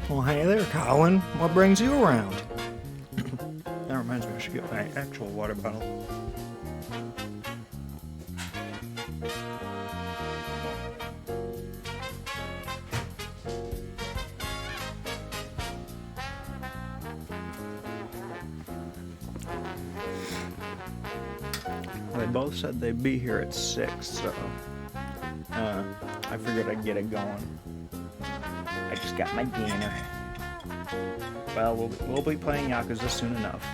Well, hey there, Colin. What brings you around? That reminds me, I should get my actual water bottle. They both said they'd be here at 6, so I figured I'd get it going. I just got my dinner. Well, we'll be playing Yakuza soon enough.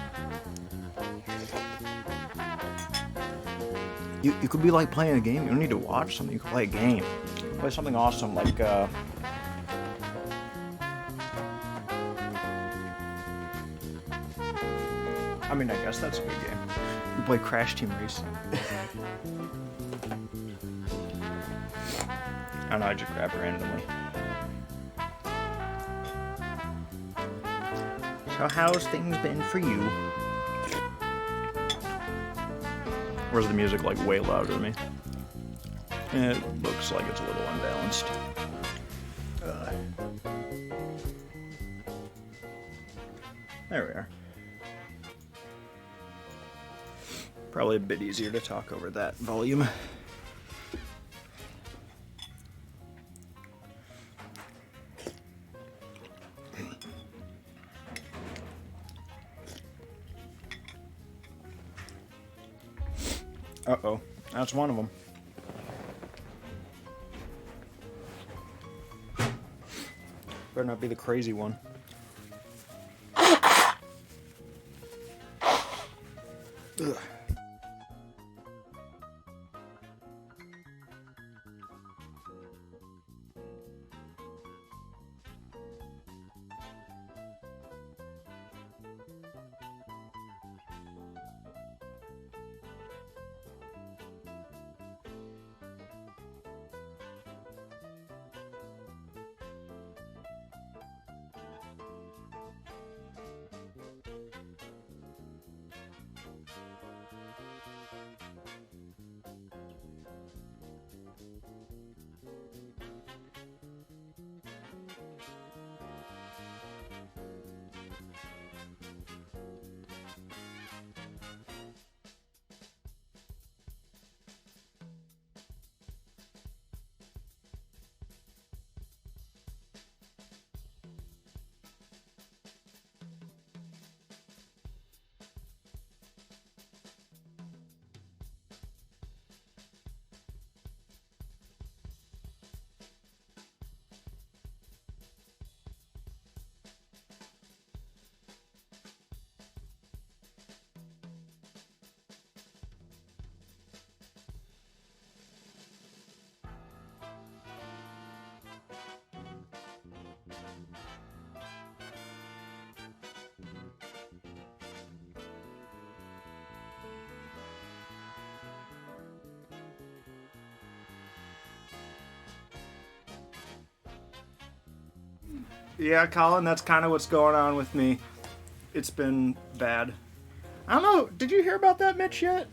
You could be like playing a game. You don't need to watch something. You could play a game. Play something awesome like I mean, I guess that's a good game. You play Crash Team Racing. I don't know, I just grabbed it randomly. So how's things been for you? Or is the music like way louder than me? It looks like it's a little unbalanced. There we are. Probably a bit easier to talk over that volume. Uh-oh, that's one of them. Better not be the crazy one. Ugh. Yeah, Colin, that's kind of what's going on with me. It's been bad. I don't know, did you hear about that, Mitch, yet?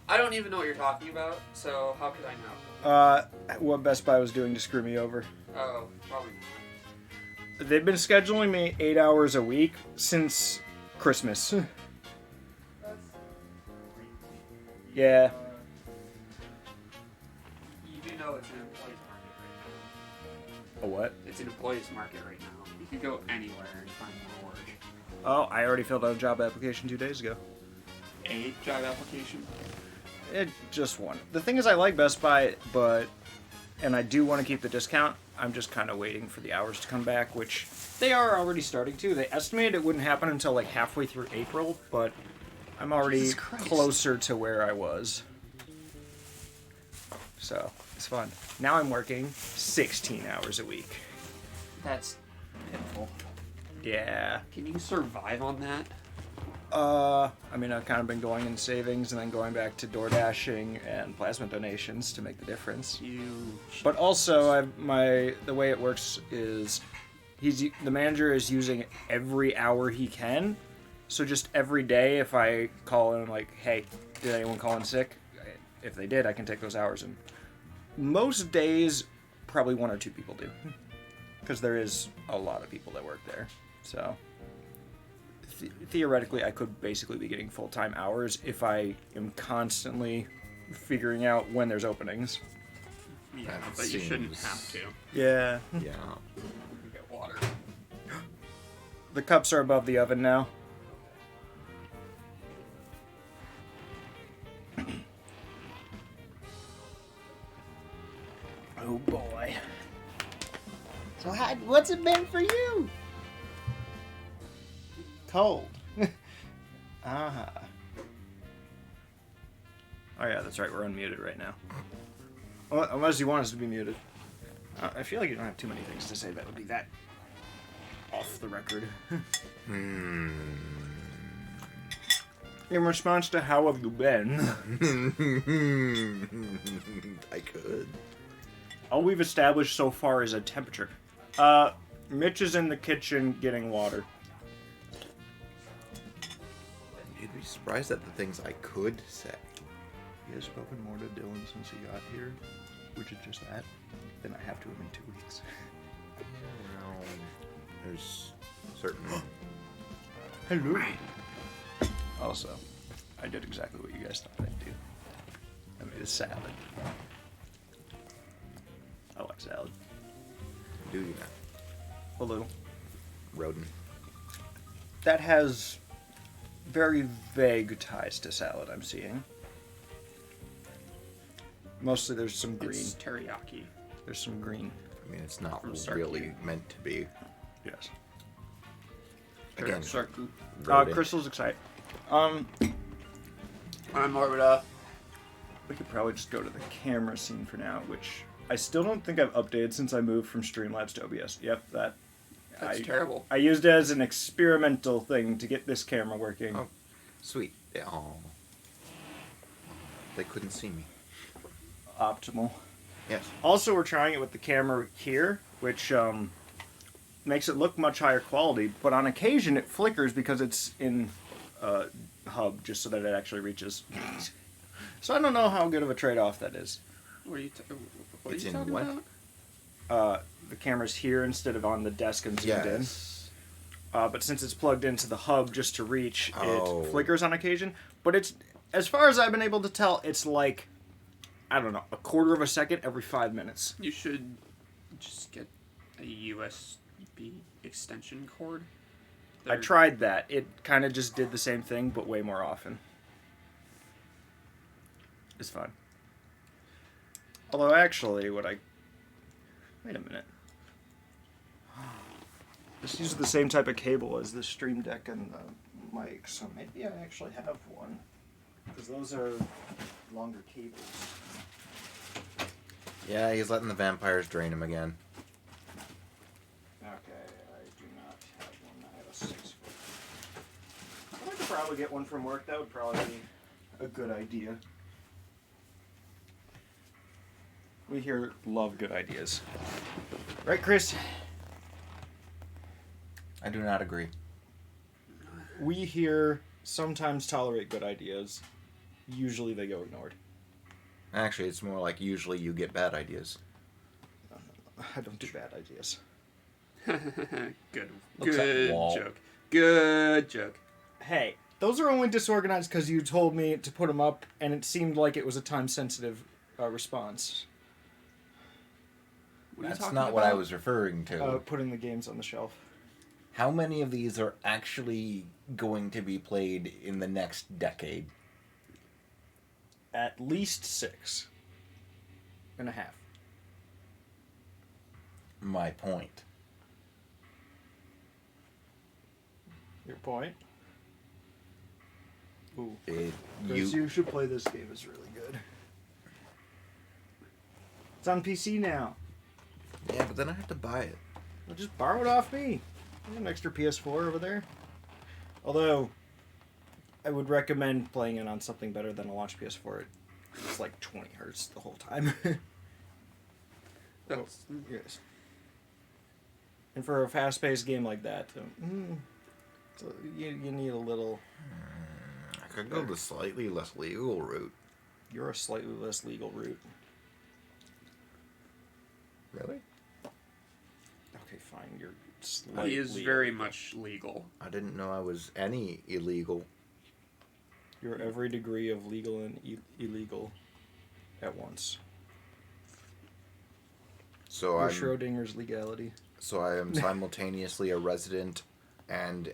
I don't even know what you're talking about, so how could I know? What Best Buy was doing to screw me over. Oh, probably not. They've been scheduling me 8 hours a week since Christmas. Yeah. You do know it's an employee's market right now. A what? It's an employee's market right now. You can go anywhere and find more work. Oh, I already filled out a job application 2 days ago. A job application? Just one. The thing is, I like Best Buy, and I do want to keep the discount. I'm just kind of waiting for the hours to come back, which they are already starting to. They estimated it wouldn't happen until like halfway through April, but I'm already closer to where I was. So, it's fun. Now I'm working 16 hours a week. That's pitiful. Yeah. Can you survive on that? I mean, I've kind of been going in savings and then going back to door dashing and plasma donations to make the difference. But also, the way it works is the manager is using every hour he can. So just every day, if I call in like, hey, did anyone call in sick? If they did, I can take those hours. And most days, probably 1 or 2 people do. because there is a lot of people that work there. So theoretically, I could basically be getting full-time hours if I am constantly figuring out when there's openings. Yeah, That but you shouldn't seems- have to. Yeah. Yeah. Get water. The cups are above the oven now. Oh boy. So what's it been for you? Cold. Ah. Oh yeah, that's right. We're unmuted right now. Well, unless you want us to be muted. I feel like you don't have too many things to say that would be that off the record. In response to how have you been, I could. all we've established so far is a temperature. Mitch is in the kitchen getting water. You'd be surprised at the things I could say. He has spoken more to Dylan since he got here, which is just that. Then I have to him in 2 weeks. Well, there's certain. Hello. Also, I did exactly what you guys thought I'd do. I made a salad. I like salad. Do you now? A little. Rodent. That has very vague ties to salad, I'm seeing. Mostly there's some green. It's teriyaki. There's some green. I mean, it's not From really Sarky. meant to be. Yes. Again, Sarku. rodent. Crystal's excited. I'm Morbida. We could probably just go to the camera scene for now, which I still don't think I've updated since I moved from Streamlabs to OBS. Yep, That's terrible. I used it as an experimental thing to get this camera working. Oh, sweet. Yeah. Aw. They couldn't see me. Optimal. Yes. Also, we're trying it with the camera here, which makes it look much higher quality, but on occasion it flickers because it's in hub, just so that it actually reaches. So I don't know how good of a trade-off that is. What are you, what It's are you in talking what? about? The camera's here instead of on the desk and zoomed Yes. in. But since it's plugged into the hub just to reach, Oh. it flickers on occasion. But it's, as far as I've been able to tell, it's like, I don't know, a quarter of a second every 5 minutes. You should just get a USB extension cord. I They're- tried that. It kind of just did the same thing, but way more often. It's fun. Although, actually, wait a minute. This uses the same type of cable as the Stream Deck and the mic, so maybe I actually have one. Because those are longer cables. Yeah, he's letting the vampires drain him again. Okay, I do not have one. I have a 6-foot. I could probably get one from work. That would probably be a good idea. We here love good ideas. Right, Chris? I do not agree. We here sometimes tolerate good ideas. Usually they go ignored. Actually, it's more like usually you get bad ideas. I don't do bad ideas. Good. Looks like Good wall. joke. Good joke. Hey, those are only disorganized because you told me to put them up, and it seemed like it was a time-sensitive response. What are you That's talking not what I about? was referring to. Putting the games on the shelf. How many of these are actually going to be played in the next decade? At least 6 and a half. My point. Your point? Ooh. You You should play this game. It's really good. It's on PC now. Yeah, but then I have to buy it. Well, just borrow it off me. I have an extra PS4 over there. Although, I would recommend playing it on something better than a launch PS4. It's like 20 hertz the whole time. That's, Yes. And for a fast-paced game like that, so you need a little... I could go the slightly less legal route. You're a slightly less legal route. Really? Okay, Okay, fine. You're He slightly is very much legal. I didn't know I was any illegal. You're every degree of legal and illegal at once. So You're I'm Schrodinger's legality. so I am simultaneously a resident and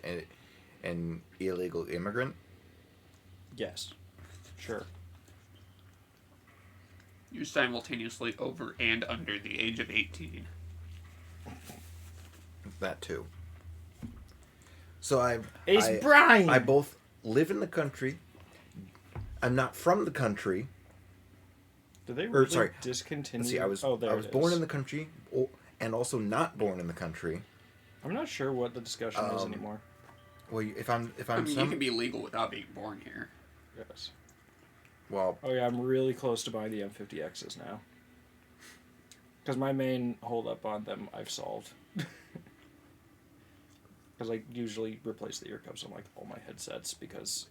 an illegal immigrant. Yes. Sure. You're simultaneously over and under the age of 18. That too. So Ace Brian! I both live in the country. I'm not from the country. Did they Or, really sorry. discontinue? Let's see, I was born in the country, and also not born in the country. I'm not sure what the discussion is anymore. Well, if I'm I mean, you can be legal without being born here. Yes. well, Oh yeah, I'm really close to buying the M50Xs now. Because my main hold-up on them, I've solved. Because I usually replace the ear cups on like all my headsets because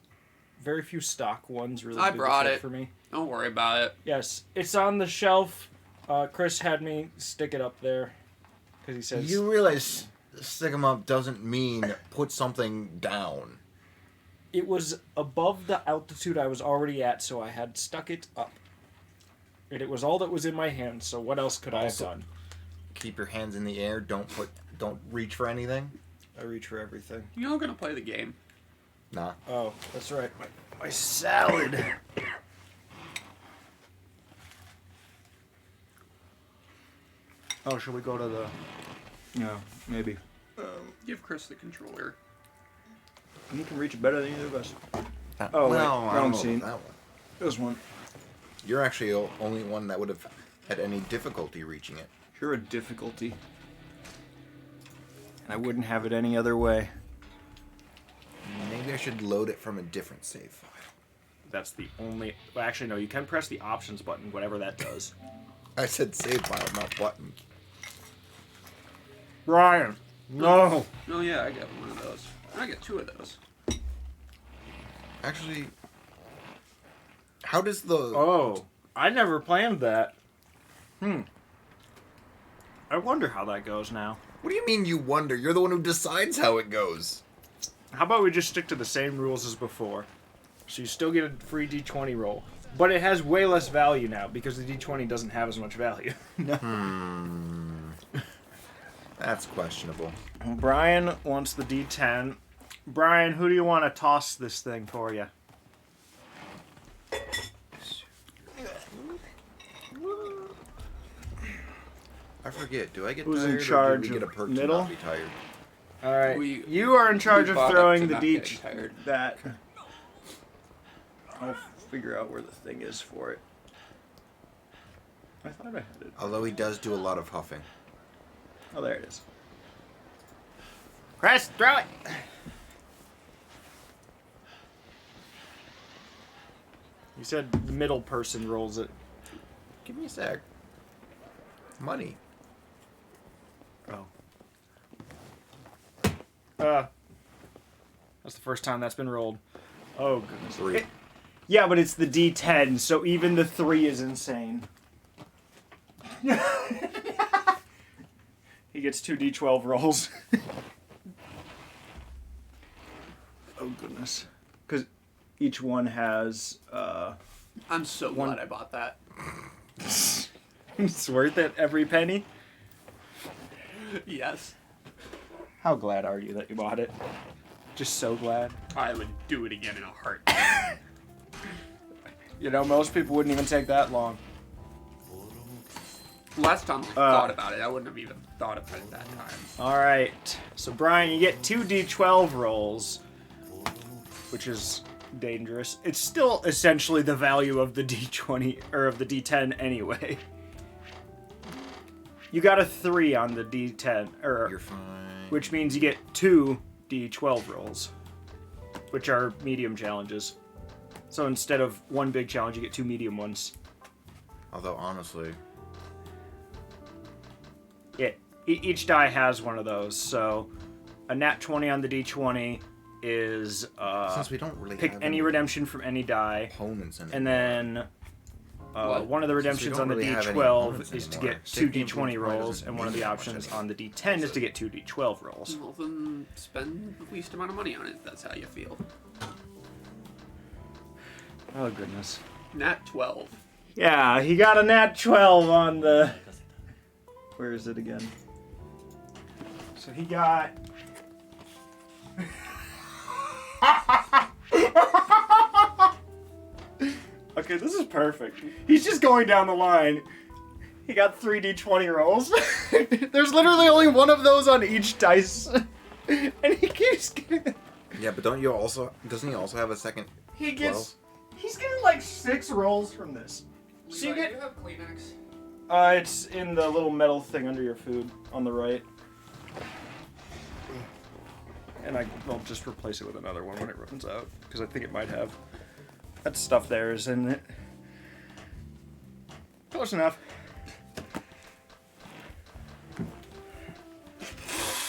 very few stock ones really I do brought the trick it. for me. Don't worry about it. Yes, it's on the shelf. Chris had me stick it up there because he says you realize stick 'em up doesn't mean put something down. it was above the altitude I was already at, so I had stuck it up. And it was all that was in my hand, so what else could I have done? Keep your hands in the air. Don't reach for anything. I reach for everything. You're not gonna play the game. Nah. Oh, that's right. My salad. Oh, should we go to the... No, maybe. Give Chris the controller. You can reach it better than either of us. Oh, wait, well, I don't wrong know scene. about that one. This one. You're actually the only one that would have had any difficulty reaching it. You're a difficulty. And I wouldn't have it any other way. Maybe I should load it from a different save file. That's the only... Well, actually, no. You can press the options button, whatever that does. I said save file, not button. Ryan! No! Oh yeah, I get one of those. I get two of those. Actually, how does the... Oh, I never planned that. I wonder how that goes now. What do you mean you wonder? You're the one who decides how it goes. How about we just stick to the same rules as before? So you still get a free D20 roll. But it has way less value now because the D20 doesn't have as much value. That's questionable. Brian wants the D10. Brian, who do you want to toss this thing for you? I forget. Do I get Who's in tired charge or do we get a of perk middle? to not be tired? All right. We- you are in charge we of bought up throwing to the not D. getting tired. That. I'll figure out where the thing is for it. I thought I had it. Although he does do a lot of huffing. Oh, there it is. Chris, throw it! You said the middle person rolls it. Give me a sec. Money. Oh. That's the first time that's been rolled. Oh, goodness. 3. Yeah, but it's the D10, so even the 3 is insane. He gets 2 D12 rolls. Oh, goodness. Because each one has, I'm so glad I bought that. it's worth it, every penny. Yes. How glad are you that you bought it? Just so glad. I would do it again in a heartbeat. You know, most people wouldn't even take that long. Last time I thought about it, I wouldn't have even thought of it at that time. Alright. So, Brian, you get 2 D12 rolls, which is dangerous. It's still essentially the value of the D20, or of the D10 anyway. You got a 3 on the D10, You're fine. which means you get 2 D12 rolls, which are medium challenges. So instead of 1 big challenge, you get 2 medium ones. Although, honestly... Yeah, each die has one of those, so a nat 20 on the D20 is Since we don't really pick have any redemption from any die, opponents in it. and then What? One of the Since we redemptions don't on the really have any D12 opponents is to anymore, get 2 taking D20 influence rolls, doesn't and one of mean the much options anymore. on the D10 is to get 2 D12 rolls. Well, then spend the least amount of money on it. If that's how you feel. Oh, goodness. Nat 12. Yeah, he got a nat 12 on the... Where is it again? So he got... Okay, this is perfect. He's just going down the line. He got 3d20 rolls. There's literally only one of those on each dice. And he keeps getting... Yeah, but don't you also? Doesn't he also have a second? He gets... He's getting like 6 rolls from this. So you Levi, get... do you have Kleenex? It's in the little metal thing under your food on the right. And I'll just replace it with another one when it runs out, because I think it might have. That stuff there is in it. Close enough.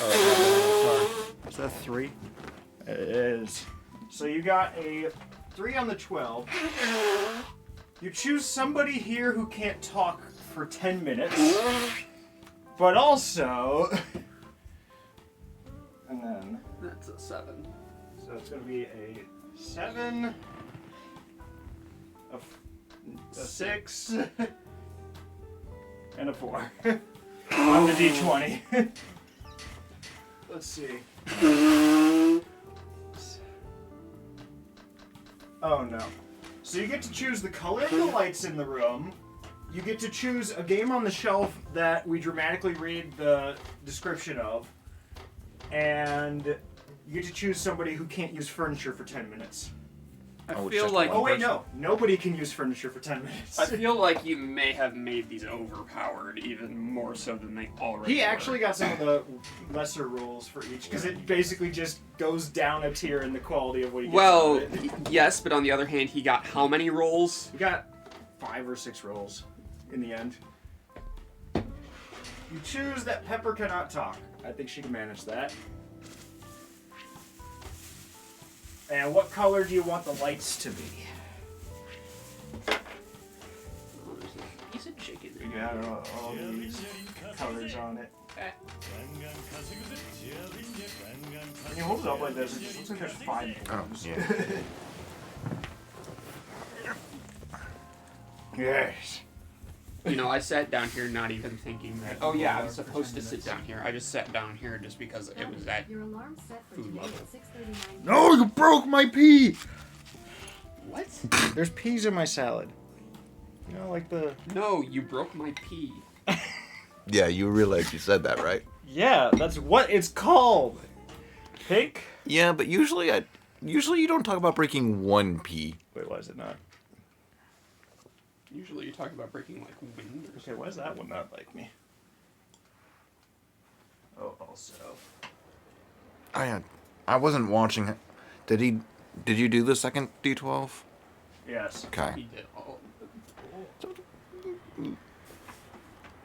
Oh, sorry. Is that 3? It is. So you got a 3 on the 12. You choose somebody here who can't talk for 10 minutes. But also... And then... That's a 7. So it's going to be a 7, a 6, and a 4. On the D20. Let's see. Oh no. So you get to choose the color of the lights in the room. You get to choose a game on the shelf that we dramatically read the description of. And you get to choose somebody who can't use furniture for 10 minutes. I Oh, it's feel just like... one Oh wait, person. no. Nobody can use furniture for 10 minutes. I feel like you may have made these overpowered even more so than they already He were. actually got some of the lesser rules for each, because it basically just goes down a tier in the quality of what he gets Well, out of it. yes, but on the other hand, he got how many rolls? He got 5 or 6 rolls in the end. You choose that Pepper cannot talk. I think she can manage that. And what color do you want the lights to be? Oh, there's a piece of chicken in You got all these colors on it. there. When you hold it up like this, it just looks like there's 5 Oh, balloons. yeah. Yes. You know, I sat down here not even thinking that, oh yeah, I'm supposed to sit down here. I just sat down here just because it was at Your alarm set for food today level. at 6:39. No, you broke my pea! What? There's peas in my salad. You know, like the... No, you broke my pea. Yeah, you realize you said that, right? Yeah, that's what it's called. Pink? Yeah, but usually you don't talk about breaking one pea. Wait, why is it not? Usually you talk about breaking like wind or Okay, why is that one not like me? Oh, also... I wasn't watching it. Did you do the second D12? Yes. Okay. He did all of them.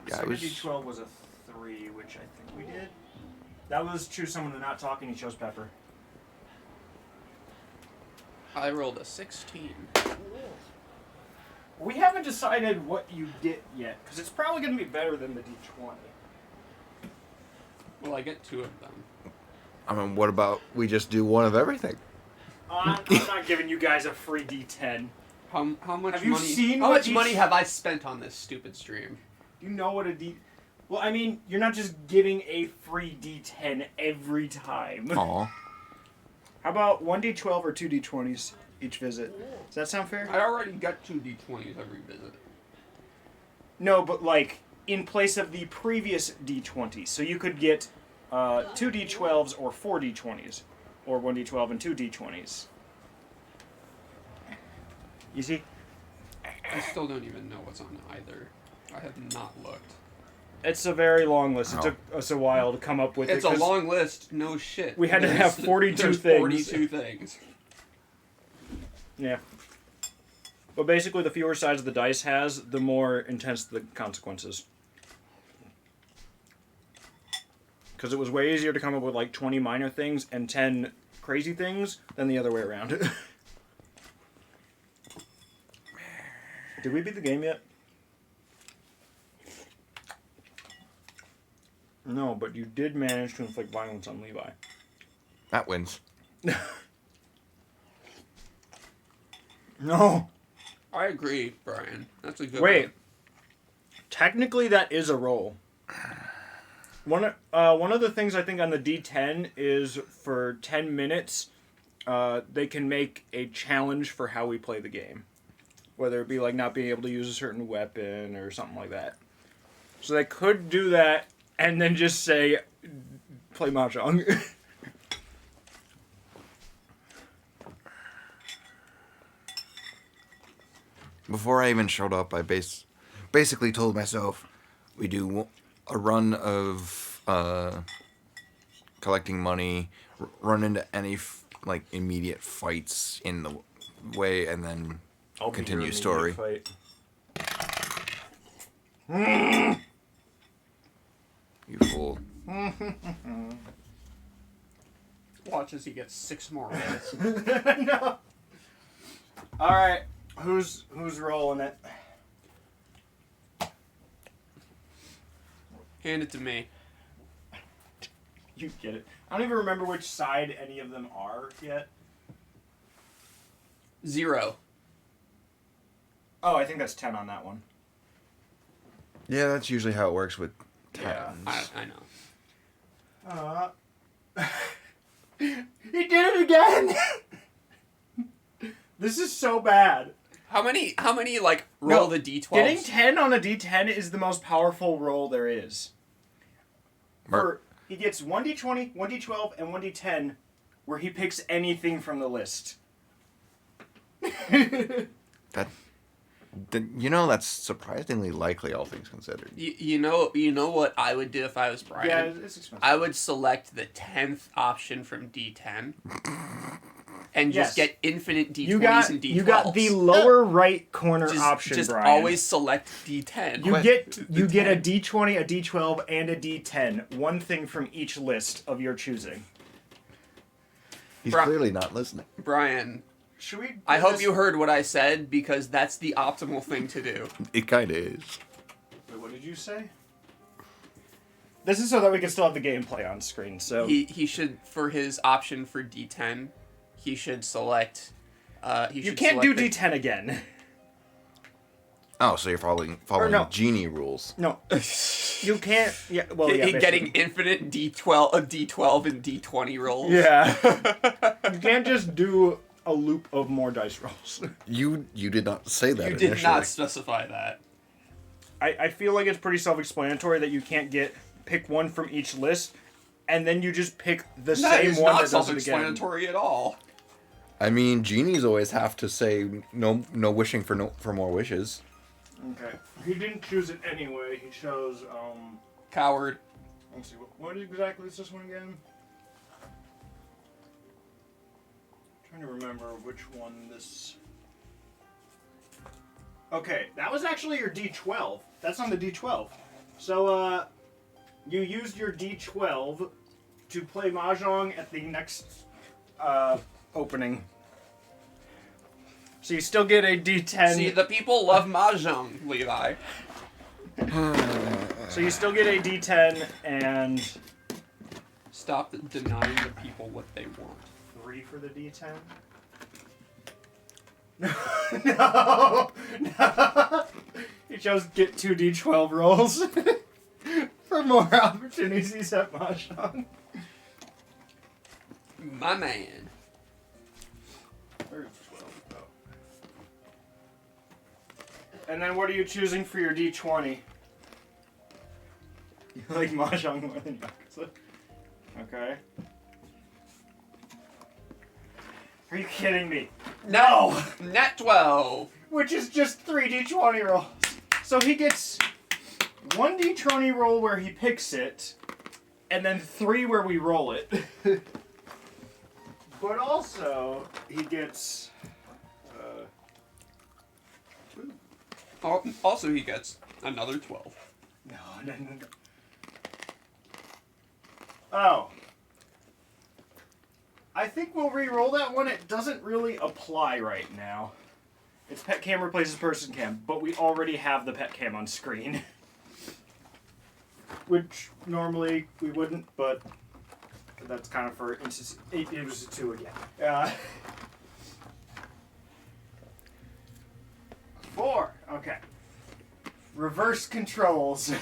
Yeah, it Second was. D12 was a 3, which I think we did. That was choose someone to not talk, and he chose Pepper. I rolled a 16. We haven't decided what you get yet, because it's probably going to be better than the D20. Well, I get 2 of them. I mean, what about we just do one of everything? I'm not giving you guys a free D10. How much Have you money? seen how what much each- money have I spent on this stupid stream? You know what a D... Well, I mean, you're not just getting a free D10 every time. Aw. How about 1 D12 or 2 D20s each visit? Does that sound fair? I already got 2 D20s every visit. No, but like in place of the previous D20. So you could get 2 D12s or 4 D20s. Or 1 D12 and 2 D20s. You see? I still don't even know what's on either. I have not looked. It's a very long list. It Oh. took us a while to come up with It's it. a 'cause long list, no shit. we had to have 42 there's things. 42 things. Yeah. But basically, the fewer sides the dice has, the more intense the consequences. Because it was way easier to come up with like 20 minor things and 10 crazy things than the other way around. Did we beat the game yet? No, but you did manage to inflict violence on Levi. That wins. No. I agree, Brian. That's a good Wait. one. Technically, that is a roll. One of the things I think on the D10 is for 10 minutes, they can make a challenge for how we play the game. Whether it be like not being able to use a certain weapon or something like that. So they could do that and then just say, play Mahjong. Before I even showed up, I basically told myself we do a run of collecting money, run into any immediate fights in the way, and then continue story. Fight. You fool. Watch as he gets 6 more hits. No. All right, who's rolling it? Hand it to me. You get it. I don't even remember which side any of them are yet. 0. Oh, I think that's 10 on that one. Yeah, that's usually how it works with Yeah. tens. I know. He did it again. This is so bad. How many roll the d12s? Getting 10 on a D10 is the most powerful roll there is. He gets 1d20, 1d12, and 1d10 where he picks anything from the list. That's surprisingly likely, all things considered. You know what I would do if I was Brian? Yeah, it's expensive. I would select the 10th option from D10 and just get infinite D20s and D12s. You got the lower right corner option, just Brian. always select D10. You get a D20, a D12, and a D10. One thing from each list of your choosing. He's clearly not listening. Brian, should we? I hope you heard what I said, because that's the optimal thing to do. It kind of is. Wait, what did you say? This is so that we can still have the gameplay on screen. So he should, for his option for D10, he should select. You can't do D10 again. Oh, so you're following no. genie rules. No, you can't. Yeah, well, yeah, getting infinite D12, D12 and D20 rolls. Yeah, you can't just do a loop of more dice rolls. You did not say that. You did not specify that. I feel like it's pretty self-explanatory that you can't pick one from each list, and then you just pick the same one that does it again. Not self-explanatory at all. I mean, genies always have to say no wishing for more wishes. Okay. He didn't choose it anyway. He chose Coward. Let's see. What exactly is this one again? I'm trying to remember which one this. Okay, that was actually your D12. That's on the D12. So you used your D12 to play Mahjong at the next opening. So you still get a D10. See, the people love Mahjong, Levi. So you still get a D10 and... Stop denying the people what they want. 3 for the D10? No! You chose get 2 D12 rolls for more opportunities at Mahjong. My man. Where's 12? Oh. And then what are you choosing for your D20? You like Mahjong more than Yakuza? Okay. Are you kidding me? No! Net 12! Which is just 3 D20 rolls. So he gets 1 D20 roll where he picks it, and then 3 where we roll it. But also, he gets... Also, he gets another 12. No. Oh. I think we'll re-roll that one. It doesn't really apply right now. It's pet cam replaces person cam, but we already have the pet cam on screen. Which normally we wouldn't, but that's kind of for instance. It was a 2 again. 4. Okay. Reverse controls.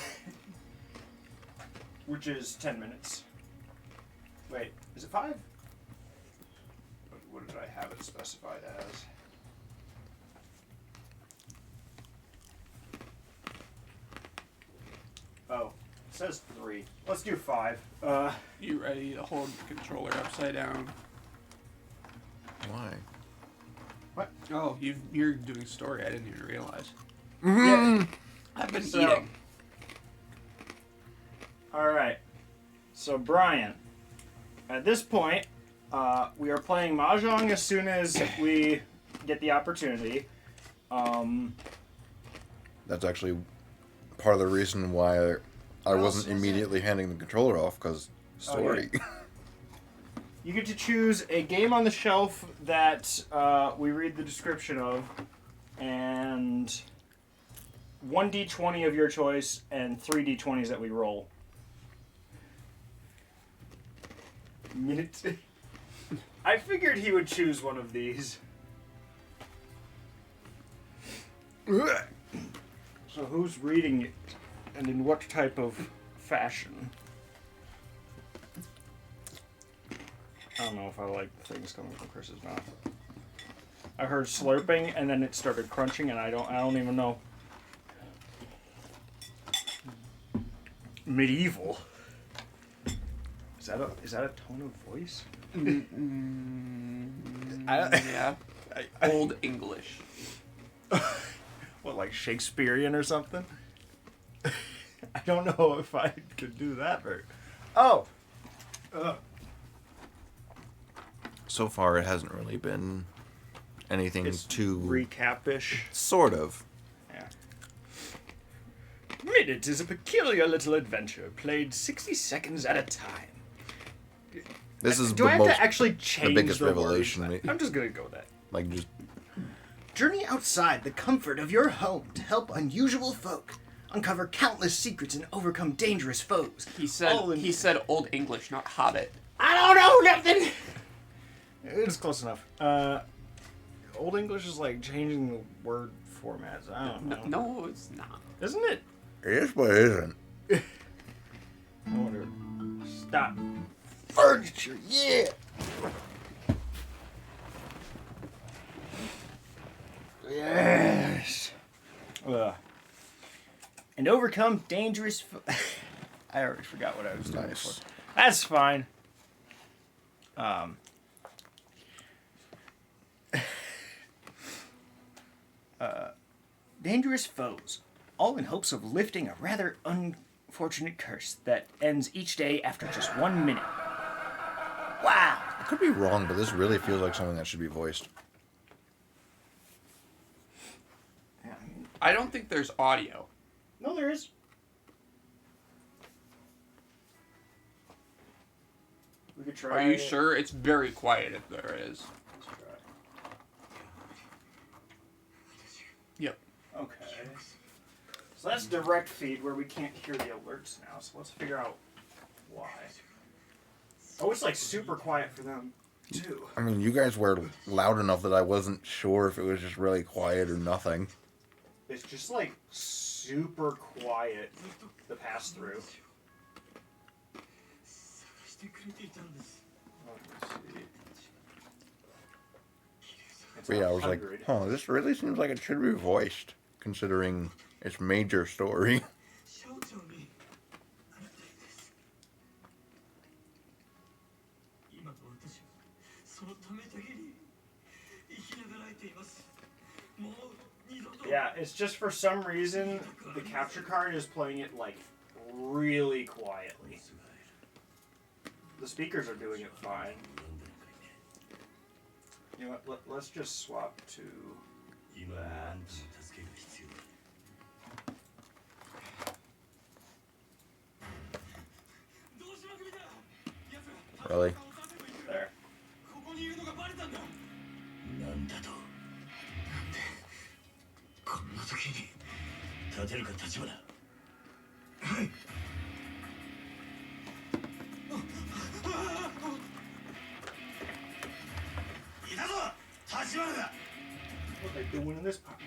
Which is 10 minutes. Wait, is it 5? What did I have it specified as? Oh, it says 3. Let's do 5. You ready to hold the controller upside down? Why? What? Oh, you're doing story. I didn't even realize. Yeah. I've been So- eating. Alright. So, Brian, at this point, we are playing Mahjong as soon as we get the opportunity. That's actually part of the reason why I wasn't was it? immediately handing the controller off, because story. You get to choose a game on the shelf that we read the description of, and 1d20 of your choice, and 3d20s that we roll. I figured he would choose one of these. So who's reading it, and in what type of fashion? I don't know if I like things coming from Chris's mouth. I heard slurping, and then it started crunching, and I don't even know. Medieval. Is that a tone of voice? Yeah. Old English. What, like Shakespearean or something? I don't know if I could do that very. Oh. So far, it hasn't really been anything It's too recap-ish. sort of. Yeah. Minute is a peculiar little adventure played 60 seconds at a time. This is Do the I have most to actually change biggest the revelation. words? I'm just gonna go with that. like just Journey outside the comfort of your home to help unusual folk, uncover countless secrets and overcome dangerous foes. He said All in- he said Old English, not Hobbit. I don't know nothing! It's close enough. Old English is like changing the word formats. I don't know. No, it's not. Isn't it? it is, but it isn't. I wonder. Stop. Furniture, yeah! Yes. And overcome dangerous. I already forgot what I was doing Nice. before. That's fine. Dangerous foes, all in hopes of lifting a rather unfortunate curse that ends each day after just 1 minute. Wow. I could be wrong, but this really feels like something that should be voiced. Yeah, I mean, I don't think there's audio. no, there is. We could try. Are you sure? It's very quiet if there is. Let's try. Yep. Okay. So that's direct feed where we can't hear the alerts now. So let's figure out why. Oh, it's like super quiet for them too. I mean, you guys were loud enough that I wasn't sure if it was just really quiet or nothing. It's just like super quiet the pass through. But yeah, I was like, huh, this really seems like it should be voiced, considering its major story. 省庁にあなたです今の私はそのためだけに生きながらえていますもう二度と Yeah, it's just for some reason the capture card is playing it like really quietly. The speakers are doing it fine. You know what? Let's just swap to 今はあんたの助けが必要だどうしまくりだ奴ら Really? をさせといて there. ここにいるのがバレたんだなんだとなんで時に立てるか立花。はい。いたぞ立花だ。 What they doing in this part?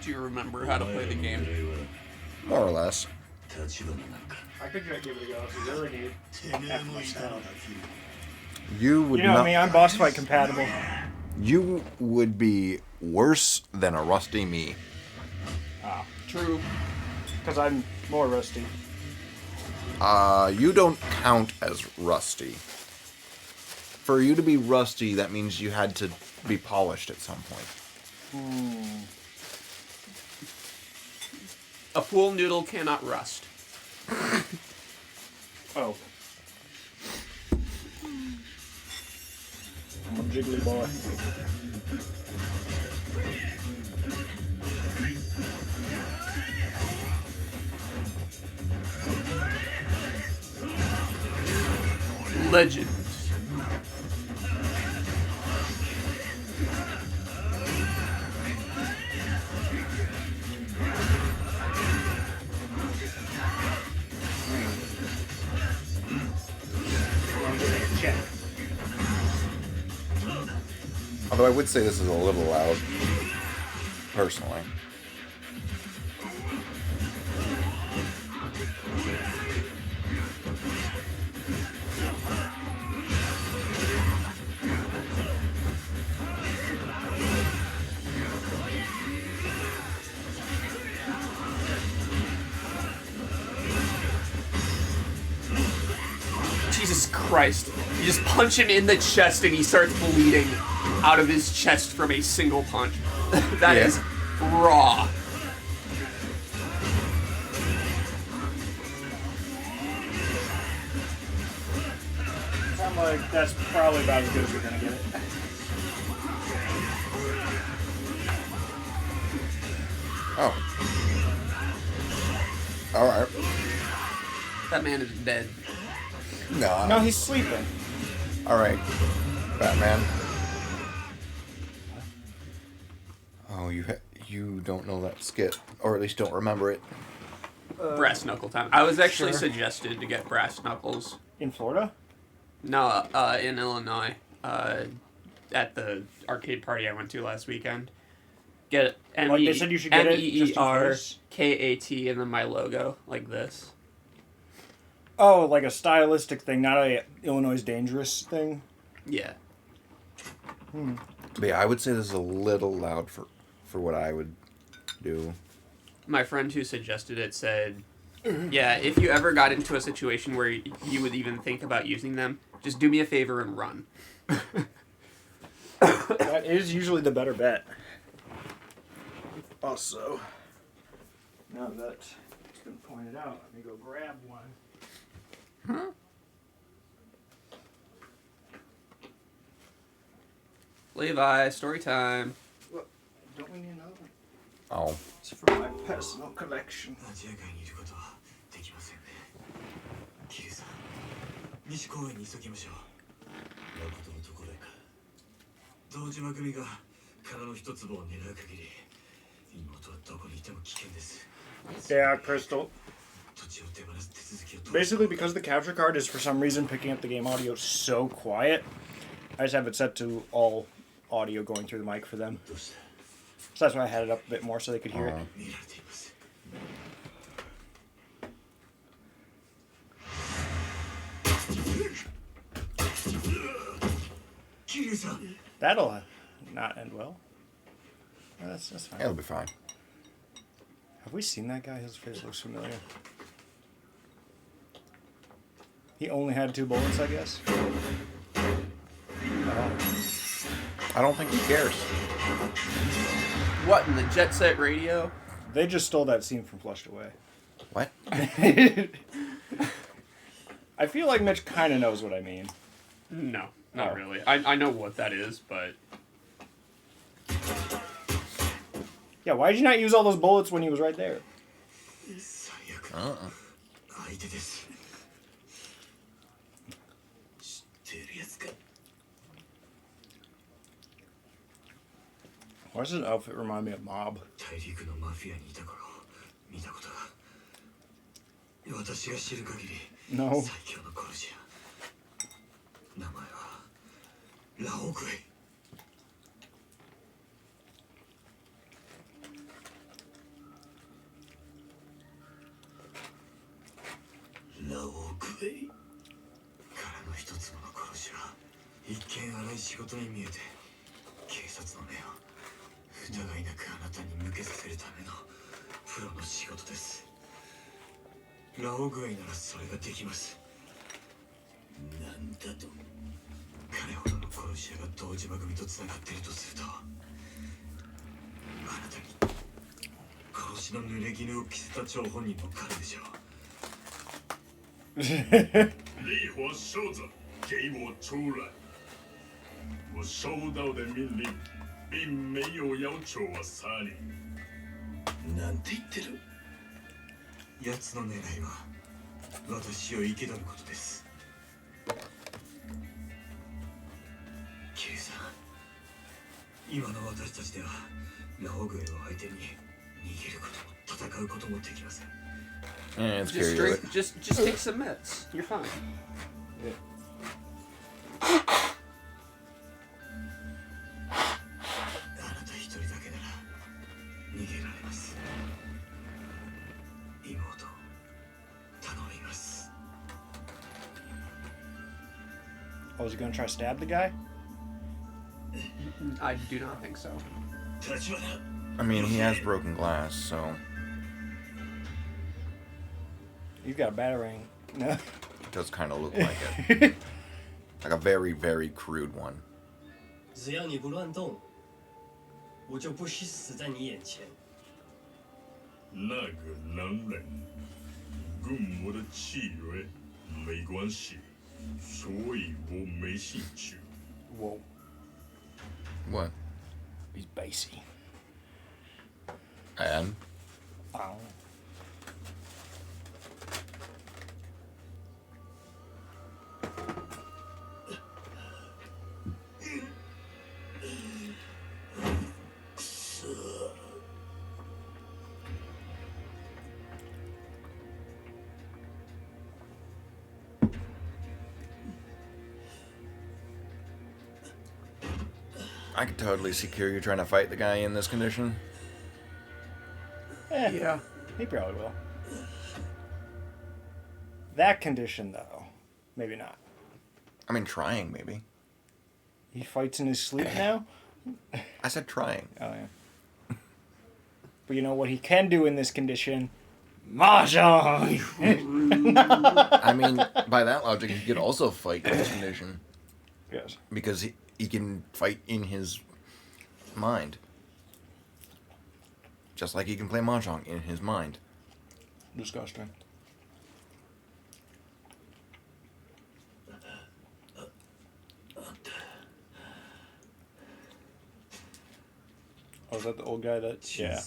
Do you remember how to play the game? More or less. I could give it a go if you really need. Half my style. You would You know not. me, I'm boss fight compatible. You would be worse than a rusty me. Ah, True. because I'm more rusty. You don't count as rusty. For you to be rusty, that means you had to be polished at some point. A pool noodle cannot rust. Oh. I'm a jiggly boy. Legend. Check. Although I would say this is a little loud, personally. Jesus Christ. You just punch him in the chest and he starts bleeding out of his chest from a single punch. That Yeah. is raw. I'm like, that's probably about as good as we're gonna get it. Oh. Alright. That man is dead. No. No, he's sleeping. Alright. Batman. Oh, you don't know that skit. Or at least don't remember it. Brass knuckle time. I was actually Sure. suggested to get brass knuckles. In Florida? No, in Illinois. At the arcade party I went to last weekend. Get Like, they said you should get it just in case? MEERKAT and then my logo, like this. Oh, like a stylistic thing, not a Illinois dangerous thing. Yeah. But yeah, I would say this is a little loud for what I would do. My friend who suggested it said, yeah, if you ever got into a situation where you would even think about using them, just do me a favor and run. That is usually the better bet. Also, now that it's been pointed out, let me go grab one. Levi, story time. What? Don't we need another one? Oh. It's for my personal collection. 立ち上がりにいることはできませんね。キリさん、西公園に急ぎましょう。誠のところへか。堂島組が殻の一粒を狙う限り、妹はどこにいても危険です。 Yeah, Crystal. 土地を手放す手続きを取る。 Basically, because the capture card is for some reason picking up the game audio so quiet, I just have it set to all audio going through the mic for them. どうした？ So that's why I had it up a bit more so they could hear it. 見られています。キリさん。 That'll not end well. Oh, that's fine. It'll be fine. Have we seen that guy? His face looks familiar. He only had 2 bullets, I guess. I don't think he cares. What, in the Jet Set Radio? They just stole that scene from Flushed Away. What? I feel like Mitch kind of knows what I mean. No, not Oh. really. I know what that is, but... Yeah, why did you not use all those bullets when he was right there? 最悪。 相手です。知ってるやつか。Why does his outfit remind me of Mob? 大陸のマフィアにいた頃見たことが私が知る限り No. 最強の殺し屋名前はラオグイラオグイからの一つもの殺しは一見荒い仕事に見えて警察の目を疑いなくあなたに向けさせるためのプロの仕事です。ラオグイならそれができます。なんだと彼ほどの殺し屋が堂島組とつながっているとするとあなたに殺しの濡れ衣を着せた張本人も彼でしょう。烈火烧着，给我出来！我收到的命令，并没有要求我杀你。なんて言ってる。奴の狙いは私を生け取ることです。キリさん、今の私たちではラオグイを相手に逃げることも戦うこともできません。Yeah, it's Just scary. drink. Just take some meds. You're fine. あなた一人だけなら逃げられます。妹、頼みます。 Oh, is he gonna try to stab the guy? I do not think so. 立花。 I mean, he has broken glass, so He's got a batarang. No. it does kind of look like it. Like a very, very crude one. 只要你不乱动，我就不惜死在你眼前。那个男人跟我的契约没关系，所以我没兴趣。 Whoa. What? He's bassy. And? Oh. I could totally see Kiryu trying to fight the guy in this condition. Yeah. He probably will. That condition, though, maybe not. I mean, trying, maybe. He fights in his sleep now? I said trying. Oh, yeah. But you know what he can do in this condition? Mahjong! I mean, by that logic, he could also fight in this condition. Yes. Because he can fight in his mind. Just like he can play Mahjong in his mind. Disgusting. Oh, is that the old guy that... Yeah.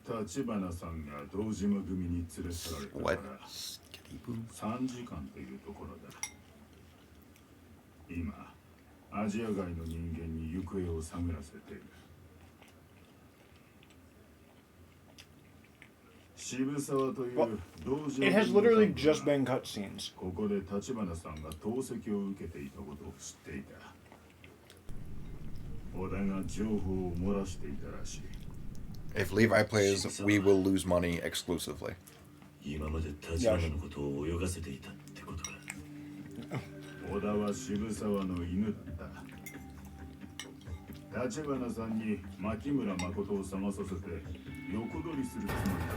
立花さんが堂島組に連れ去られたか What? ら3時間というところだ。今アジア外の人間に行方を探らせている。渋沢という堂島 It has literally just been cutscenes. ここで立花さんが投石を受けていたことを知っていた。織田が情報を漏らしていたらしい。 If Levi plays, we will lose money exclusively. 今まで立花のことを泳がせていたってことか。織田は渋沢の犬だった。立花さんに牧村誠を探させて横取りするつもりだった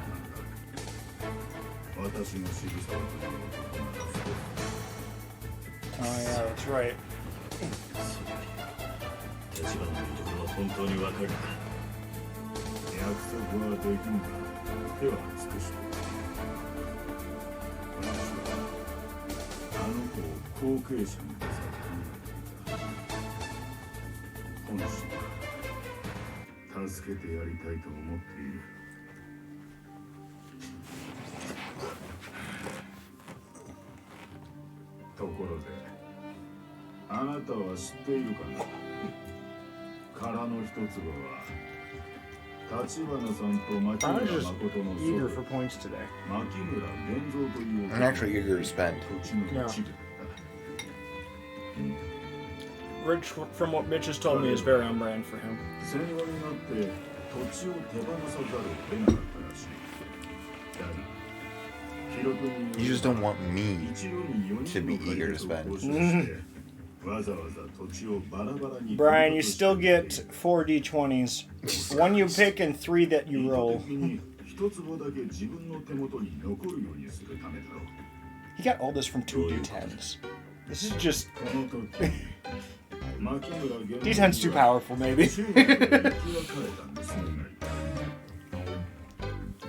んだ。私の渋沢という男ならそう。 Oh, yeah, that's right. 立花のいるところは本当にわかるか。約束はできんが、手は尽くして。私はあの子を後継者にさせて本心から助けてやりたいと思っている。ところで、あなたは知っているかな、空の一坪は立花さんと牧 I 村 was just 誠の eager 祖 for 父 points today. 牧村源三という I'm actually eager to spend. 土地の一部だった Rich, from what Mitch has told me, is very on brand for him. 戦後になって土地を手放さざるを得なかったらしい。だが、記録に You just don't want me 一度に4 to 人 be の eager 開 to 発を spend. 交渉してわざわざ土地をバラバラに Brian, you still get 4 d20s. One you pick and 3 that you 意図 roll. 的に一坪だけ自分の手元に残るようにするためだろう。 He got all this from 2 d10s. This is just... この時、牧村源 D10's too powerful, maybe. 中国で生き別れた娘がい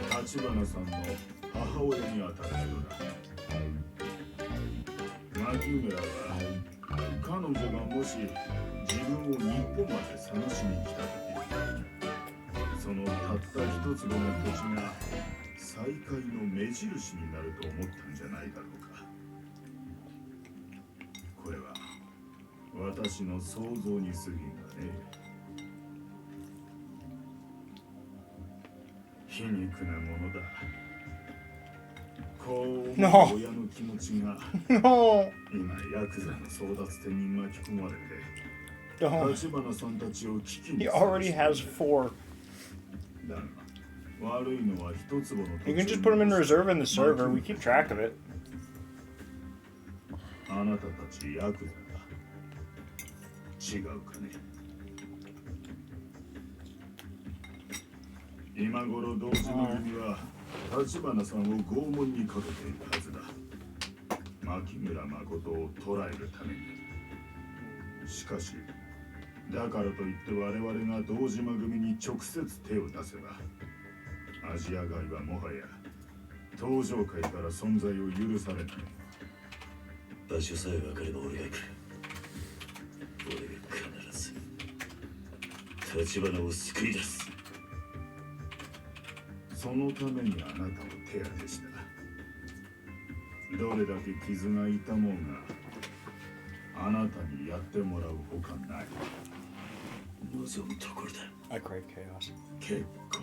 た。立花さんの母親にあたる人だ。牧村は彼女がもし自分を日本まで探しに来た時、そのたった一坪の土地が再会の目印になると思ったんじゃないだろうか。これは私の想像に過ぎんがね。皮肉なものだ。こうNo. 思う親の気持ちが No! 今ヤクザの争奪戦に巻き込まれて Don't. 立花さんたちを危機に He already has 4. だが悪いのは一坪の土地 You can just put him in reserve in the server. We keep track of it. あなたたちヤクザだ。違うかね。今頃同時の組は立花さんを拷問にかけているはずだ。牧村誠を捕らえるために。しかしだからといって我々が堂島組に直接手を出せばアジア街はもはや登場界から存在を許されない。場所さえ分かれば俺が行く。俺が必ず立花を救い出す。そのためにあなたを手当てした。どれだけ傷が痛もうがあなたにやってもらうほかない。望むところだ。 I crave chaos. 結構。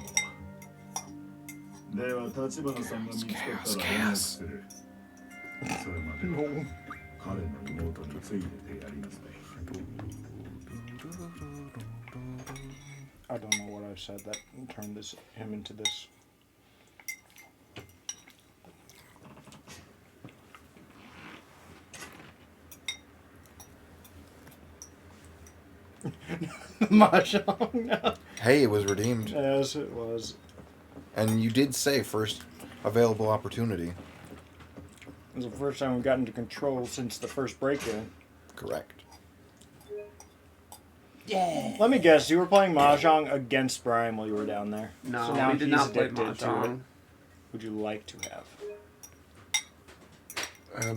では立花さんが見つかったら連絡する。それまでは彼の妹についててやりなさい。 I don't know what I said that turned him into this. Mahjong. Hey, it was redeemed. Yes, it was. And you did say first available opportunity. It was the first time we got into control since the first break-in. Correct. Yeah. Let me guess, you were playing Mahjong against Brian while you were down there. No, so now we did he's not play addicted to it. Mahjong. Would you like to have?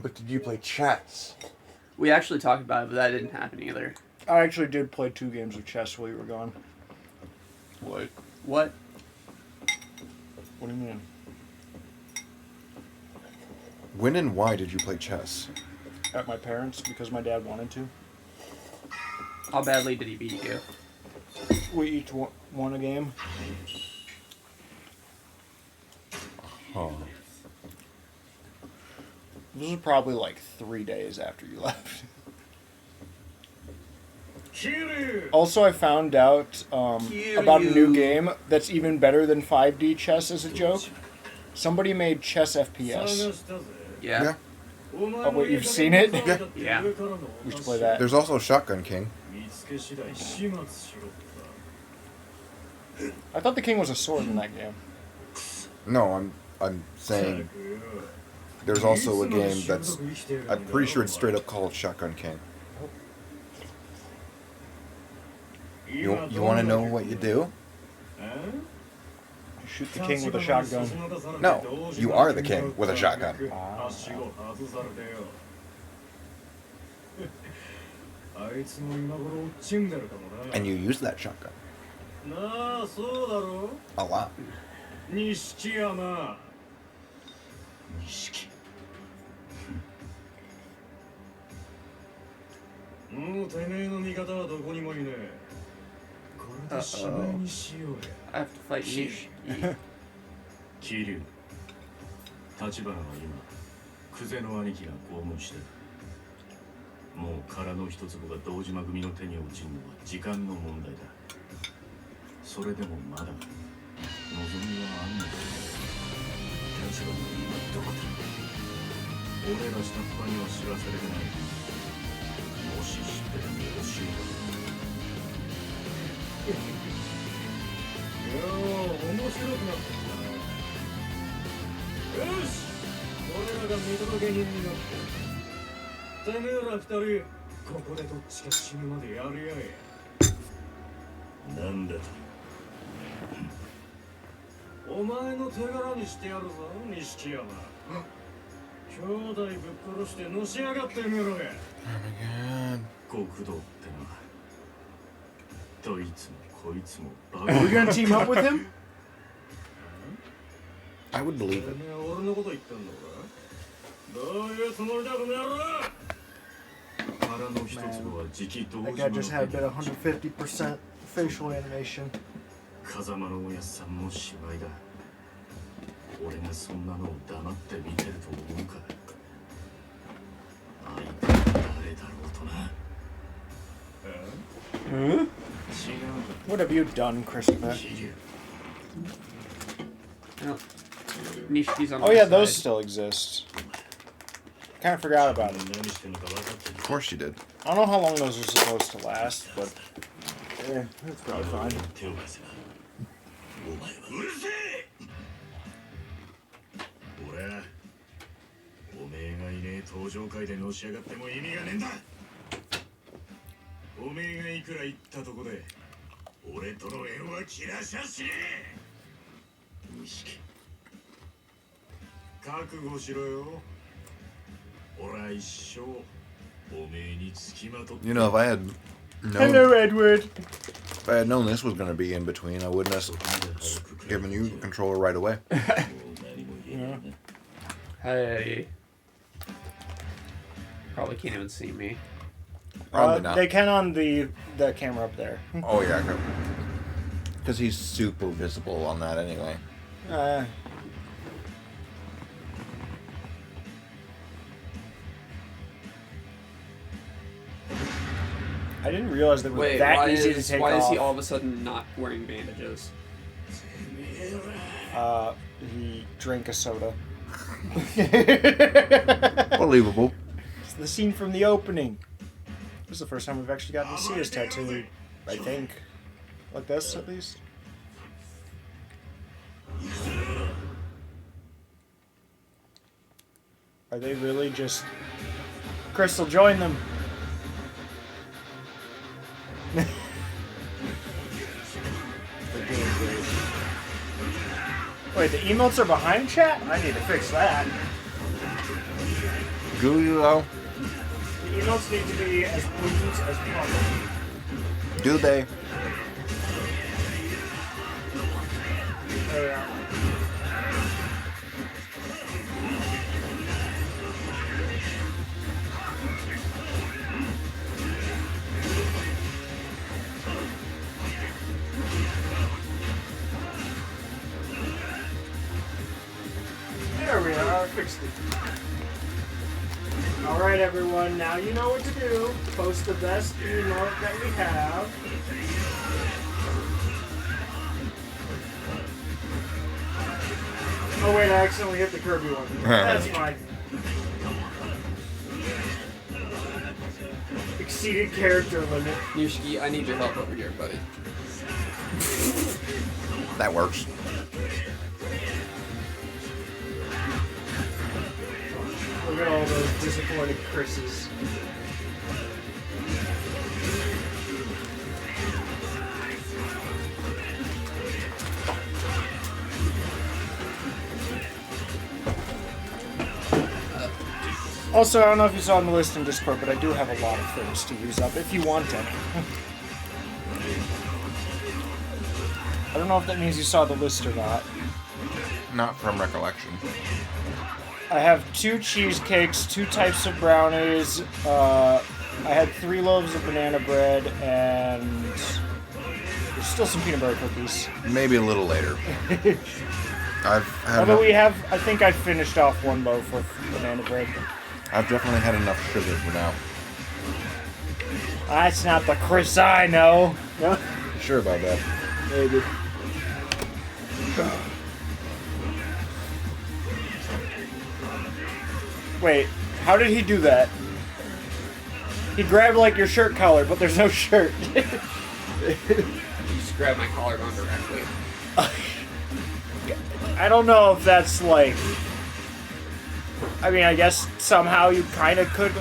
But did you play chess? We actually talked about it, but that didn't happen either. I actually did play 2 games of chess while you were gone. What? What? What do you mean? When and why did you play chess? At my parents, because my dad wanted to. How badly did he beat you? We each won a game. Huh. This was probably like 3 days after you left. Also, I found out about a new game that's even better than 5D chess as a joke. Somebody made chess FPS. Yeah. Oh, wait, you've seen it? Yeah. We should play that. There's also Shotgun King. I thought the king was a sword in that game. No, I'm saying there's also a game that's I'm pretty sure it's straight up called Shotgun King. You want to know what you do? You shoot the king with a shotgun. No, you are the king with a shotgun. Ah. And you use that shotgun. A lot. もうてめえの味方はどこにもいねえ。Uh-oh. I have to fight Nish. 桐生立花は今久世の兄貴が拷問してる。もう殻の一粒が堂島組の手に落ちるのは時間の問題だ。それでもまだ望みはあんのだ。立花は今どこだ。俺ら下っ端には知らされてない。もし知っててもよろしいだろう。いやー、面白くなってきたな。よし、俺らが見届け人になっててめえら二人ここでどっちか死ぬまでやり合え。なんだと。お前の手柄にしてやるぞ、錦山。兄弟ぶっ殺してのし上がってみろや。極道ってのはどいつもこいつもバカ。 We're gonna team up with him? I would believe it. 俺のこと言ってんのか。どういうつもりだこの野郎。腹の一粒はじき堂 That 島 guy の just had a bit of 150% facial animation. 風間のおやっさんも芝居だ。俺がそんなのを黙って見てると思うか。相手は誰だろうとな。違う。 What have you done, Christopher? No. Nishiki's on Oh my yeah, side. those still exist. Kind of forgot about it. 何してんのか分かってる。 Of course you did. I don't know how long those are supposed to last, but Yeah, that's probably fine. 手を貸せな。お前はうるせえ。俺はおめえがいねえ登場会でのし上がっても意味がねえんだ。おめえがいくら言ったとこで俺との縁は切らしゃしねえ。錦覚悟しろよ。俺は一生おめえにつきまとって。 You know, if I had hello, Edward. if I had known this was going to be in between, I wouldn't have given you the controller right away. Hey. Probably can't even see me. Probably not. They can on the camera up there. Oh yeah, because he's super visible on that anyway. I didn't realize that it was Wait, that why easy to is take why off. is he all of a sudden not wearing bandages? He drank a soda. Believable. It's the scene from the opening. This is the first time we've actually gotten to see his tattoo, I think. Like this, at least. Are they really just... Crystal, join them! Wait, the emotes are behind chat? I need to fix that. Gooey though? The emotes need to be as potent as possible. Do they? There we are. There we are, I fixed it. Alright everyone, now you know what to do. Post the best emote that we have. Oh wait, I accidentally hit the Kirby one. That's fine. Exceeded character limit. Nishiki, I need your help over here, buddy. That works. Look at all those disappointed Chris's. Also, I don't know if you saw in the list in Discord, but I do have a lot of things to use up if you want any. I don't know if that means you saw the list or not. Not from recollection. I have 2 cheesecakes, 2 types of brownies, I had 3 loaves of banana bread, and There's still some peanut butter cookies. Maybe a little later. I've had Although enough, I think I finished off one loaf of banana bread. I've definitely had enough sugar for now. That's not the Chris I know. No? You sure about that? Maybe. Wait, how did he do that? He grabbed like your shirt collar, but there's no shirt. You just grab my collarbone directly. I don't know if that's like. I mean, I guess somehow you kind of could.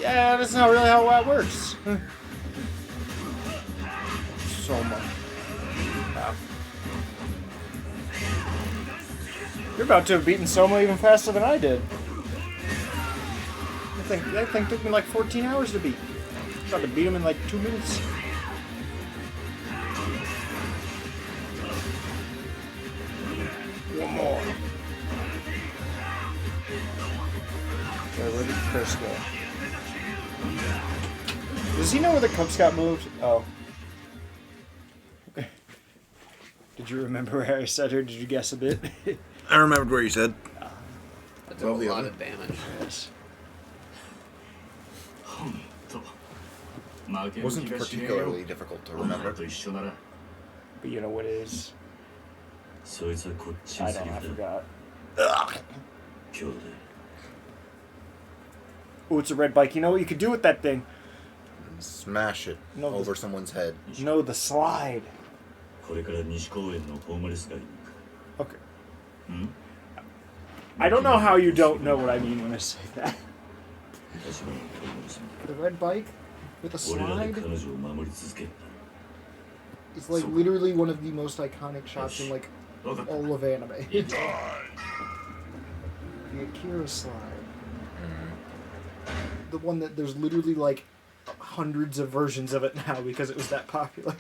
Yeah, that's not really how that works. So much. Wow. You're about to have beaten Soma even faster than I did. That thing took me like 14 hours to beat. Tried to beat him in like 2 minutes. One more. Okay, where did Chris go? Does he know where the cups got moved? Oh. Did you remember where I said her? Did you guess a bit? I remembered where you said. That took a lot of damage. Yes. It wasn't particularly difficult to remember. But you know what it is? I don't know, I forgot. Oh, it's a red bike. You know what you could do with that thing? Smash it over someone's head. No, the slide. Okay. I don't know how you don't know what I mean when I say that. The red bike with a slide? It's like literally one of the most iconic shots in like all of anime. The Akira slide. The one that there's literally like hundreds of versions of it now because it was that popular.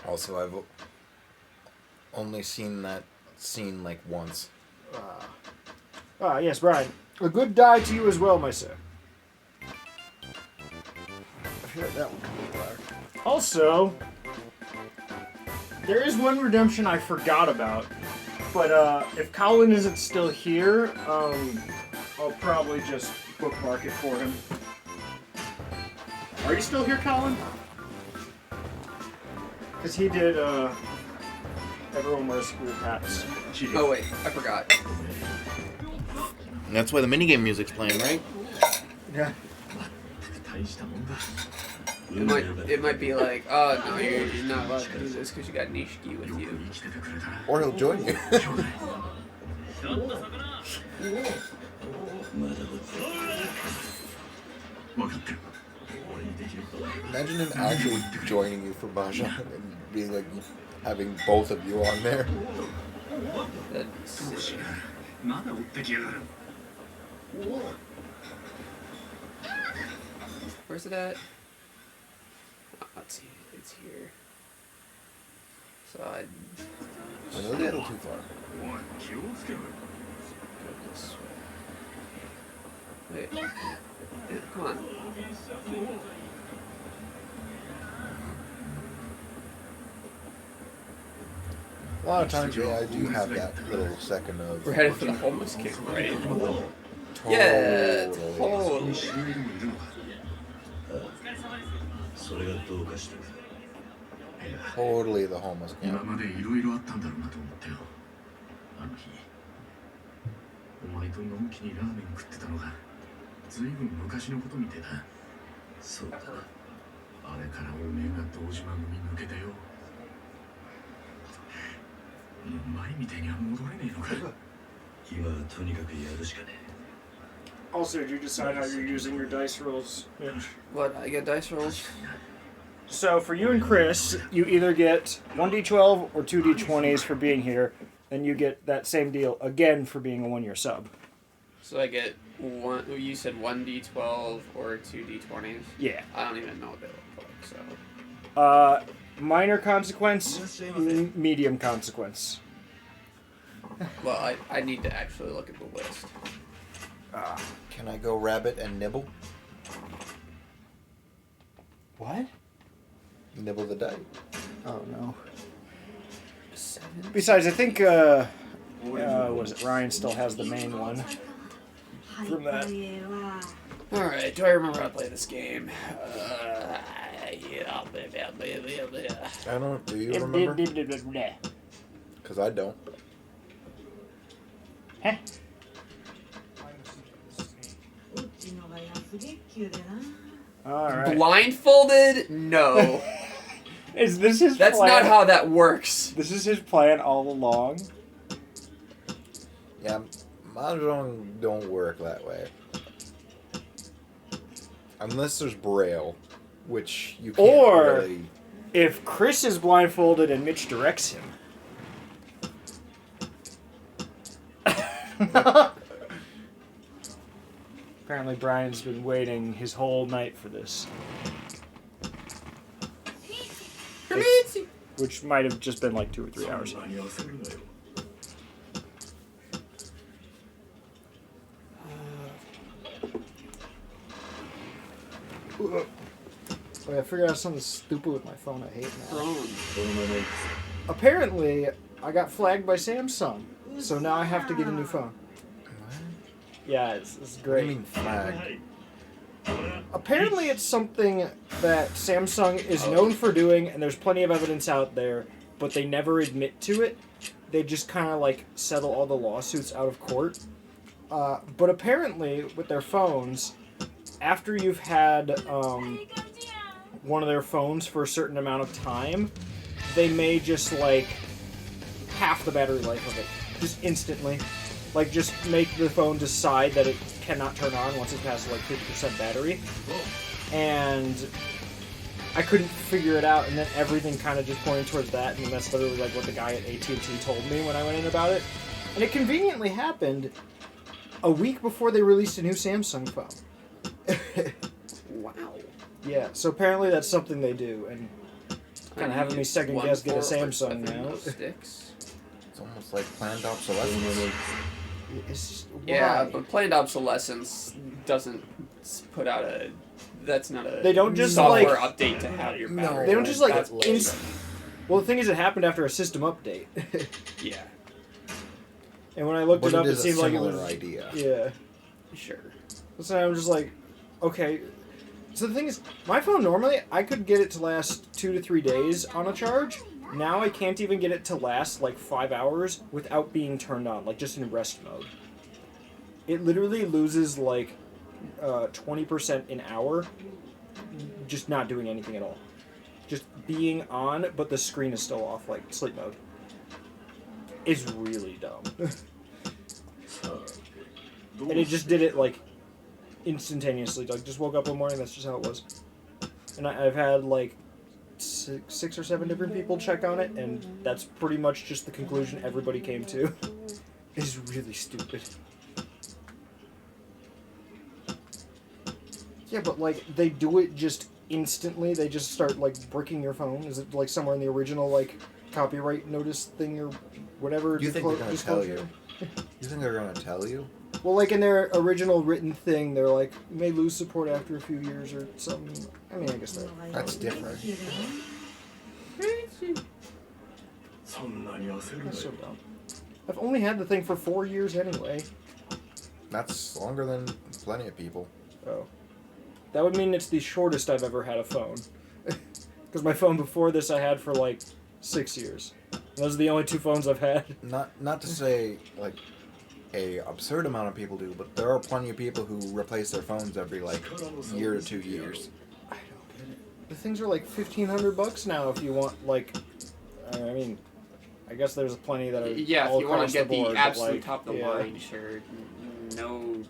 Also, I've only seen that scene like once. Yes, Brian. A good die to you as well, my sir. I feel like that one could be better. Also, there is one redemption I forgot about. But if Colin isn't still here, I'll probably just bookmark it for him. Are you still here, Colin? Because he did, Everyone Wears School Hats. Oh wait, I forgot. And that's why the minigame music's playing, right? Yeah. It might be like, oh no, you're not allowed to do this because you got Nishiki with you. Or he'll join you. Imagine him actually joining you for Mahjong and being like, having both of you on there. That's sick. Where's it at? Oh, let's see. It's here. So I A little too far. go this way. Wait. Yeah, come on. A lot of times, yeah, I do have that little second of. We're headed for the homeless kick, right? Totally. Yeah, totally. Totally the homeless camp. 今までいろいろあったんだろうなと思ったよ。あの日、お前とのんきにラーメン食ってたのが、ずいぶん昔のことみてえだ。そうだな。あれからおめえが堂島組抜けてよ。前みたいには戻れねえのか。今はとにかくやるしかねえ。 Also, did you decide how you're using your dice rolls, Mitch? What? I get dice rolls? So for you and Chris, you either get 1d12 or 2d20s for being here, and you get that same deal again for being a one-year sub. So I get one. You said 1d12 or 2d20s. Yeah. I don't even know what they look like. So. Minor consequence, medium consequence. Well, I need to actually look at the list. Can I go rabbit and nibble? What? Nibble the die. Oh no. Besides, I think what is it? Ryan still has the main one from that. Alright, do I remember how to play this game? I don't. Do you remember? Because I don't. Huh? All right. Blindfolded? No. Is this his That's plan? not how that works. This is his plan all along. Yeah, mahjong don't work that way. Unless there's Braille, which you can't Or- really... If Chris is blindfolded and Mitch directs him. Apparently Brian's been waiting his whole night for this. Which might have just been like 2 or 3 hours. そんなに焦るなよ Wait, I figured out something stupid with my phone I hate now. このままApparently, I got flagged by Samsung. So now I have to get a new phone. Yeah, it's What do great. you mean flag? はい Apparently, it's something that Samsung is known for doing, and there's plenty of evidence out there, but they never admit to it. They just kind of like settle all the lawsuits out of court. But apparently, with their phones, after you've had one of their phones for a certain amount of time, they may just like half the battery life of it, just instantly. Like, just make the phone decide that it cannot turn on once it passes like 50% battery. And I couldn't figure it out, and then everything kind of just pointed towards that, and that's literally like what the guy at AT&T told me when I went in about it. And it conveniently happened a week before they released a new Samsung phone. Wow. Yeah, so apparently that's something they do, and kind of having me second guess get a 1 4 or Samsung 7 now. Sticks. It's almost like planned obsolescence. It's, Yeah, why? but planned obsolescence doesn't put out a. That's not a. They don't just, software like- update to have your No. battery. They don't just like That's Well, the thing is, it happened after a system update, Yeah, and when I looked But it up, it it is a seemed like it similar was. idea. Yeah. sure. So I'm just like, okay. So the thing is, my phone normally I could get it to last 2 to 3 days on a charge. Now I can't even get it to last like 5 hours without being turned on, like just in rest mode. It literally loses like 20% an hour, just not doing anything at all. Just being on, but the screen is still off, like sleep mode. It's really dumb. さあどう And it just did it like instantaneously. Like just woke up one morning. That's just how it was. And I've had like six or 7 different people check on it, and that's pretty much just the conclusion everybody came to. It's really stupid. Yeah, but like they do it just instantly. They just start like bricking your phone. Is it like somewhere in the original like copyright notice thing or whatever? You think they're gonna tell disclosure? you? You think they're gonna tell you? Well, like in their original written thing, they're like, you may lose support after a few years or something. I mean, I guess that. That's different. そんなに焦るな That's so よ dumb. I've only had the thing for 4 years anyway. That's longer than plenty of people. Oh. That would mean it's the shortest I've ever had a phone. Because my phone before this I had for like 6 years. And those are the only 2 phones I've had. Not to say like a absurd amount of people do, but there are plenty of people who replace their phones every like year to 2 years. I don't get it. The things are like $1,500 now if you want like. I mean, I guess there's plenty that are Yeah, all if you want across to get board, the but, absolute like, top of the yeah. line, sure. No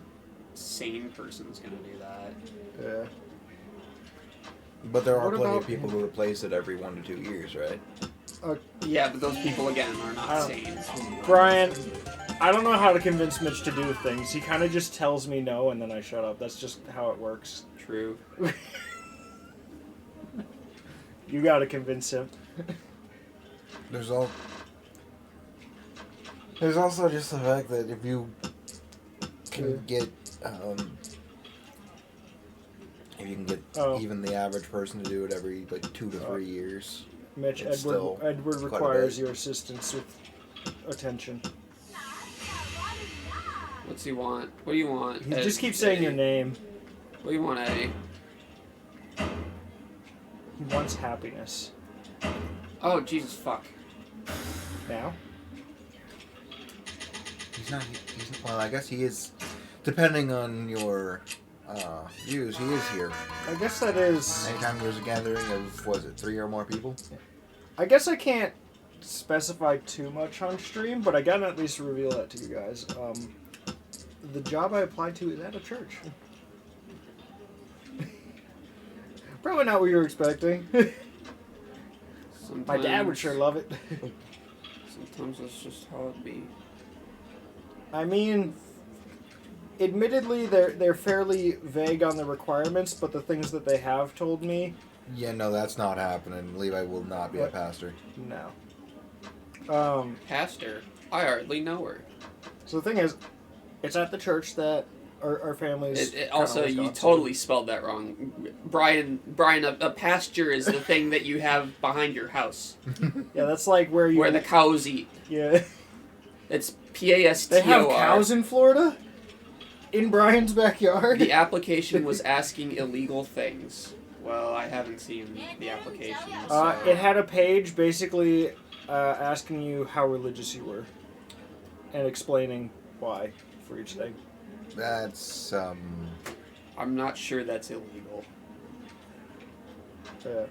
sane person's gonna do that. Yeah. But there are What plenty about- of people who replace it every 1 to 2 years, right? Yeah, but those people again are I not don't- sane. Brian, I don't know how to convince Mitch to do things. He kind of just tells me no, and then I shut up. That's just how it works. True. You gotta convince him. There's also just the fact that if you can get if you can get Oh. even the average person to do it every like 2 to 3 years. Mitch, It's Edward still quite a requires bit. your assistance with attention. What's he want? What do you want? He just keeps saying your name. What do you want, Eddie? He wants happiness. Oh, Jesus, fuck. Now? He's not. Well, I guess he is. Depending on your views, he is here. I guess that is... Anytime there's a gathering of, was it 3 or more people? I guess I can't specify too much on stream, but I gotta at least reveal that to you guys. The job I applied to is at a church. Probably not what you were expecting. My dad would sure love it. Sometimes that's just how it be. I mean, admittedly, they're fairly vague on the requirements, but the things that they have told me, Yeah, no, that's not happening. Levi will not be a What? pastor. no. Pastor? I hardly know her. So the thing is, it's at the church that our family's. Also, always you gone to. totally spelled that wrong. Brian, a pasture is the thing that you have behind your house, Yeah, that's like where you. where the cows eat. Yeah. It's Pastor. They have cows in Florida? In Brian's backyard? The application was asking illegal things. Well, I haven't seen the application. So. It had a page basically asking you how religious you were. And explaining why for each thing. That's I'm not sure that's illegal. Yeah.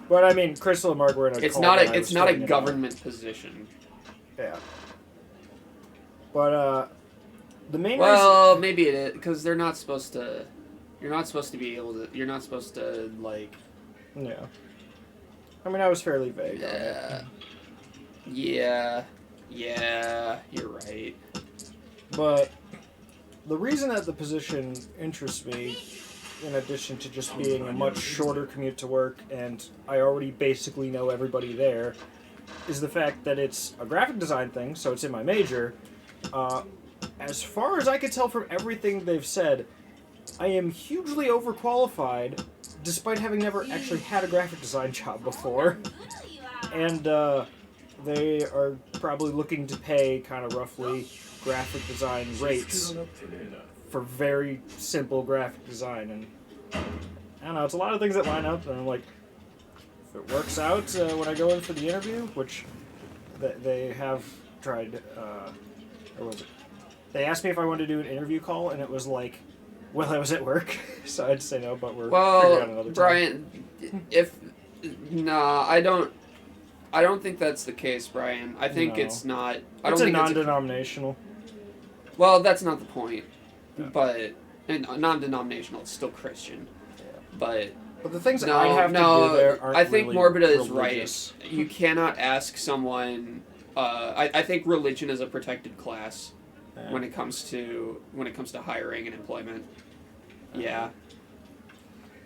But I mean, Crystal and Mark were in a It's call not when a I it's was not a filling it out. government position. Yeah. But the main Well, maybe it is because they're not supposed to. You're not supposed to be able to. You're not supposed to like. reason... Yeah. I mean, I was fairly vague on it. Yeah. You're right. But the reason that the position interests me, in addition to just being a much shorter commute to work, and I already basically know everybody there, is the fact that it's a graphic design thing, so it's in my major. As far as I could tell from everything they've said, I am hugely overqualified, despite having never actually had a graphic design job before. And they are probably looking to pay kind of roughly graphic design rates for very simple graphic design. And I don't know, it's a lot of things that line up, and I'm like, if it works out when I go in for the interview, which they have tried, or was it? They asked me if I wanted to do an interview call, and it was like, well, I was at work, so I had to say no, but we're figuring out another time. Brian, I don't think that's the case, Brian. I think No. it's not. It's a non-denominational. Well, that's not the point. Yeah. But non-denominational, it's still Christian. But But the things no, I have to do there aren't I think really Morbida is religious. right. You cannot ask someone. I think religion is a protected class Yeah. when it comes to hiring and employment. Yeah.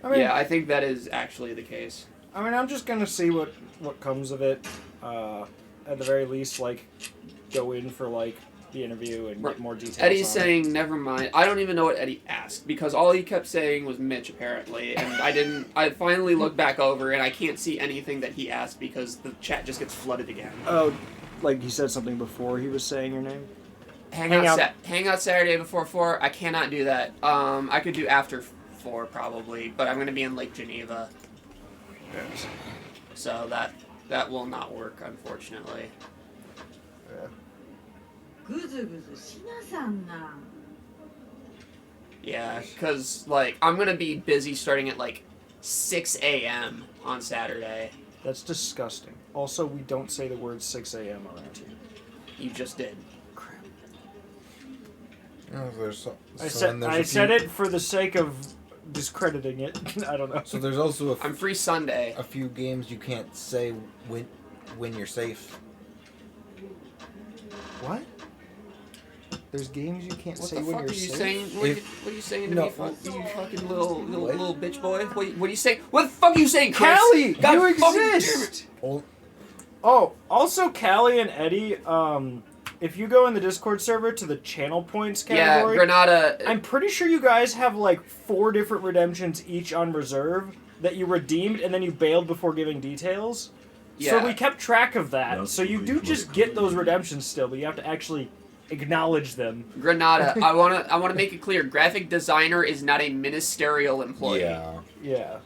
I mean, Yeah, I think that is actually the case. I mean, I'm just gonna see what comes of it. At the very least, like, go in for like the interview and get more details. Eddie's on saying, never mind. I don't even know what Eddie asked, because all he kept saying was Mitch, apparently, and I finally looked back over, and I can't see anything that he asked, because the chat just gets flooded again. Oh, like he said something before he was saying your name? Hang out Saturday before 4, I cannot do that. I could do after 4, probably, but I'm going to be in Lake Geneva. Yes. So that will not work, unfortunately. Yeah. ぐずぐずしなさんな。 Yeah, because, like, I'm going to be busy starting at, like, 6 a.m. on Saturday. That's disgusting. Also, we don't say the word 6 a.m. around here. You just did. Crap. Oh, there's I said it for the sake of discrediting it. I don't know. So there's also I'm free Sunday. a few games you can't say when you're safe. What? There's games you can't What say the when fuck you're are you safe? saying? What are you saying to No. me, you fucking little bitch boy? What are you saying? What the fuck are you saying, Chris? Callie, God you fucking damn exist! it. Oh, also Callie and Eddie, if you go in the Discord server to the channel points Yeah, category, Granada. I'm pretty sure you guys have like 4 different redemptions each on reserve that you redeemed and then you bailed before giving details. Yeah. So we kept track of that. That's So you do just get those redemptions still, but you have to actually acknowledge them. Granada, I wanna make it clear, graphic designer is not a ministerial employee. Yeah. Yeah.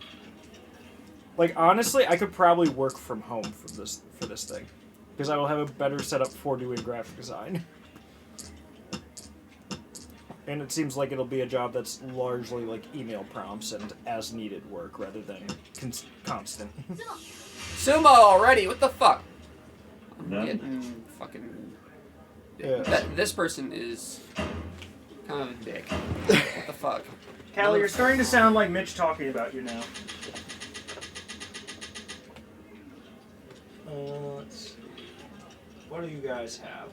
Like honestly, I could probably work from home for this thing, because I will have a better setup for doing graphic design. And it seems like it'll be a job that's largely like email prompts and as needed work rather than constant. Sumo already, what the fuck? I'm No. getting fucking... Yeah. This person is kind of a dick. What the fuck? Callie, you're starting to sound like Mitch talking about you now. Let's see. What do you guys have?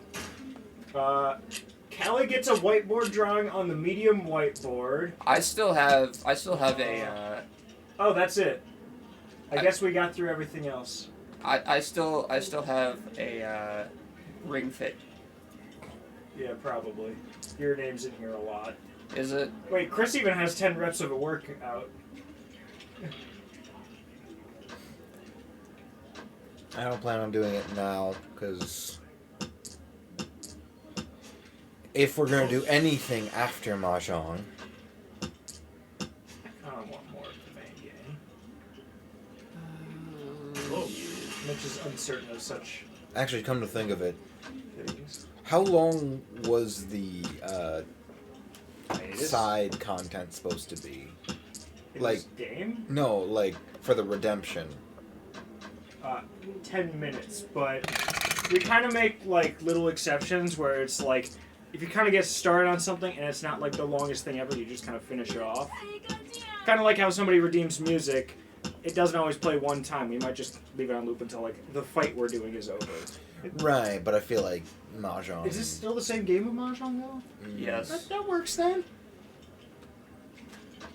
Callie gets a whiteboard drawing on the medium whiteboard. I still have a, Oh, that's it. I guess we got through everything else. I still have a, ring fit. Yeah, probably. Your name's in here a lot. Is it? Wait, Chris even has 10 reps of a workout. I don't plan on doing it now, because if we're going to do anything after Mahjong, I kind of want more of the main game. Mitch is uncertain of such actually, come to think of it, things. how long was the Hiatus? side content supposed to be? In like- this game? No, like, for the redemption. 10 minutes, but we kind of make like little exceptions where it's like if you kind of get started on something and it's not like the longest thing ever, you just kind of finish it off. Kind of like how somebody redeems music, it doesn't always play one time. We might just leave it on loop until like the fight we're doing is over. Right, but I feel like Mahjong... Is this still the same game of Mahjong though? Yes. That works then.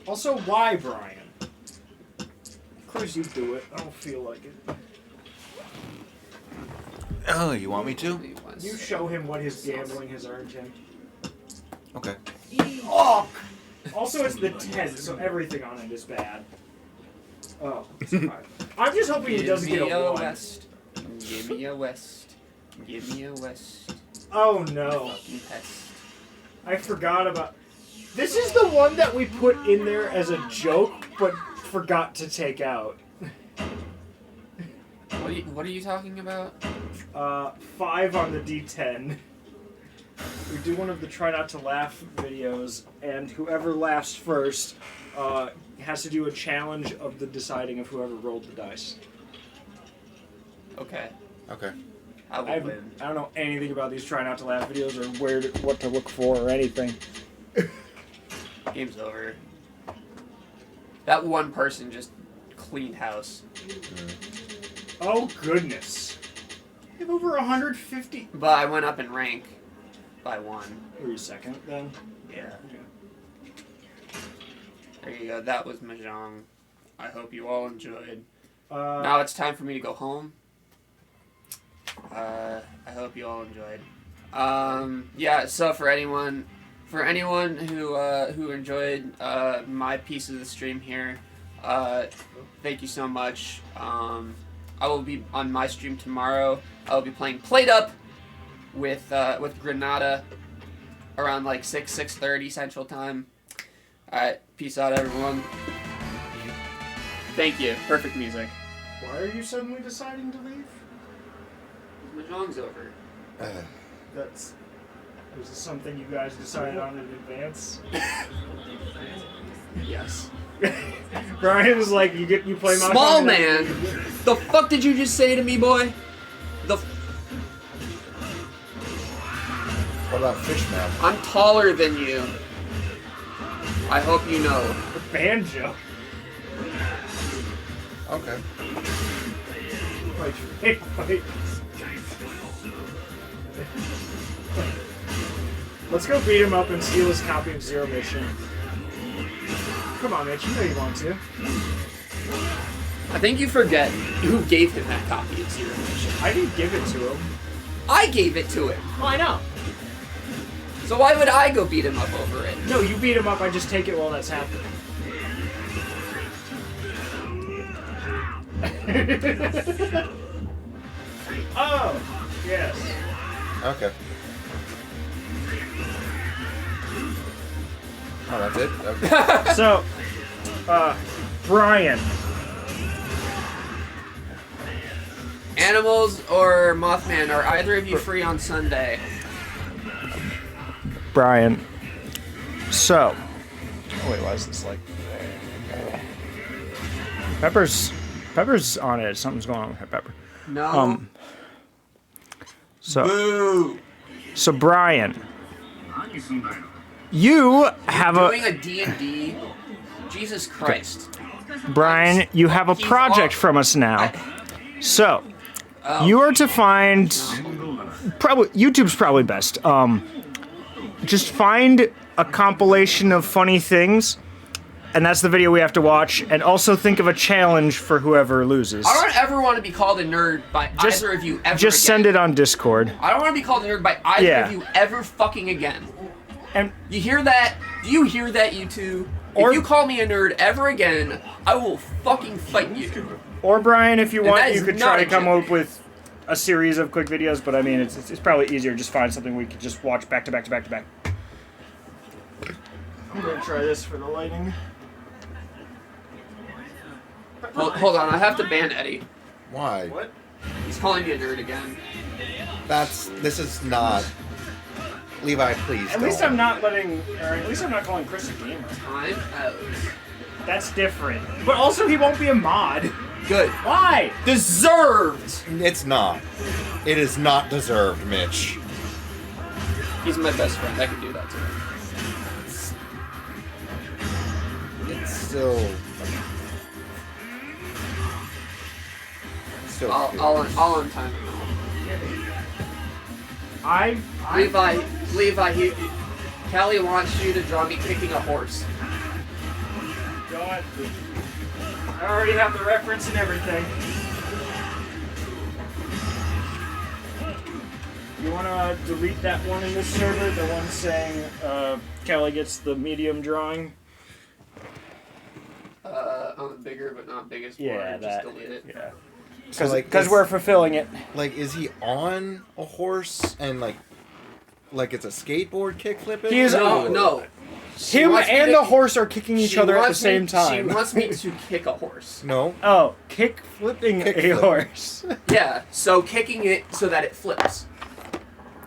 Also, why, Brian? Of course you do it. I don't feel like it. Oh, you want me to? You show him what his gambling has earned him. Okay. Oh! Also, it's the 10, so everything on it is bad. Oh, it's a 5. I'm just hoping he doesn't get a 1. West. Give me a west. Give me a west. Oh no. Fucking pest. I forgot about... This is the one that we put in there as a joke, but forgot to take out. What are you talking about? 5 on the D10. We do one of the try not to laugh videos, and whoever laughs first has to do a challenge of the deciding of whoever rolled the dice. Okay. Okay. I will I win. don't know anything about these try not to laugh videos or what to look for or anything. Game's over. That one person just cleaned house. Oh goodness. You have over 150. But I went up in rank by 1. Were you second then? Yeah. There you go. That was Mahjong. I hope you all enjoyed. Now it's time for me to go home. I hope you all enjoyed. Yeah. So for anyone who enjoyed my piece of the stream here, thank you so much. I will be on my stream tomorrow. I will be playing Played Up with Granada around like 6:30 Central Time. Alright, peace out everyone. Thank you. Perfect music. Why are you suddenly deciding to leave? Mahjong's over. Was this something you guys decided on in advance? Yes. Brian is like, you play Mahjong. Small man! The fuck did you just say to me, boy? What about Fishman? I'm taller than you. I hope you know. The banjo. Okay. Wait. Let's go beat him up and steal his copy of Zero Mission. Come on, Mitch, you know you want to. I think you forget who gave him that copy of Zero Mission. I didn't give it to him. I gave it to him. Oh, I know. So why would I go beat him up over it? No, you beat him up, I just take it while that's happening. Oh, yes. Okay. Oh, that's it? Okay. So, Brian. Animals or Mothman, are either of you free on Sunday? Brian. So. Oh, wait, why is this like. Pepper's on it. Something's going on with Pepper. No. So. Boo! So, Brian. You have Doing a D&D? Jesus Christ. Brian, you have a He's project off. from us now. So, you are to find probably YouTube's probably best. Just find a compilation of funny things, and that's the video we have to watch. And also think of a challenge for whoever loses. I don't ever want to be called a nerd by either of you ever Just again. send it on Discord. I don't want to be called a nerd by either Yeah. of you ever fucking again. And You hear that? Do you hear that, you two? Or- If you call me a nerd ever again, I will fucking fight you. or Brian, if you And want, that you is could not try a to come joke. up with a series of quick videos. But I mean, it's probably easier. Just find something we could just watch back to back to back to back. I'm gonna try this for the lighting. Hold on, I have to ban Eddie. Why? What? He's calling me a nerd again. This is not. Levi, please At least I'm not calling Chris a gamer. I'm out. That's different. But also, he won't be a mod. Good. Why? Deserved! It's not. It is not deserved, Mitch. He's my best friend. I can do that to him. It's still. I'll untime him. Levi, Callie wants you to draw me kicking a horse. God. I already have the reference and everything. You want to delete that one in this server? The one saying Callie gets the medium drawing? On the bigger but not biggest board. Yeah, Just delete it. Yeah. So, like, Because we're fulfilling it. Like, is he on a horse and like it's a skateboard kickflipping? He is No. She Him wants me and to- the horse are kicking each she other at the wants same me- time. She wants me to kick a horse. No. Oh, kick flipping a Kick-flip. horse. Yeah, so kicking it so that it flips.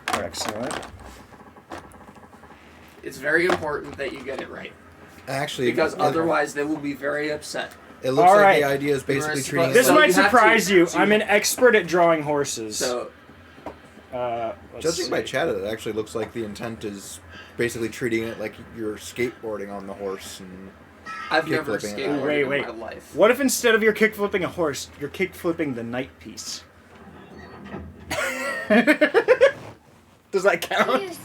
Excellent. It's very important that you get it right. Actually, Because otherwise they will be very upset. it looks All like right. the idea is basically You're treating it This So like, might you have surprise to- you. so I'm you- an expert at drawing horses. So Let's judging by see. chat, it actually looks like the intent is basically treating it like you're skateboarding on the horse and I've never Kick-flipping it. skateboarded Wait. in my life. What if instead of you're kick flipping a horse, you're kick flipping the night piece? Does that count?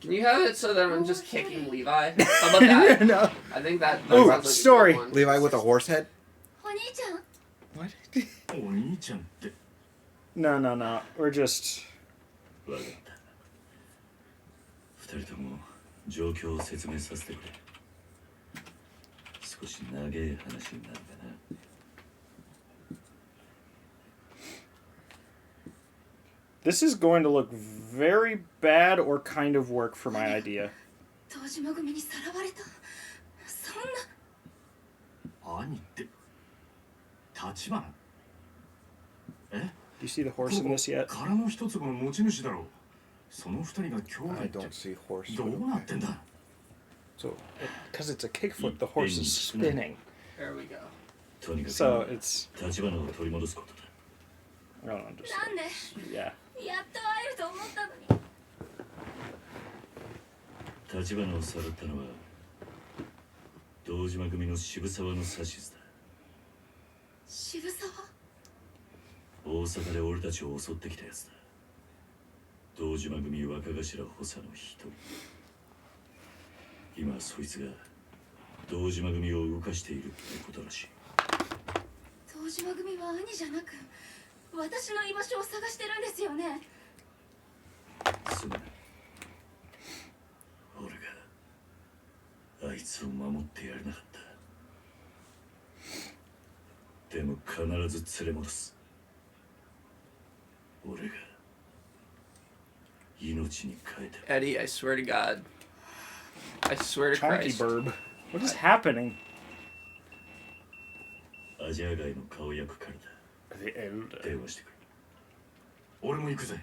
Can you have it so that I'm just kicking Levi? How about that? No. I think that Ooh, sounds like a good story. one. Levi with a horse head. お兄ちゃん What? お兄ちゃんって No. We're just. 分かった二人とも状況を説明させてくれ少し長い話になるかな This is going to look very bad or kind of work for my idea. 東島組にさらわれたそんな兄って立花え Do you see the horse in this yet? 殻の一粒の持ち主だろうその二人が兄弟 I って don't see horse. ど with う a なってんだ So, because it's a kickflip, the horse is spinning. There we go. とにかく So it's. 立花を取り戻すことだ I don't know, just. なんで Yeah. やっと会えると思ったのに立花をさらったのは堂島組の渋沢の指図だ渋沢大阪で俺たちを襲ってきたやつだ堂島組若頭補佐の一人今そいつが堂島組を動かしているってことらしい東島組は兄じゃなく私の居場所を探してるんですよねすまない俺があいつを守ってやれなかったでも必ず連れ戻す。俺が命に変えて。 Eddie, I swear to God. I swear to Chunky Christ. burb. What is happening? アジア街の顔役からだ。 The elder. 電話してくれ。俺も行くぜ。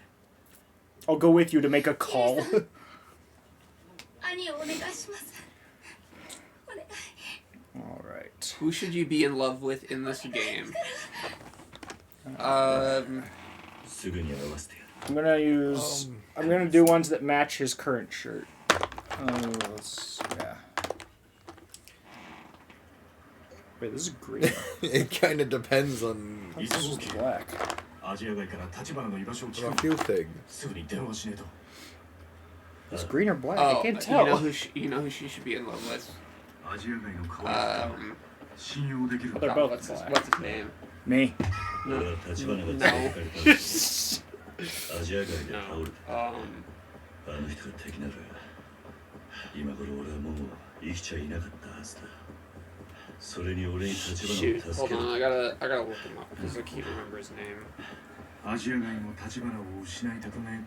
I'll go with you to make a call. 兄をお願いしますお願い All right. Who should you be in love with in this game? すぐに合わせてやる。 I'm gonna use. I'm gonna do ones that match his current shirt. Yeah. Wait, this is green. It kind of depends on This is black. アジア街から立花の居場所を聞 a く。 few things. すぐに電話しねえと。 It's green or black? Oh, I can't tell. you know who she should be in love with? アジア街の顔役 信用できる。 They're both what's his black. name? Me. 俺は立花が連れてかれた。アジア街で倒れた。 No. あの人が敵なら今頃俺はもう生きちゃいなかったはずだ。それに俺に立花 Shoot, を助 hold け on, る。 I gotta look him up because I can't remember his name. アジア街も立花を失いたくない。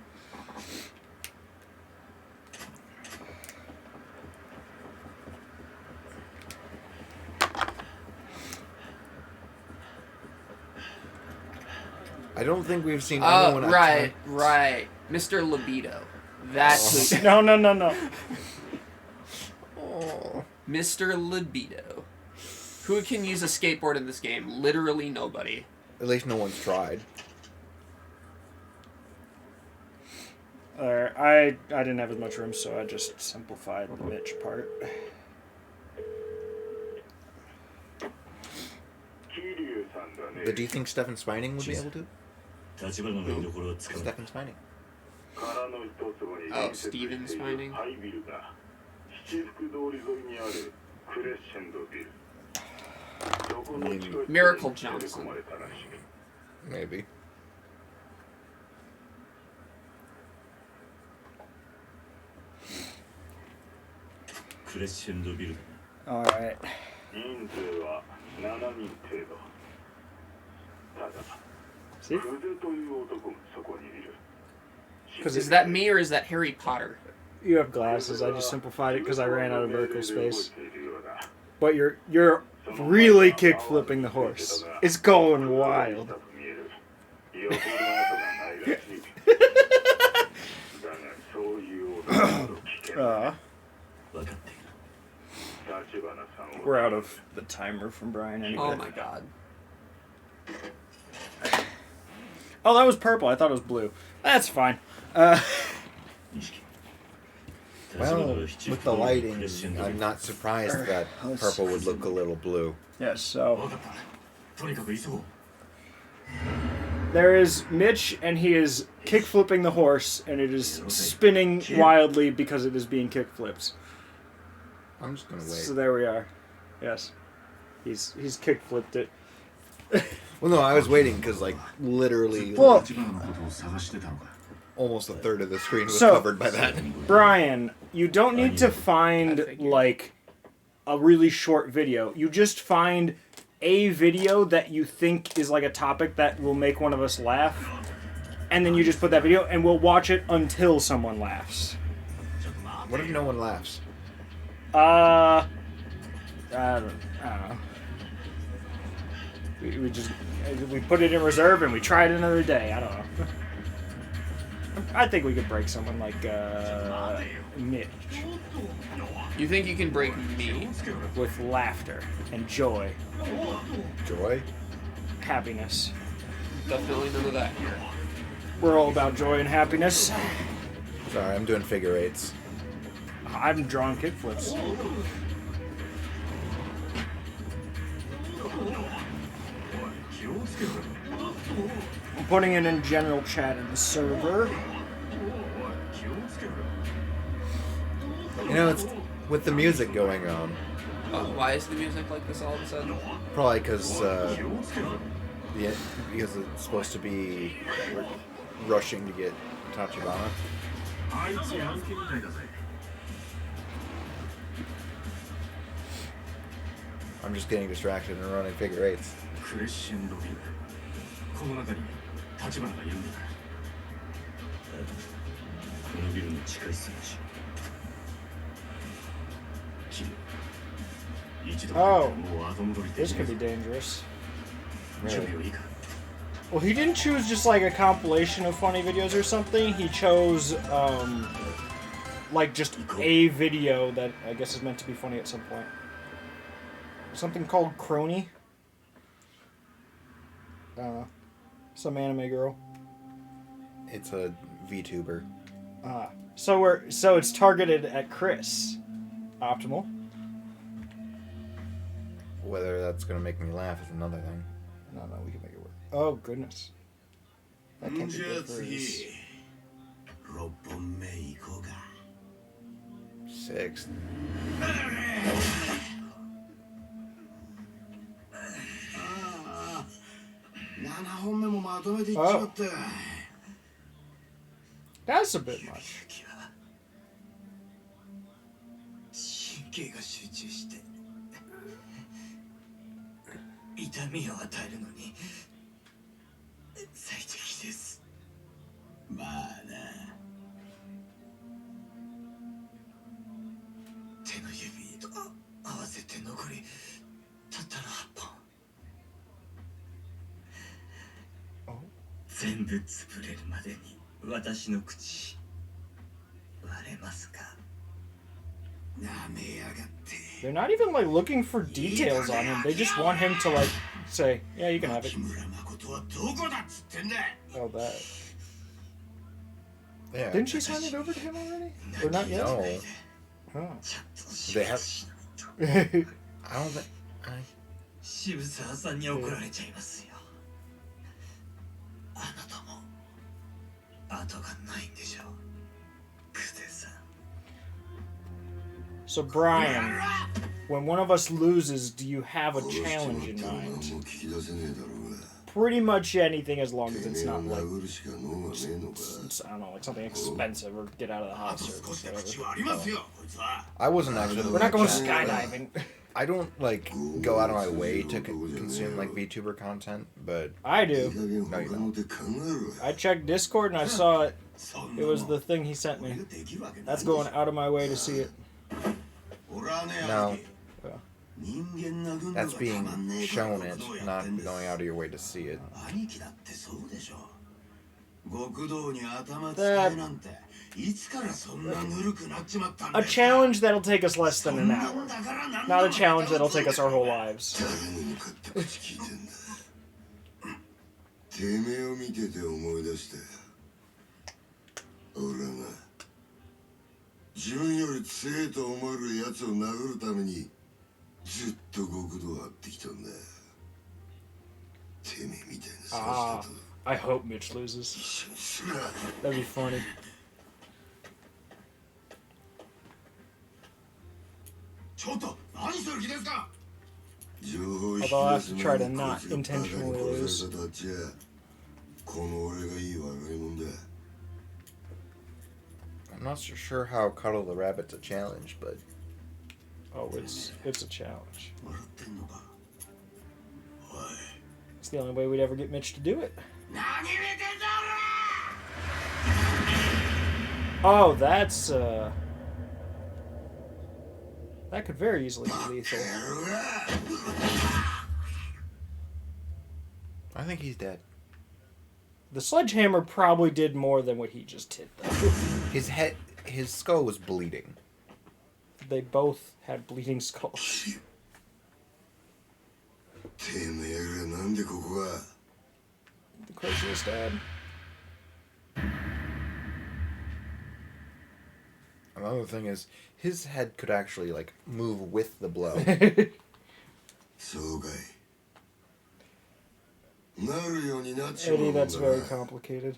I don't think we've seen anyone. Right. Mr. Libido. That's who. No, no, no, no. Mr. Libido. Who can use a skateboard in this game? Literally nobody. At least no one's tried. I didn't have as much room, so I just simplified the Mitch part. But do you think Stefan Spining would be able to? 立花の居所をつかめ。 Stefan Spining. Oh, Steven Spining? Miracle Johnson. Maybe. All right. See? Is that me or is that Harry Potter? You have glasses. I just simplified it because I ran out of vertical space. But you're really kick flipping the horse. It's going wild. We're out of the timer from Brian anyway. Oh my god. Oh, that was purple. I thought it was blue. That's fine. Well, with the lighting, I'm not surprised that purple would look a little blue. Yes, so there is Mitch, and he is kick flipping the horse, and it is spinning wildly because it is being kick flipped. I'm just gonna wait. So there we are. Yes, he's kick flipped it. Well, no, I was waiting because like literally, Well, almost a third of the screen was So- covered by that. Brian, you don't need to find like a really short video. You just find a video that you think is like a topic that will make one of us laugh, and then you just put that video, and we'll watch it until someone laughs. What if no one laughs? I don't know. We put it in reserve and we try it another day. I don't know. I think we could break someone like Mitch You think you can break me? with laughter and joy, Joy? happiness. Definitely none of that here. We're all about joy and happiness. Sorry, I'm doing figure eights. I'm drawing kickflips. I'm putting it in general chat in the server. You know, it's with the music going on. Why is the music like this all of a sudden? Probably because because it's supposed to be rushing to get Tachibana. I'm just getting distracted and running figure eights. クレッシェンドビルこの中に立花がいるんだからこのビルの地下室にし君一度もう後戻りで This きな could い be dangerous. 準備はいいか Well, he didn't choose just like a compilation of funny videos or something. He chose, like just a video that I guess is meant to be funny at some point. Something called Crony. I don't know. Some anime girl. It's a VTuber. So it's targeted at Chris. Optimal. Whether that's gonna make me laugh is another thing. No, we can make it work. Oh goodness. That can't be じゃあ good for 次 his... 6本目行こうか Sixth. 7本目もまとめていっちまった That's a bit much. 神経が集中して痛みを与えるのに最適ですまあな手の指と合わせて残りたったの8本全部潰れるまでに私の口割れますかなめやがって They're not even like looking for details on him. They just want him to like say, "Yeah, you can have it." 木村誠はどこだっつってんだ Oh, that. Yeah. Didn't she sign it over to him already? Or not yet? No. Oh. They have. I don't think. 渋沢さんに怒られちゃいますよあなたも後がないんでしょクゼさん So Brian, when one of us loses, do you have a challenge in mind? Pretty much anything as long as it's not like, I don't know, like something expensive or get out of the house or whatever. I wasn't actually. We're not going skydiving. I don't like go out of my way to consume like VTuber content, but I do. no, you don't. I checked Discord and I saw it. It was the thing he sent me. That's going out of my way to see it. No. That's being shown it, not going out of your way to see it. A challenge that'll take us less than an hour. Not a challenge that'll take us our whole lives. てめえを見てて思い出して俺が自分より強えと思えるやつを殴るためにずっと極道を張ってきたんだてめえみたいなさ I hope Mitch loses. That'd be funny. Although I have to try to not intentionally lose. I'm not so sure how Cuddle the Rabbit's a challenge, but Oh, it's a challenge. It's the only way we'd ever get Mitch to do it. Oh, that's that could very easily be lethal. I think he's dead. The sledgehammer probably did more than what he just did, though. His skull was bleeding. They both had bleeding skulls. The The craziest dad. Another thing is, his head could actually, like, move with the blow. Eddie, that's very complicated.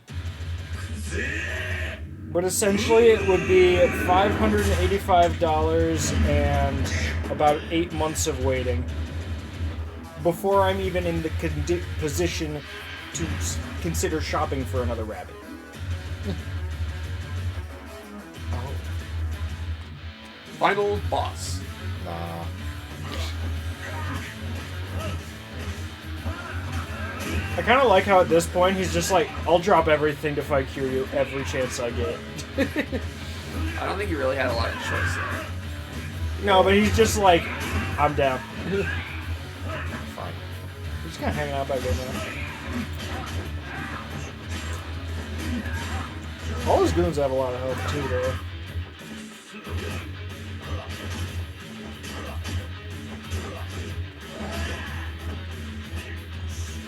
But essentially, it would be $585 and about 8 months of waiting before I'm even in the position to consider shopping for another rabbit. Final boss. Nah. I kind of like how at this point he's just like, I'll drop everything to fight Kiryu every chance I get. I don't think he really had a lot of choice there. No, but he's just like, I'm down. Fine. He's just kind of hanging out back there now. All his goons have a lot of health too, though.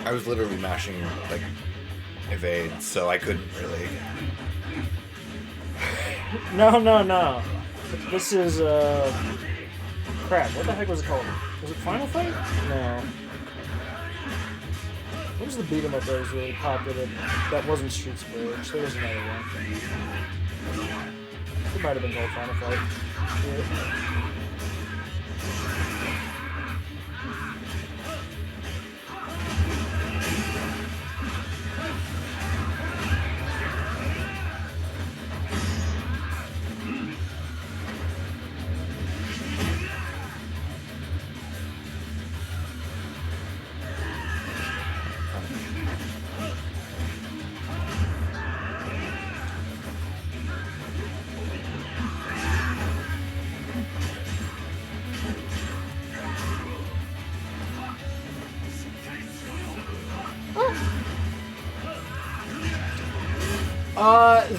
I was literally mashing like evade, so I couldn't really. No. This is crap. What the heck was it called? Was it Final Fight? No. What was the beat 'em up that was really popular? That wasn't Streets of Rage. There was another one. It might have been called Final Fight. Yeah.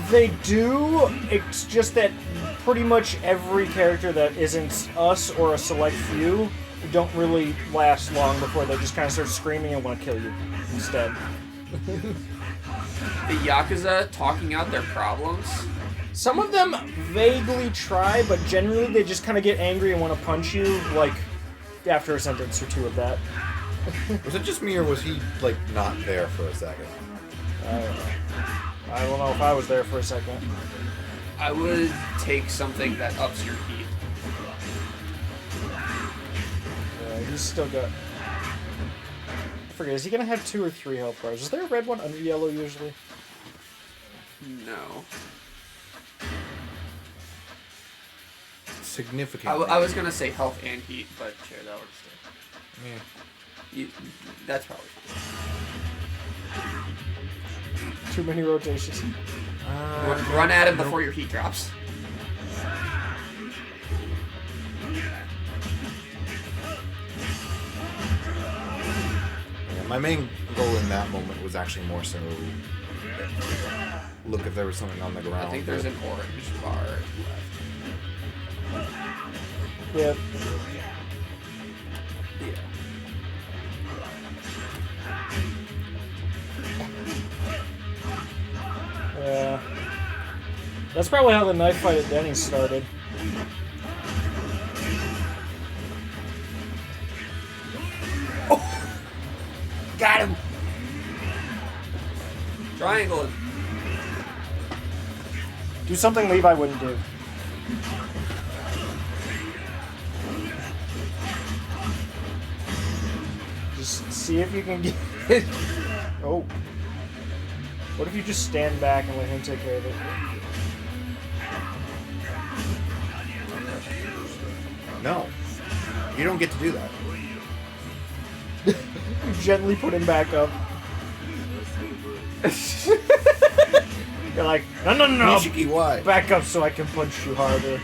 They do. It's just that pretty much every character that isn't us or a select few don't really last long before they just kind of start screaming and want to kill you instead. The Yakuza talking out their problems. Some of them vaguely try, but generally they just kind of get angry and want to punch you, like, after a sentence or two of that. Was it just me, or was he, like, not there for a second? I don't know if I was there for a second. I would take something that ups your heat. Yeah, he's still got... I forget, is he going to have 2 or 3 health bars? Is there a red one under yellow usually? No. Significant. I was going to say health and heat, but sure, that works too. Yeah. That's probably Too many rotations. Run at him before your heat drops. Yeah, my main goal in that moment was actually more so look if there was something on the ground. I think there's an orange bar left. Yeah. Yeah. Yeah. That's probably how the knife fight at Denny's started. Oh! Got him! Triangle. Do something Levi wouldn't do. Just see if you can get it. Oh. What if you just stand back and let him take care of it? No. You don't get to do that. You gently put him back up. You're like, no. Nishiki, why? Back up so I can punch you harder.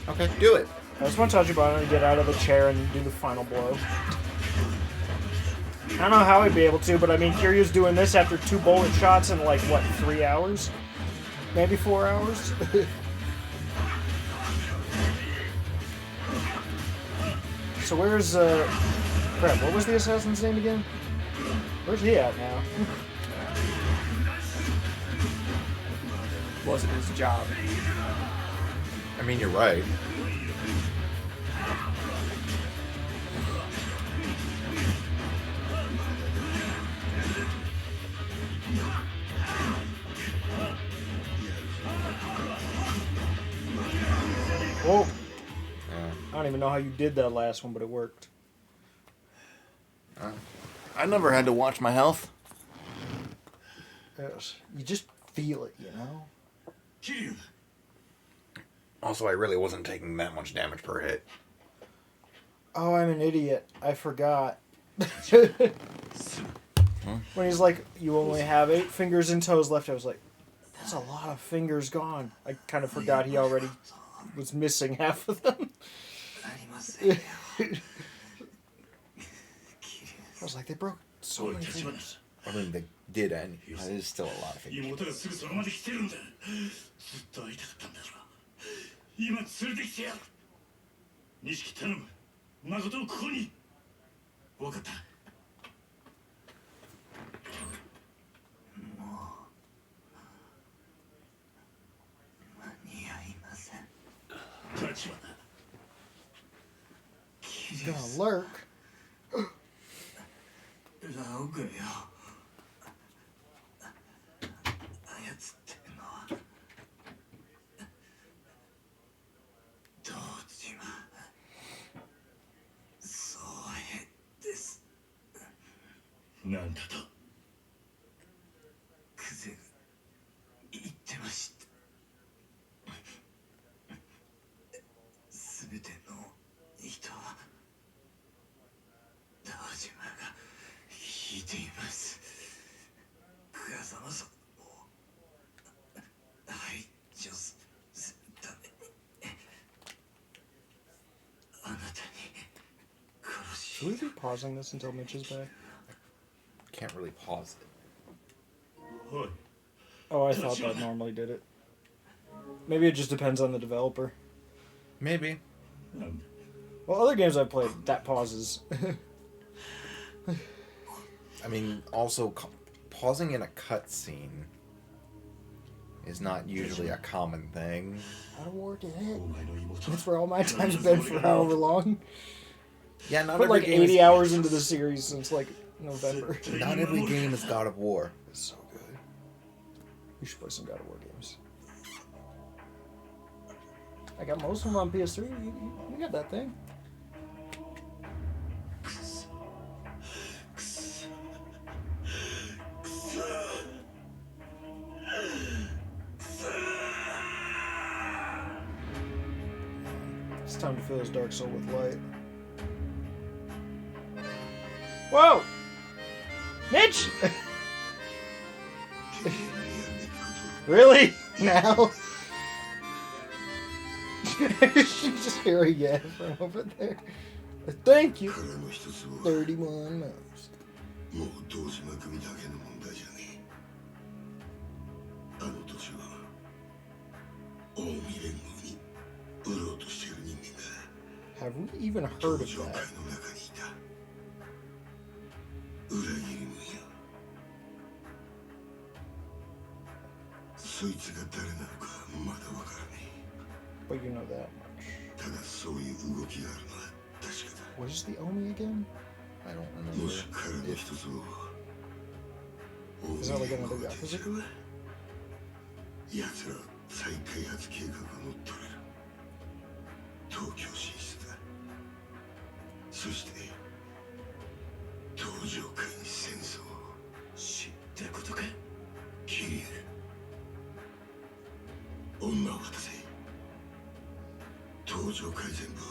Okay, do it. I just want Tachibana to get out of the chair and do the final blow. I don't know how he'd be able to, but I mean, Kiryu's doing this after 2 bullet shots in like, what, 3 hours? Maybe 4 hours? So where's, crap, what was the assassin's name again? Where's he at now? Wasn't his job. I mean, you're right. Whoa. Yeah. I don't even know how you did that last one, but it worked. I never had to watch my health. Yes. You just feel it, you know? Kiryu. Also, I really wasn't taking that much damage per hit. Oh, I'm an idiot. I forgot. When he's like, you only have 8 fingers and toes left, I was like, that's a lot of fingers gone. I kind of forgot he already was missing half of them. I was like, they broke so many fingers. I mean, they did, and it is still a lot of fingers. 妹がすぐそこまで来てるんだ。ずっと会いたかったんだろ。今連れてきてやる。錦頼む。誠をここに。分かった。立花。 He's gonna lurk. ラオウがよ。操ってるのは堂島宗平です。なんだとクゼが言ってました。全ての人は堂島が引いています。風間さんを排除するためにあなたに殺し Should we be pausing this until Mitch is back? Can't really pause it. おい Oh, I thought that normally did it. Maybe it just depends on the developer. Maybe. Well, other games I've played, that pauses. I mean, also, pausing in a cutscene is not usually a common thing. Out of war did it. That's where all my time's been for however long. Yeah, not Put every like game 80 is, hours into the series since like November. Not every game is God of War. It's so good. You should play some God of War games. I got most of them on PS3. You got that thing. It's time to fill his dark soul with light. Whoa! Mitch! Really? Now? Just hearing yeah from over there. Thank you. 31 months. もう堂島組だけの問題じゃねえ。あの年は近江連合に売ろうとしている人間だ。 Have we even heard 登 of 場会 that? の中にいた。裏切り者よ。そいつが誰なのかまだわからね But you know that much. え。ただそういう動きがあるのは確かだ。 What is the Omi again? I don't も remember. し彼の一つを Is that like another Yakuza group? 奴らは再開発計画を乗っ取れる。東京進出だ。そして登場会に戦争を。知ったことか。キリアル。女を渡せ。登場会全部を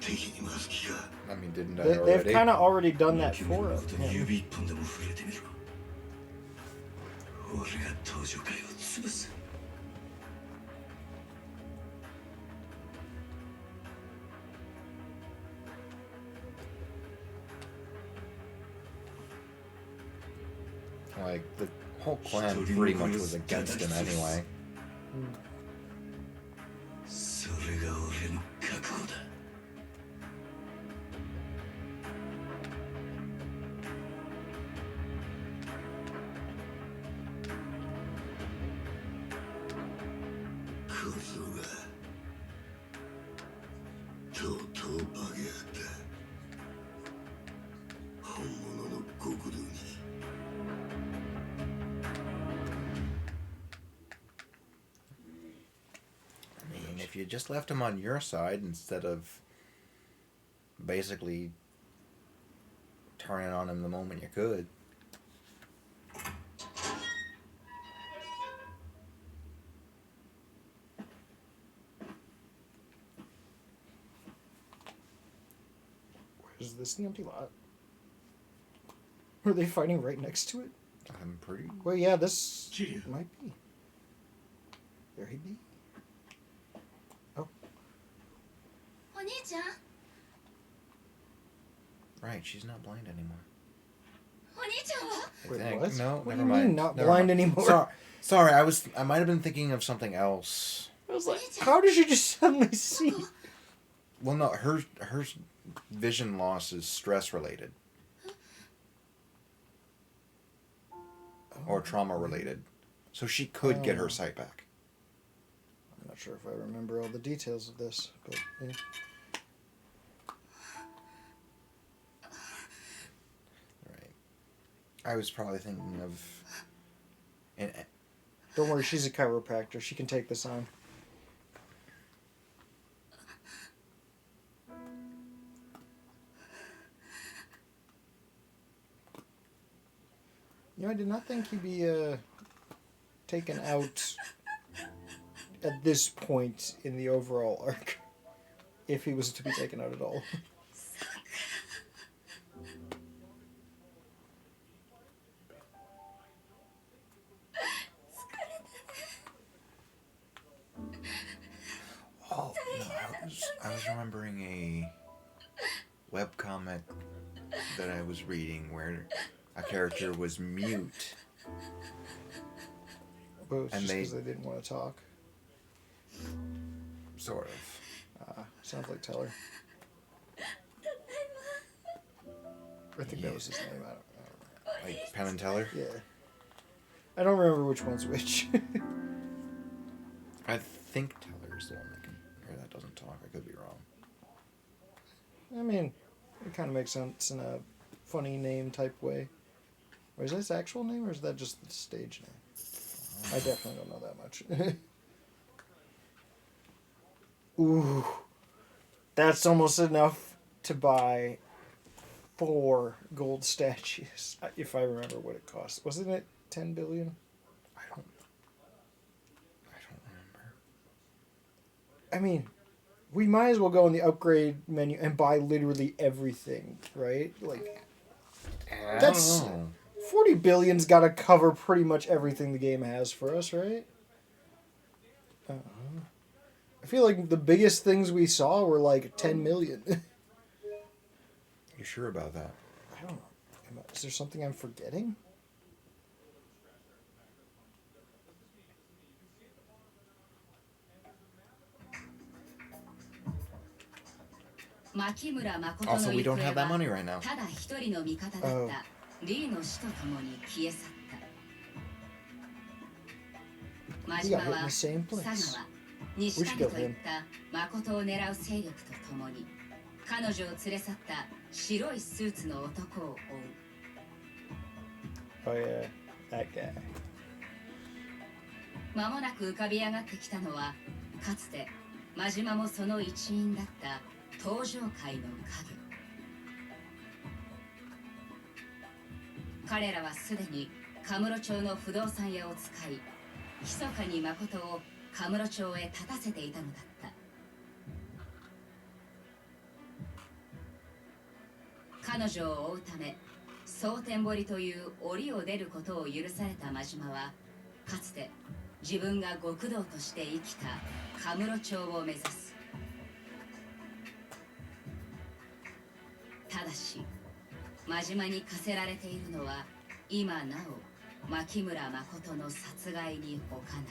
敵に回す気か。 I mean, didn't I They've already? kind of already done that 君の for こ us. とに指一本でも触れてみろ。俺が登場会を潰す。 Like, the whole clan pretty much was against him anyway. それが俺の覚悟だ。 小僧がとうとう化けやがった。本物の極道に。 I mean, if you just left him on your side instead of basically turning on him the moment you could.「Is this the empty lot? Are they fighting right next to it? I'm pretty... Well, yeah, this Kiryu. might be. There he be. Oh. お兄ちゃん Right, she's not blind anymore. お兄ちゃんは Wait, think. what? No, what never do you mean mind. not Never blind mind. anymore? Sorry, I might have been thinking of something else. I was like, how did she just suddenly see? Well, no, her vision loss is stress related. Or trauma related. So she could get her sight back. I'm not sure if I remember all the details of this, but yeah. Right. I was probably thinking of... Don't worry, she's a chiropractor. She can take this on. You know, I did not think he'd be taken out at this point in the overall arc, if he was to be taken out at all. Oh, no, I was remembering a webcomic that I was reading where a character was mute. But it's And just they- because they didn't want to talk. Sort of. Sounds like Teller. I think that was his name. I don't remember. Like Penn and Teller? Yeah. I don't remember which one's which. I think Teller's the one that doesn't talk. I could be wrong. I mean, it kind of makes sense in a funny name type way. Or is that his actual name, or is that just the stage name? I definitely don't know that much. Ooh. That's almost enough to buy 4 gold statues, if I remember what it cost. Wasn't it 10 billion? I don't remember. I mean, we might as well go on the upgrade menu and buy literally everything, right? Like, that's... I don't know. 40 billion's got to cover pretty much everything the game has for us, right? I feel like the biggest things we saw were like 10 million. You sure about that? I don't know. Is there something I'm forgetting? Also, we don't have that money right now. ただ一人の味方だったリーの死とともに消え去った真 He 島 got hit in は the same 佐 place. 川西谷といった誠を狙う勢力とともに彼女を連れ去った白いスーツの男を追う Oh yeah, that guy. 間もなく浮かび上がってきたのはかつて真島もその一員だった登場界の影彼らはすでにカムロ町の不動産屋を使い密かに誠をカムロ町へ立たせていたのだった彼女を追うため蒼天堀という檻を出ることを許された真島はかつて自分が極道として生きたカムロ町を目指すただし真島に課せられているのは今なお牧村誠の殺害に他ならない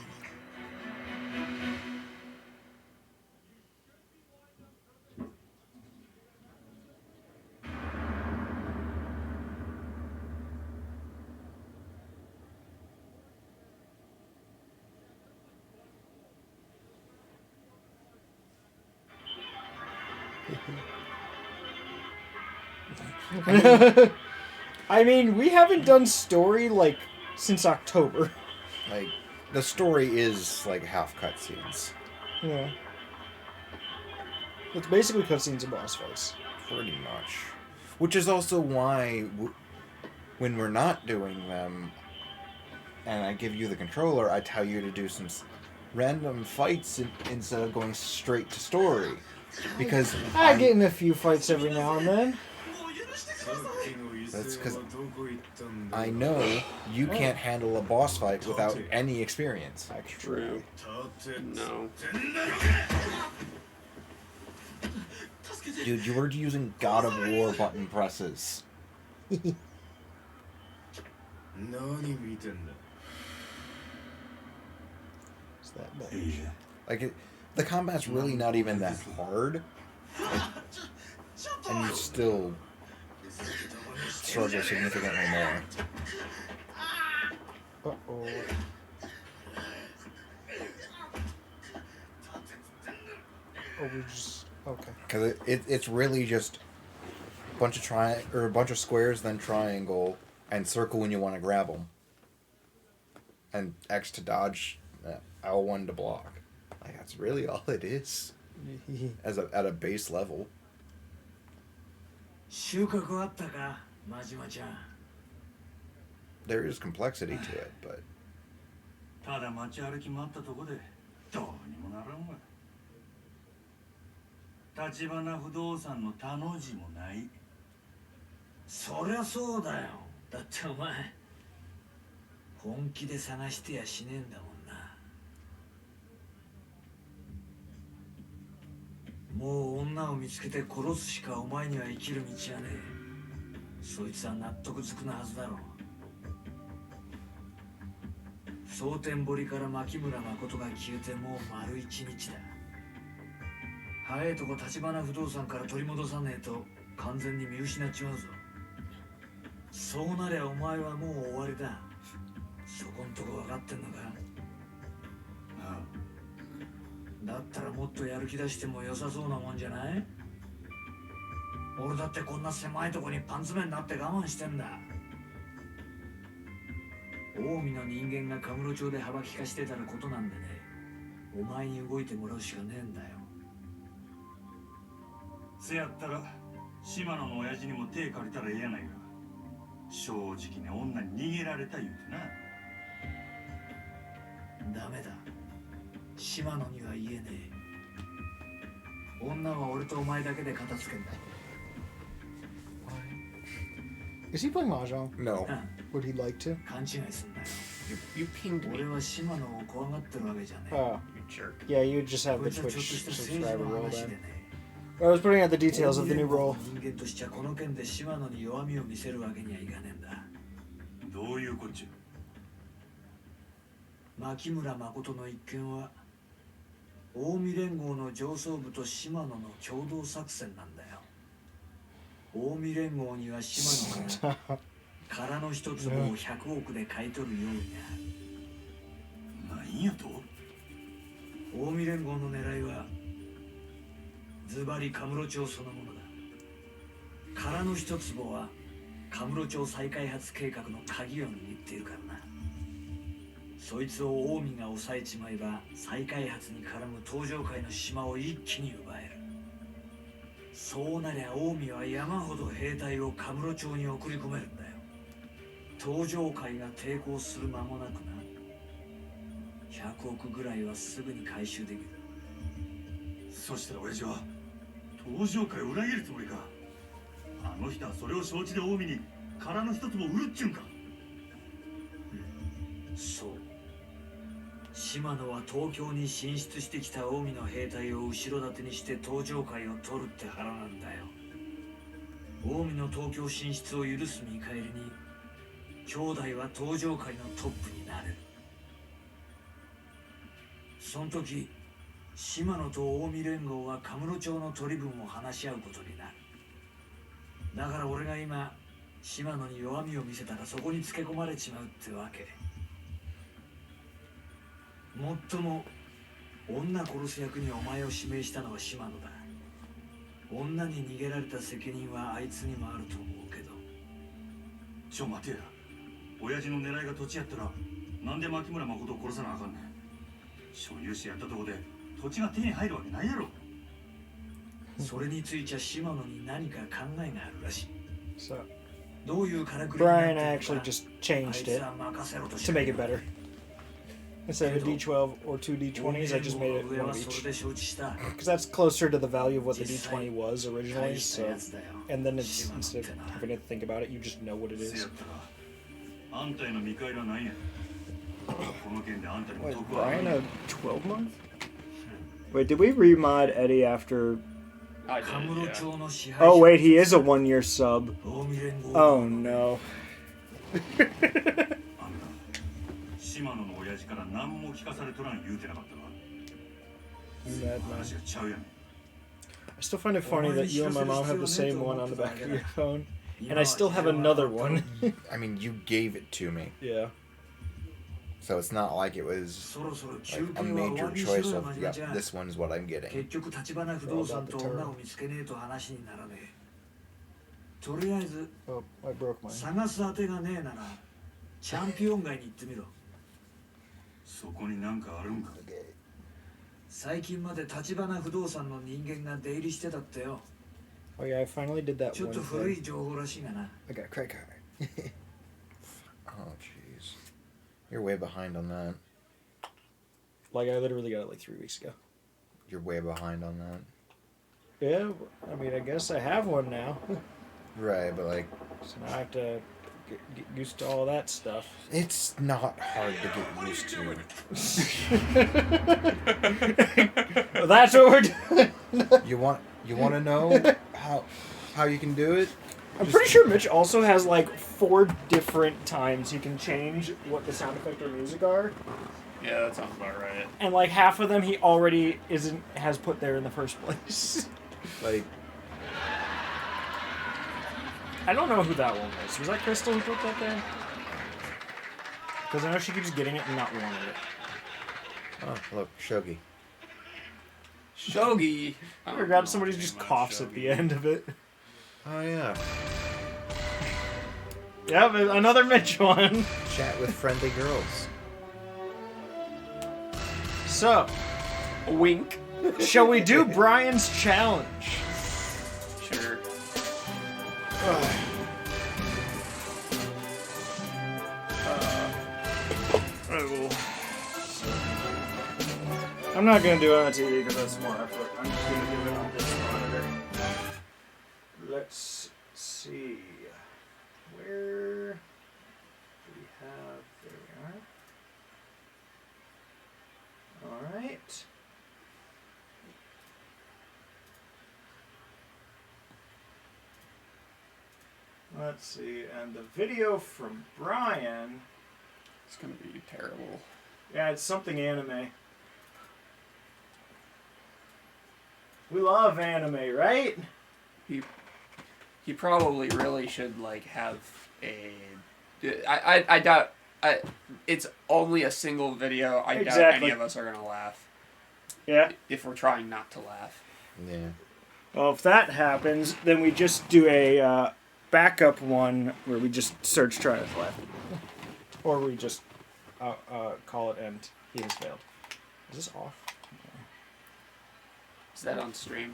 I mean, we haven't done story like since October. Like, the story is like half cutscenes. Yeah. It's basically cutscenes and boss fights. Pretty much. Which is also why, when we're not doing them, and I give you the controller, I tell you to do some random fights instead of going straight to story. Because I get in a few fights every now and then. That's because I know you can't handle a boss fight without any experience. True. No. Dude, you were using God of War button presses. It's that bad. Like, the combat's really not even that hard. And you still struggle significantly more. Uh-oh. Oh, we just... Okay. Because it's really just a bunch of squares, then triangle, and circle when you want to grab them. And X to dodge, L1 to block. Like, that's really all it is. At a base level. There is complexity to it, but ただ街歩き回ったとこでどうにもならんわ。立花不動産の他の字もない。そりゃそうだよ。だってお前本気で探してやしねえんだもんな。もう女を見つけて殺すしかお前には生きる道はねえ。そいつは納得つくなはずだろう。蒼天堀から牧村誠が消えてもう丸一日だ。早いとこ立花不動産から取り戻さねえと完全に見失っちまうぞ。そうなりゃお前はもう終わりだ。そこんとこ分かってんのか。ああ。だったらもっとやる気出しても良さそうなもんじゃない？俺だってこんな狭いとこにパンツメになって我慢してんだ。近江の人間がカムロ町で幅利かしてたらことなんでね。お前に動いてもらうしかねえんだよ。せやったら島野の親父にも手借りたらええやないか。正直に女に逃げられた言うてな。ダメだ。島野には言えねえ。女は俺とお前だけで片付けんだ。Is he playing Mahjong? no. Would he like to? 勘違いすんなよ。 You pinged me. 俺は島野を怖がってるわけじゃねえ。 Oh. You jerk. Yeah, you just have こ the いつはちょっと Twitch した政治 subscriber の roll 話で then. ね。 I was putting out the details of the new role. 人間としちゃこの件で島野に弱みを見せるわけにはいかねえんだ。どういうこっちゃ。牧村誠の一件は近江連合の上層部と島野の共同作戦なんだよ。近江連合には島野から殻の一粒を100億で買い取る用意がある。何やと？近江連合の狙いはズバリカムロ町そのものだ。殻の一粒はカムロ町再開発計画の鍵を握っているからな。そいつを近江が抑えちまえば再開発に絡む東上界の島を一気に奪える。そうなりゃ近江は山ほど兵隊をカムロ町に送り込めるんだよ。東上界が抵抗する間もなくな。100億ぐらいはすぐに回収できる。そしたら親父は東上界を裏切るつもりか。あの人はそれを承知で近江に殻の一つも売るっちゅうんか。そう。島野は東京に進出してきた近江の兵隊を後ろ盾にして東上界を取るって腹なんだよ。近江の東京進出を許す見返りに兄弟は東上界のトップになれる。その時島野と近江連合はカムロ町の取り分を話し合うことになる。だから俺が今島野に弱みを見せたらそこにつけ込まれちまうってわけ。もっとも女殺す役にお前を指名したのは島野だ。女に逃げられた責任はあいつにもあると思うけど。ちょ待てや。親父の狙いが土地やったらなんで牧村誠を殺さなあかんねん。所有者やったとこで土地が手に入るわけないやろ。それについちゃ島野に何か考えがあるらしい。 So どういうからくりになって Brian るのか actually just changed it あいつは任せろとし to て make it better. Instead of a D12 or 2 D20s, I just made it one of each. Because that's closer to the value of what the D20 was originally, so... And then it's, instead of having to think about it, you just know what it is. Wait, is Brian a 12-month? Wait, did we remod Eddie after... I did, yeah. Oh wait, he is a 1-year sub. Oh no. I still find it funny that you and my mom have the same one on the back of your phone, and I still have another one. I mean, you gave it to me. Yeah. So it's not like it was like a major choice of, yep, this one's what I'm getting. Oh, I broke mine. そこに何かあるんか。最近まで立花不動産の人間が出入りしてたってよ。 Oh yeah, I finally did that ちょっ one と古い thing. 情報らしいがな。 I got a credit card. Oh jeez, you're way behind on that. Like, I literally got it like 3 weeks ago. You're way behind on that. Yeah, I mean, I guess I have one now. Right, but like, So now I have to get used to all that stuff. it's not hard to get used to. Well, that's what we're doing. You want to know how you can do it? I'm pretty sure Mitch also has like 4 different times he can change what the sound effect or music are. Yeah, that sounds about right. And like half of them he already has put there in the first place. Like, I don't know who that one was. Was that Crystal who put that there? Because I know she keeps getting it and not wanting it. oh look, Shogi. Shogi. I forgot somebody just coughs at the end of it. Oh yeah. Yep, another Mitch one. Chat with friendly girls. So, Wink. shall we do Brian's challenge? Sure. I'm not gonna do it on the TV because that's more effort. I'm just gonna do it on this monitor. Let's see. Where do we have? There we are. Alright. Let's see, and the video from Brian. It's gonna be terrible. Yeah, it's something anime. We love anime, right? He probably really should like have a. I doubt. It's only a single video. I doubt any of us are gonna laugh. Yeah. If we're trying not to laugh. Yeah. Well, if that happens, then we just do a backup one where we just search try to laugh. Or we just call it and he has failed. Is this off? Is that on stream?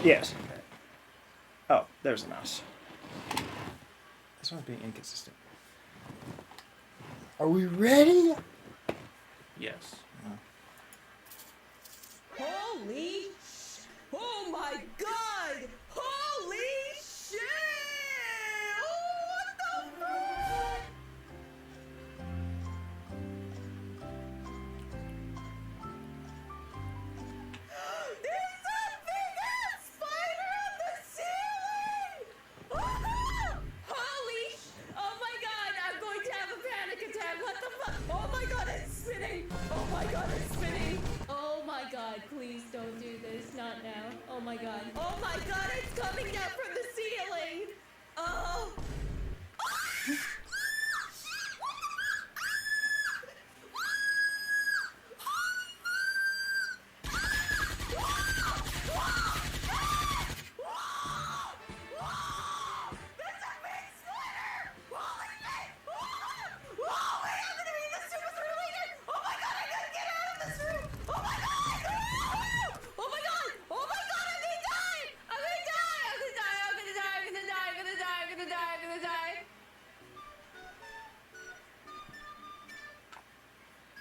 Yes. Okay. Oh, there's a mouse. This one's being inconsistent. Are we ready? Yes. Holy! Oh my God! Holy shit! Oh, what the fuck? There's a big ass spider on the ceiling! Holy! Oh my God! I'm going to have a panic attack. What the fuck? Oh my God! It's spinning! Oh my God! It's spinning! Oh my God! Please don't do this. Not now. Oh my God! Oh my God! It's coming down from the ceiling! Oh!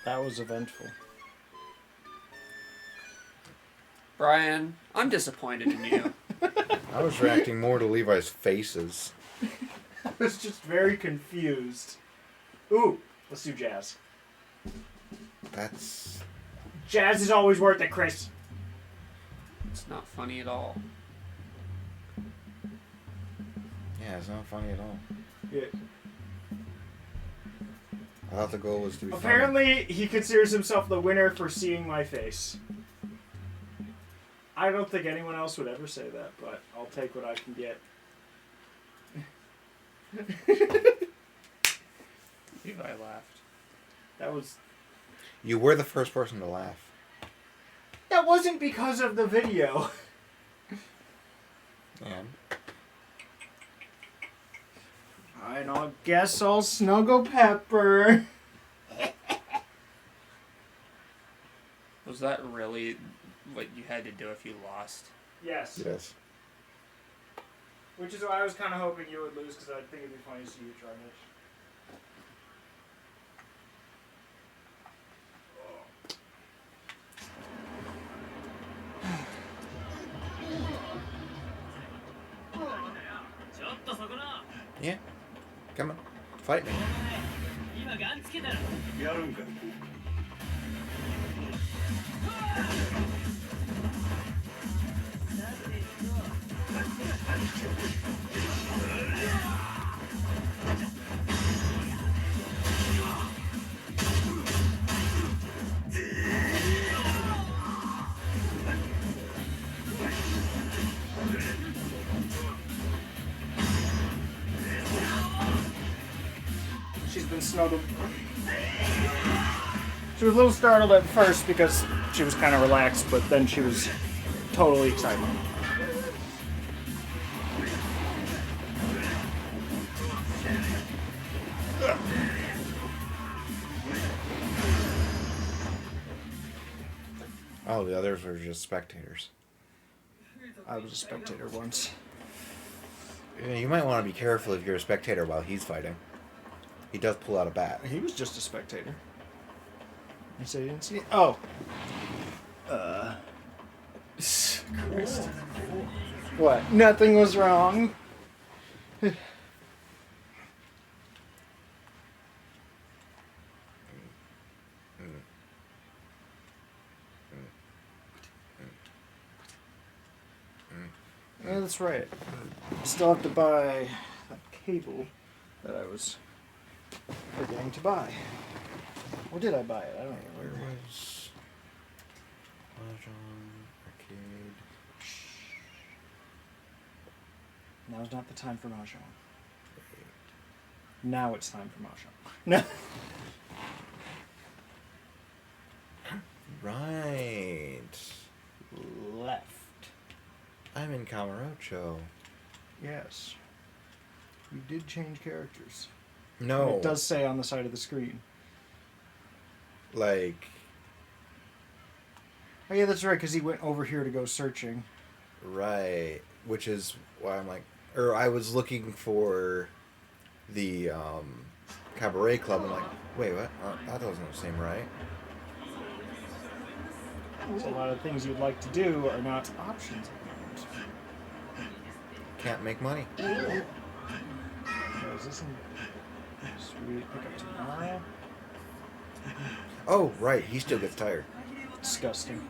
That was eventful. Brian, I'm disappointed in you. I was reacting more to Levi's faces. I was just very confused. Ooh, let's do jazz. That's... Jazz is always worth it, Chris. It's not funny at all. Yeah, it's not funny at all. Yeah. I thought the goal was to be funny. Apparently, he considers himself the winner for seeing my face. I don't think anyone else would ever say that, but I'll take what I can get. Levi laughed. That was... You were the first person to laugh. That wasn't because of the video. And? I guess I'll snuggle Pepper. Was that really what you had to do if you lost? Yes. Yes. Which is why I was kind of hoping you would lose, because I think it'd be funny to see you try, Mitch. Yeah. Come on. Fight me. やるんか。She's been snuggled. She was a little startled at first because she was kind of relaxed, but then she was totally excited. Oh, the others were just spectators. I was a spectator once. Yeah, you might want to be careful if you're a spectator while he's fighting. He does pull out a bat. He was just a spectator. You say you didn't see it? Oh. Christ. What? Nothing was wrong. Yeah, that's right. Still have to buy that cable that I was forgetting to buy. Or did I buy it? I don't know. Where was Mahjong Arcade? Now's not the time for Mahjong. Now it's time for Mahjong. No. Right. Left. I'm in Kamurocho. Yes. You did change characters. No. And it does say on the side of the screen. Like... Oh yeah, that's right, because he went over here to go searching. Right. Which is why I'm like... Or I was looking for the Cabaret Club. I'm like, wait, what? That doesn't seem right. So a lot of things you'd like to do are not options. Can't make money. Oh, is this in... Sweet. Pick up tomorrow? Oh, right. He still gets tired. Disgusting.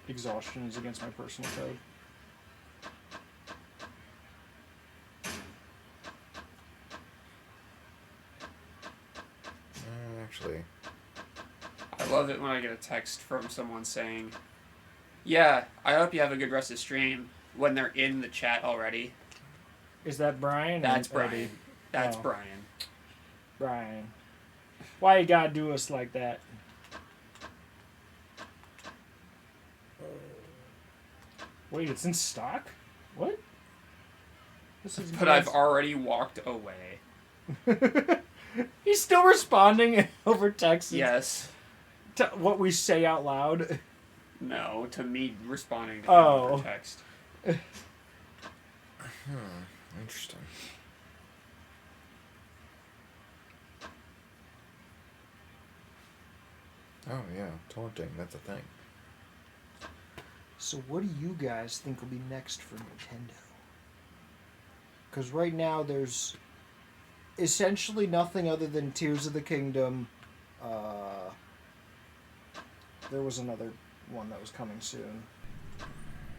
Exhaustion is against my personal code. Actually... I love it when I get a text from someone saying, "Yeah, I hope you have a good rest of the stream," when they're in the chat already. Is that Brian? That's or Brian. Eddie? That's Oh. Brian. Brian. Why you gotta do us like that? Wait, it's in stock? What? This is But I've already walked away. He's still responding over text. Yes. To what we say out loud. No, to me responding to him Oh. over text. Interesting. Oh yeah, taunting. That's a thing. So what do you guys think will be next for Nintendo? Because right now there's essentially nothing other than Tears of the Kingdom. There was another one that was coming soon.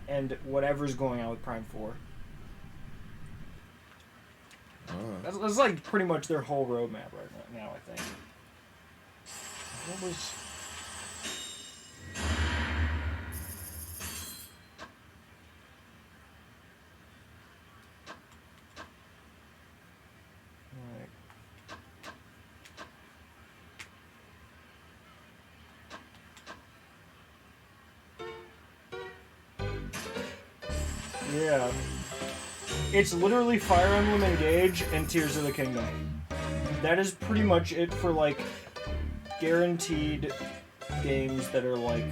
And whatever's going on with Prime 4. That's like pretty much their whole roadmap right now, I think. What was... Yeah. It's literally Fire Emblem Engage and Tears of the Kingdom. That is pretty much it for, like, guaranteed games that are, like,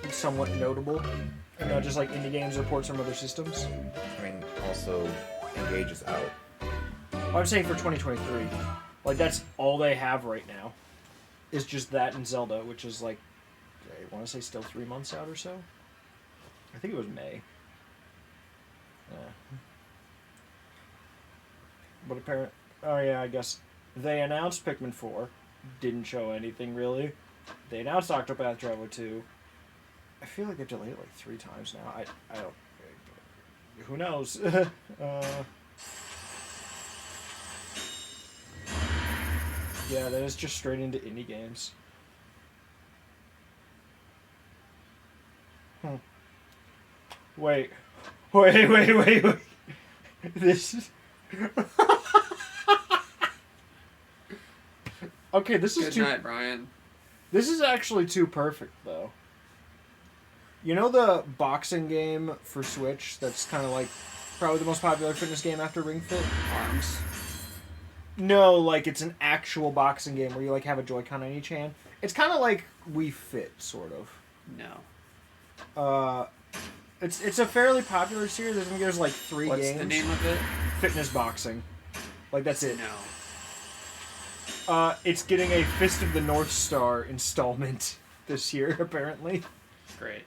somewhat notable. And not just, like, indie games or ports from other systems. I mean, also, Engage is out. I'm saying for 2023. Like, that's all they have right now. Is just that and Zelda, which is, like, I want to say still 3 months out or so. I think it was May. Yeah. But apparently... Oh yeah, I guess... They announced Pikmin 4. Didn't show anything, really. They announced Octopath Traveler 2. I feel like they've delayed it like 3 times now. I don't... Who knows? Yeah, then it's just straight into indie games. Wait. This is... Okay, this is Good night, Brian. This is actually too perfect, though. You know the boxing game for Switch that's kind of like probably the most popular fitness game after Ring Fit? Arms. No, like it's an actual boxing game where you like have a Joy-Con on each hand. It's kind of like Wii Fit, sort of. No. It's a fairly popular series. There's like 3 games. What's the name of it? Fitness boxing. Like that's it. No. It's getting a Fist of the North Star installment this year, apparently. Great.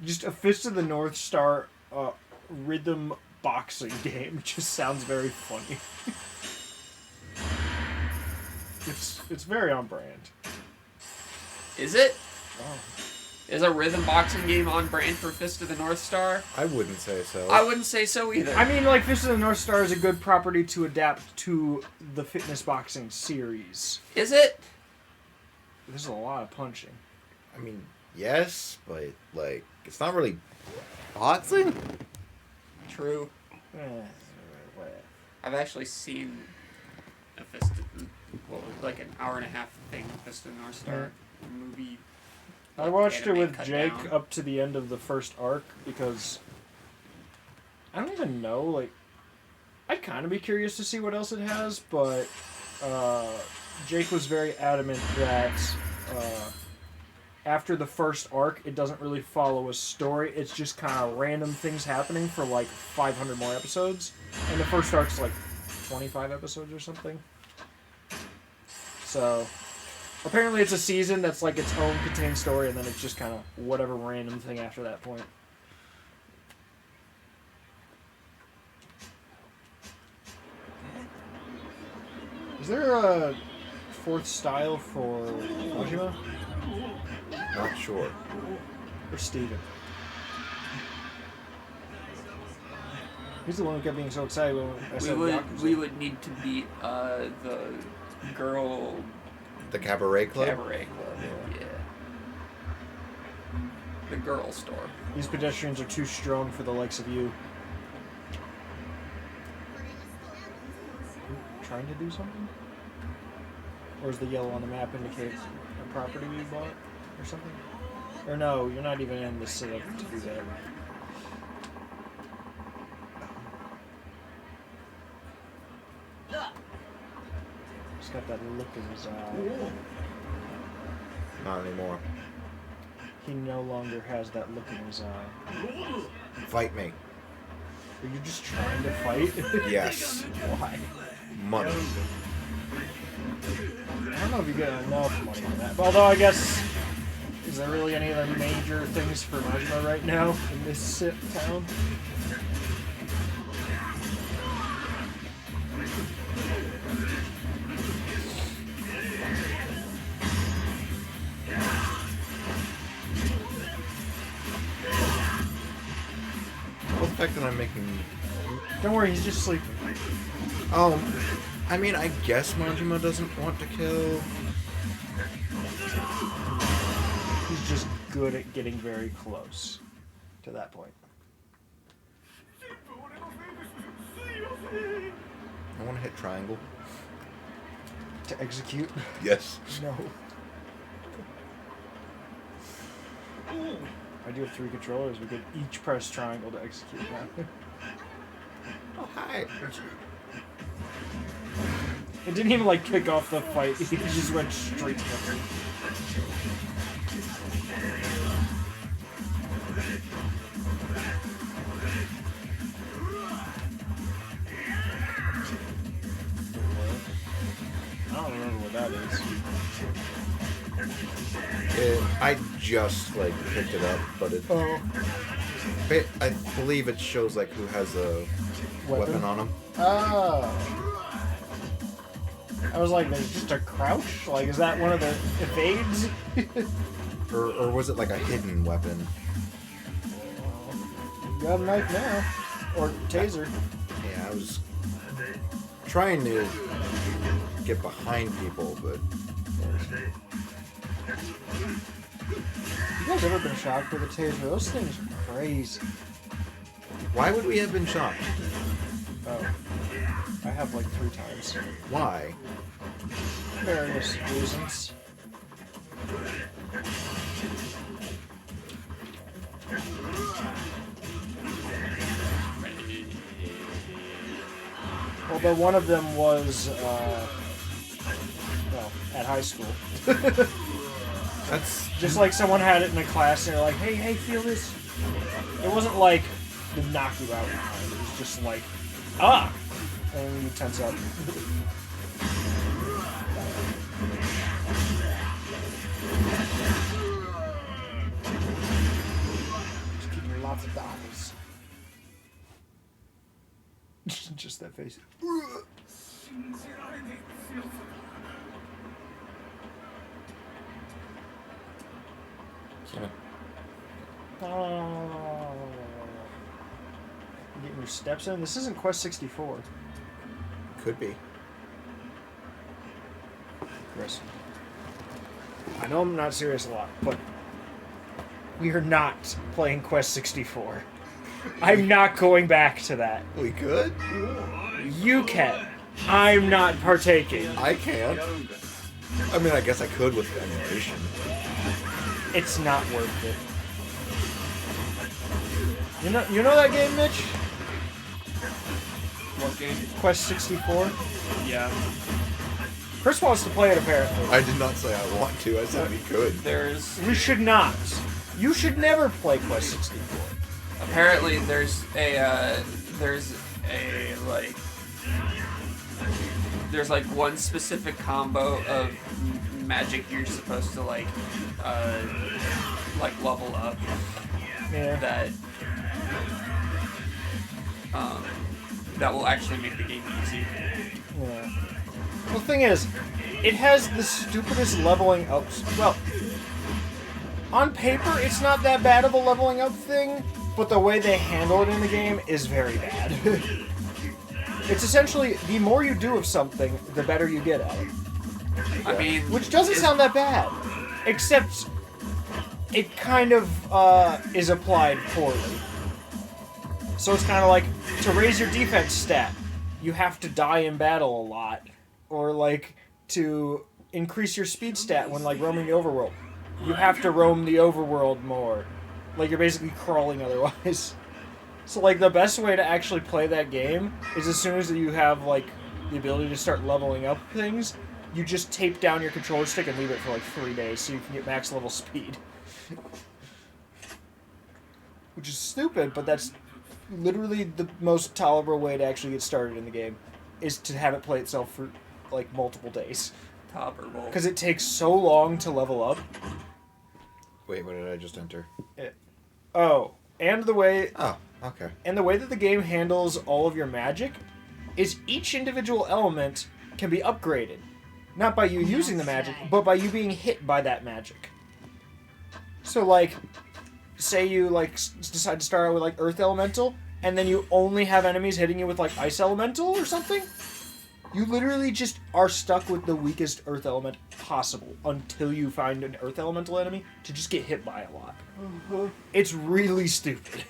Just a Fist of the North Star rhythm boxing game. Just sounds very funny. It's very on brand. Is it? Oh. Is a rhythm boxing game on brand for Fist of the North Star? I wouldn't say so. I wouldn't say so either. I mean, like, Fist of the North Star is a good property to adapt to the fitness boxing series. Is it? There's a lot of punching. I mean, yes, but, like, it's not really boxing? True. I've actually seen a Fist of, well, like an hour and a half thing, Fist of the North Star movie. I watched it with cut Jake down. up to the end of the first arc because I don't even know, like, I'd kind of be curious to see what else it has, but Jake was very adamant that after the first arc, it doesn't really follow a story. It's just kind of random things happening for like 500 more episodes, and the first arc's like 25 episodes or something. So... apparently it's a season that's like its own contained story, and then it's just kind of whatever random thing after that point. Is there a 4th style for Kojima? Not sure. Or Steven? He's the one who kept being so excited when I said Yakuza. We would need to beat the girl... The Cabaret Club? Cabaret Club, yeah. The girl store. These pedestrians are too strong for the likes of you. Trying to do something? Or does the yellow on the map indicate a property we bought? Or something? Or no, you're not even in the setup to do that. He's got that look in his eye. Not anymore. He no longer has that look in his eye. Fight me. Are you just trying to fight? Yes. Why? Money. I don't don't know if you get enough money for that. But although I guess, is there really any other major things for Majima right now in this town? Well, the fact that I'm making... Don't worry, he's just sleeping. I mean, I guess Majima doesn't want to kill. He's just good at getting very close to that point. I want to hit triangle. To execute? Yes. No. I do have 3 controllers. We could each press triangle to execute now. Oh, hi. It didn't even like kick off the fight. He just went straight to the fight. I don't remember what that is. I just like picked it up, but it. Oh. I believe it shows like who has a weapon on him. Oh. I was like, there's just a crouch? Like, is that one of the evades? or was it like a hidden weapon? You got a knife now. Or taser. Yeah, I was trying to get behind people, but... You guys ever been shocked with a taser? Those things are crazy. Why would we have been shocked? Oh. I have like 3 times. Why? Various reasons. Although one of them was, well, at high school. That's... Just like someone had it in a class and they're like, hey, feel this. It wasn't like to knock you out. It was just like, ah! And you tense up. Just keeping lots of dials. Just that face. Yeah. Getting your steps in? This isn't Quest 64. Could be. Chris. I know I'm not serious a lot, but we are not playing Quest 64. I'm not going back to that. We could? You can. I'm not partaking. I can't. I mean, I guess I could with emulation. It's not worth it. You know that game, Mitch? What game? Quest 64? Yeah. Chris wants to play it, apparently. I did not say I want to. I said we could. We should not. You should never play Quest 64. Apparently, there's like one specific combo of magic you're supposed to like level up. Yeah. That will actually make the game easy. Yeah. Well, the thing is, it has the stupidest leveling up. Well, on paper, it's not that bad of a leveling up thing, but the way they handle it in the game is very bad. It's essentially, the more you do of something, the better you get at it. I mean... Which doesn't sound that bad. Except, it kind of is applied poorly. So it's kind of like, to raise your defense stat, you have to die in battle a lot. Or like, to increase your speed stat when like roaming the overworld, you have to roam the overworld more. Like, you're basically crawling otherwise. So like, the best way to actually play that game is as soon as you have like the ability to start leveling up things, you just tape down your controller stick and leave it for like 3 days so you can get max level speed. Which is stupid, but that's literally the most tolerable way to actually get started in the game, is to have it play itself for like multiple days. Top or both? Because it takes so long to level up. Wait, what did I just enter? Oh, and the way Oh, okay. and the way that the game handles all of your magic is each individual element can be upgraded. Not by you using the magic, but by you being hit by that magic. So, like, say you, like, decide to start out with, like, Earth Elemental, and then you only have enemies hitting you with, like, Ice Elemental or something? You literally just are stuck with the weakest Earth Element possible until you find an Earth Elemental enemy to just get hit by a lot. It's really stupid.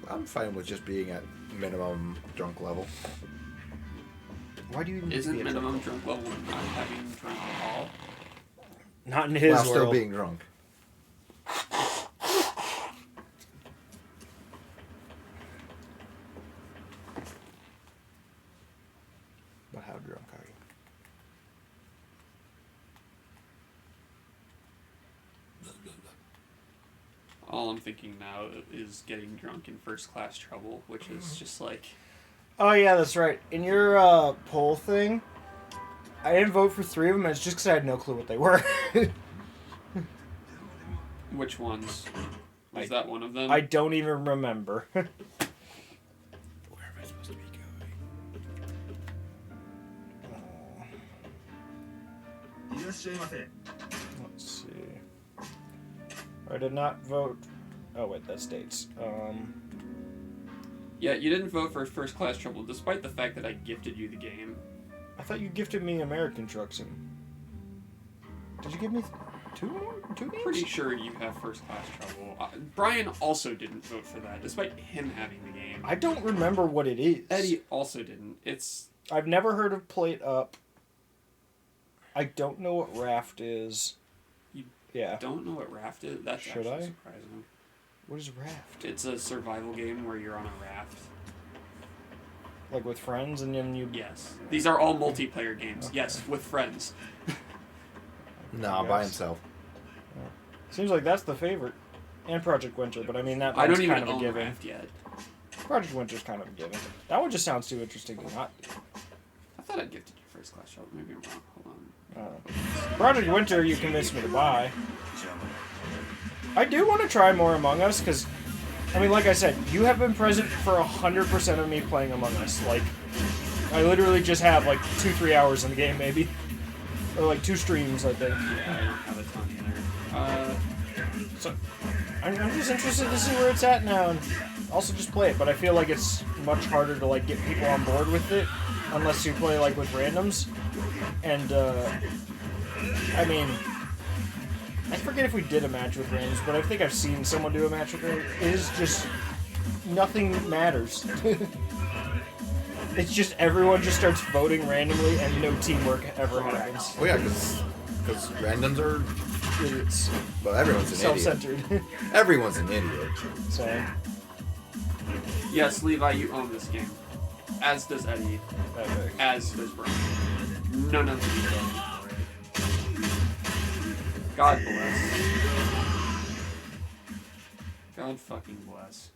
I'm fine with just being at minimum drunk level. Why do you even Isn't be a minimum drunk level not having drunk alcohol? Not in his While world. still being drunk. But how drunk are you? All I'm thinking now is getting drunk in first class trouble, which is just like... Oh yeah, that's right. In your poll thing, I didn't vote for 3 of them. It's just because I had no clue what they were. Which ones? Was that one of them? I don't even remember. Where am I supposed to be going? Let's see. I did not vote. Oh wait, that's dates. Yeah, you didn't vote for first class trouble, despite the fact that I gifted you the game. I thought you gifted me American Truck Sim. Did you give me two games? Pretty sure you have first class trouble. Brian also didn't vote for that, despite him having the game. I don't remember what it is. Eddie also didn't. I've never heard of Plate Up. I don't know what Raft is. Yeah. Don't know what Raft is? That's Should actually I? surprising. What is Raft? It's a survival game where you're on a raft. Like with friends and then you... Yes. These are all multiplayer games. Okay. Yes, with friends. No, by himself. Seems like that's the favorite. And Project Winter, but I mean that I one's don't even kind of a own given. Raft yet. Project Winter's kind of a given. That one just sounds too interesting to not do. I thought I gifted you first class trouble. Maybe I'm wrong. Hold on. Project Winter, you convinced me to buy. I do want to try more Among Us, because, I mean, like I said, you have been present for 100% of me playing Among Us. Like, I literally just have, like, 2-3 hours in the game, maybe. Or, like, 2 streams, I think. Yeah, I don't have a ton either. So, I'm just interested to see where it's at now, and also just play it, but I feel like it's much harder to, like, get people on board with it, unless you play, like, with randoms. And, I mean, I forget if we did a match with randoms, but I think I've seen someone do a match with randoms. It is just, nothing matters. It's just everyone just starts voting randomly and no teamwork ever happens. Oh yeah, because randoms are idiots. Well, everyone's an Self-centered. idiot. Everyone's an idiot. So. Yes, Levi, you own this game. As does Eddie. Okay. As does Brian. None of you don't. God bless. God fucking bless.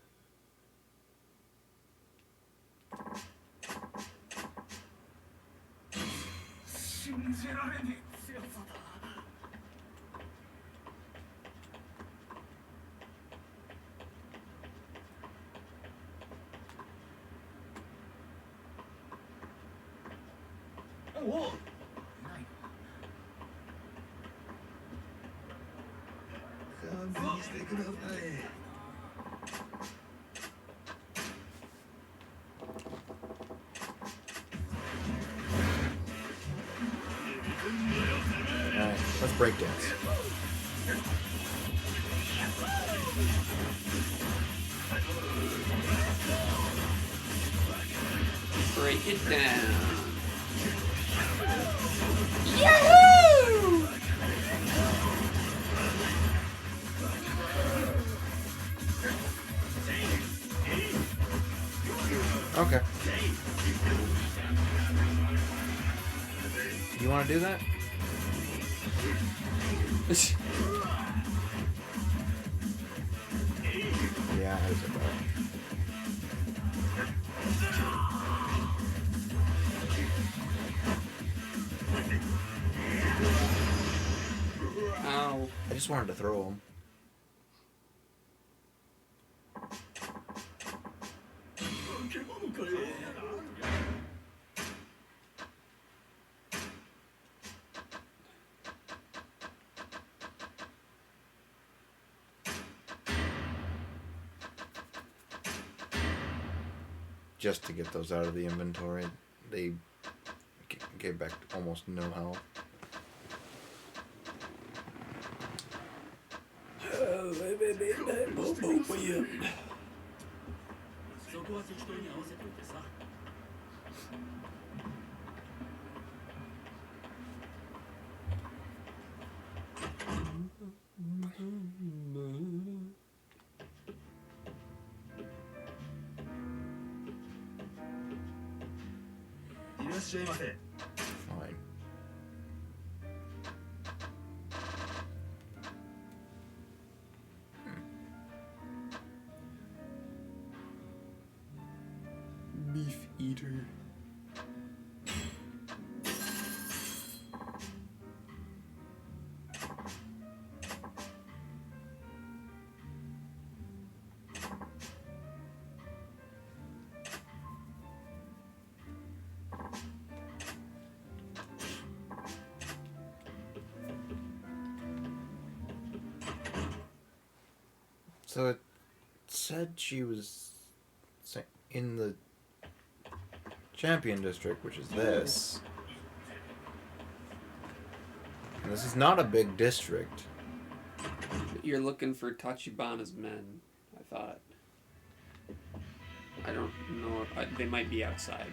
Alright, let's break dance. Break it down. Yahoo! Okay. You want to do that? Yeah, I was about. just wanted to throw him. Just to get those out of the inventory, they gave back almost no health. Fine. Beef eater. So it said she was in the Champion District, which is this. And this is not a big district. You're looking for Tachibana's men, I thought. I don't know. They might be outside.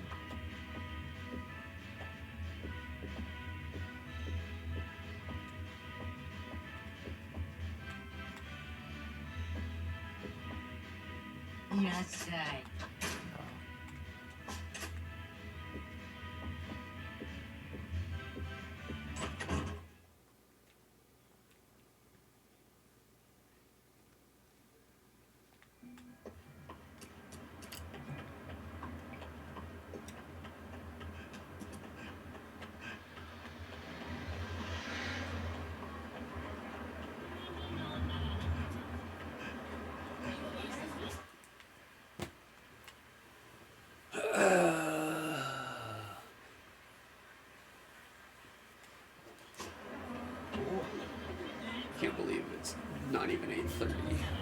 Can't believe it's not even 8:30.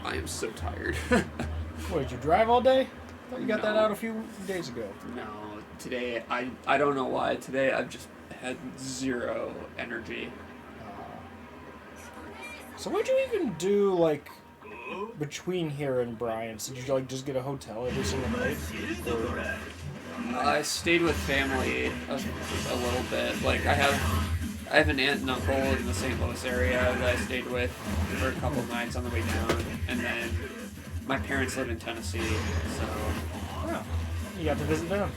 I am so tired. What, did you drive all day? I thought you got that No. out a few days ago. No, today I don't know why. Today I've just had zero energy. So what'd you even do, like, between here and Bryant's? Did you, like, just get a hotel every single night? Or... I stayed with family a little bit. Like I have an aunt and uncle in the St. Louis area that I stayed with for a couple nights on the way down, and then my parents live in Tennessee, so Yeah. You got to visit them.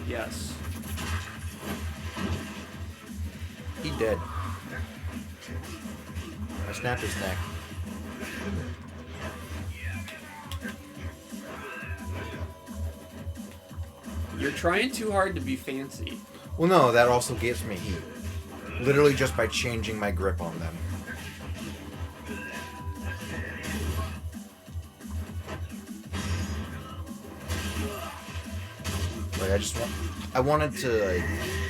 yes. He dead. I snapped his neck. You're trying too hard to be fancy. Well, no, that also gives me heat. Literally just by changing my grip on them. Like, I wanted to, like,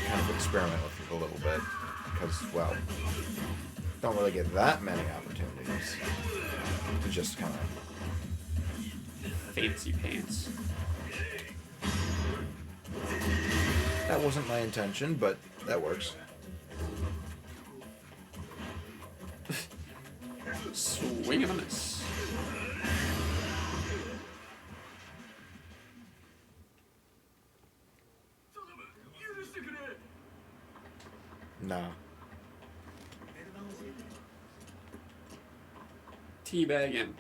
kind of experiment with it a little bit. Because, well, don't really get that many opportunities to just kind of... Fancy pants. That wasn't my intention, but that works. Swing and a miss. Nah. Teabag him.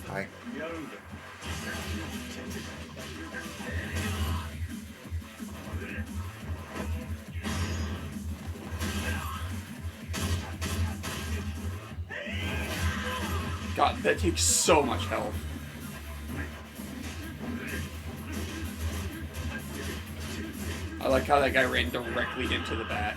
Hi. God, that takes so much health. I like how that guy ran directly into the bat.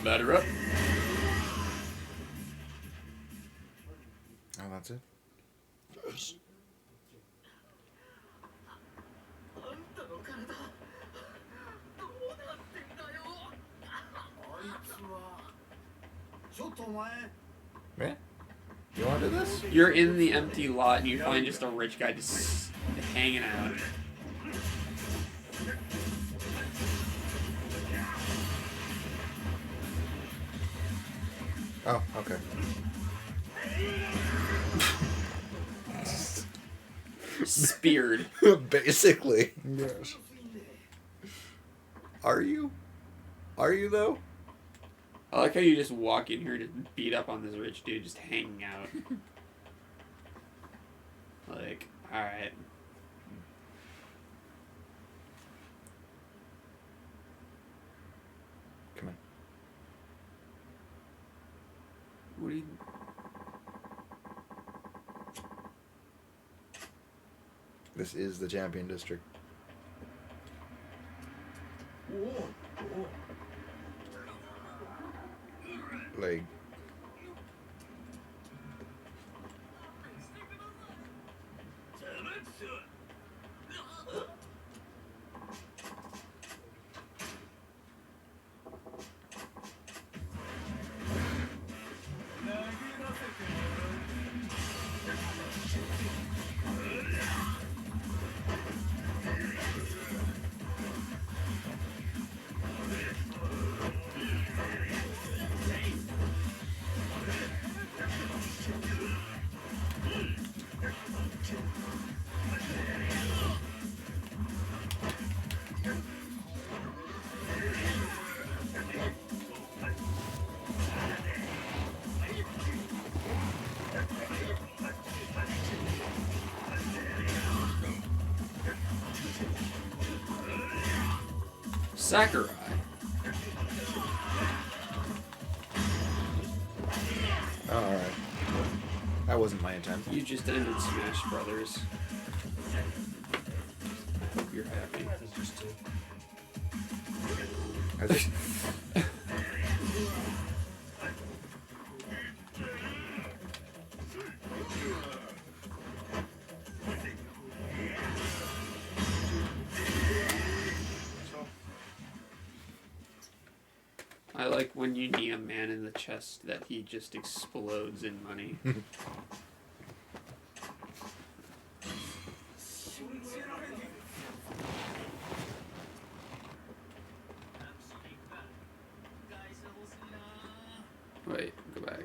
Batter up. Oh, that's it? Yeah? You want to do this? You're in the empty lot and you find just a rich guy just hanging out. Oh, okay. Speared. Basically. Yes. Are you? Are you, though? I like how you just walk in here to beat up on this rich dude just hanging out. Like, alright. Come on. What do you... This is the Champion District. Like... Sakurai. Oh, alright. That wasn't my intent. You just ended Smash Brothers. Hope you're happy. I just... I like when you knee a man in the chest that he just explodes in money. Wait, go back.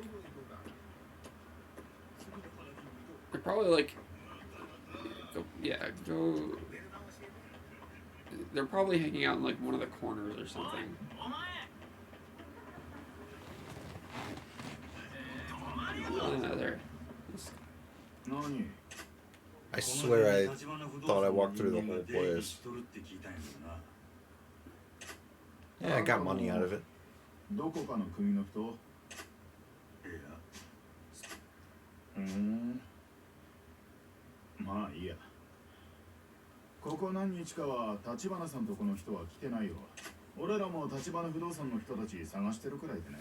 They're probably like... Go, yeah, go... They're probably hanging out in like one of the corners or something. There. I swear I thought I walked through the whole place. Yeah, I got money out of it. どこかの国の人？まあいいや。ここ何日かは立花さんとこの人は来てないよ。俺らも立花不動産の人たち探してるくらいでね。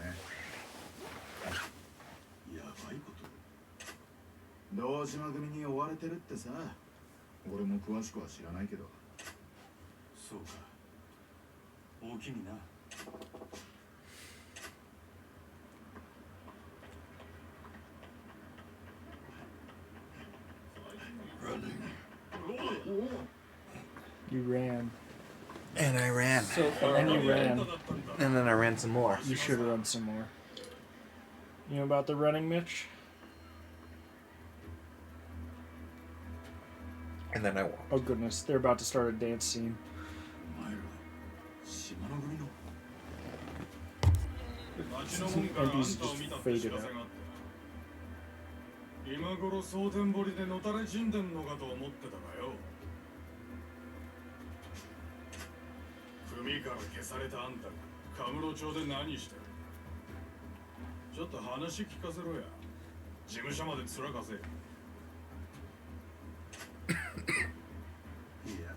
やばいこと。堂島組に追われてるってさ。俺も詳しくは知らないけど。そうか。大きにな。You ran. And I ran. So far, And you ran. And then I ran some more. You should have run some more. You know about the running, Mitch? And then I walked. Oh goodness, they're about to start a dance scene. NPCs just faded out. 今頃蒼天堀でのたれ死んでんのかと思ってたがよ。組から消されたあんたがカムロ町で何してる？ちょっと話聞かせろや。事務所まで面かせ。いや、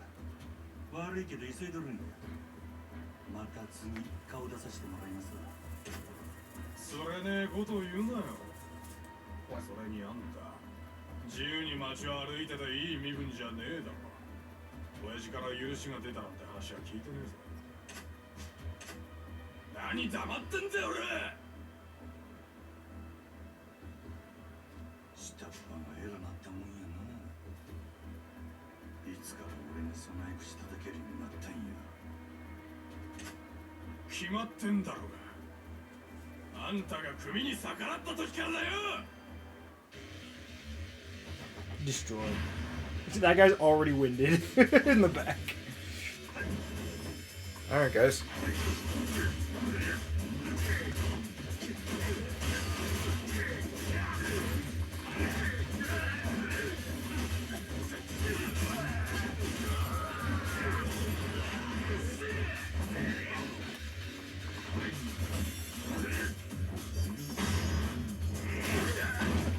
悪いけど急いどるんだよ。また次顔出させてもらいますわ。それねえこと言うなよ。それにあんた、自由に街を歩いてていい身分じゃねえだろ。親父から許しが出たなんて話は聞いてねえぞ。何黙ってんだよ俺。下っ端が偉なったもんやな。いつから俺にそない口叩けるようになったんや。決まってんだろうが。あんたが組に逆らった時からだよ。 Destroyed. See, that guy's already winded in the back. Alright, guys.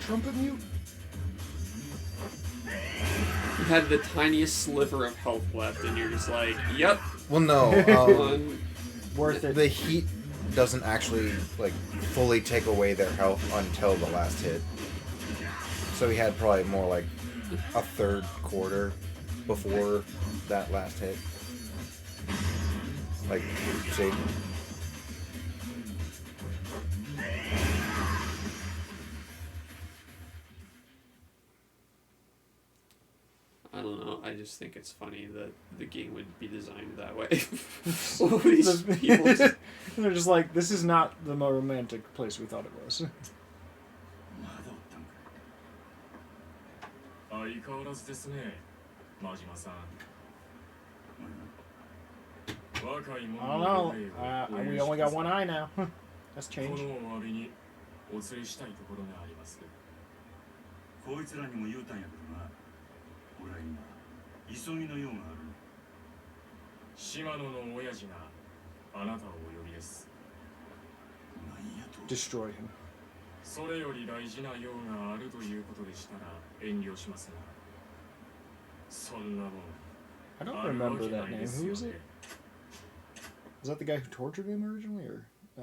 Trumpet mute? You had the tiniest sliver of health left, and you're just like, yep. Well, no. Worth it. The heat doesn't actually like fully take away their health until the last hit. So he had probably more like a third quarter before that last hit. Like, see? I don't know. I just think it's funny that the game would be designed that way. All these people just... They're just like, this is not the more romantic place we thought it was. 相変わらずですね、真島さん。若い I don't know. We only got one eye now. That's こ changed. のお詫びにお連れしたいところがあります。こいつらにも言うたんやけどな。俺は今急ぎの用がある。島野の親父があなたをお呼びです。なんやと。 Destroy him. それより大事な用があるということでしたら遠慮しますが。そんなもん。 I don't remember that name. Who is it? Is that the guy who tortured him originally, or is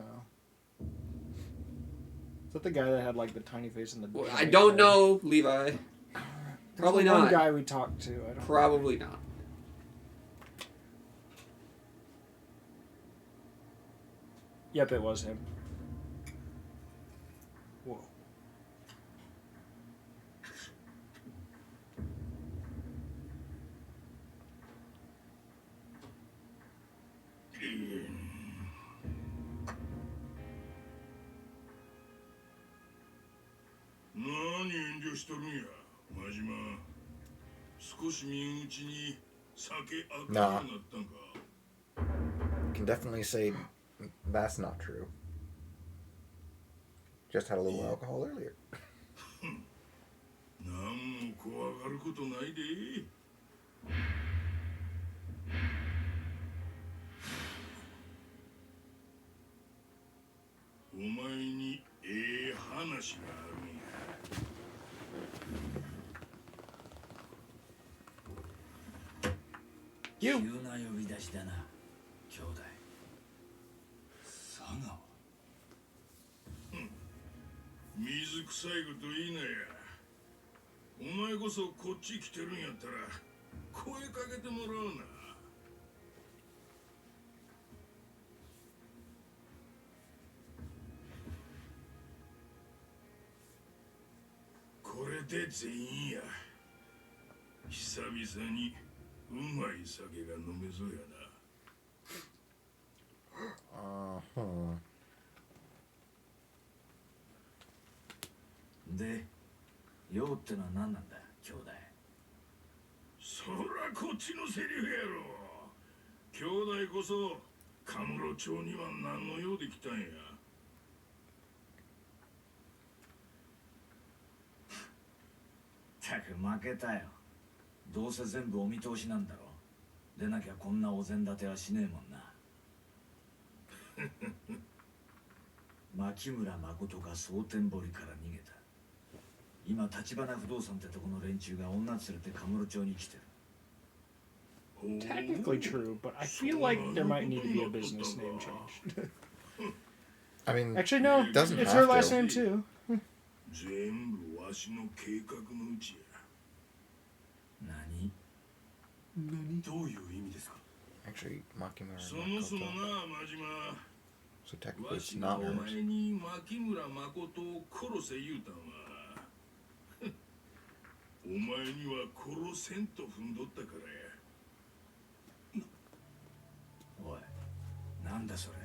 that the guy that had like the tiny face and the? Well, I don't know, Levi. Probably There's not. One guy we talked to. I don't. Probably not. Yep, it was him. Whoa. Nah. Can definitely say that's not true. Just had a little alcohol earlier. 何も怖がることないで。お前にええ話があるんや。急な呼び出しだな、兄弟。佐川。水臭いこと言いなや。お前こそこっち来てるんやったら声かけてもらうな。これで全員や。久々にうまい酒が飲めそうやな。で、用ってのは何なんだ、兄弟。そらこっちのセリフやろ。兄弟こそカムロ町には何の用で来たんや。たく負けたよ。どうせ全部お見通しなんだろう。でなきゃこんなお膳立てはしねえもんな。牧村誠が蒼天堀から逃げた。今立花不動産ってとこの連中が女連れてカムロ町に来てる。Technically true, but I feel like there might need to be a business name change. I mean, Actually, no, it doesn't it's have her last to. name too. 全部わしの計画のうちや。何？どういう意味ですか？ Actually, Makimura そもそも Makoto. な、真島。 So technically わ it's しが not お hers. 前に牧村誠を殺せ言うたんはお前には殺せんと踏んどったからや。おい、なんだそれ。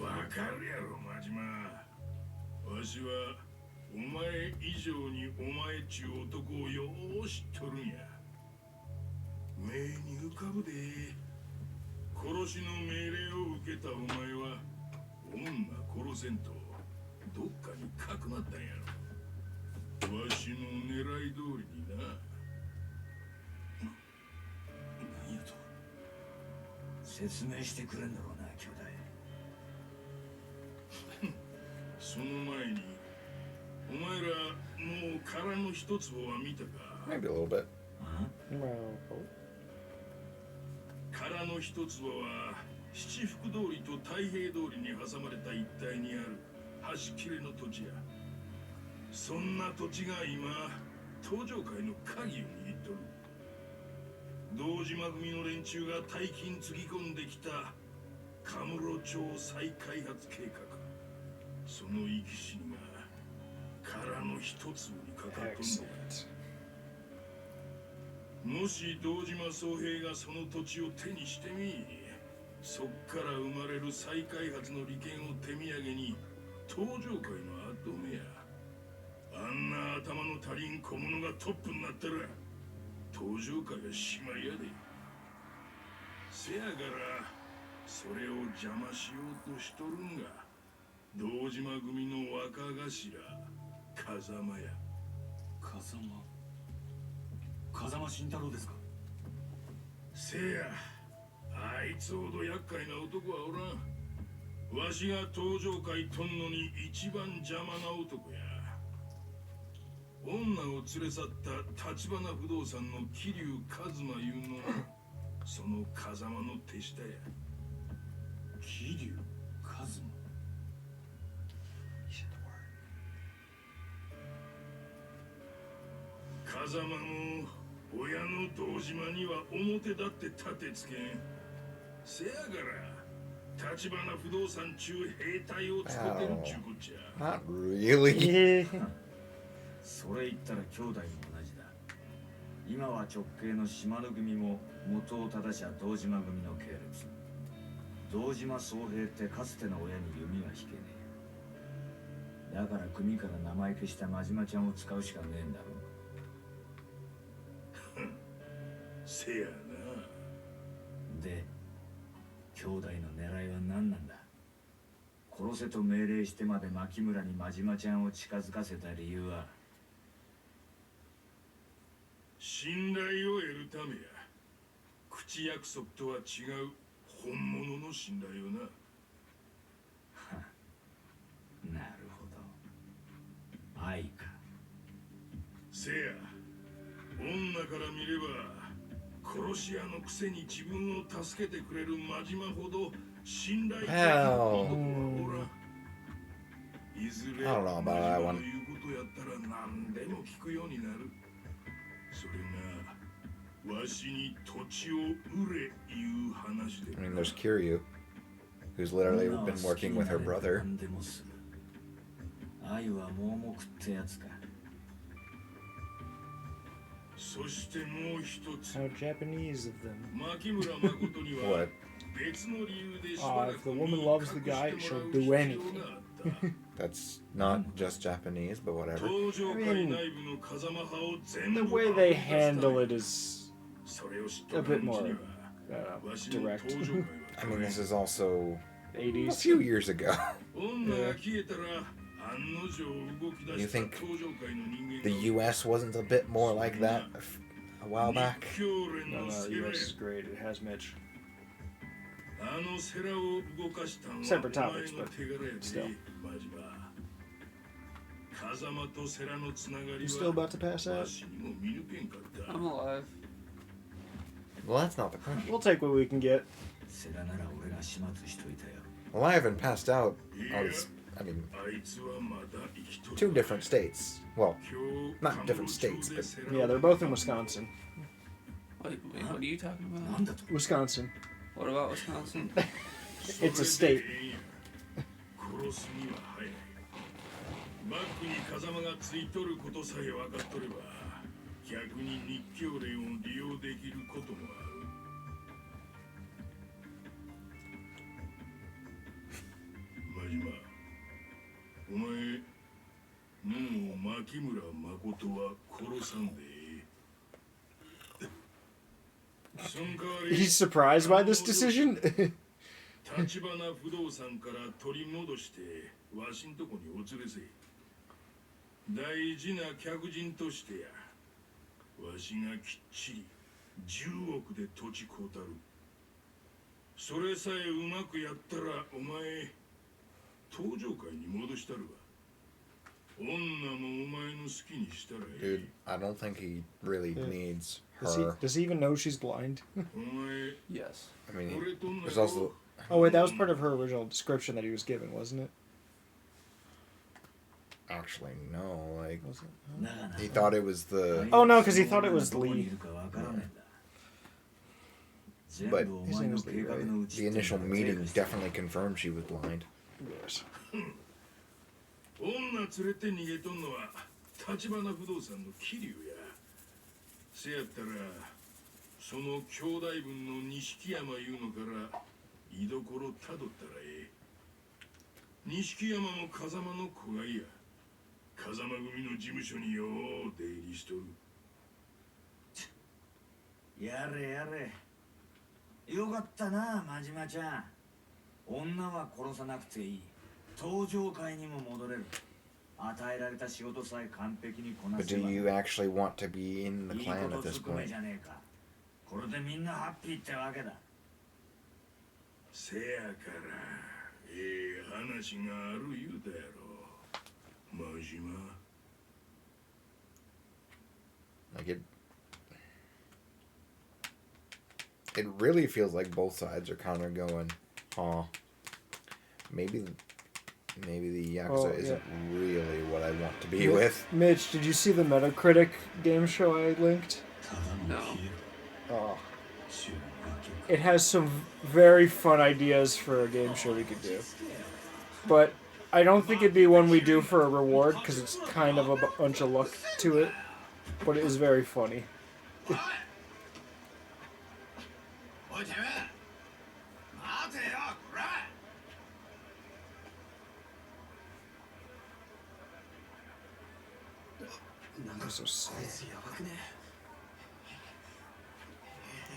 わかるやろ、真島。わしはお前以上にお前ちゅう男をよう知っとるんや。目に浮かぶで。殺しの命令を受けたお前は女殺せんとどっかにかくまったんやろ。わしの狙い通りにな。何やと。説明してくれんだろうな、兄弟。その前にお前らもう殻の一つをは見たか。 Maybe a little bit. Well, 殻の一つは七福通りと太平通りに挟まれた一帯にある端切れの土地や。そんな土地が今東上界の鍵を握っとる。堂島組の連中が大金つぎ込んできたカムロ町再開発計画。その生き死にが殻の一粒にかかっとんの。 excellent. もし堂島宗平がその土地を手にしてみ、そっから生まれる再開発の利権を手土産に東上界の跡目や。あんな頭の足りん小物がトップになったら東上界はしまいやで。せやからそれを邪魔しようとしとるんが堂島組の若頭風間や。風間。風間慎太郎ですか？せや、あいつほど厄介な男はおらん。わしが東上界とんのに一番邪魔な男や。女を連れ去った立花不動産の桐生一馬いうのその風間の手下や。桐生一馬。風間も親の堂島には表だって立てつけん。せやから立花不動産中兵隊をつけてるっちゅうこっちゃ。 Not really. それ言ったら兄弟も同じだ。今は直系の島野組も元を正しゃ堂島組の系列。堂島宗平ってかつての親に弓は引けねえ。だから組から名前消した真島ちゃんを使うしかねえんだろ。せやな。で、兄弟の狙いは何なんだ。殺せと命令してまで牧村に真島ちゃんを近づかせた理由は。信頼を得るためや。口約束とは違う本物の信頼をな。なるほど。愛か。せや、女から見れば殺し屋のくせに自分を助けてくれる真島ほど信頼できる男はおらん。いずれ I don't know about that 真島の one. 言うことやったら何でも聞くようになる。それがわしに土地を売れいう話で I mean, there's Kiryu, who's literally been working with her brother. 何でもする。愛は盲目ってやつか。そしてもう一つ。 How Japanese of them. 牧村誠には What? 別の理由でしばら If く the woman loves the guy, she'll do anything. That's not just Japanese, but whatever. The way they handle it is a bit more direct. I mean, this is also a 80s. few years ago. Yeah. You think the U.S. wasn't a bit more like that a while back? No, the US is great. It has Mitch. Separate topics, but still. You still about to pass out? I'm alive. Well, that's not the question. We'll take what we can get. Well, I haven't passed out. I mean, 2 different states. Well, not different states, but Yeah, they're both in Wisconsin. Wait, what are you talking about? Wisconsin. What about Wisconsin? It's a state. バックに風間がついとることさえ分かっとれば逆に日教令を利用できることもある真島お前もう牧村誠は殺さんでええそん代わり He's surprised by this decision? 立花不動産から取り戻してわしんとこにお連れせ大事な客人としてやわしがきっちり10億で土地買うたるそれさえうまくやったらお前登場会に戻したるわ女もお前の好きにしたらえ dude, I don't think he really needs Does her. he even know she's blind? えお前 Yes. I mean, 俺とんな there's also Oh wait, that was part of her original description that he was given, wasn't it? actually no. Like, Was it? he thought it was the. Oh no, because he thought it was Lee. But His name was Lee, right? the initial meeting definitely confirmed she was blind. Yes. 女連れて逃げとんのは立花不動産の桐生やせやったらその兄弟分の錦山いうのから居所たどったらええ錦山も風間の子がいや風間組の事務所によう出入りしとるやれやれよかったな真島ちゃん女は殺さなくていい登場会にも戻れる与えられた仕事さえ完璧にこな But せ do ば you actually want to be in the いい clan こ at と this ずくめ point? じゃねえかこれでみんなハッピーってわけだせやからええ話がある言うたやろ真島 Like it really feels like both sides are kind of going, huh? Maybe the Yakuza Oh, isn't yeah. really what I want to be with. Mitch, did you see the Metacritic game show I linked? No. Oh. It has some very fun ideas for a game show we could do. But I don't think it'd be one we do for a reward, because it's kind of a bunch of luck to it. But it is very funny. おいてめえ待てよこら I'm so sad.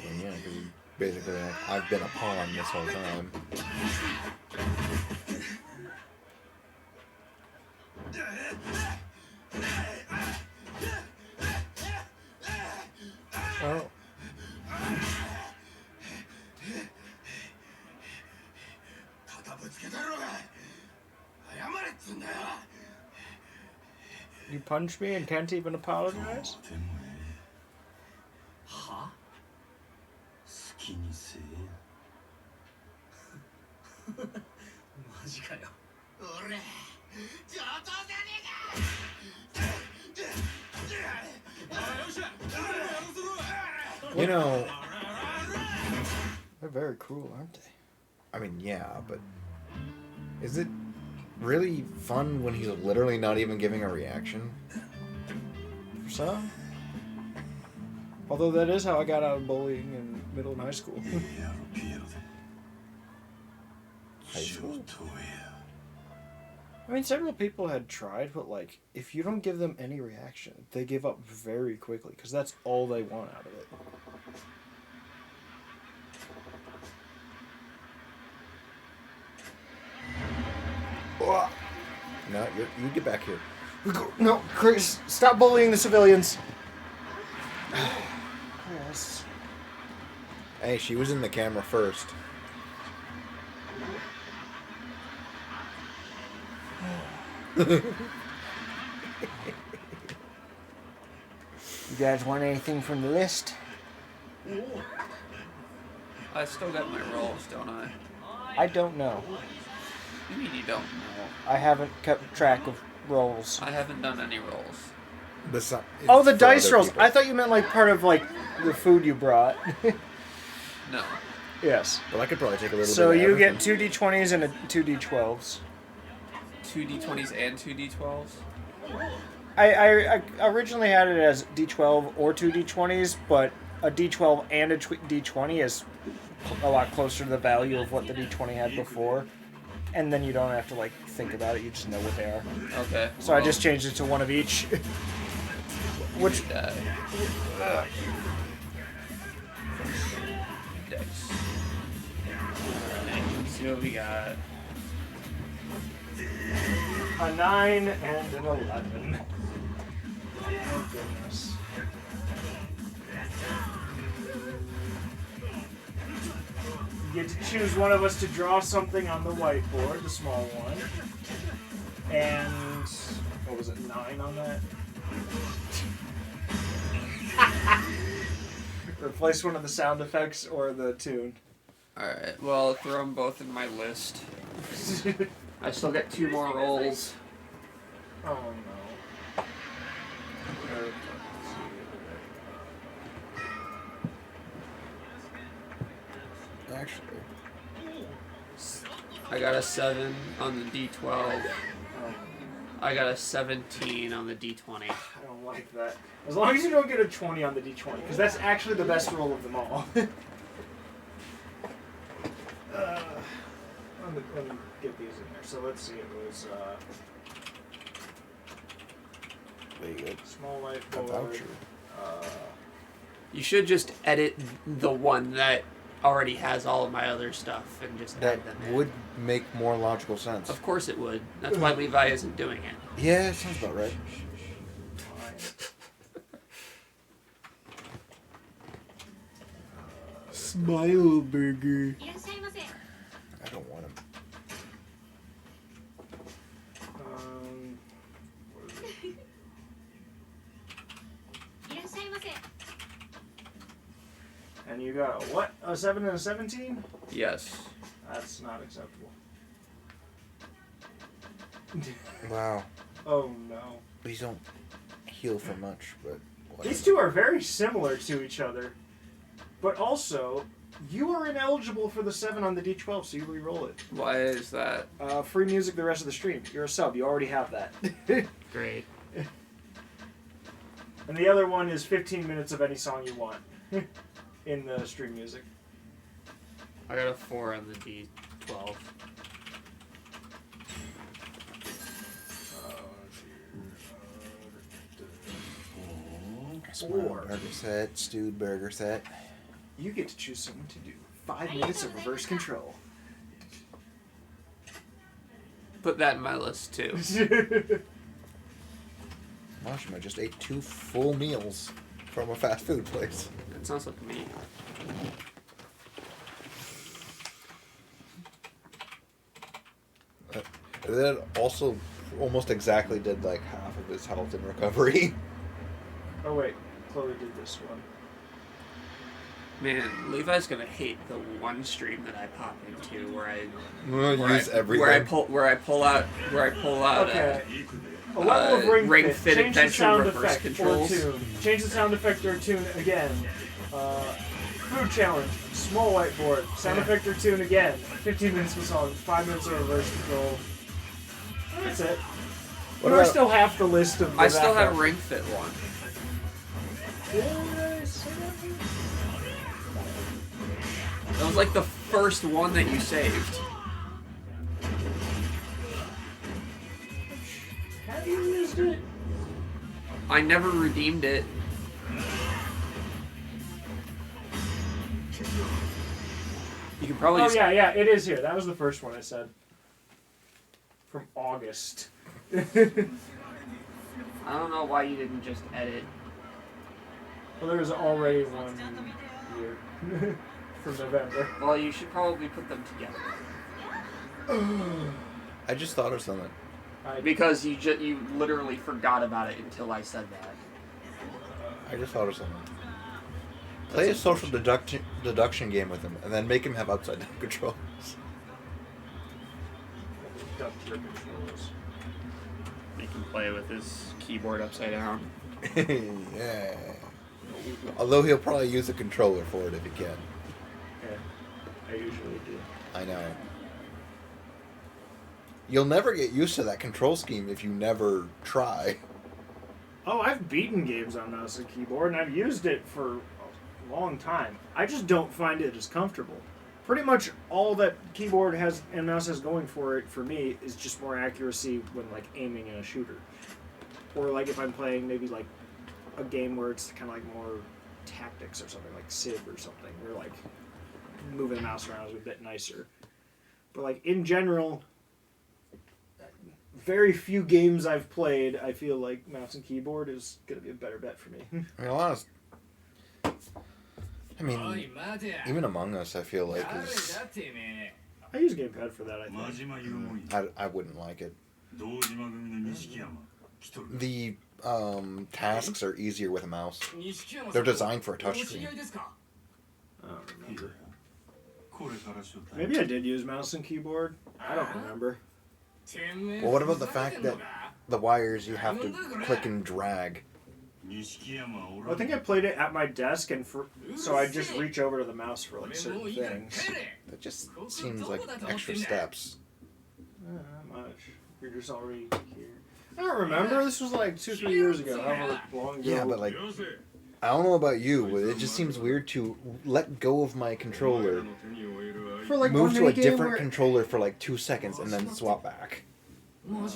And yeah, because basically I've been a pawn this whole time. Oh. You punch me and can't even apologize? は好きにせえマジかよ俺上等じゃねえか You know, they're very cruel, aren't they? I mean, yeah, but is it really fun when he's literally not even giving a reaction? For some. Although that is how I got out of bullying in middle and high school. High school? I mean, several people had tried, but like, if you don't give them any reaction, they give up very quickly, because that's all they want out of it. No, you get back here. No, Chris, stop bullying the civilians. Chris. Hey, she was in the camera first. You guys want anything from the list? I still got my rolls, don't I? I don't know. You mean you don't know? I haven't kept track of rolls. I haven't done any rolls. Oh, the dice rolls. I thought you meant like part of like the food you brought. No. Yes. Well, I could probably take a little So bit of you get everything. 2 d20s and 2 d12s. 2 d20s and 2 d12s? I originally had it as d12 or 2 d20s, but a d12 and a d20 is a lot closer to the value of what the d20 had before. And then you don't have to like think about it, you just know what they are. Okay. So I just changed it to one of each. Which Dex. Let's see what we got. a 9 and an 11. Oh goodness. You get to choose one of us to draw something on the whiteboard, the small one. And what was it, 9 on that? Replace one of the sound effects or the tune. Alright, well, I'll throw them both in my list. I still got 2 more rolls. Oh no. Actually, I got a 7 on the d12. I got a 17 on the d20. I don't like that. As long as you don't get a 20 on the d20, because that's actually the best roll of them all. Let me get these in there. So let's see, it was there you go. small life A board. voucher. You should just edit the one that already has all of my other stuff and just That add them in. would make more logical sense. Of course it would. That's why Levi isn't doing it. Yeah, sounds about right. Smile burger. いらっしゃいませ。 I don't want him. What is it? いらっしゃいませ。 And you got a what? A 7 and a 17? Yes. That's not acceptable. Wow. Oh no. These don't heal for much, but whatever. These two are very similar to each other. But also, you are ineligible for the 7 on the d12, so you re-roll it. Why is that? Free music the rest of the stream. You're a sub. You already have that. Great. And the other one is 15 minutes of any song you want in the stream music. I got a 4 on the d12. Four. Burger set, stewed burger set. You get to choose something to do. 5 minutes of reverse control. Put that in my list too. Mashima just ate 2 full meals from a fast food place. That sounds like me. And then also almost exactly did like half of his health in recovery. Oh wait, Chloe did this one. Man, Levi's gonna hate the one stream that I pop into where I everything. where I pull out Okay. A level of ring fit. Change the adventure sound reverse effect controls. or tune. Change the sound effect or tune again. Food challenge. Small whiteboard. Sound effect or tune again. 15 minutes of song. 5 minutes of reverse control. That's it. What But I about- still have the list of. I still backup. have ring fit one. Did I say that? That was like the first one that you saved. Have you used it? I never redeemed it. You can probably Oh just yeah, it is here. That was the first one I said. From August. I don't know why you didn't just edit. Well, there was already one year from November. Well, you should probably put them together. I just thought of something. Because you literally forgot about it until I said that. I just thought of something. Play a social deduction game with him, and then make him have upside down controls. Deduct your controls. Make him play with his keyboard upside down. Yeah. Although he'll probably use a controller for it if he can. Yeah, I usually do. I know. You'll never get used to that control scheme if you never try. Oh, I've beaten games on mouse and keyboard, and I've used it for a long time. I just don't find it as comfortable. Pretty much all that keyboard has and mouse has going for it for me is just more accuracy when like aiming in a shooter, or like if I'm playing maybe like a game where it's kind of like more tactics or something like Civ or something, where like moving the mouse around is a bit nicer. But like in general, very few games I've played, I feel like mouse and keyboard is going to be a better bet for me. I mean, even Among Us, I feel like is... I use gamepad for that, I think. I wouldn't like it. The tasks are easier with a mouse. They're designed for a touchscreen. I don't remember. Maybe I did use mouse and keyboard. I don't remember. Well, what about the fact that the wires you have to click and drag? Well, I think I played it at my desk, and so I just reach over to the mouse for like certain things. That just seems like extra steps. Not much. You're just already here. I don't remember. This was like 2-3 years ago. However long ago. Yeah, but like, I don't know about you, but it just seems weird to let go of my controller, for like move to a different controller for like 2 seconds, and then swap back. Oh, we're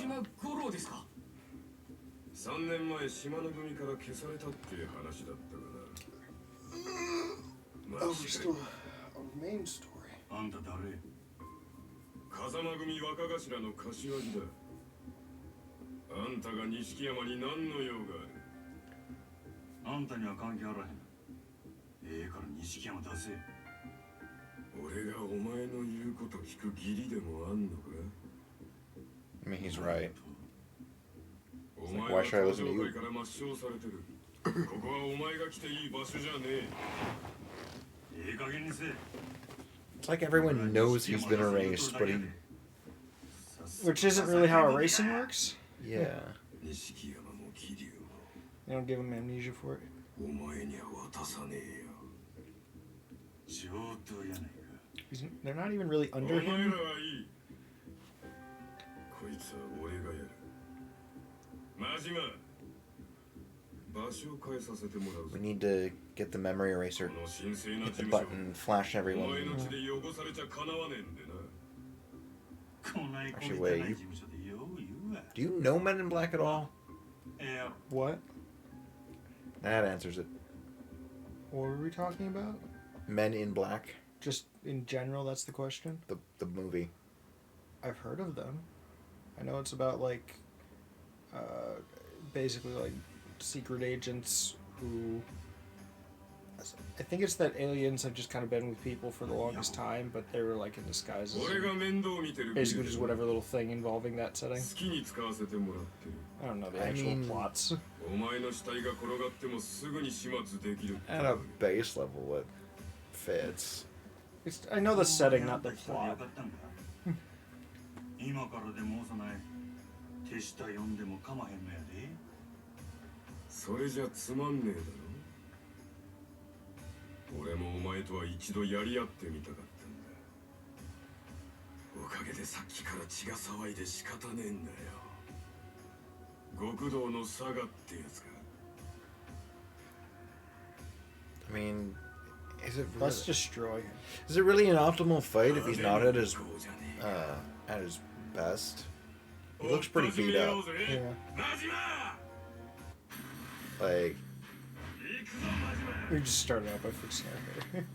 still on the main story. 風間組若頭の柏木だ。あんたが錦山に何の用がある？あんたには関係あらへん。ええから錦山出せ。俺がお前の言うこと聞く義理でもあんのか？ I mean, he's right. Like, why should I listen to you? から抹消されてる。ここはお前が来ていい場所じゃねえ。ええ加減にせ。 It's like everyone knows he's been erased, but he... Which isn't really how erasing works? Yeah. You don't give him amnesia for it? They're not even really under him? We need to get the memory eraser, hit the button, flash everyone. Actually, wait. Do you know Men in Black at all? What? That answers it. What were we talking about? Men in Black. Just in general, that's the question? The movie. I've heard of them. I know it's about, like, basically, like, secret agents who... I think it's that aliens have just kind of been with people for the longest time, but they were, like, in disguises. Basically just whatever little thing involving that setting. I don't know the actual plots. At a base level, it fits. I know the setting, not the plot. I mean, is it Let's really, destroy him. is it really an optimal fight if he's not at his best? He looks pretty beat up. Yeah. Like, We just started out by fixing our hair.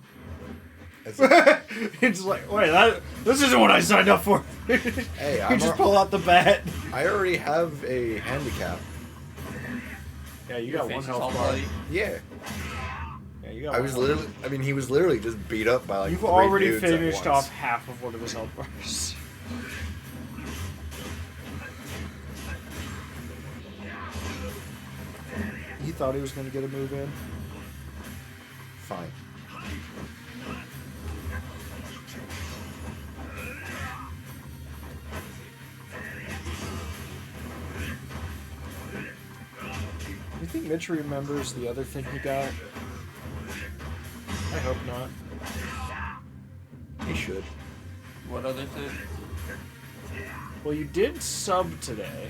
It's like, wait, this isn't what I signed up for. Hey, you just pull out the bat. I already have a handicap. Yeah, you Your got one face is health all bar. bloody. Yeah. Yeah, you got I one was health literally. I mean, he was literally just beat up by like. You've 3 already dudes at finished once. off half of one of his health bars. He thought he was going to get a move in. Fine. You think Mitch remembers the other thing he got? I hope not. He should. What other thing? Well, you did sub today.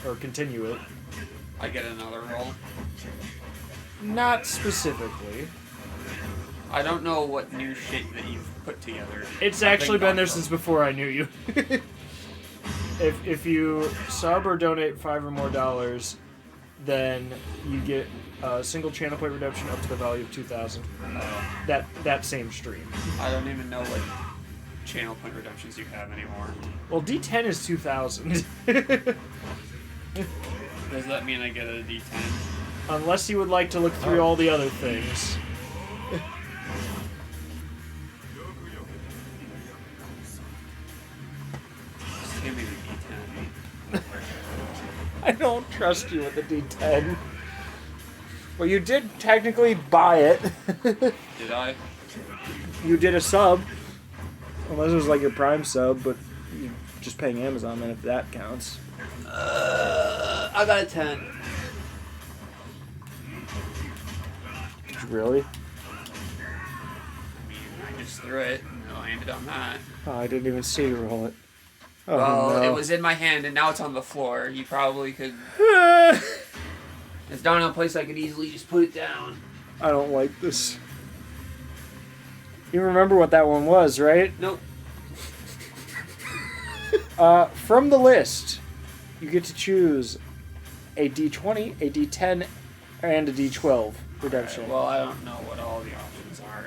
Or continue it. I get another roll. Not specifically. I don't know what new shit that you've put together. It's I've actually been there gone since before I knew you. If you sub or donate $5 or more, then you get a single channel point redemption up to the value of 2,000. That same stream. I don't even know what channel point redemptions you have anymore. Well, D10 is 2,000. Does that mean I get a D10? Unless you would like to look through all the other things. Just give me the D10. I don't trust you with the D10. Well, you did technically buy it. Did I? You did a sub. Unless it was like your Prime sub, but you're just paying Amazon, then if that counts. I got a 10. Did you really? I just threw it and I landed on that. Oh, I didn't even see you roll it. Oh, Well, no. it was in my hand and now it's on the floor. You probably could. It's down in a place I could easily just put it down. I don't like this. You remember what that one was, right? Nope. From the list, you get to choose a D20, a D10, and a D12 redemption. Right, well, I don't know what all the options are.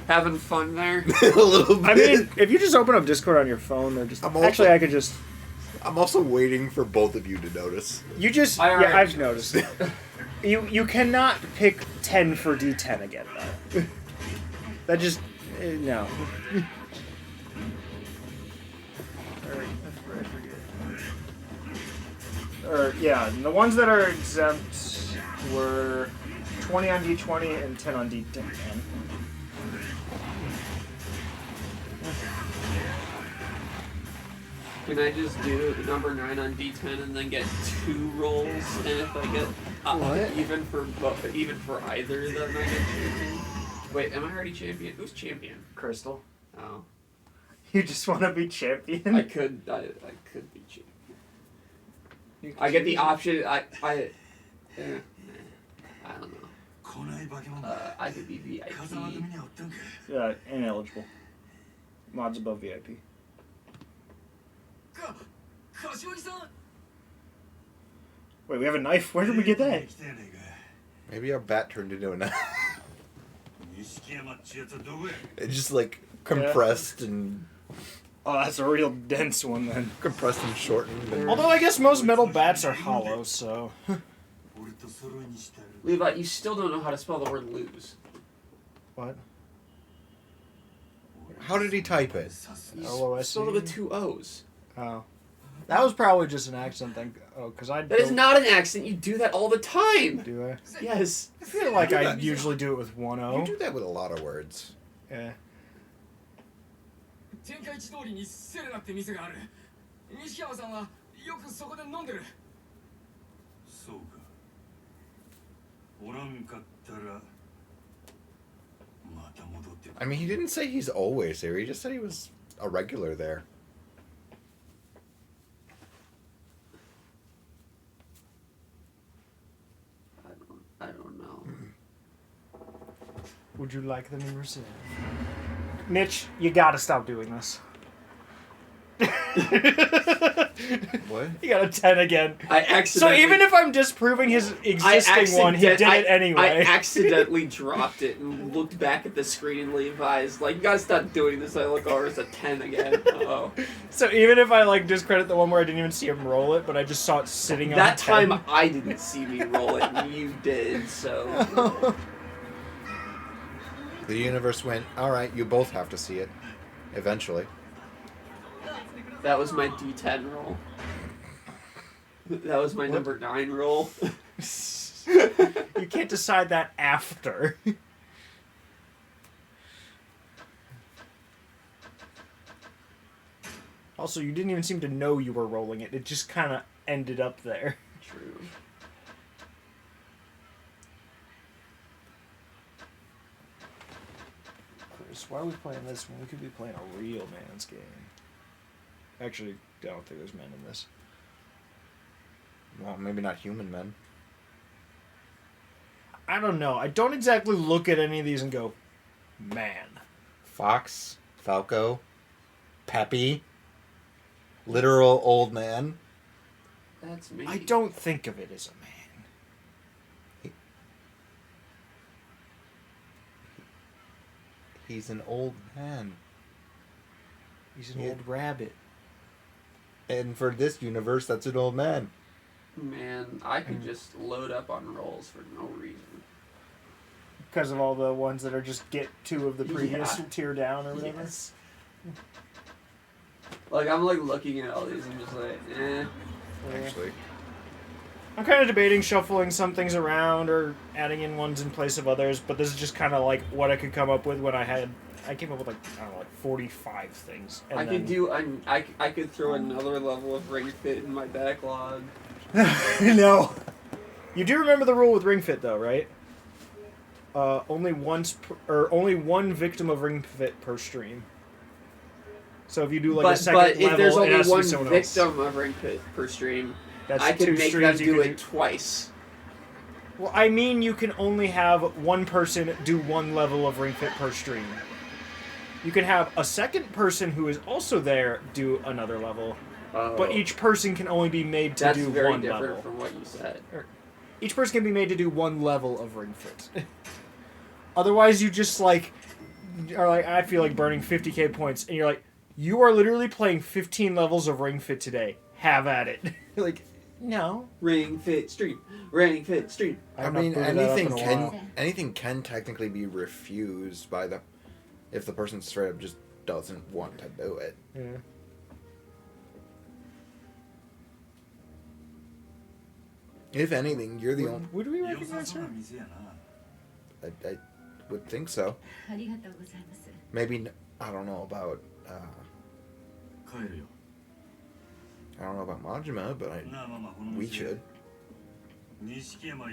Having fun there? A little bit. I mean, if you just open up Discord on your phone, they're just... Actually, I could just... I'm also waiting for both of you to notice. You just... I Yeah, already I've noticed. You cannot pick 10 for D10 again, though. That just... no. Or, yeah, the ones that are exempt were 20 on D20 and 10 on D10. Can I just do number 9 on D10 and then get 2 rolls? And if I get What? even for either of them, I get champion? Wait, am I already champion? Who's champion? Crystal. Oh. You just want to be champion? I could be champion. I get the option. I don't know. I could be VIP. Yeah, ineligible. Mods above VIP. Wait, we have a knife? Where did we get that? Maybe our bat turned into a knife. It's just like compressed and Oh, that's a real dense one then. compressed and shortened. And Although I guess most metal bats are hollow, so... Levi, you still don't know how to spell the word lose. What? how did he type it? You LOSE? spelled it with 2 O's. Oh. That was probably just an accident thing. Oh, because I That is not an accident. You do that all the time. Do I? Yes. I feel like I usually do it with one You O. do that with a lot of words. Yeah. 天下一通りにセレナって店がある。西山さんはよくそこで飲んでる。そうか。おらんかったらまた戻ってくる。 I mean, he didn't say he's always there. He just said he was a regular there. I don't know. Would you like them in reserve? Mitch, you gotta stop doing this. What? He got a 10 again. I So accidentally. even if I'm disproving his existing one, he did it I anyway. accidentally dropped it and looked back at the screen and Levi's like, you gotta stop doing this. I look over, it's a 10 again. Oh. So even if I like discredit the one where I didn't even see him roll it, but I just saw it sitting on That the 10. time I didn't see me roll it, and you did, so. The universe went, alright, you both have to see it. Eventually. That was my D10 roll. That was my number 9 roll. You can't decide that after. Also, you didn't even seem to know you were rolling it. It just kind of ended up there. True. Chris, why are we playing this when we could be playing a real man's game? Actually, I don't think there's men in this. Well, maybe not human men. I don't know. I don't exactly look at any of these and go, man. Fox, Falco, Peppy, literal old man. That's me. I don't think of it as a man. He's an old man. He's an old rabbit. And for this universe, that's an old man. Man, I could just load up on rolls for no reason. Because of all the ones that are just get 2 of the previous Yeah. tier down or whatever. Yes. Like, I'm like looking at all these and just like, eh. Actually. I'm kind of debating shuffling some things around or adding in ones in place of others, but this is just kind of like what I could come up with when I came up with like, I don't know, like 45 things. And I could do, I could throw another level of Ring Fit in my backlog. No. You do remember the rule with Ring Fit though, right? Only one victim of Ring Fit per stream. So if you do like a second level, if there's it only has to be one someone else. victim of Ring Fit per stream, That's I can 2 make them streams you do can it twice. Well, I mean, you can only have one person do 1 level of Ring Fit per stream. You can have a second person who is also there do another level, but each person can only be made to That's do very 1 different level. from what you said. Each person can be made to do 1 level of Ring Fit. Otherwise, you just like are like, I feel like burning 50k points, and you're like, you are literally playing 15 levels of Ring Fit today. Have at it. Like, no. Ring Fit stream. Ring Fit stream. I mean, anything can technically be refused by if the person straight up just doesn't want to do it. Yeah. If anything, you're the only. Would we recognize her? I would think so. Maybe I don't know about. I don't know about Majima, but we should.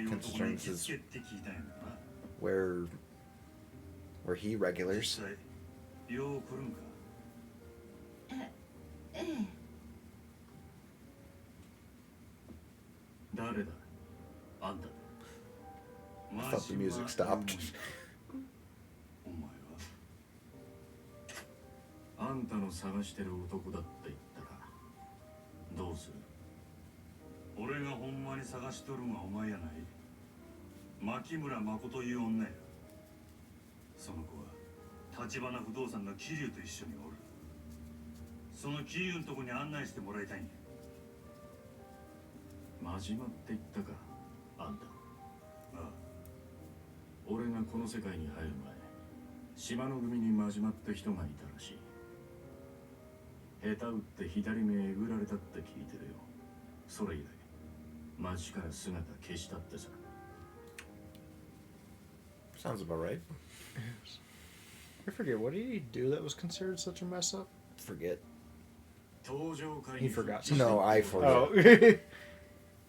Considering this is where he regulars. I thought the music stopped. あんたの探してる男だって言ったらどうする？俺がほんまに探しとるんはお前やない。牧村誠という女や。その子は立花不動産の桐生と一緒におる。その桐生のとこに案内してもらいたいんや。真島って言ったか、あんた。ああ。俺がこの世界に入る前、島の組に真島って人がいたらしい。下手打って左目えぐられたって聞いてるよ。それ以来町から姿消したってさ。Sounds about right. I forget, what did he do that was considered such a mess up? Forget. He forgot. No, I forget. Oh.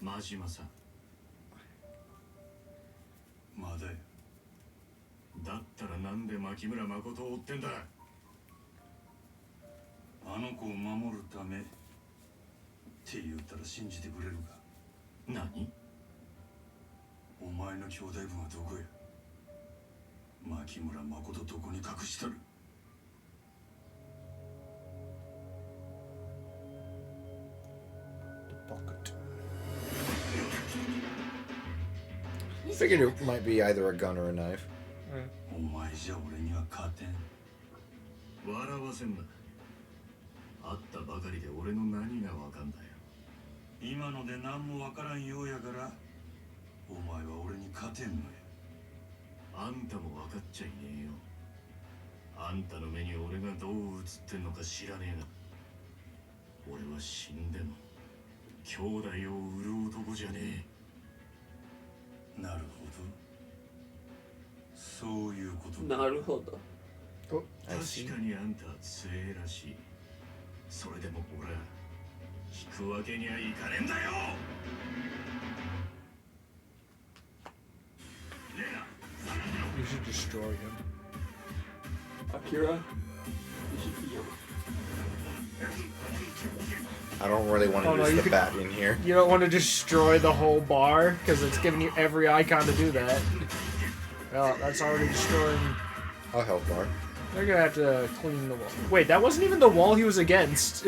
真島さん。まだよ。だったらなんで牧村誠を追ってんだ。あの子を守るためって言ったら信じてくれるか。何？お前の兄弟分はどこや。牧村誠どこに隠しとる。Figured it might be either a gun or a knife. お前じゃ俺には勝てん。笑わせんな。会ったばかりで俺の何がわかんだよ。今ので何もわからんようやから、お前は俺に勝てんのよ。あんたも分かっちゃいねえよ。あんたの目に俺がどう映ってんのか知らねえが、俺は死んでも兄弟を売る男じゃねえ。なるほど。そういうことだ。なるほど。確かにあんたは強えらしい。それでも俺は引くわけにはいかねえんだよ。You should destroy him. Akira, you should be I don't really want to Oh, no, use you the could- bat in here. You don't want to destroy the whole bar because it's giving you every icon to do that. Well, that's already destroying. A health bar. They're gonna have to clean the wall. Wait, that wasn't even the wall he was against.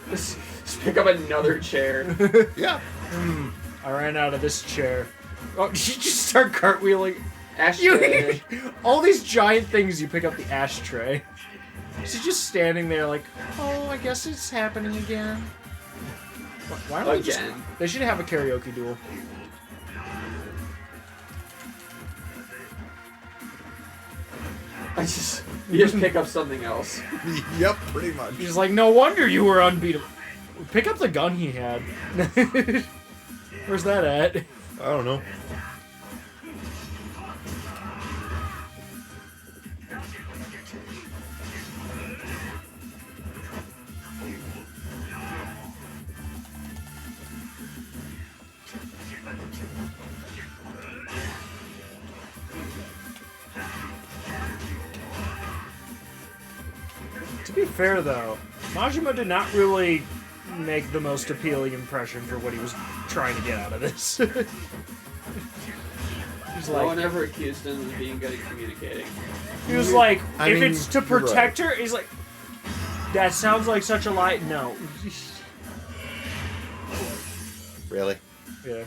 Just pick up another chair. Yeah. I ran out of this chair. Oh, you just start cartwheeling. Ashtray. All these giant things, you pick up the ashtray. She's just standing there like, oh, I guess it's happening again. Why don't Again. They should have a karaoke duel. You just pick up something else. Yep, pretty much. He's like, no wonder you were unbeatable. Pick up the gun he had. Where's that at? I don't know. To be fair, though, Majima did not really make the most appealing impression for what he was trying to get out of this. He's No one like, ever accused him of being good at communicating. he was like, I if mean, it's to you're protect her, he's like, that sounds like such a lie. No. Really? Yeah.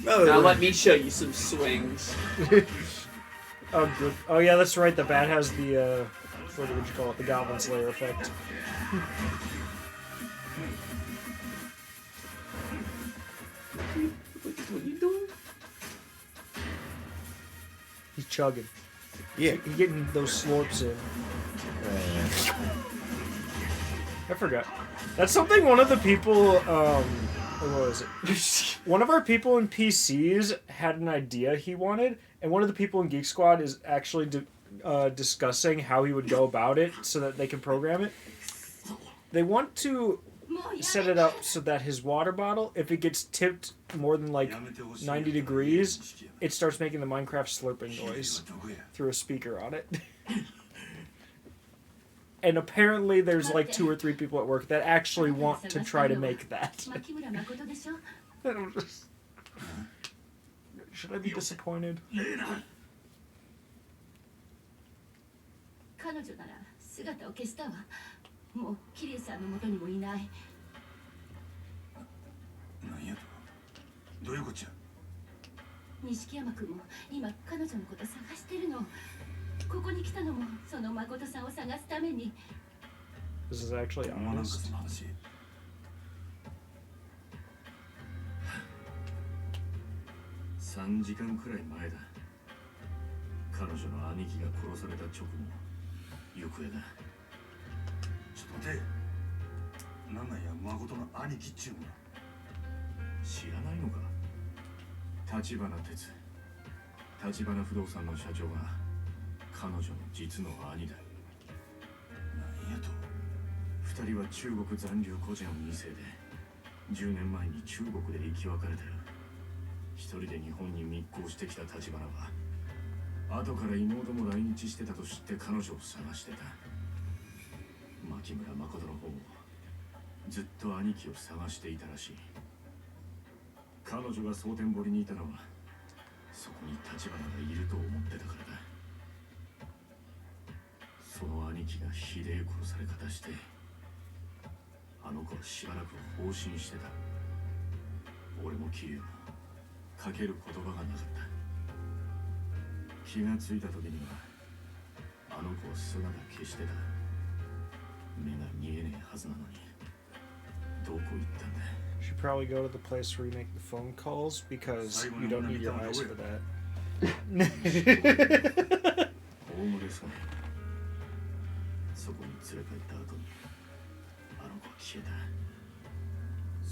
Now let me show you some swings. Oh, good. Oh, yeah, that's right. The bat has the, what would you call it? The Goblin Slayer effect. What are you doing? He's chugging. Yeah. He's getting those slurps in. I forgot. That's something one of the people, what was it? One of our people in PCs had an idea he wanted, and one of the people in Geek Squad is actually discussing how he would go about it so that they can program it. They want to set it up so that his water bottle, if it gets tipped more than like 90 degrees, it starts making the Minecraft slurping noise through a speaker on it. And apparently there's like 2 or 3 people at work that actually want to try to make that. Should I be disappointed? 彼女なら姿を消したわ。もうキリュウさんの元にもいない。何やと。どういうこっちゃ。錦山君も今彼女のこと探してるの。ここに来たのもその誠さんを探すために。This is actually なんか honest. その話。3時間くらい前だ。彼女の兄貴が殺された直後の行方だ。ちょっと待て。なんなんや誠の兄貴っちゅうの。知らないのか。立花哲。立花不動産の社長が彼女の実の兄だ。なんやと。2人は中国残留孤児の2世で10年前に中国で生き別れたよ。一人で日本に密航してきた立花は後から妹も来日してたと知って彼女を探してた。牧村誠の方もずっと兄貴を探していたらしい。彼女が蒼天堀にいたのはそこに立花がいると思ってたからだ。その兄貴貴がひでえ殺され方してあの子はしばらく放心してた。俺も桐生もかける言葉がなかった。気がついた時にはあの子を姿消してた。目が見えねえはずなのにどこ行ったんだ。 Should probably go to the place where you make the phone calls because you don't need your eyes for that. 大物ですね。そこに連れ帰った後にあの子は消えた。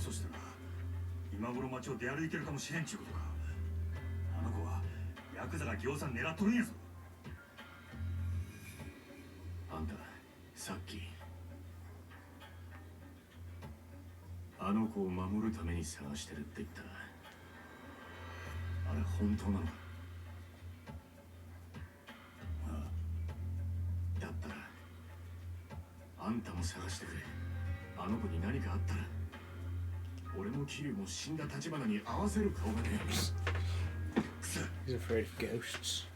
そしたら今頃町を出歩いてるかもしれんちゅうことか。あの子はヤクザがぎょうさん狙っとるんやぞ。あんたさっきあの子を守るために探してるって言った。あれ本当なのか。ああ、だったらあんたも探してくれ。あの子に何かあったら俺も桐生も死んだ立花に合わせる顔がねえ。 He's afraid of ghosts.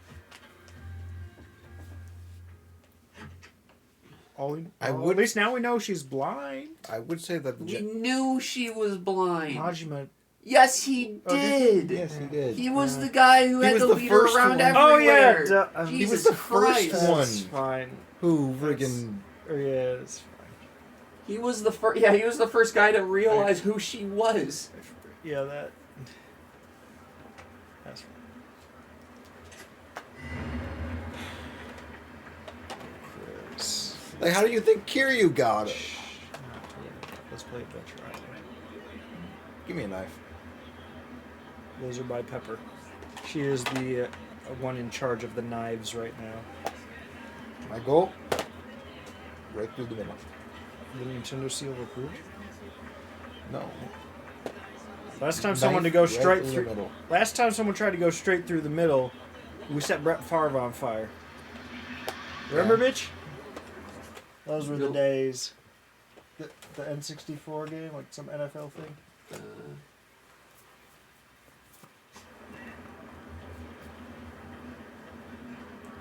At least now we know she's blind. I would say that We knew she was blind. Majima. Yes, he did. Yes, he did. He was the guy who had was to the lead her first around one. everywhere. Oh, yeah, he was Jesus the first Christ. one. That's fine. Who friggin' Yeah, that's fine. He was the first. Yeah, he was the first guy to realize who she was. Yeah, that's fine. Chris. like, how do you think Kiryu got it? Let's play Adventure Island. Give me a knife. Laser by Pepper. She is the one in charge of the knives right now. My goal? Right through the middle. The Nintendo seal of approval? No. Last time Knife someone to go right straight through the through. middle. Last time someone tried to go straight through the middle, we set Brett Favre on fire. Remember, Yeah. Mitch? Those were the Nope. days. The N64 game, like some NFL thing.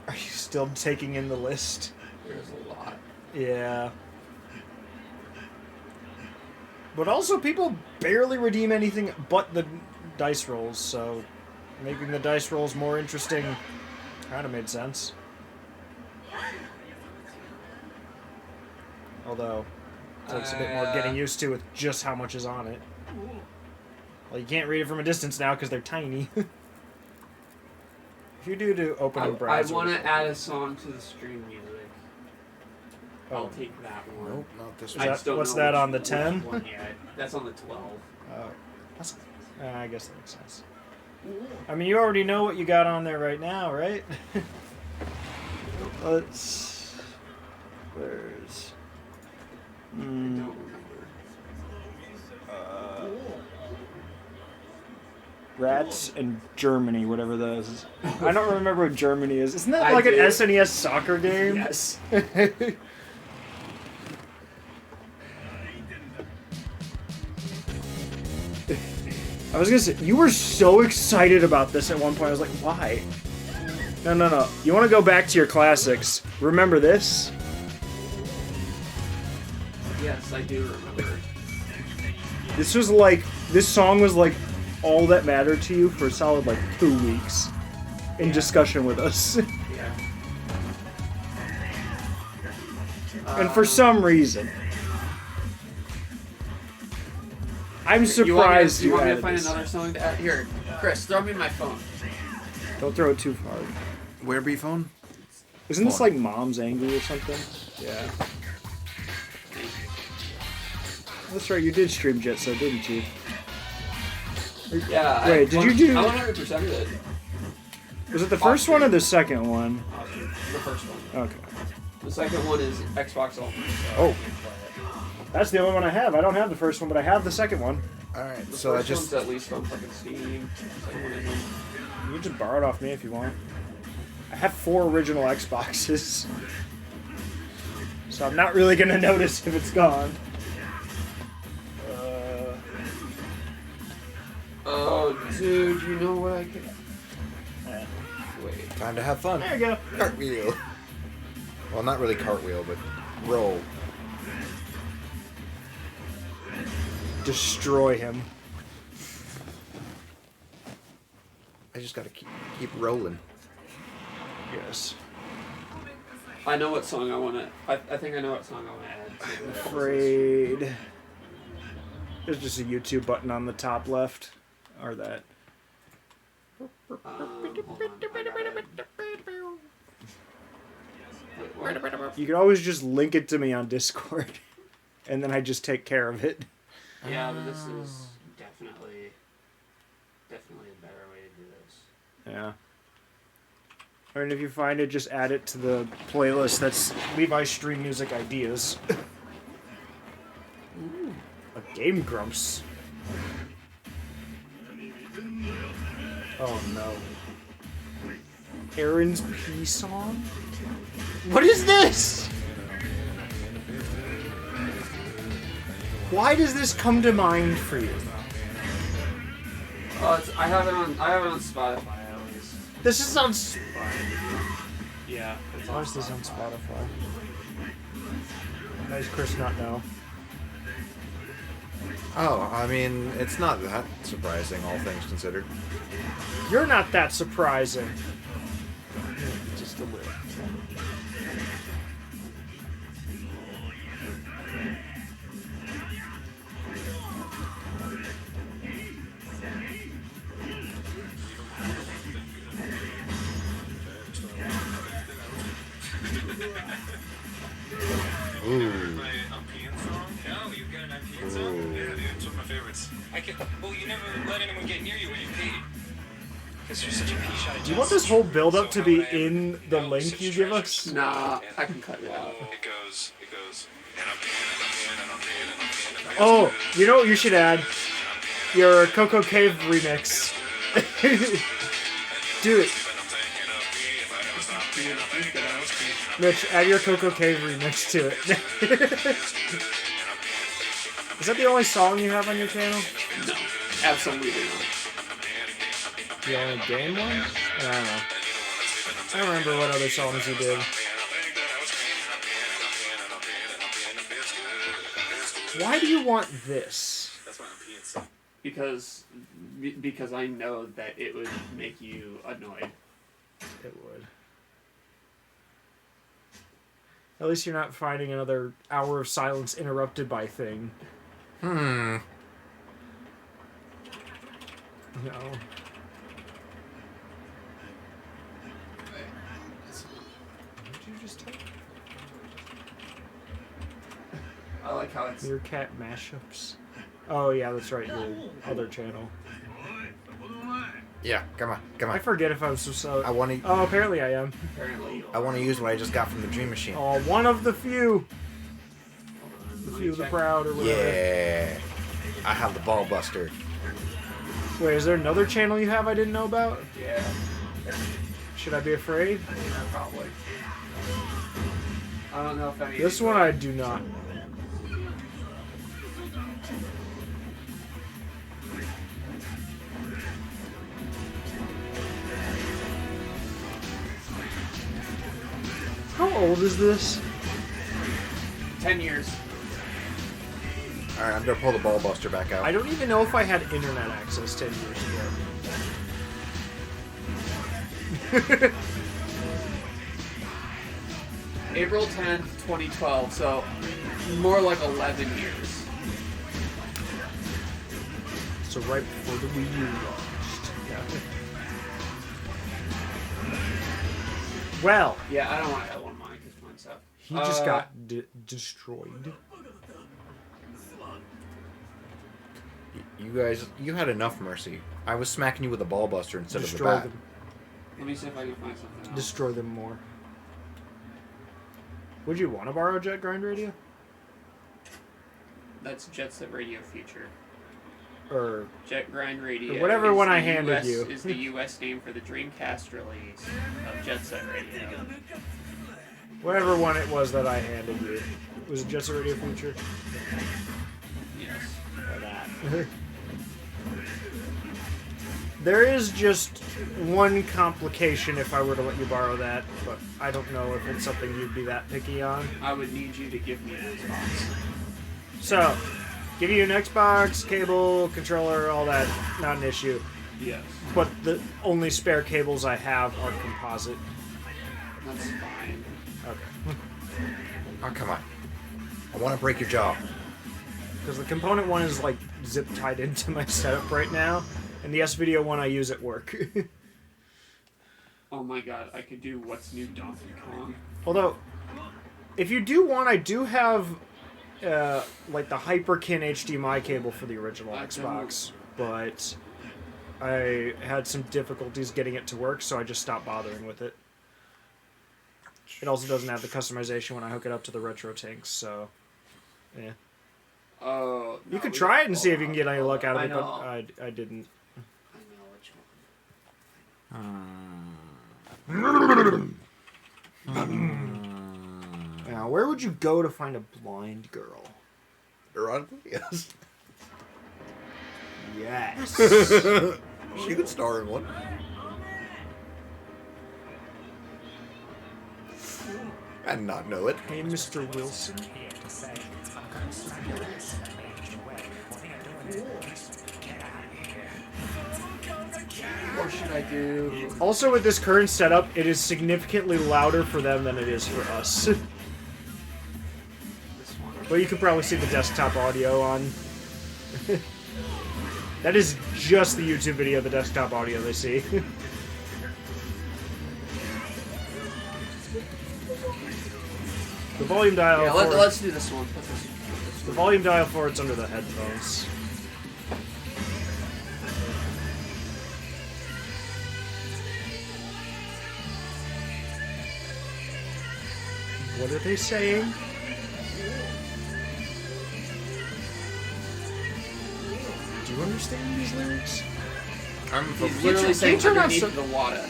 Are you still taking in the list? There's a lot. Yeah. But also, people barely redeem anything but the dice rolls, so making the dice rolls more interesting kind of made sense. Although, it takes a bit more getting used to with just how much is on it. Well, you can't read it from a distance now because they're tiny. If you do open and I browse... want to add a song to the stream music. I'll Oh. take that one. Nope, not this Is one. I just don't what's know that which- on the which 10? one yet. That's on the 12. That's, I guess that makes sense. I mean, you already know what you got on there right now, right? Let's... There's... I don't remember. Rats and Germany, whatever that is. I don't remember what Germany is. Isn't that I like an do. SNES soccer game? Yes. I was gonna say, you were so excited about this at one point. I was like, why? No. You want to go back to your classics. Remember this? Yes, I do remember. This was like, this song was like all that mattered to you for a solid like 2 weeks in discussion with us. Yeah. And for some reason, I'm You want me surprised to, you want me to added find this. another song to add? Here, Chris, throw me my phone. Don't throw it too far. Where be phone? Isn't this like Mom's Angry or something? Yeah. That's right, you did stream Jet Set, didn't you? Yeah. Wait, did you do- I 100% it. Was it the first one or the second one? The first one. Okay. The second one is Xbox Ultimate. Oh. That's the only one I have. I don't have the first one, but I have the second one. Alright, The so I first just... one's at least on fucking Steam. The second one isn't. You can just borrow it off me if you want. I have 4 original Xboxes. So I'm not really gonna notice if it's gone. Oh, dude, you know what I could... Eh. Wait. Time to have fun. There you go. Cartwheel. Well, not really cartwheel, but roll. Destroy him. I just gotta keep rolling. Yes. I know what song I want to. I think I know what song I want to add. I'm afraid. There's just a YouTube button on the top left. Or that. Hold on, I got it. You can always just link it to me on Discord. And then I just take care of it. Yeah, but this is definitely a better way to do this. Yeah. I mean, if you find it, just add it to the playlist that's Levi's Stream Music Ideas. Ooh, a Game Grumps. Oh no. Aaron's P song? What is this? Why does this come to mind for you? Oh, I have it on Spotify at least. This is on. Yeah. Why is this on Spotify? How does Chris not know? Oh, I mean, it's not that surprising, all things considered. You're not that surprising. Just a little. Well, you never let anyone get near you when you pee. Because you're such a pea-shy. Do you want this whole build-up to be in the link you give us? Nah, I can cut it out. It goes, and I'm peeing, and I'm peeing, and I'm peeing, and I'm peeing. Oh, you know what you should add? Your Coco Cave remix. Do it. Mitch, add your Coco Cave remix to it. Is that the only song you have on your channel? No, absolutely not. The only game one? I don't know. I don't remember what other songs you did. Why do you want this? Because I know that it would make you annoyed. It would. At least you're not finding another hour of silence interrupted by thing. No. What did you just type? I like how it's... Meerkat mashups. Oh yeah, that's right, your other channel. Yeah, come on. I forget if I'm so... I want to. Oh, apparently I am. Apparently. I want to use what I just got from the Dream Machine. Oh, one of the few. The few, the proud, or whatever. Yeah, I have the Ball Buster. Wait, is there another channel you have I didn't know about? Yeah. Should I be afraid? Yeah, probably. I don't know if any... This one I do not. How old is this? 10 years. Alright, I'm gonna pull the Ball Buster back out. I don't even know if I had internet access 10 years ago. April 10th, 2012, so more like 11 years. So right before the Wii U launched. Yeah. Well. Yeah, I don't want to have one of mine because mine's up. He just got destroyed. You guys, you had enough mercy. I was smacking you with a Ball Buster instead of the bat. Them. Let me see if I can find something else. Destroy them more. Would you want to borrow Jet Grind Radio? That's Jet Set Radio Future. Or Jet Grind Radio. or whatever one I handed you. Is the US name for the Dreamcast release of Jet Set Radio. Whatever one it was that I handed you. Was it Jet Set Radio Future? Yes. Or that. There is just one complication if I were to let you borrow that, but I don't know if it's something you'd be that picky on. I would need you to give me an Xbox. So, give you an Xbox, cable, controller, all that, not an issue. Yes. But the only spare cables I have are composite. That's fine. Okay. Oh, come on. I want to break your jaw. Because the component one is like zip tied into my setup right now, and the S-Video one I use at work. Oh my god, I could do What's New Donkey Kong. Although, if you do want, I do have like the Hyperkin HDMI cable for the original Xbox, but I had some difficulties getting it to work, so I just stopped bothering with it. It also doesn't have the customization when I hook it up to the retro tanks, so yeah. Oh, You could try it and see if you can get any luck out of it, but I didn't. I know which one. Now, where would you go to find a blind girl? Yes. Yes. She could star in one. And not know it. Hey, Mr. Wilson. What should I do? Also, with this current setup, it is significantly louder for them than it is for us. Well, you can probably see the desktop audio on. That is just the YouTube video, the desktop audio they see. The volume dial. Yeah, let's do this one. The volume dial for it's under the headphones. What are they saying? Do you understand these lyrics? He's literally saying underneath the water.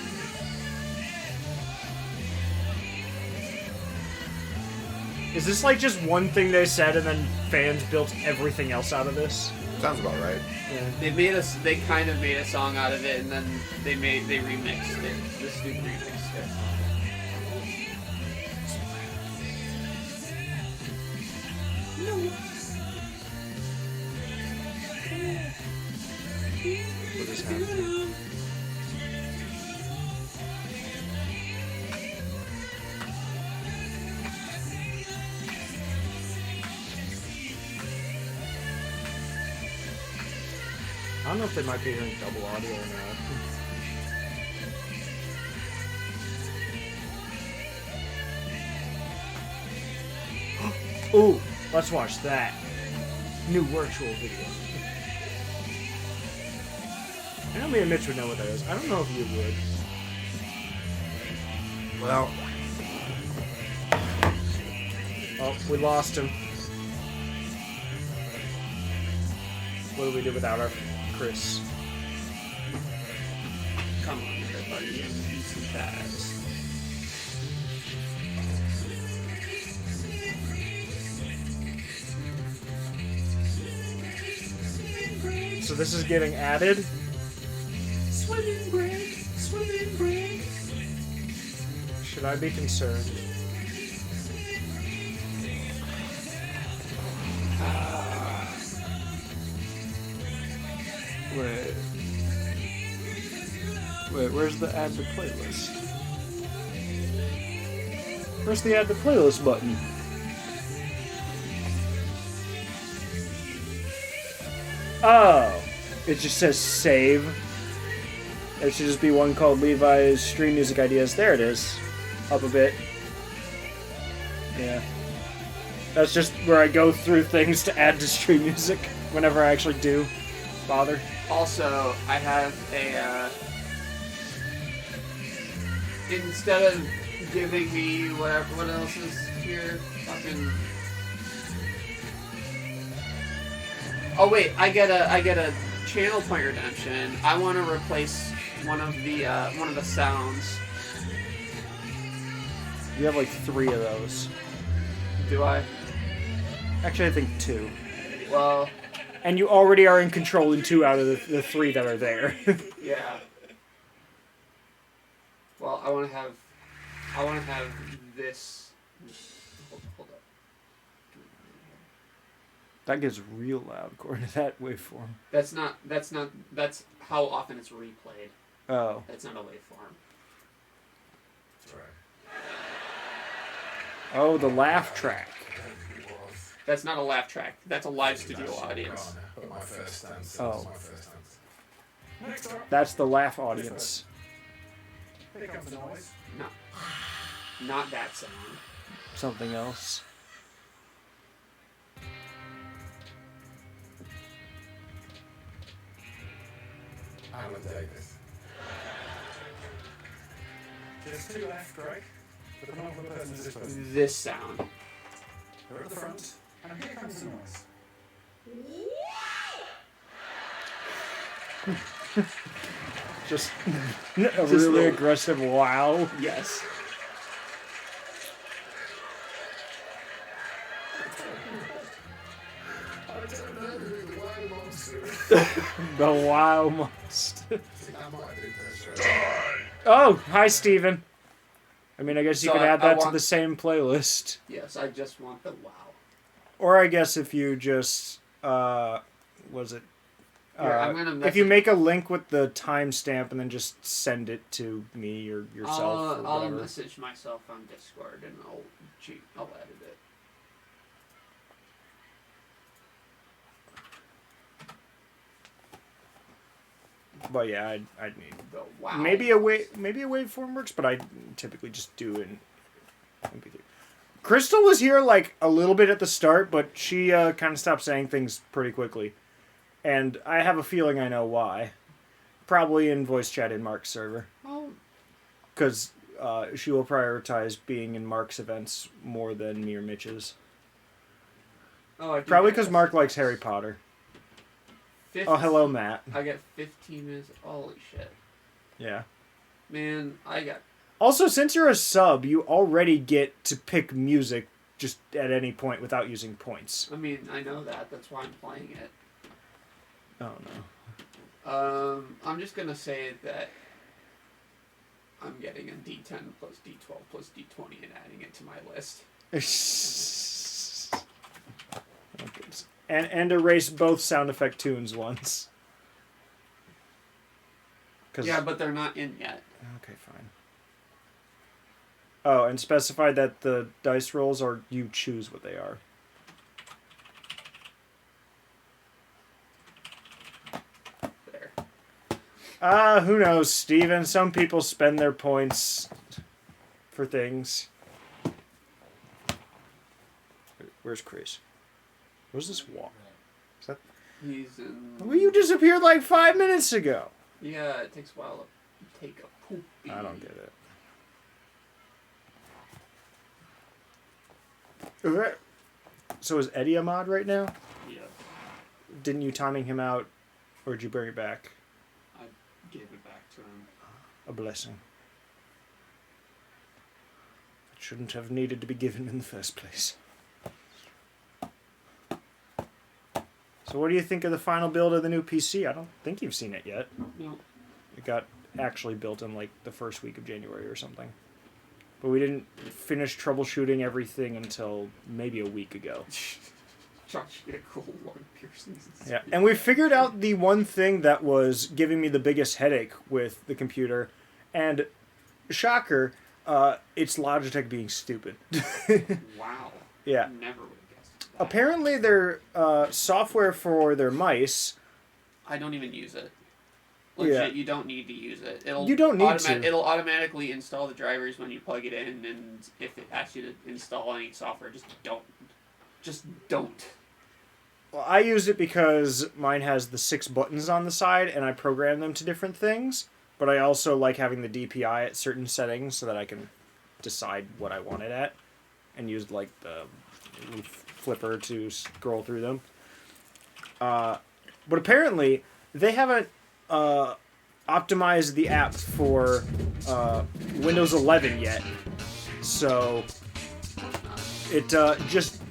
Is this like just one thing they said and then fans built everything else out of this? Sounds about right. Yeah. They kind of made a song out of it, and then they remixed it. This dude remixed it. What is happening? I don't know if they might be hearing double audio or not. Ooh, let's watch that. New virtual video. I know me and Mitch would know what that is. I don't know if you would. Well. Oh, we lost him. What do we do without our Chris? Come on, everybody, and eat some bags. So this is getting added? Swimming break, swimming break. Should I be concerned? Wait, where's the add to playlist? Where's the add to playlist button? Oh, it just says save. There should just be one called Levi's Stream Music Ideas. There it is. Up a bit. Yeah. That's just where I go through things to add to stream music whenever I actually do bother. Also, I have a, instead of giving me whatever, what else is here? Fucking... Oh wait, I get a channel point redemption. I want to replace one of the sounds. You have like 3 of those. Do I? Actually, I think 2. Well, And you already are in control in 2 out of the 3 that are there. Yeah. Well, I want to have this. Hold up. That gets real loud according to that waveform. That's how often it's replayed. Oh. That's not a waveform. Oh, the laugh track. That's not a laugh track. That's a live studio audience. Oh. That's the laugh audience. No. Not that sound. Something else. I'm gonna take this. Just 2 left, Greg. But the multiple person is this person. This sound. They're at the front, and here comes the noise. Just a really aggressive wow. Yes. The wow monster. Oh, hi, Steven. I mean, I guess you So could I add that to want- the same playlist. Yes, I just want the wow. Or I guess if you just, was it? Here, I'm gonna if you make a link with the timestamp and then just send it to me or yourself or I'll whatever. message myself on Discord and I'll edit it. But yeah, I'd need the wow. maybe a waveform works, but I typically just do in MP3. Crystal was here like a little bit at the start, but she kind of stopped saying things pretty quickly, and I have a feeling I know why. Probably in voice chat in Mark's server, because she will prioritize being in Mark's events more than me or Mitch's. Oh, probably because Mark likes Harry Potter. Oh, hello, Matt. I got 15 minutes. Holy shit. Yeah. Man, I got... Also, since you're a sub, you already get to pick music just at any point without using points. I mean, I know that. That's why I'm playing it. Oh, no. I'm just going to say that I'm getting a D10 plus D12 plus D20 and adding it to my list. And erase both sound effect tunes once. Yeah, but they're not in yet. Okay, fine. Oh, and specify that the dice rolls are you choose what they are. There. Who knows, Steven? Some people spend their points for things. Where's Chris? Where's this wall? Is that... He's in... Well, you disappeared like 5 minutes ago. Yeah, it takes a while to take a poop. I don't get it. Okay. So is Eddie a mod right now? Yeah. Didn't you timing him out, or did you bring it back? I gave it back to him. A blessing. It shouldn't have needed to be given in the first place. So what do you think of the final build of the new PC? I don't think you've seen it yet. No. It got actually built in like the first week of January or something. But we didn't finish troubleshooting everything until maybe a week ago. Josh, get cool long piercings. Yeah, and we figured out the one thing that was giving me the biggest headache with the computer, and shocker, it's Logitech being stupid. Wow. Yeah. Never would have guessed that. Apparently their software for their mice... I don't even use it. Legit, Yeah. You don't need to use it. You don't need to. It'll automatically install the drivers when you plug it in, and if it asks you to install any software, just don't. Just don't. Well, I use it because mine has the 6 buttons on the side, and I program them to different things. But I also like having the DPI at certain settings so that I can decide what I want it at, and use like the flipper to scroll through them. But apparently, they haven't optimized the app for Windows 11 yet. So it just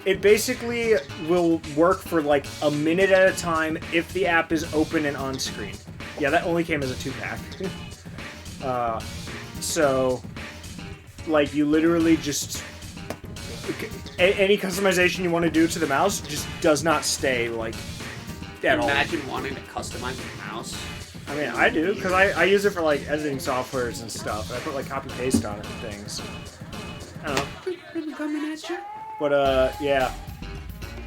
It basically will work for like a minute at a time if the app is open and on screen. Yeah, that only came as a 2-pack. So, like, you literally just... Any customization you want to do to the mouse just does not stay, like, at all. Imagine wanting to customize a mouse. I mean, I do, because I use it for, like, editing softwares and stuff. I put, like, copy-paste on it and things. I don't know. Really coming at you? But, yeah.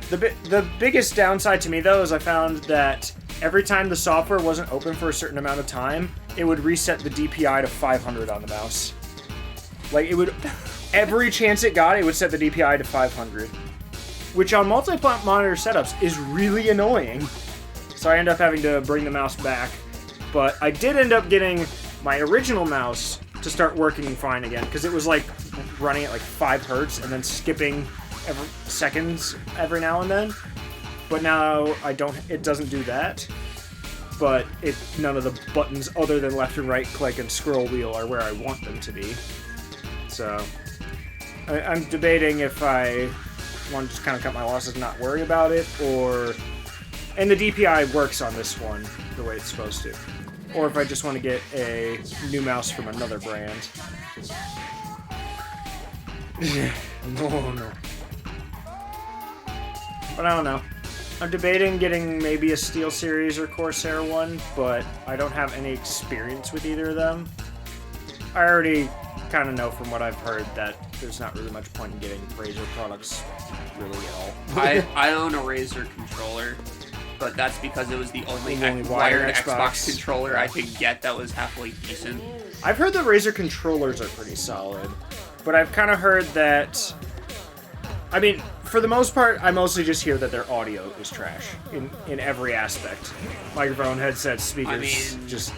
The biggest downside to me, though, is I found that every time the software wasn't open for a certain amount of time, it would reset the DPI to 500 on the mouse. Like, it would... Every chance it got, it would set the DPI to 500. Which on multi-monitor setups is really annoying. So I end up having to bring the mouse back. But I did end up getting my original mouse to start working fine again, because it was like running at like 5 hertz and then skipping seconds every now and then. But now it doesn't do that. But none of the buttons other than left and right click and scroll wheel are where I want them to be. So I'm debating if I want to just kind of cut my losses and not worry about it, and the DPI works on this one the way it's supposed to. Or if I just want to get a new mouse from another brand. No. But I don't know. I'm debating getting maybe a SteelSeries or Corsair one, but I don't have any experience with either of them. I already kind of know from what I've heard that there's not really much point in getting Razer products really at all. I own a Razer controller, but that's because it was the only wired wired Xbox Xbox controller I could get that was halfway decent. I've heard the Razer controllers are pretty solid, but I've kind of heard that... I mean, for the most part, I mostly just hear that their audio is trash in every aspect. Microphone, headsets, speakers, just...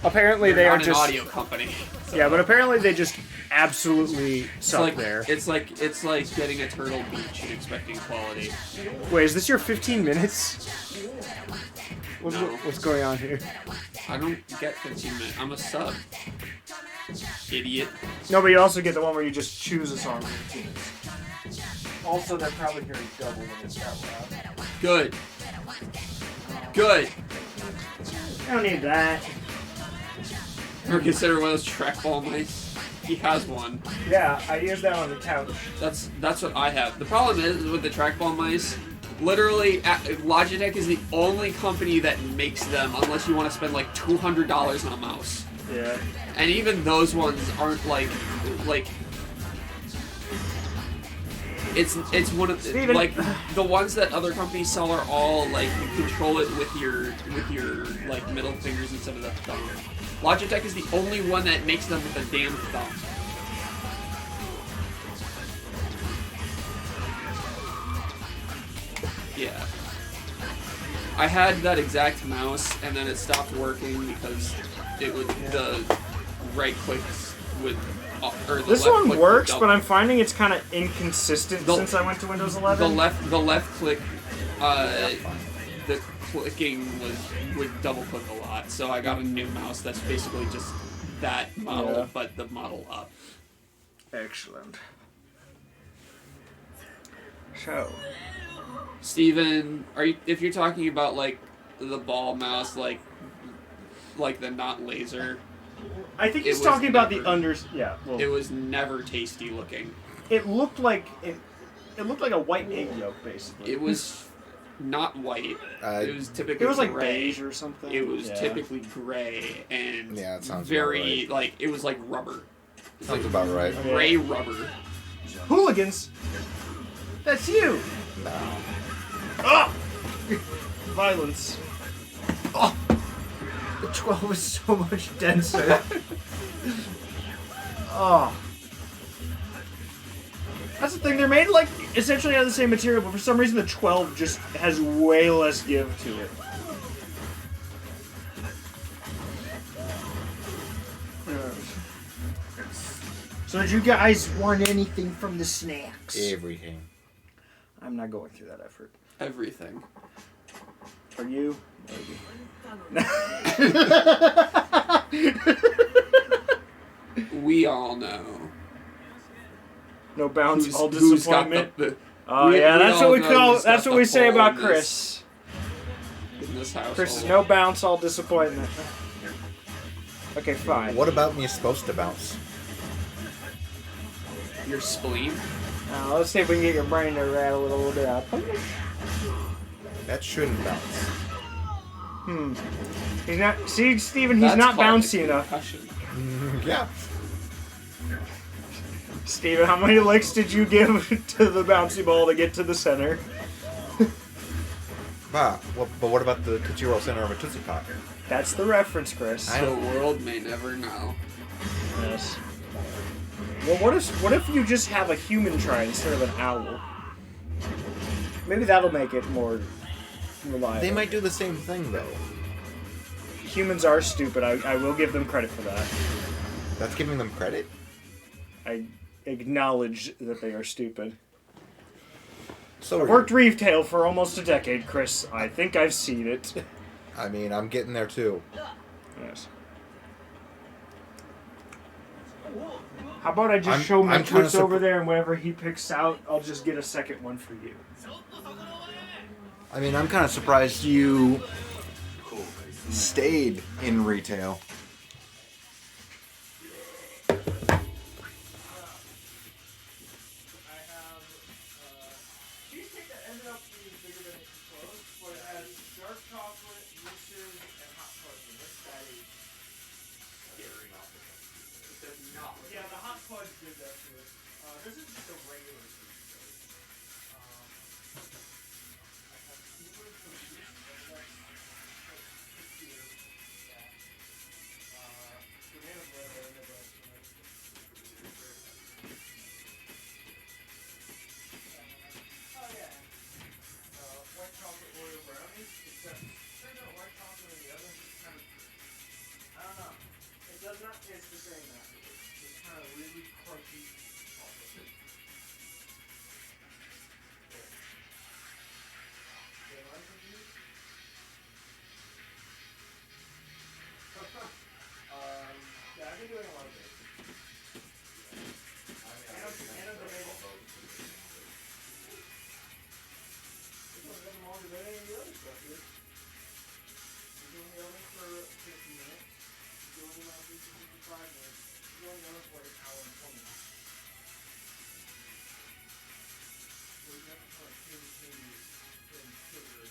Apparently they are just an audio company. So. Yeah, but apparently they just absolutely suck there. It's like getting a Turtle Beach and expecting quality. Wait, is this your 15 minutes? What's going on here? I don't get 15 minutes. I'm a sub. Idiot. No, but you also get the one where you just choose a song for 15 minutes. Also, they're probably hearing double when it's that loud. Good. Good. I don't need that. Or consider one of those trackball mice. He has one. Yeah, I use that on the couch. That's what I have. The problem is with the trackball mice, literally, Logitech is the only company that makes them unless you want to spend like $200 on a mouse. Yeah. And even those ones aren't like it's one of like the ones that other companies sell are all like you control it with your like middle fingers instead of the thumb. Logitech is the only one that makes them with a damn thumb. Yeah. I had that exact mouse and then it stopped working because it would the right clicks would or the this left one click works, would but I'm finding it's kind of inconsistent since I went to Windows 11. The left click the clicking would double click a lot, so I got a new mouse that's basically just that model, but the model up. Excellent. So, Steven, if you're talking about like the ball mouse, like the not laser, I think he's talking about the yeah. Well, it was never tasty looking. It looked like it looked like a white egg yolk, basically. It was not white. It was typically it was like gray. beige or something. It was typically gray and it sounds very about right. like it was like rubber. It's Sounds like about right. Gray rubber. Hooligans. That's you. No. Oh! Violence. Oh! The 12 is so much denser. Oh. That's the thing, they're made like essentially out of the same material, but for some reason the 12 just has way less give to it. So did you guys want anything from the snacks? Everything. I'm not going through that effort. Everything. For you, maybe. We all know. No bounds, all Who's got disappointment. Oh yeah, that's what we all know call. who's That's got what the we say pull about in Chris. In this house. Chris is no bounce, all disappointment. Okay, fine. What about me is supposed to bounce? Your spleen? Let's see if we can get your brain to rattle it a little bit out. That shouldn't bounce. He's not. See, Steven, he's That's not called a bouncy enough. concussion. Yeah. Steven, how many licks did you give to the bouncy ball to get to the center? But what about the Tootsie Roll center of a Tootsie Pop? That's the reference, Chris. The world may never know. Yes. Well, what if you just have a human try instead of an owl? Maybe that'll make it more reliable. They might do the same thing, though. Humans are stupid. I will give them credit for that. That's giving them credit? I acknowledge that they are stupid. So I've worked retail for almost a decade, Chris. I think I've seen it. I mean, I'm getting there, too. Yes. How about I just show I'm Mitch kinda what's over there, and whatever he picks out, I'll just get a second one for you. I mean, I'm kind of surprised you stayed in retail. Cheesecake that ended up being bigger than it supposed, but it has dark chocolate, mixes, and hot fudge in it. That is scary. It does not. Yeah, the hot fudge did that to it. This is just a regular cheesecake. I have Cooper cookies, and that's here. Yeah. Banana bread, I never actually liked it. Oh yeah. White chocolate Oreo brownies, except turns out white chocolate in the oven is kind of, I don't know. It does not taste the same afterwards. It's kind of really crunchy chocolate. Yeah, I've been doing a lot of this. Anna's a baby. This one doesn't longer than any of the other stuff here. You're doing the oven for 50 minutes. You're doing the oven for 55 minutes. You're doing the oven for an hour and 20 minutes. So you have to put like sugar and sugar.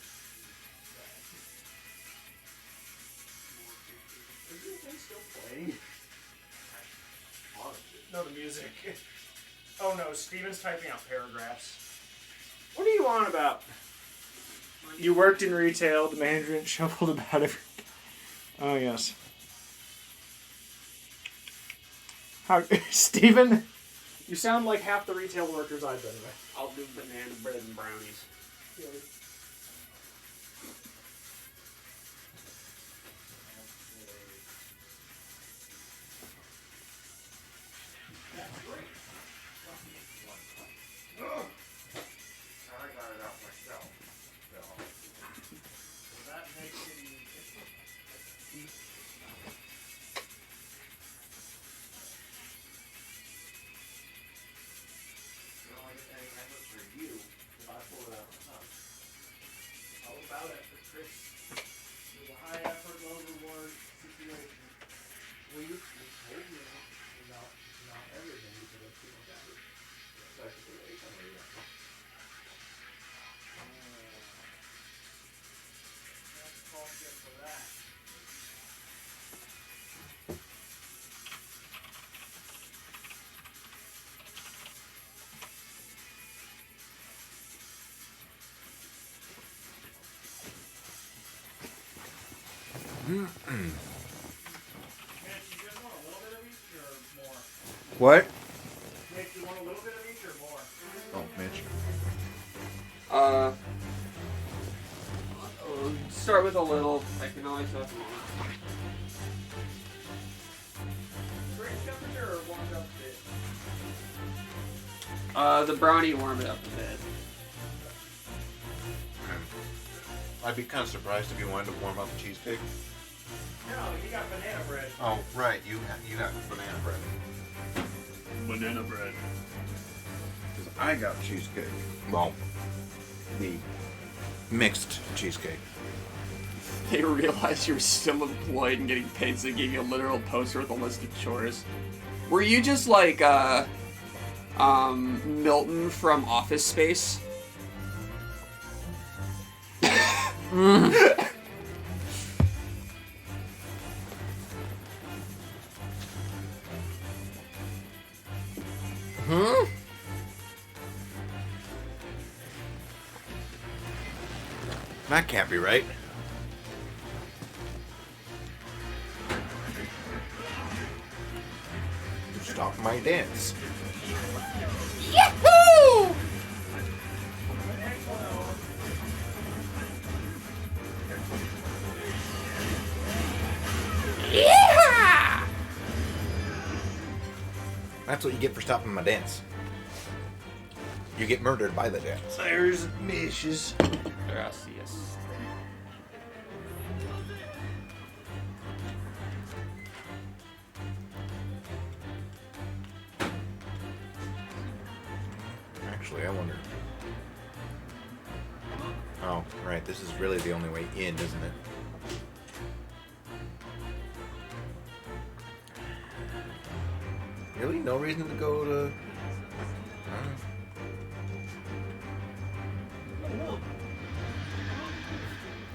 Is this thing still playing? No, the music. Oh no, Steven's typing out paragraphs. What are you on about? You worked in retail, the management shuffled about everything. Oh yes. How, Steven? You sound like half the retail workers I've been with. I'll do banana bread and brownies. Really? What? Mitch, you want a little bit of each or more? Oh, Mitch. Start with a little. I can always have more. Fridge temperature or warmed up a bit? The brownie warmed it up a bit. I'd be kind of surprised if you wanted to warm up the cheesecake. No, you got banana bread. Oh, right. You got banana bread. Banana bread. I got cheesecake. Well, the mixed cheesecake. They realized you were still employed and getting paid, so they gave you a literal poster with a list of chores. Were you just like, Milton from Office Space? That can't be right. You stopped my dance. Yahoo! Yeah! That's what you get for stopping my dance. You get murdered by the dance. There's Mitch's. Gracias. Actually, I wonder. Oh, right. This is really the only way in, isn't it? Really? No reason to go to...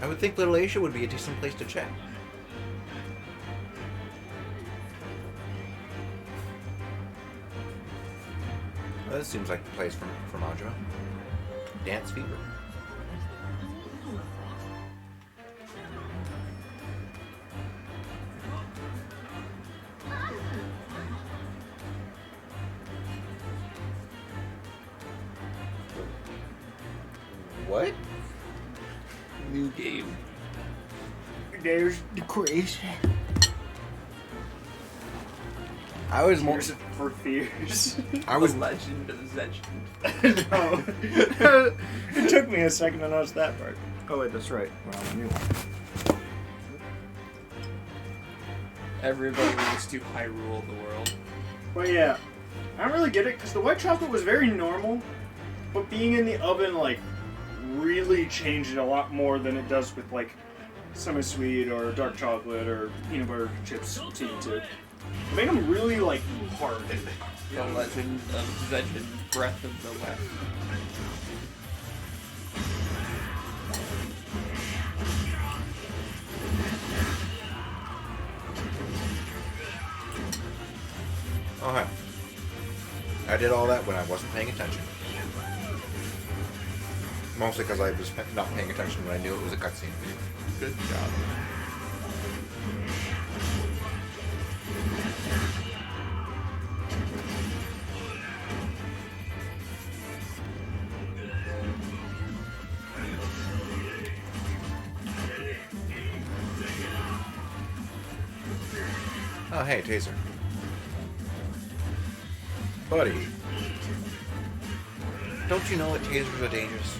I would think Little Asia would be a decent place to check. Well, this seems like the place from Audra. Dance Fever. What? New game. There's the crazy. I was more... Tears for Fears. I was... The Legend of Legend. No. It took me a second to notice that part. Oh wait, that's right. Well, I knew one. Everybody wants to Hyrule the world. But yeah, I don't really get it because the white chocolate was very normal, but being in the oven like really changed it a lot more than it does with like semi-sweet or dark chocolate or peanut butter chips seem to. It made them really like hard. The Legend of Legend, Breath of the West. Okay. I did all that when I wasn't paying attention. Mostly because I was not paying attention when I knew it was a cutscene. Good job. Oh, hey, Taser. Buddy. Don't you know that tasers are dangerous?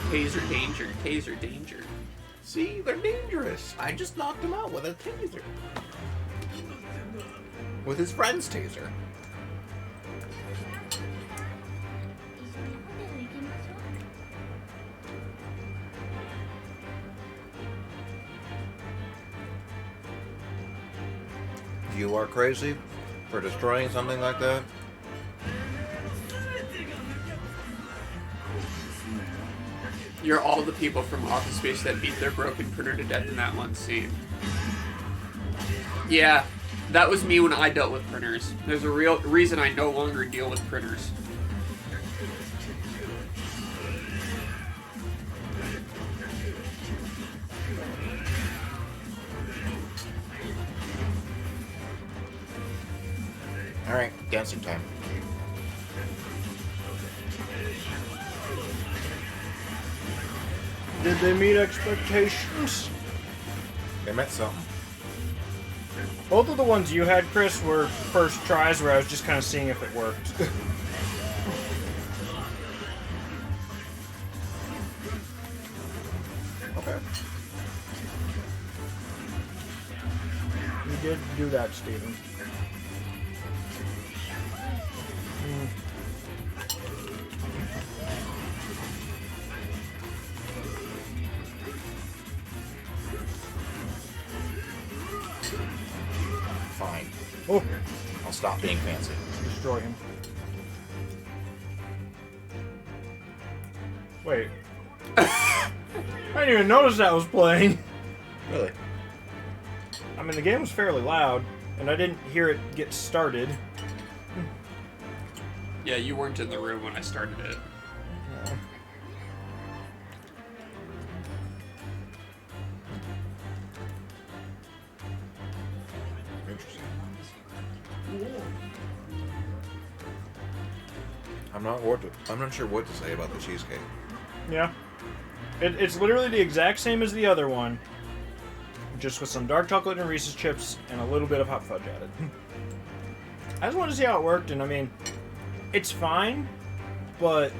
Taser danger, taser danger. See, they're dangerous. I just knocked him out with a taser. With his friend's taser. You are crazy for destroying something like that? You're all the people from Office Space that beat their broken printer to death in that one scene. Yeah, that was me when I dealt with printers. There's a real reason I no longer deal with printers. Alright, dancing time. Did they meet expectations? They met something. Both of the ones you had, Chris, were first tries where I was just kind of seeing if it worked. Okay. You did do that, Steven. Oh, I'll stop being fancy. destroy him. Wait. I didn't even notice that was playing. Really? I mean, the game was fairly loud, and I didn't hear it get started. Yeah, you weren't in the room when I started it. No. Interesting. I'm not sure what to say about the cheesecake. Yeah. It's literally the exact same as the other one, just with some dark chocolate and Reese's chips and a little bit of hot fudge added. I just wanted to see how it worked, and I mean, it's fine, but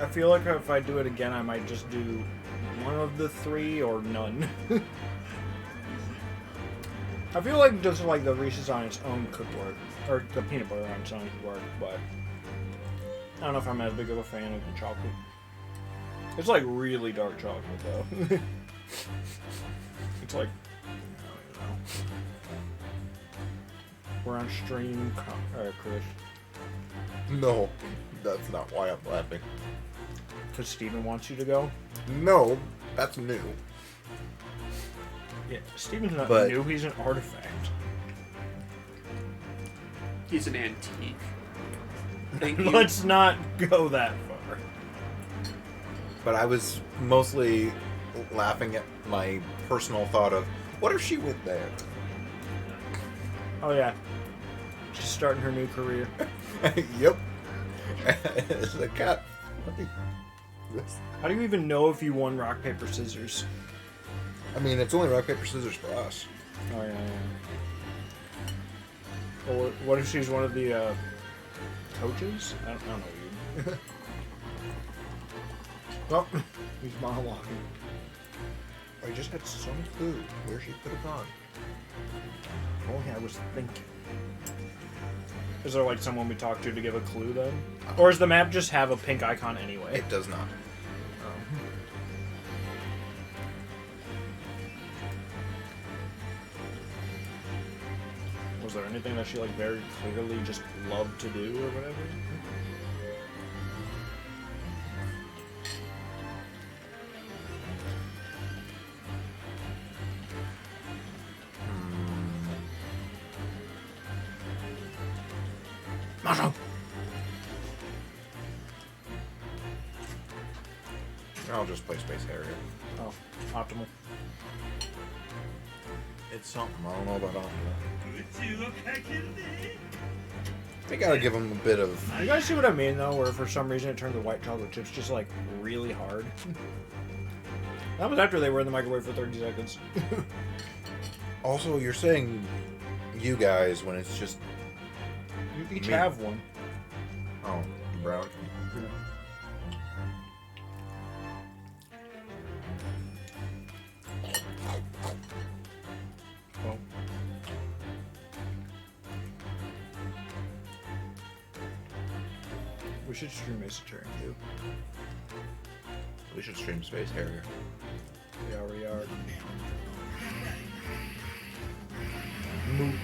I feel like if I do it again, I might just do one of the three or none. I feel like just like the Reese's on its own could work, or the peanut butter on its own could work, but I don't know if I'm as big of a fan of the chocolate. It's like really dark chocolate though. It's like, I don't know. We're on stream, Chris. No, that's not why I'm laughing. Because Steven wants you to go? No, that's new. Yeah, Steven's not But- new, he's an artifact. He's an antique. Thank you. Let's not go that far. But I was mostly laughing at my personal thought of, what if she went there? Oh yeah. She's starting her new career. Yep. It's a cat. How do you even know if you won rock, paper, scissors? I mean, it's only rock, paper, scissors for us. Oh yeah, yeah. Or what if she's one of the coaches? I don't know you. Oh, he's monologuing. I just had some clue where she could have gone. Only I was thinking. Is there like someone we talked to give a clue then? Or does the map just have a pink icon anyway? It does not. Was there anything that she like very clearly just loved to do or whatever? Marshall! I'll just play Space Harrier. Oh, optimal. It's something. I don't know about optimal. They gotta give him a bit of... You guys see what I mean though, where for some reason it turned the white chocolate chips just like really hard? That was after they were in the microwave for 30 seconds. Also, you're saying you guys when it's just... You each me. have one. Oh, brown. Well. We should stream Ace Attorney too. We should stream Space Harrier. We already are. Moot.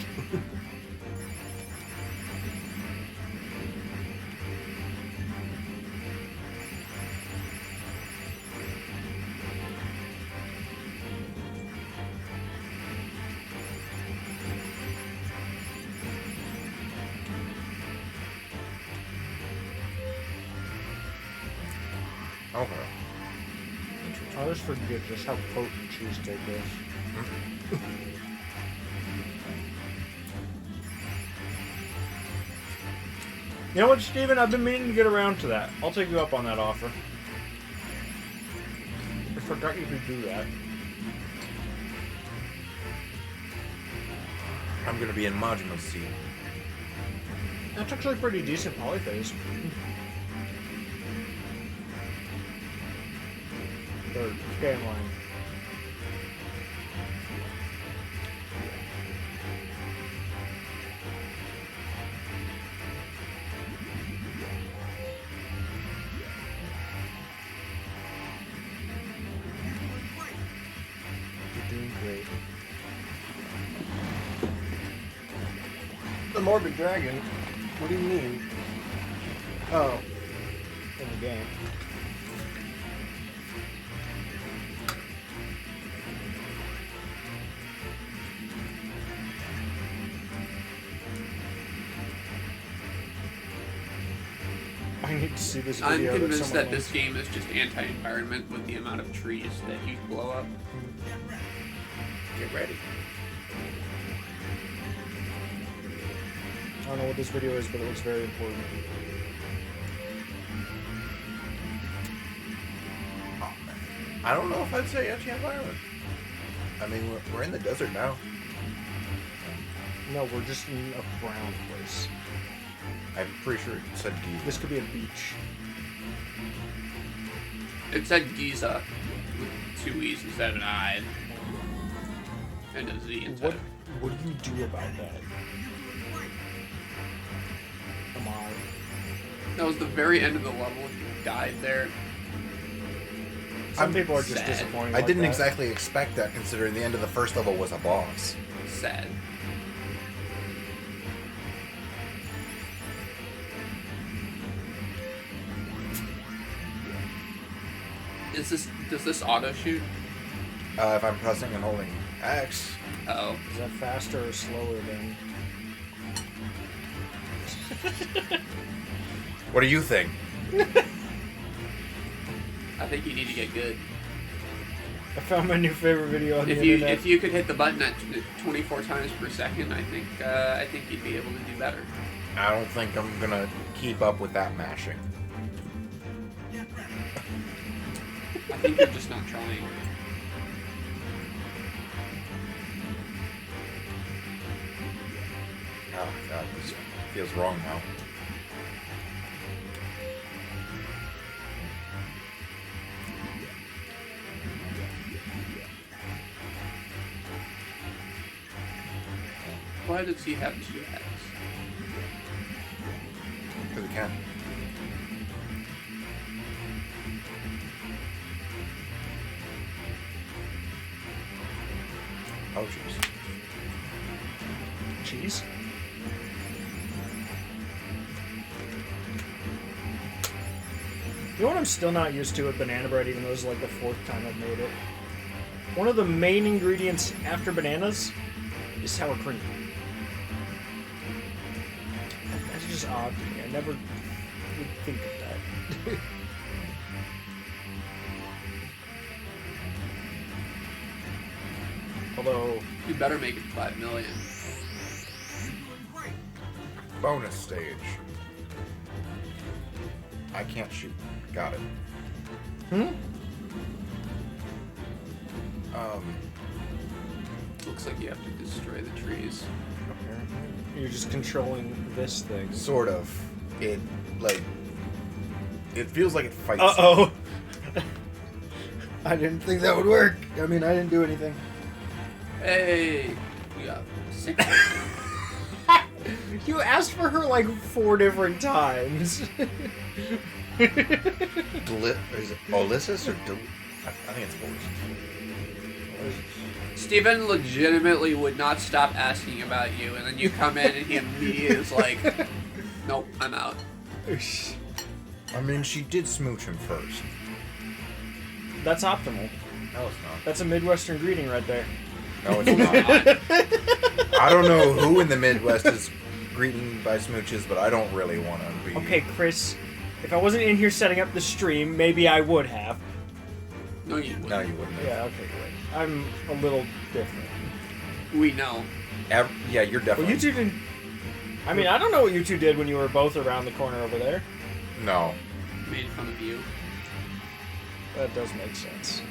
Okay. I always forget just how potent cheesecake is. You know what, Steven? I've been meaning to get around to that. I'll take you up on that offer. I forgot you could do that. I'm gonna be in Majima C. That's actually pretty decent polyphase. Or scan line. You're doing great. Morbid Dragon. What do you mean? Oh. In the game. I need to see this I'm video. convinced that this game is just anti-environment with the amount of trees that you blow up. Get ready. I don't know what this video is, but it looks very important. I don't know if I'd say anti-environment. I mean, we're in the desert now. No, we're just in a brown place. I'm pretty sure it said Giza. This could be a beach. It said Giza with 2 E's instead of an I. And a Z instead. What do you do about that? Come on. That was the very end of the level. You died there. Some people are just sad. disappointed. I like didn't that. exactly expect that, considering the end of the first level was a boss. Sad. Does this auto shoot? If I'm pressing and holding X. Oh. Is that faster or slower than? What do you think? I think you need to get good. I found my new favorite video on the internet. If you could hit the button at 24 times per second, I think you'd be able to do better. I don't think I'm gonna keep up with that mashing. I think you're just not trying. Oh god, this feels wrong now. Why does he have 2 heads? Because he can. Oh jeez. Cheese? You know what I'm still not used to with banana bread, even though it's like the 4th time I've made it? One of the main ingredients after bananas is sour cream. That's just odd to me. I never would think of that. Although... You better make it 5 million. Bonus stage. I can't shoot. Got it. Looks like you have to destroy the trees. You're just controlling this thing. Sort of. It, like... It feels like it fights. Uh-oh! I didn't think that would work. I mean, I didn't do anything. Hey! We got 6. You asked for her like 4 different times. Is it Ulysses or I think it's Ulysses. Steven legitimately would not stop asking about you, and then you come in and he immediately is like, nope, I'm out. I mean, she did smooch him first. That's optimal. No, it's not. That's a Midwestern greeting right there. No, it's not. I don't know who in the Midwest is greeting by smooches, but I don't really want to be. Okay, Chris, if I wasn't in here setting up the stream, maybe I would have. No, you wouldn't. No, you wouldn't. Yeah, okay, great. I'm a little different. We know. Yeah, you're definitely. Well, you two didn't... I mean, I don't know what you two did when you were both around the corner over there. No. Made fun of you. That does make sense.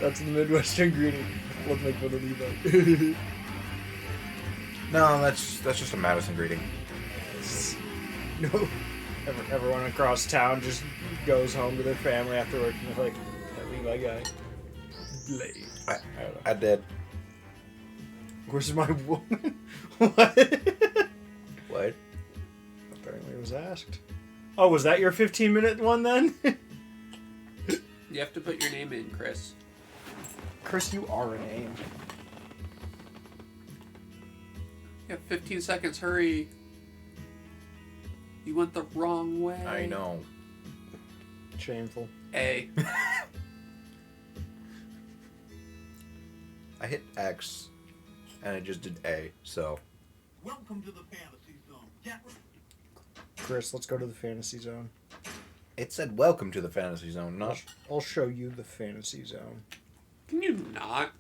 That's the Midwestern greeting. Let's make fun of Levi. No, that's just a Madison greeting. No. Everyone across town just goes home to their family after work and they're like, that Levi guy. Blade. I did. Where's my woman? What? What? Apparently it was asked. Oh, was that your 15-minute one then? You have to put your name in, Chris. Chris, you are a name. You have 15 seconds, hurry. You went the wrong way. I know. Shameful. A. I hit X, and it just did A, so. Welcome to the fantasy zone. Get Chris, let's go to the fantasy zone. It said welcome to the fantasy zone, not. I'll show you the fantasy zone. Can you not?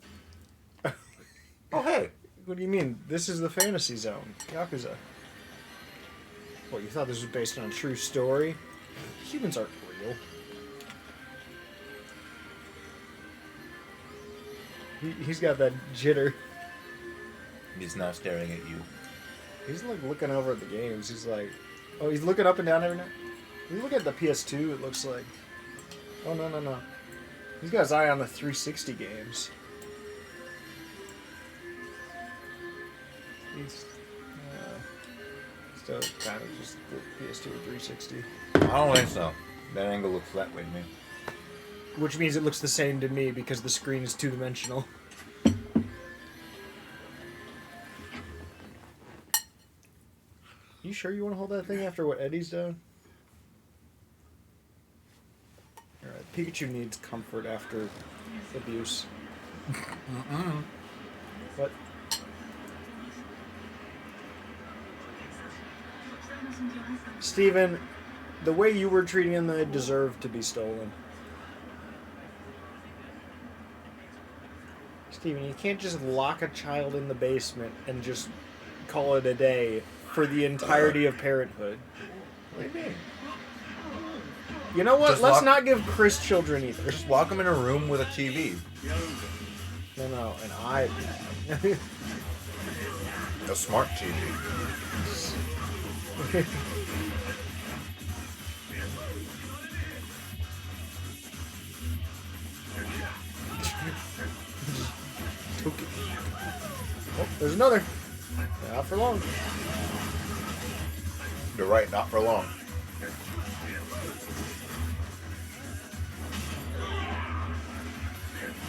Oh, hey. What do you mean? This is the fantasy zone. Yakuza. What, you thought this was based on a true story? Humans aren't real. He's got that jitter. He's now staring at you. He's like looking over at the games. He's like, oh, he's looking up and down every night. You look at the PS2, it looks like. Oh, no. He's got his eye on the 360 games. He's still kind of just the PS2 or 360. I don't think so. That angle looks that way to me. Which means it looks the same to me because the screen is two-dimensional. You sure you want to hold that thing after what Eddie's done? Alright, Pikachu needs comfort after abuse. What? Steven, the way you were treating him, they deserve to be stolen. Steven, you can't just lock a child in the basement and just call it a day for the entirety of parenthood. What do you mean? You know what? Just Let's lock- not give Chris children either. Just lock him in a room with a TV. No, an iPad. A smart TV. Oh, there's another. Not for long. You're right, not for long.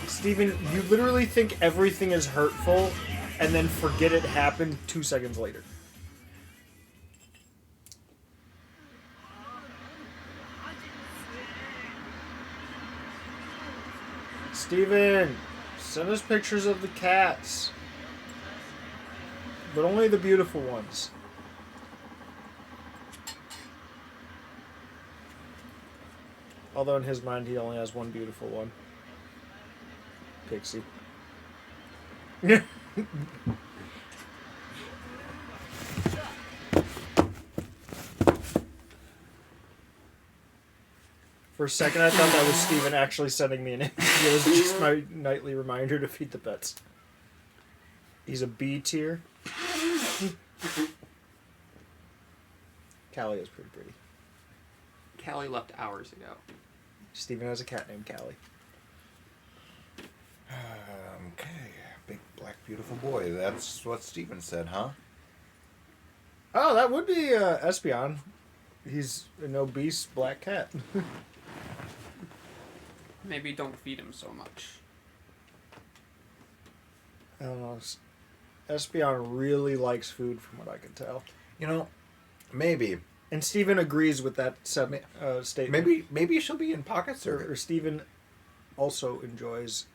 Steven, you literally think everything is hurtful and then forget it happened 2 seconds later. Steven, send us pictures of the cats. But only the beautiful ones. Although in his mind he only has one beautiful one. Pixie. For a second I thought that was Steven actually sending me an image. It was just my nightly reminder to feed the pets. He's a B tier. Callie is pretty pretty. Callie left hours ago. Steven has a cat named Callie. Okay. Big, black, beautiful boy. That's what Steven said, huh? Oh, that would be Espeon. He's an obese black cat. Maybe don't feed him so much. I don't know. Espeon really likes food from what I can tell. You know, maybe. And Steven agrees with that statement. Maybe she'll be in pocket circuit. Or Steven also enjoys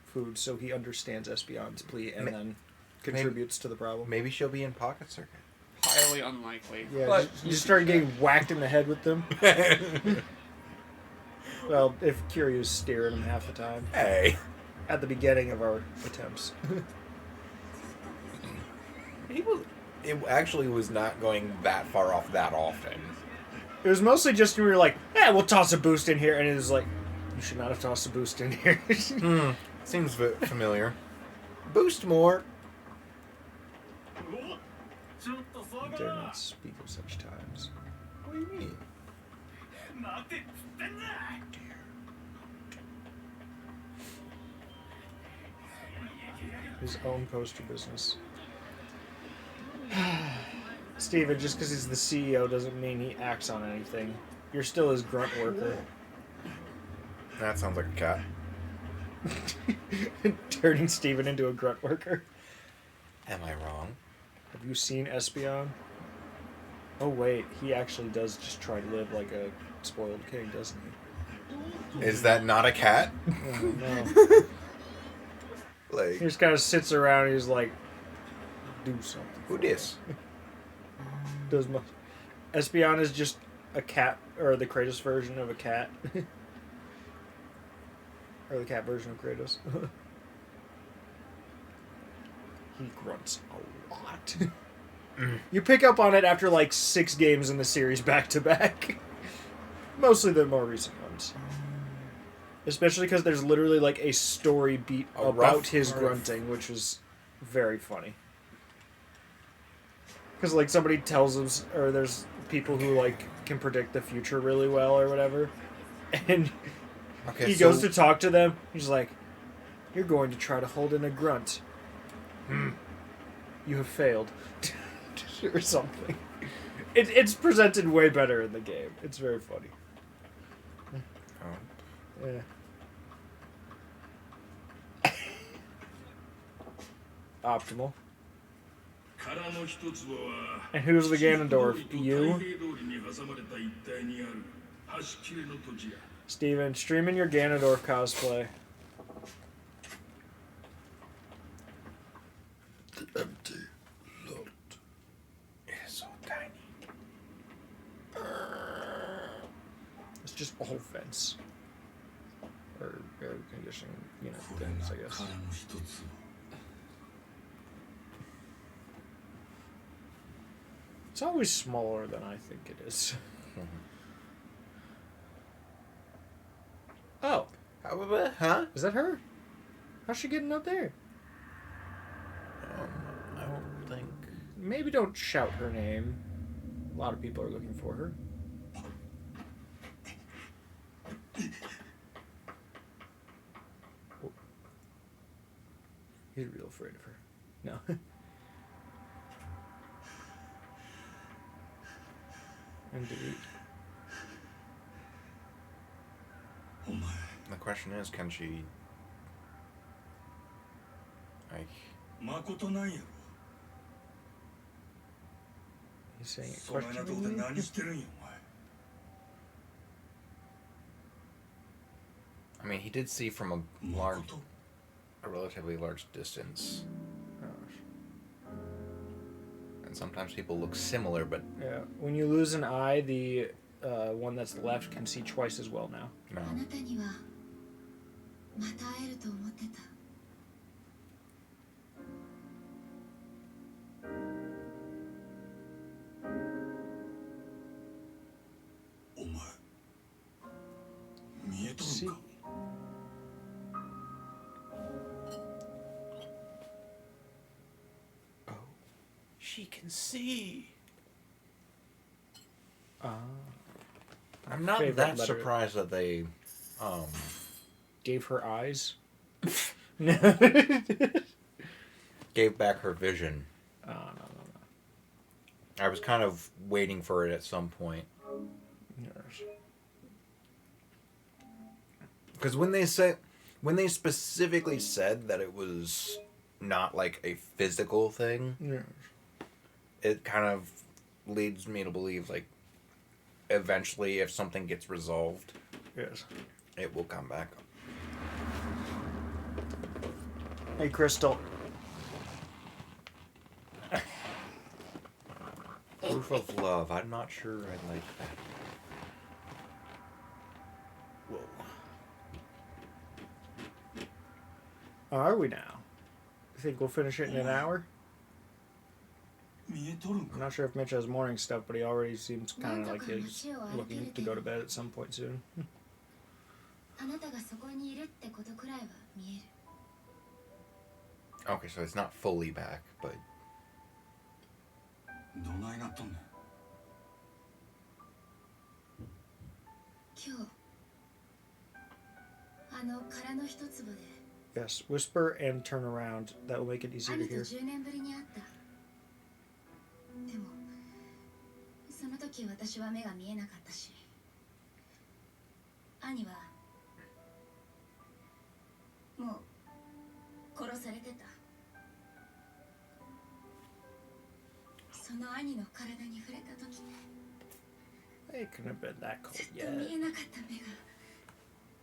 food, so he understands Espeon's plea and then contributes to the problem. Maybe she'll be in pocket circuit. Highly unlikely. Yeah, but you start getting whacked in the head with them. Well, if Kiryu's steering him half the time. Hey. At the beginning of our attempts. It actually was not going that far off that often. It was mostly just we were like, we'll toss a boost in here, and it was like, you should not have tossed a boost in here. Seems familiar. Boost more. I dare not speak of such times. What do you mean? His own poster business. Steven, just because he's the CEO doesn't mean he acts on anything. You're still his grunt worker. That sounds like a cat. Turning Steven into a grunt worker. Am I wrong? Have you seen Espion? Oh wait, he actually does just try to live like a spoiled king, doesn't he? Is that not a cat? Oh no. Like, He just kind of sits around and he's like, do something. who dis? Does much. Espion is just a cat, or the Kratos version of a cat. Or the cat version of Kratos. He grunts a lot. You pick up on it after like 6 games in the series back to back. Mostly the more recent ones. Especially because there's literally like a story beat about his grunting, which was very funny. Because like somebody tells him, or there's people who like can predict the future really well or whatever. And he goes to talk to them. He's like, "You're going to try to hold in a grunt. You have failed." Or something. It's presented way better in the game. It's very funny. Oh. Yeah. Optimal. And who's the Ganondorf? You? Steven, streaming your Ganondorf cosplay. The empty lot is so tiny. It's just all fence. Or air conditioning, things, I guess. It's always smaller than I think it is. Oh. Huh? Is that her? How's she getting up there? I don't think. Maybe don't shout her name. A lot of people are looking for her. Oh. He's real afraid of her. No. And delete. The question is, can she... Like... He's saying it questioningly? I mean, he did see from a relatively large distance. And sometimes people look similar, but... Yeah, when you lose an eye, the one that's left can see twice as well now. No. See. Oh. She can see. I'm not that surprised that they gave her eyes. Gave back her vision. No. I was kind of waiting for it at some point. Yes. Because when they specifically said that it was not like a physical thing, yes, it kind of leads me to believe like eventually if something gets resolved, yes, it will come back. Hey, Crystal. Proof of love. I'm not sure I like that. Whoa. Are we now? You think we'll finish it in an hour? I'm not sure if Mitch has morning stuff, but he already seems kind of like he's looking to go to bed at some point soon. Okay, so it's not fully back, but... Yes, whisper and turn around. That will make it easier to hear. その兄の体に触れた時、 It couldn't have been that cold ずっと yet. 見えなかった目が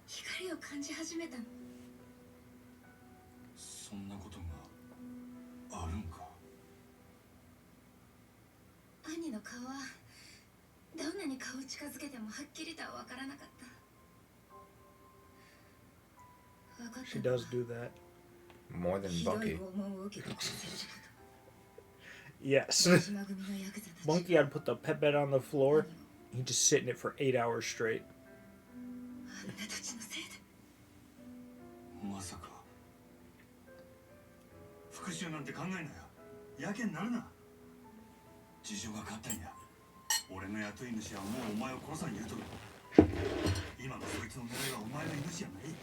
光を感じ始めたの。そんなことがあるんか。兄の顔はどんなに顔を近づけてもはっきりとは分からなかった。分かった She does do that. More than ひどい Bunky. 拷問を受けたくせる Yes. 島組のヤクザたち Monkey had put the pet bed on the floor. He'd just sit in it for 8 hours straight. あんたたちのせいで。まさか復讐なんて考えなよ。やけになるな。事情が変わったんや。俺の雇い主はもうお前を殺さん言うとる。今のそいつの狙いはお前の命やない。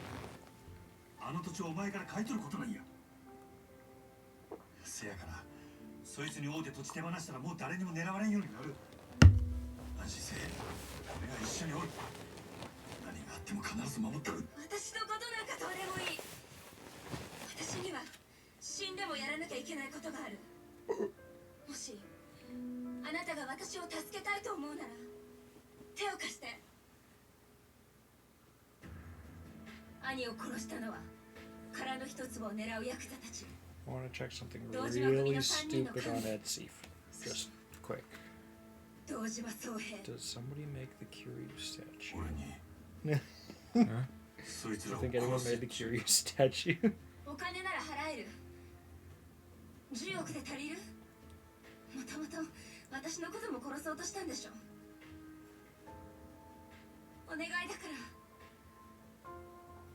あの土地をお前から買い取ることなんや。せやからそいつに会うて土地手放したらもう誰にも狙われんようになる。安心せえ。俺が一緒におる。何があっても必ず守ってる。私のことなんかどうでもいい。私には死んでもやらなきゃいけないことがある。もしあなたが私を助けたいと思うなら手を貸して。兄を殺したのは殻の一粒を狙うヤクザたち。 I want to check something really stupid on Etsy. Just quick. 堂島宗平。 Does somebody make the Kiryu statue? 俺に Do you think anyone made the Kiryu statue? お金なら払える。10億で足りる？もともと私のことも殺そうとしたんでしょ。お願いだか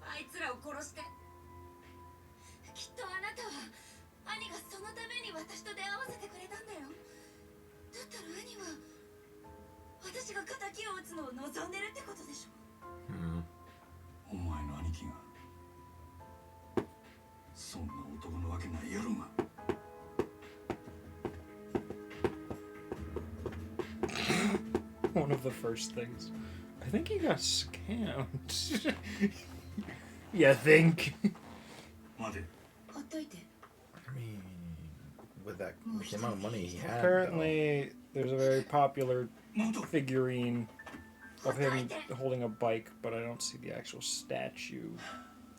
らあいつらを殺して。きっとあなたは兄がそのために私と出会わせてくれたんだよ。だったら兄は私が敵を撃つのを望んでるってことでしょ。お前の兄貴がそんな男のわけないやろが。One of the first things. I think he got scammed. You think? 待て。ほっといて。 I mean, with the amount of money he had. Apparently, there's a very popular figurine of him holding a bike, but I don't see the actual statue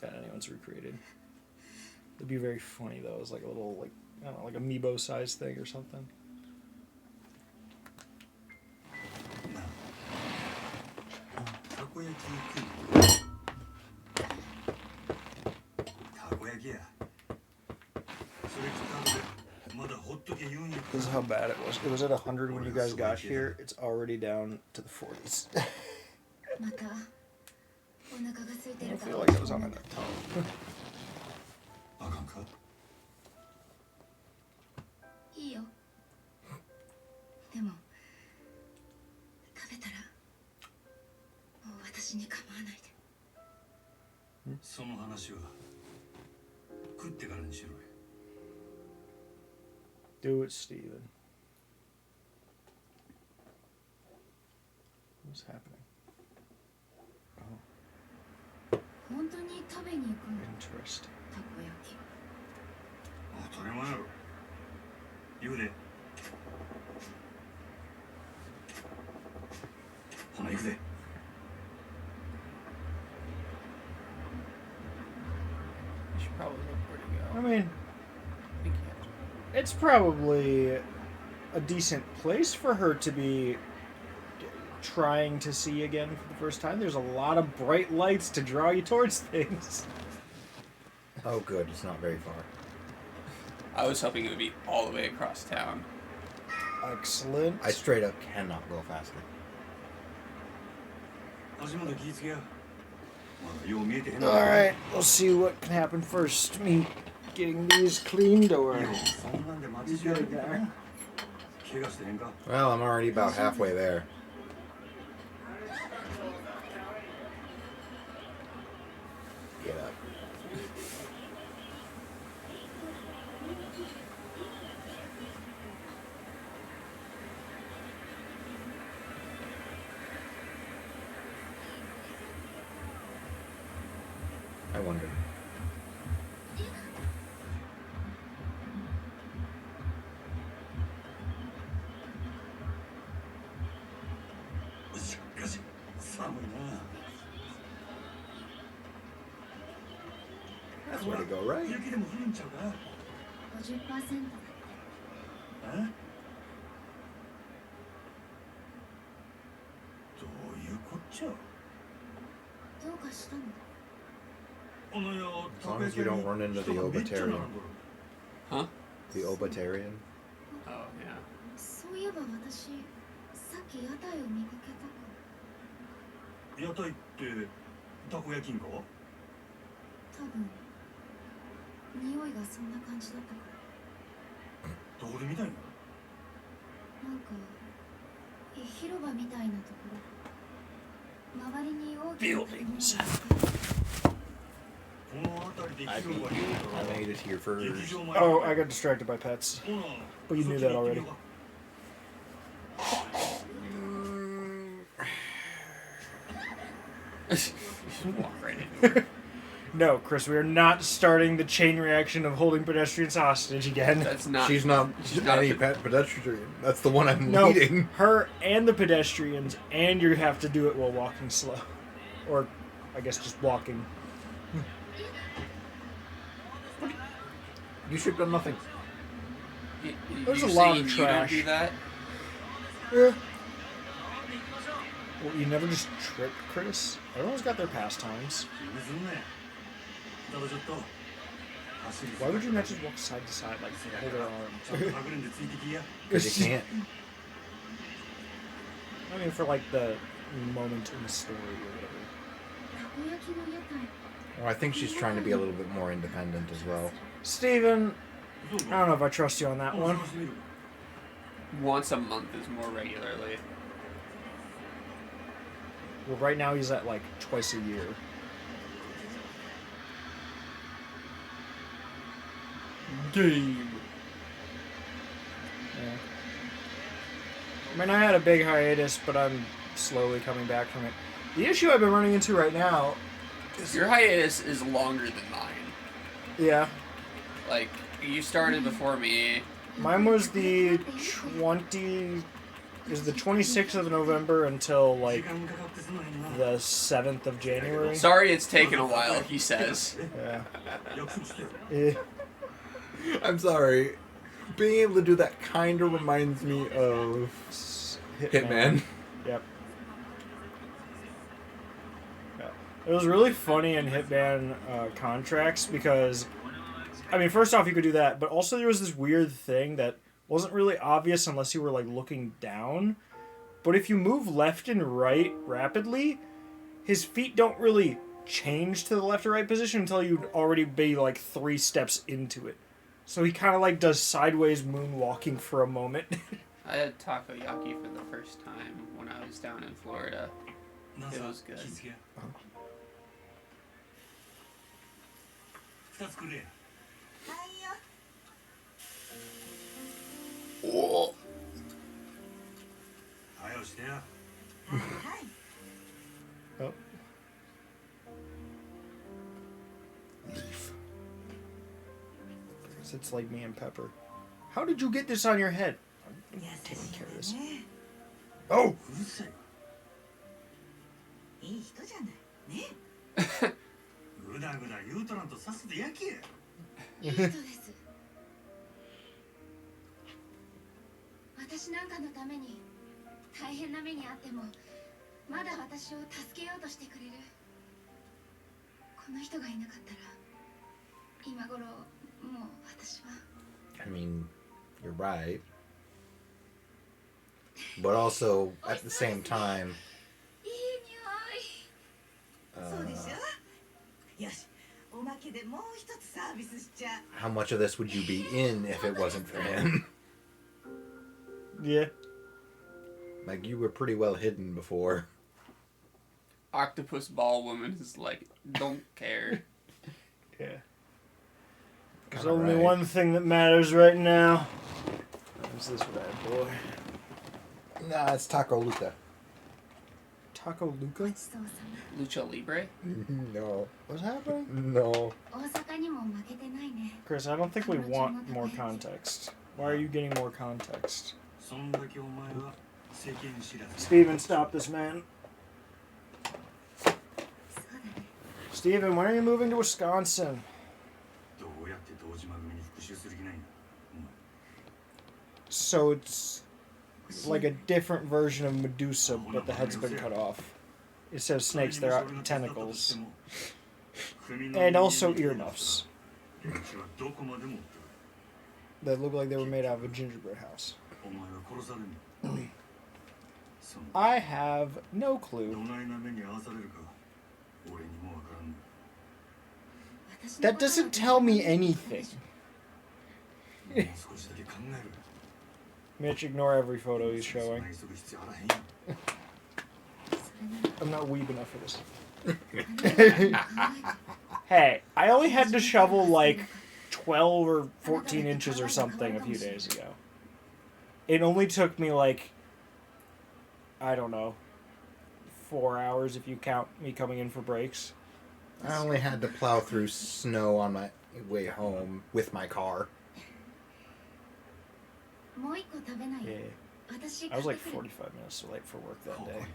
that anyone's recreated. It'd be very funny though. It's like a little, like, I don't know, like amiibo size thing or something. たこ焼きたこ焼きや。それ食った後でまだほっとけ言うんや。 This is how bad it was. It was at 100 when you guys got here. It's already down to the 40s. またお腹が空いて I るか feel ら。 like it was on my tongue. あかんか。いいよ。でも食べたらもう私に構わないで。その話は食ってからにしろよ。 Do it, Steven. What's happening? 本当に食べに行くの？ Interesting. たこ焼き。当たり前やろ。言うで。ほな行くで。 She probably looked pretty good. I mean, it's probably a decent place for her to be trying to see again for the first time. There's a lot of bright lights to draw you towards things. Oh, good. It's not very far. I was hoping it would be all the way across town. Excellent. I straight up cannot go faster. 足元気ぃつけや。まだよう見えてへんの。 Alright, we'll see what can happen first. Me getting these cleaned or... そんなんで待ち受けるか。怪我してへんか。 Well, I'm already about halfway there. Get up. I wonder. Way to go, right? 雪でも降るんちゃうか 50%。えどういうこっちゃどうかしたの？あのよ As long as you don't run into the Obatarian. Huh? The Obatarian. Oh yeah. そういえば私、さっき屋台を見かけたか。屋台ってたこ焼きんか多分、匂いがそんな感じだったから。どこで見たいのなんか、広場みたいなところ。周りに大きな建物があって。 I made it here first. Oh, I got distracted by pets. But you knew that already. Walk right into it. No, Chris, we are not starting the chain reaction of holding pedestrians hostage again. That's not. She's not not any pedestrian. That's the one I'm No, leading. her and the pedestrians, and you have to do it while walking slow. Or, I guess, just walking. You should have done nothing. There's you a lot saying of you trash. don't do that? Yeah. Well, you never just trip, Chris. Everyone's got their pastimes. Why would you not just walk side to side, like, hold their arms? Because you can't. I mean, for, like, the moment in the story or whatever. Well, I think she's trying to be a little bit more independent as well. Steven, I don't know if I trust you on that one. Once a month is more regularly. Well, right now he's at, like, twice a year. Game. Yeah. I mean, I had a big hiatus, but I'm slowly coming back from it. The issue I've been running into right now is... Your hiatus is longer than mine. Yeah. Like, you started before me. Mine was the 26th of November until, like, the 7th of January. Sorry it's taken a while, he says. Yeah. I'm sorry. Being able to do that kind of reminds me of Hitman. Yep. Yeah. It was really funny in Hitman contracts because, I mean, first off, you could do that, but also there was this weird thing that wasn't really obvious unless you were, like, looking down. But if you move left and right rapidly, his feet don't really change to the left or right position until you'd already be, like, 3 steps into it. So he kind of, like, does sideways moonwalking for a moment. I had takoyaki for the first time when I was down in Florida. It was good. Oh. Oh. It's like me and Pepper. How did you get this on your head? I'm taking care of this. Oh! ぐだぐだ言うとらんとさっさと焼け。いい人です。私なんかのために大変な目にあってもまだ私を助けようとしてくれる。この人がいなかったら今頃もう私は。I mean, you're right. But also, at the same time, how much of this would you be in if it wasn't for him? Yeah. Like, you were pretty well hidden before. Octopus Ball Woman is like, don't care. Yeah. There's only one thing that matters right now. Who's this bad boy? Nah, it's Taco Luca. Taco Luca? Lucha Libre? No. What's happening? No. Chris, I don't think we want more context. Why are you getting more context? Steven, stop this man. Steven, when are you moving to Wisconsin? So it's like a different version of Medusa, but the head's been cut off. Instead of snakes, they're tentacles. And also earmuffs. That look like they were made out of a gingerbread house. I have no clue. That doesn't tell me anything. Mitch, ignore every photo he's showing. I'm not weeb enough for this. Hey, I only had to shovel like 12 or 14 inches or something a few days ago. It only took me like, I don't know, 4 hours if you count me coming in for breaks. I only had to plow through snow on my way home with my car. Yeah. I was like 45 minutes late for work that day.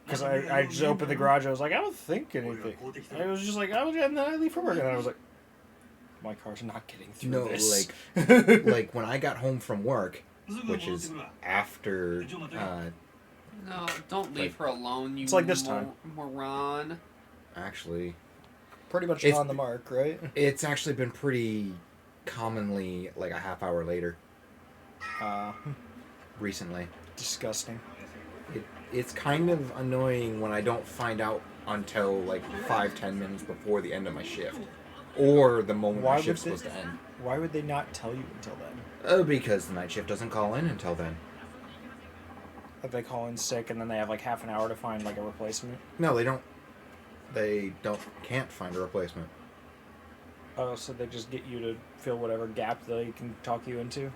Because I just opened the garage, I was like, I don't think anything. I was just like, and then I leave for work, and then I was like, my car's not getting through this. like when I got home from work, which is after... no, don't leave her alone, you it's like this time. Moron. Actually... Pretty much on the mark, right? It's actually been pretty commonly like a half hour later. Recently. Disgusting. It's kind of annoying when I don't find out until like 5-10 minutes before the end of my shift. Or the moment my shift's supposed to end. Why would they not tell you until then? Because the night shift doesn't call in until then. If they call in sick and then they have like half an hour to find like a replacement? No, they don't. They can't find a replacement. Oh, so they just get you to fill whatever gap they can talk you into?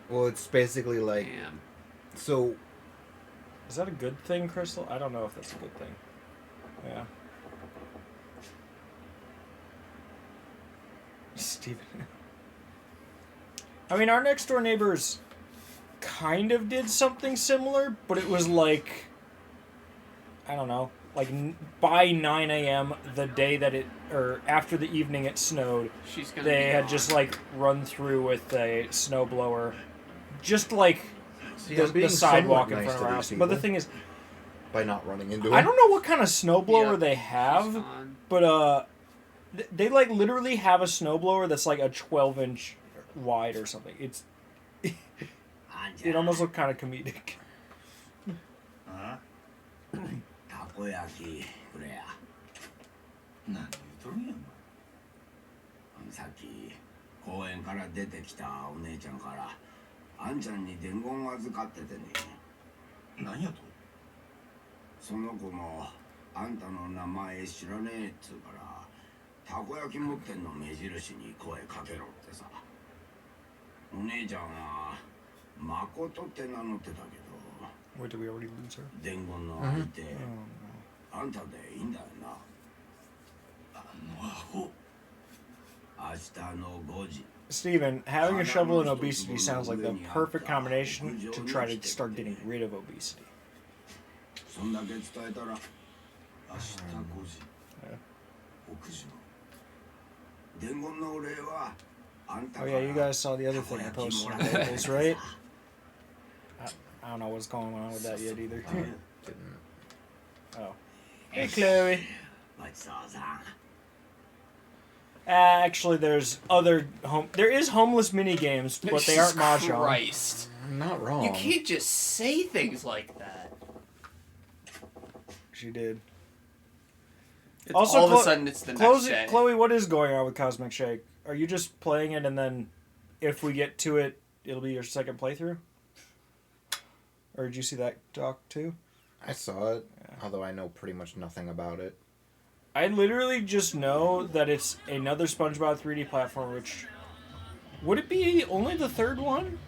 Well, it's basically like... Damn. So... Is that a good thing, Crystal? I don't know if that's a good thing. Yeah. Steven. I mean, our next door neighbors kind of did something similar, but it was like... I don't know. Like, by 9 a.m., the day that it... Or after the evening it snowed, they had just, like, run through with a snowblower. Just, like... the sidewalk in front of our house. But the thing is... By not running into it. I don't know what kind of snowblower they have, but they like literally have a snowblower that's like a 12-inch wide or something. It's it almost looked kind of comedic. Wait, did we already lose her? Steven, having a shovel and obesity sounds like the perfect combination to try to start getting rid of obesity. Oh yeah, you guys saw the other thing I posted on Labels, right? I don't know what's going on with that yet either. Oh. Hey, Chloe. Actually, there's other there is homeless mini games, but they aren't mahjong. Christ. Not wrong. You can't just say things like that. She did. Also, all of a sudden, it's the next day. Chloe, what is going on with Cosmic Shake? Are you just playing it and then, if we get to it, it'll be your second playthrough? Or did you see that doc too? I saw it, although I know pretty much nothing about it. I literally just know that it's another SpongeBob 3D platform, which... Would it be only the third one?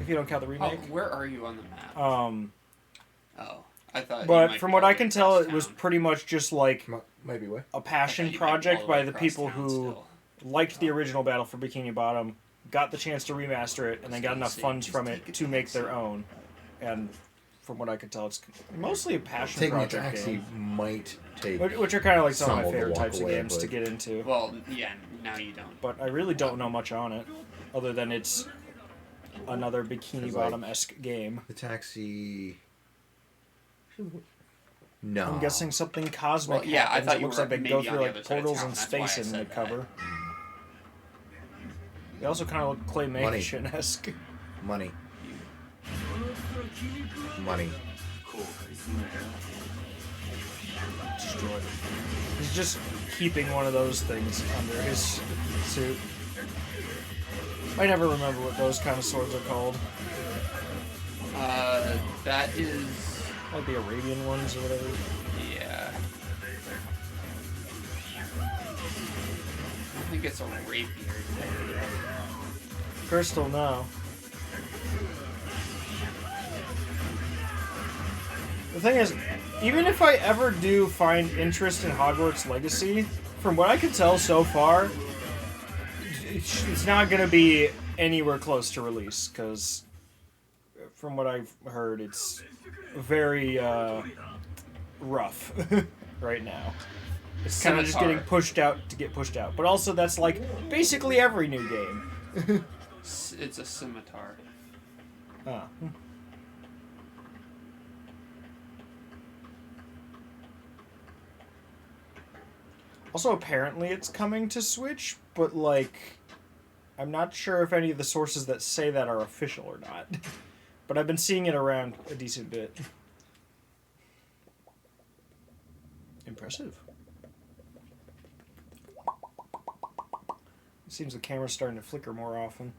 If you don't count the remake? Oh, where are you on the map? Oh. I thought. But from what I can tell, it was pretty much just like maybe a passion project by the people who liked the original Battle for Bikini Bottom, got the chance to remaster it, and then got enough funds from it to make their own. And from what I could tell, it's mostly a passion project game. Might take which are kind of like some of my favorite types of games to get into. Well, yeah, now you don't. But I really don't know much on it, other than it's another Bikini Bottom-esque game. The taxi. No. I'm guessing something cosmic. Well, yeah, I happens. thought It you looks were like they maybe go on through the like other side of portals town, in that's why I space in said the that. cover. They also kind of look claymation-esque. Money. Money. Destroyed. He's just keeping one of those things under his suit. I never remember what those kind of swords are called. That is... Like the Arabian ones or whatever. Yeah. I think it's a rapier. Crystal, no. The thing is, even if I ever do find interest in Hogwarts Legacy, from what I can tell so far, it's not going to be anywhere close to release, because from what I've heard, it's very rough right now. It's kind of just getting pushed out to get pushed out. But also, that's like basically every new game. It's a scimitar. Ah. Also, apparently it's coming to Switch, but like, I'm not sure if any of the sources that say that are official or not. But I've been seeing it around a decent bit. Impressive. It seems the camera's starting to flicker more often.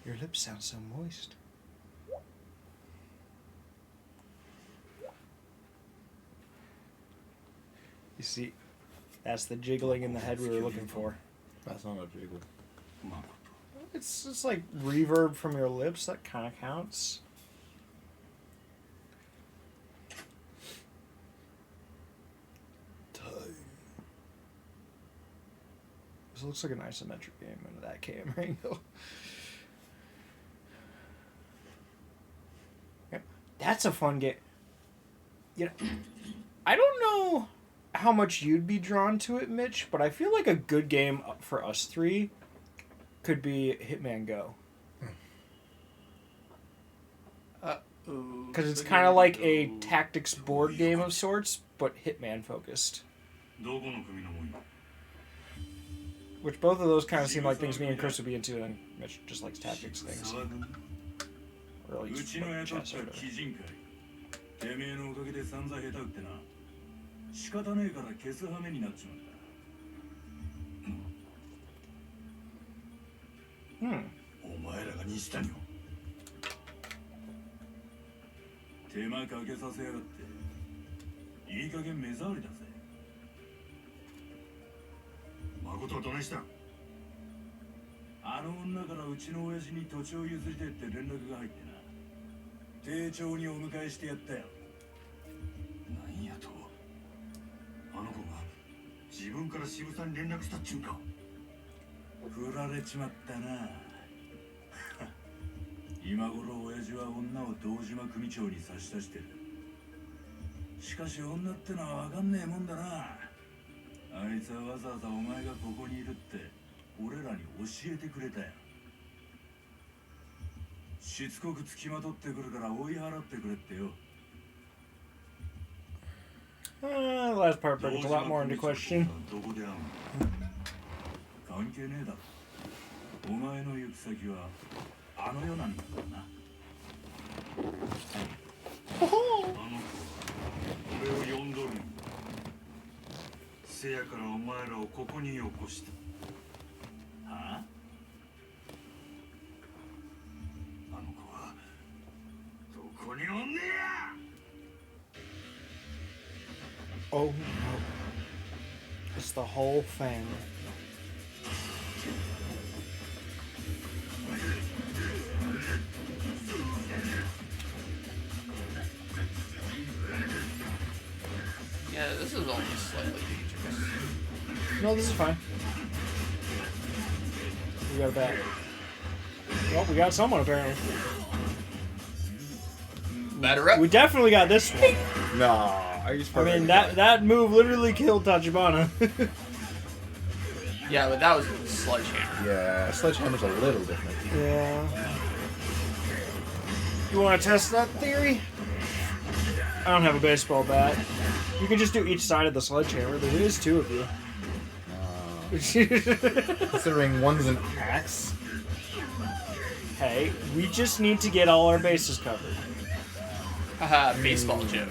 Your lips sound so moist. You see, that's the jiggling in the head we were looking for. That's not a jiggle. It's just like reverb from your lips, that kind of counts. This looks like an isometric game into that camera angle. Yeah, that's a fun game. You know, I don't know how much you'd be drawn to it, Mitch, but I feel like a good game for us three could be Hitman Go. Because it's kind of like a tactics board game of sorts, but Hitman focused. Which both of those kind of seem like things me and Chris would be into, and Mitch just likes tactics things. Or at least like chess or whatever. てめえのおかげで散々下手打ってな仕方ねえから消す羽目になっちまったお前らが西谷を手間かけさせやがっていい加減目障りだぜ誠はどないしたあの女からうちの親父に土地を譲りてえって連絡が入ってな丁重にお迎えしてやったよ何やとあの子が自分から渋さんに連絡したっちゅうんか振られちまったな今頃親父は女を堂島組長に差し出してるしかし女ってのは分かんねえもんだなあいつはわざわざお前がここにいるって俺らに教えてくれたよしつこく付きまとってくるから追い払ってくれってよ The last part brings a lot more into question. 関係ねえだろお前の行く先はあの世なんだからなあの子俺を呼んどるせやからお前らをここによこしたはああの子はどこにおんねや Oh no. It's the whole family. Yeah, this is only slightly dangerous. No, this is fine. We got a bat. Well, we got someone apparently. Batter up. We definitely got this one. No. I used I mean, that move literally killed Tachibana. Yeah, but that was a sledgehammer. Yeah, a sledgehammer's a little different. Yeah. You want to test that theory? I don't have a baseball bat. You can just do each side of the sledgehammer. There is two of you. Considering one's an axe. Hey, we just need to get all our bases covered. Haha, baseball joke.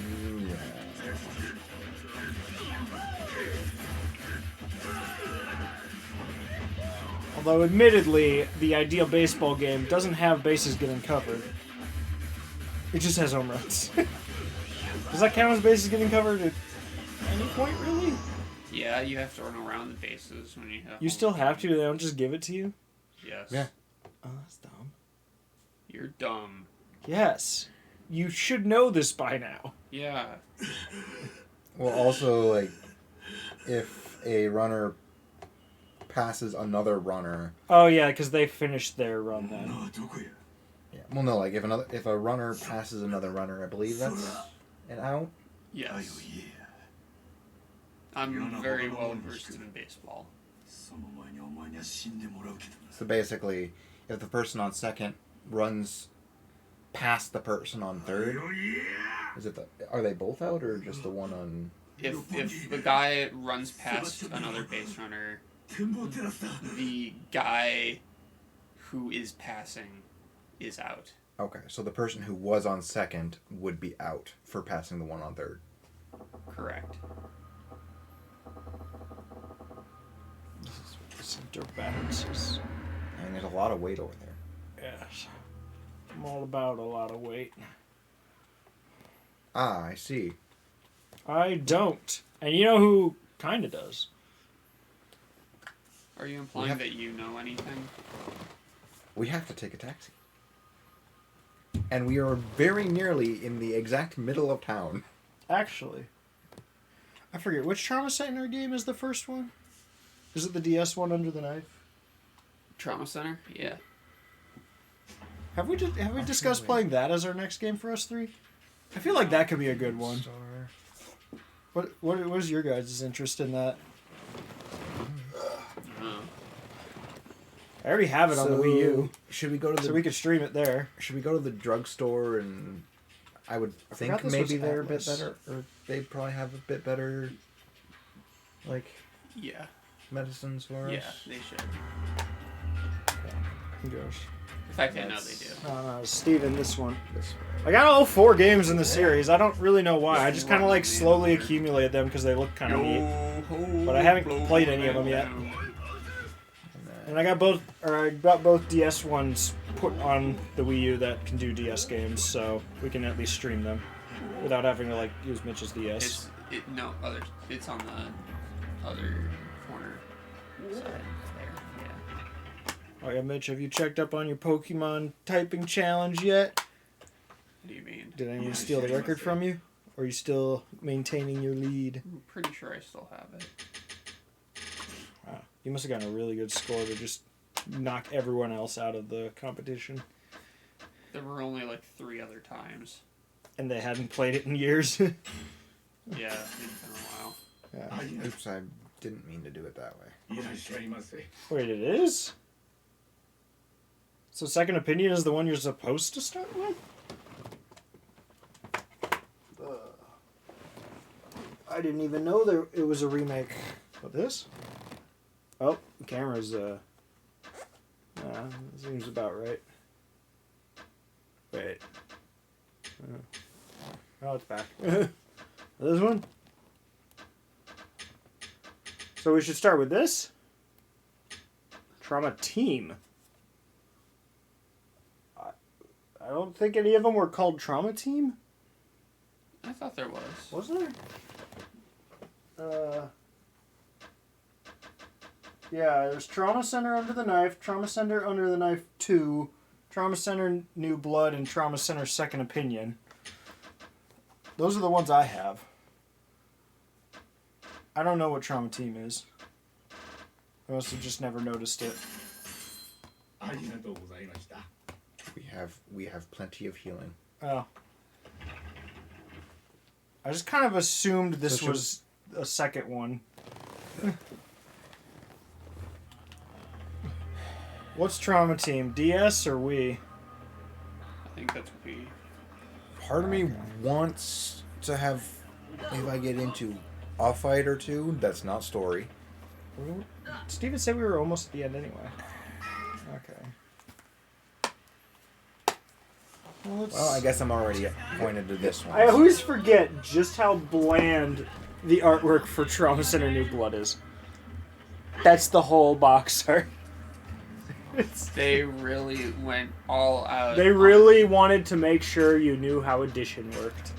Although, admittedly, the ideal baseball game doesn't have bases getting covered. It just has home runs. Does that count as bases getting covered at any point, really? Yeah, you have to run around the bases when you have. You still have to? They don't just give it to you? Yes. Yeah. Oh, that's dumb. You're dumb. Yes. You should know this by now. Yeah. Well, also, like, if a runner passes another runner. Oh, yeah, because they finished their run then. Yeah. Well, no, like, if a runner passes another runner, I believe that's an out. Yes. I'm very well versed in baseball. So basically, if the person on second runs past the person on third, are they both out or just the one on? If the guy runs past another base runner, the guy who is passing is out. Okay, so the person who was on second would be out for passing the one on third. Correct. Center balances. And there's a lot of weight over there. Yes. I'm all about a lot of weight. Ah, I see. I don't. And you know who kind of does? Are you implying that you know anything? We have to take a taxi. And we are very nearly in the exact middle of town. Actually. I forget, which Trauma Center game is the first one? Is it the DS one, Under the Knife? Trauma Center? Yeah. Have we discussed playing that as our next game for us three? I feel like that could be a good one. What was your guys' interest in that? I already have it on the Wii U. Should we go to the? So we could stream it there. Should we go to the drugstore and? I would think maybe they're a bit better, or they probably have a bit better, like. Yeah. Medicines for us. Yeah, they should. Gosh. In fact, I know they do. No, Steven, this one. I got all 4 games in the series. I don't really know why. I just kind of like slowly accumulated them because they look kind of neat. But I haven't played any of them yet. And I got both DS ones put on the Wii U that can do DS games, so we can at least stream them without having to like use Mitch's DS. It's on the other corner side there. Yeah. Oh yeah, Mitch, have you checked up on your Pokemon typing challenge yet? What do you mean? Did anyone steal the record from you? Or are you still maintaining your lead? I'm pretty sure I still have it. Wow. You must have gotten a really good score to just knock everyone else out of the competition. There were only like 3 other times. And they hadn't played it in years? Yeah, it's been a while. Yeah. Oops, I didn't mean to do it that way. Wait, it is? So Second Opinion is the one you're supposed to start with? I didn't even know it was a remake. What, this? Oh, the camera's, seems about right. Wait. Oh, it's back. This one? So we should start with this? Trauma Team. I don't think any of them were called Trauma Team. I thought there was. Was there? Yeah, there's Trauma Center Under the Knife, Trauma Center Under the Knife 2, Trauma Center New Blood, and Trauma Center Second Opinion. Those are the ones I have. I don't know what Trauma Team is. I must have just never noticed it. We have plenty of healing. Oh. I just kind of assumed this So was a second one. What's Trauma Team? DS or Wii? I think that's Wii. Part of me wants to have, if I get into a fight or two, that's not story. Steven said we were almost at the end anyway. Okay. Well, I guess I'm already pointed to this one. I always forget just how bland the artwork for Trauma Center New Blood is. That's the whole box art. They really went all out. They really wanted to make sure you knew how addition worked.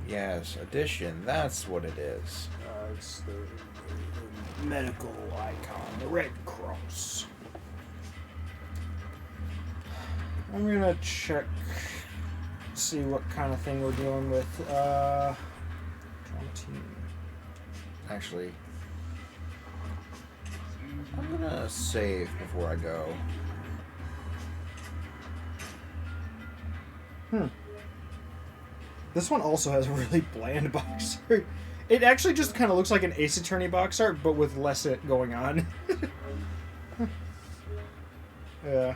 Yes, addition, that's what it is. It's the medical icon, the Red Cross. I'm gonna check, see what kind of thing we're dealing with. 20. Actually, I'm gonna save before I go. This one also has a really bland box art. It actually just kind of looks like an Ace Attorney box art, but with less it going on. Yeah.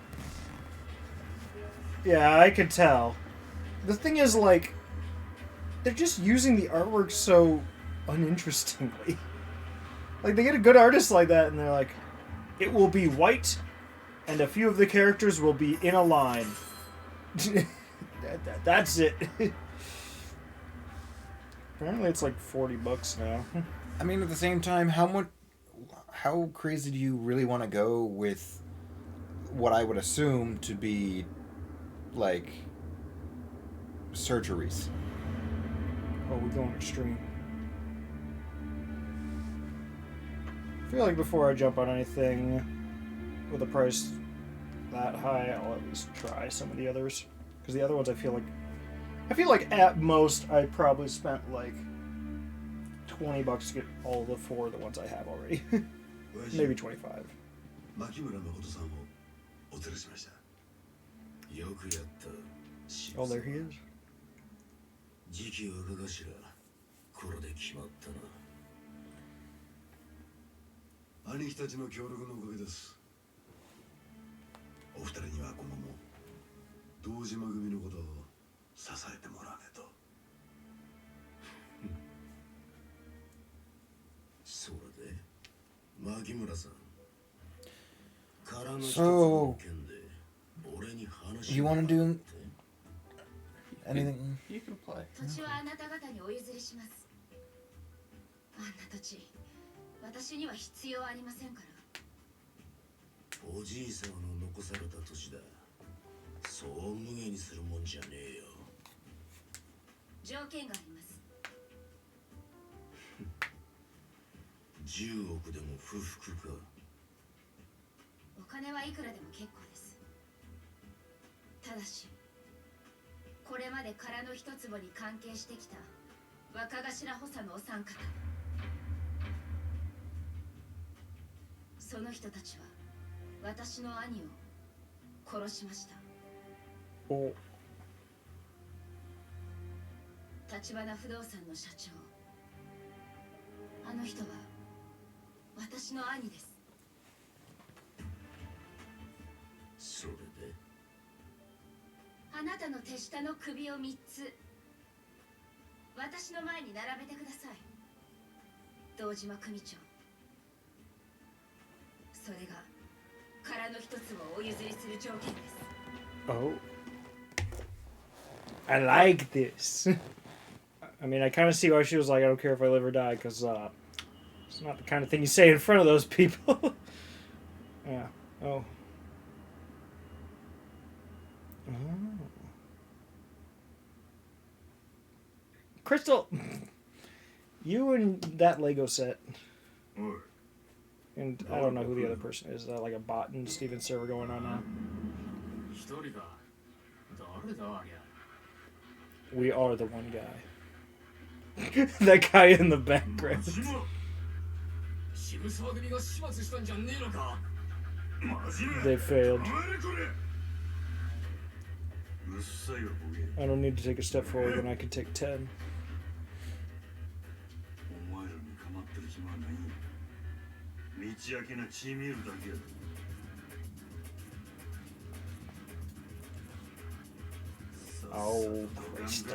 Yeah, I could tell. The thing is, like, they're just using the artwork so uninterestingly. Like, they get a good artist like that, and they're like, it will be white, and a few of the characters will be in a line. That's it. Apparently it's like $40 now. I mean, at the same time, how crazy do you really want to go with what I would assume to be, like, surgeries? Oh, we're going extreme. I feel like before I jump on anything with a price that high, I'll at least try some of the others. Because the other ones I feel like at most I probably spent like $20 to get all the 4 of the ones I have already. Maybe 25. Oh, there he is. 次期若頭これで決まったな。兄貴たちの協力のおかげです。お二人には今後も堂島組のことを支えてもらわねえと。それで牧村さん。So, you want to do anything? You can play. 土地はあなた方にお譲りします。あんな土地、私には必要ありませんから。おじいさんの残された土地だ。そう無限にするもんじゃねえよ。条件があります。10億でも不服か。お金はいくらでも結構です。ただし、これまで殻の一坪に関係してきた若頭補佐のお三方、その人たちは私の兄を殺しました。お。橘不動産の社長、あの人は私の兄です。それであなたの手下の首を3つ私の前に並べてください。堂島組長、それが殻の一つをお譲りする条件です。 Oh. I like this. I mean, I kind of see why she was like, I don't care if I live or die, because it's not the kind of thing you say in front of those people. Yeah. Oh. Oh. Crystal, you and that Lego set. And I don't know who the other person is. Is that like a bot and Steven's server going on now? We are the one guy. That guy in the background. They failed. I don't need to take a step forward when I can take 10. Oh, Christ.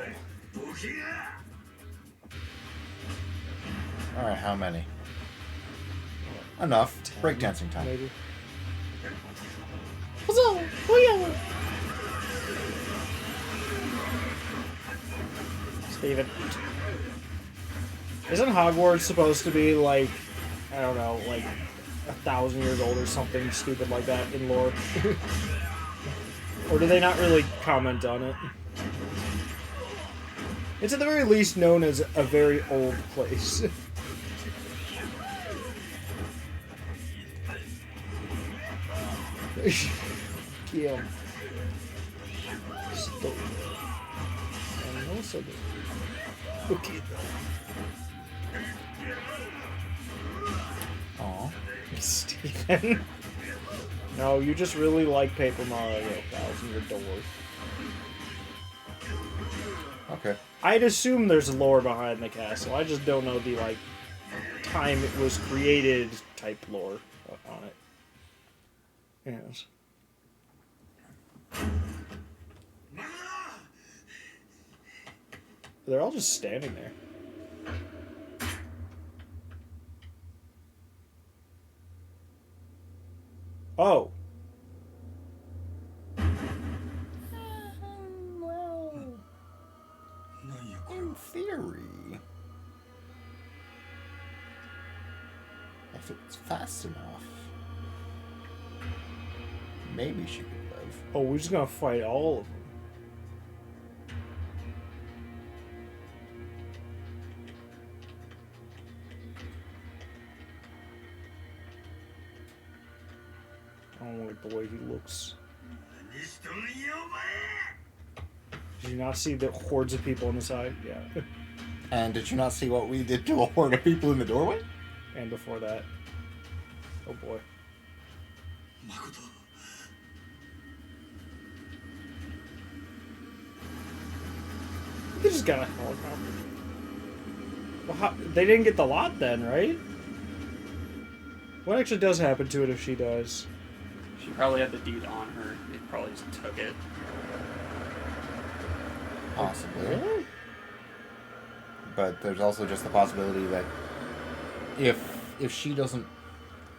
Alright, how many? Enough. Breakdancing time. Maybe. Steven. Isn't Hogwarts supposed to be like, I don't know, like 1,000 years old or something stupid like that in lore? Or do they not really comment on it? It's at the very least known as a very old place. Kill. Stop. And also okay. Aw. Steven. No, you just really like Paper Mario 1000 Year Door. Okay. I'd assume there's lore behind the castle. I just don't know the, like, time it was created type lore on it. Yes. They're all just standing there. Oh. Well, in theory, if it's fast enough, maybe she could live. Oh, we're just gonna fight all of them. I don't like the way he looks. Did you not see the hordes of people on the side? Yeah. And did you not see what we did to a horde of people in the doorway? And before that. Oh boy. They just got a helicopter. Well, how, they didn't get the lot then, right? What actually does happen to it if she dies? She probably had the deed on her. They probably just took it. Possibly. Really? But there's also just the possibility that if she doesn't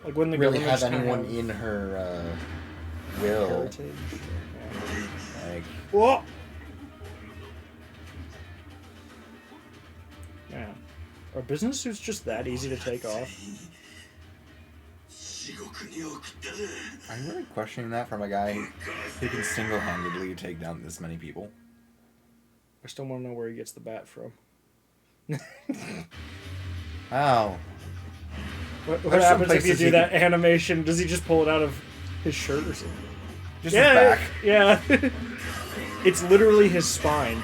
like when the really have government's anyone kind of in her will, heritage. like, Whoa! Yeah. Are business suits just that easy to take off? I'm really questioning that from a guy who can single-handedly take down this many people. I still want to know where he gets the bat from. Ow. What happens if you do that animation? Does he just pull it out of his shirt or something? Just his back. Yeah. It's literally his spine.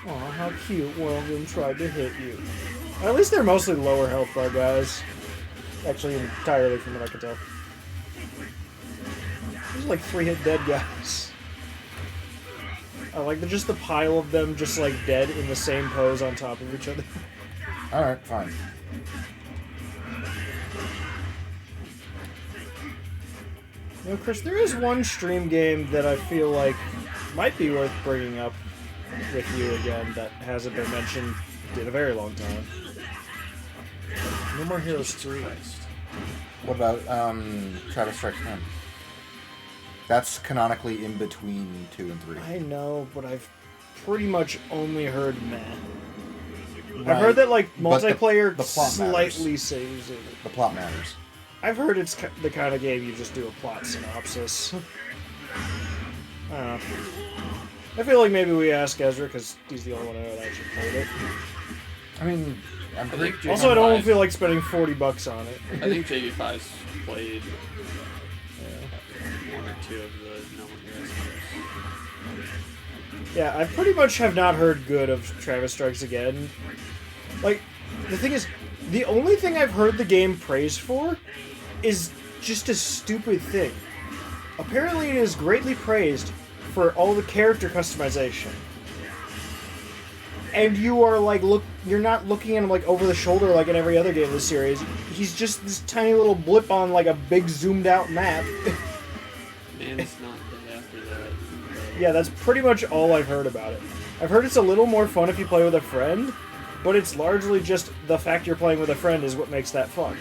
Aw, how cute. One of them tried to hit you. At least they're mostly lower health bar guys. Actually, entirely from what I can tell. There's like 3-hit dead guys. I like just the pile of them just like dead in the same pose on top of each other. Alright, fine. You know, Chris, there is one stream game that I feel like might be worth bringing up with you again that hasn't been mentioned in a very long time. No More Heroes 3. What about Travis Strikes Again? That's canonically in between 2 and 3. I know, but I've pretty much only heard meh. Right. I've heard that like But multiplayer the plot slightly matters. saves it. The plot matters. I've heard it's the kind of game you just do a plot synopsis. I don't know. I feel like maybe we ask Ezra because he's the only one I know that actually played it. I mean, I'm pretty... Also, I don't feel like spending $40 on it. I think JV5's played one or two of the No More Heroes. Yeah, I pretty much have not heard good of Travis Strikes Again. Like, the thing is, the only thing I've heard the game praised for is just a stupid thing. apparently it is greatly praised for all the character customization. And you are like, you're not looking at him like over the shoulder like in every other game of the series. He's just this tiny little blip on like a big zoomed out map. Man, it's not dead after that. Yeah, that's pretty much all I've heard about it. I've heard it's a little more fun if you play with a friend, but it's largely just the fact you're playing with a friend is what makes that fun.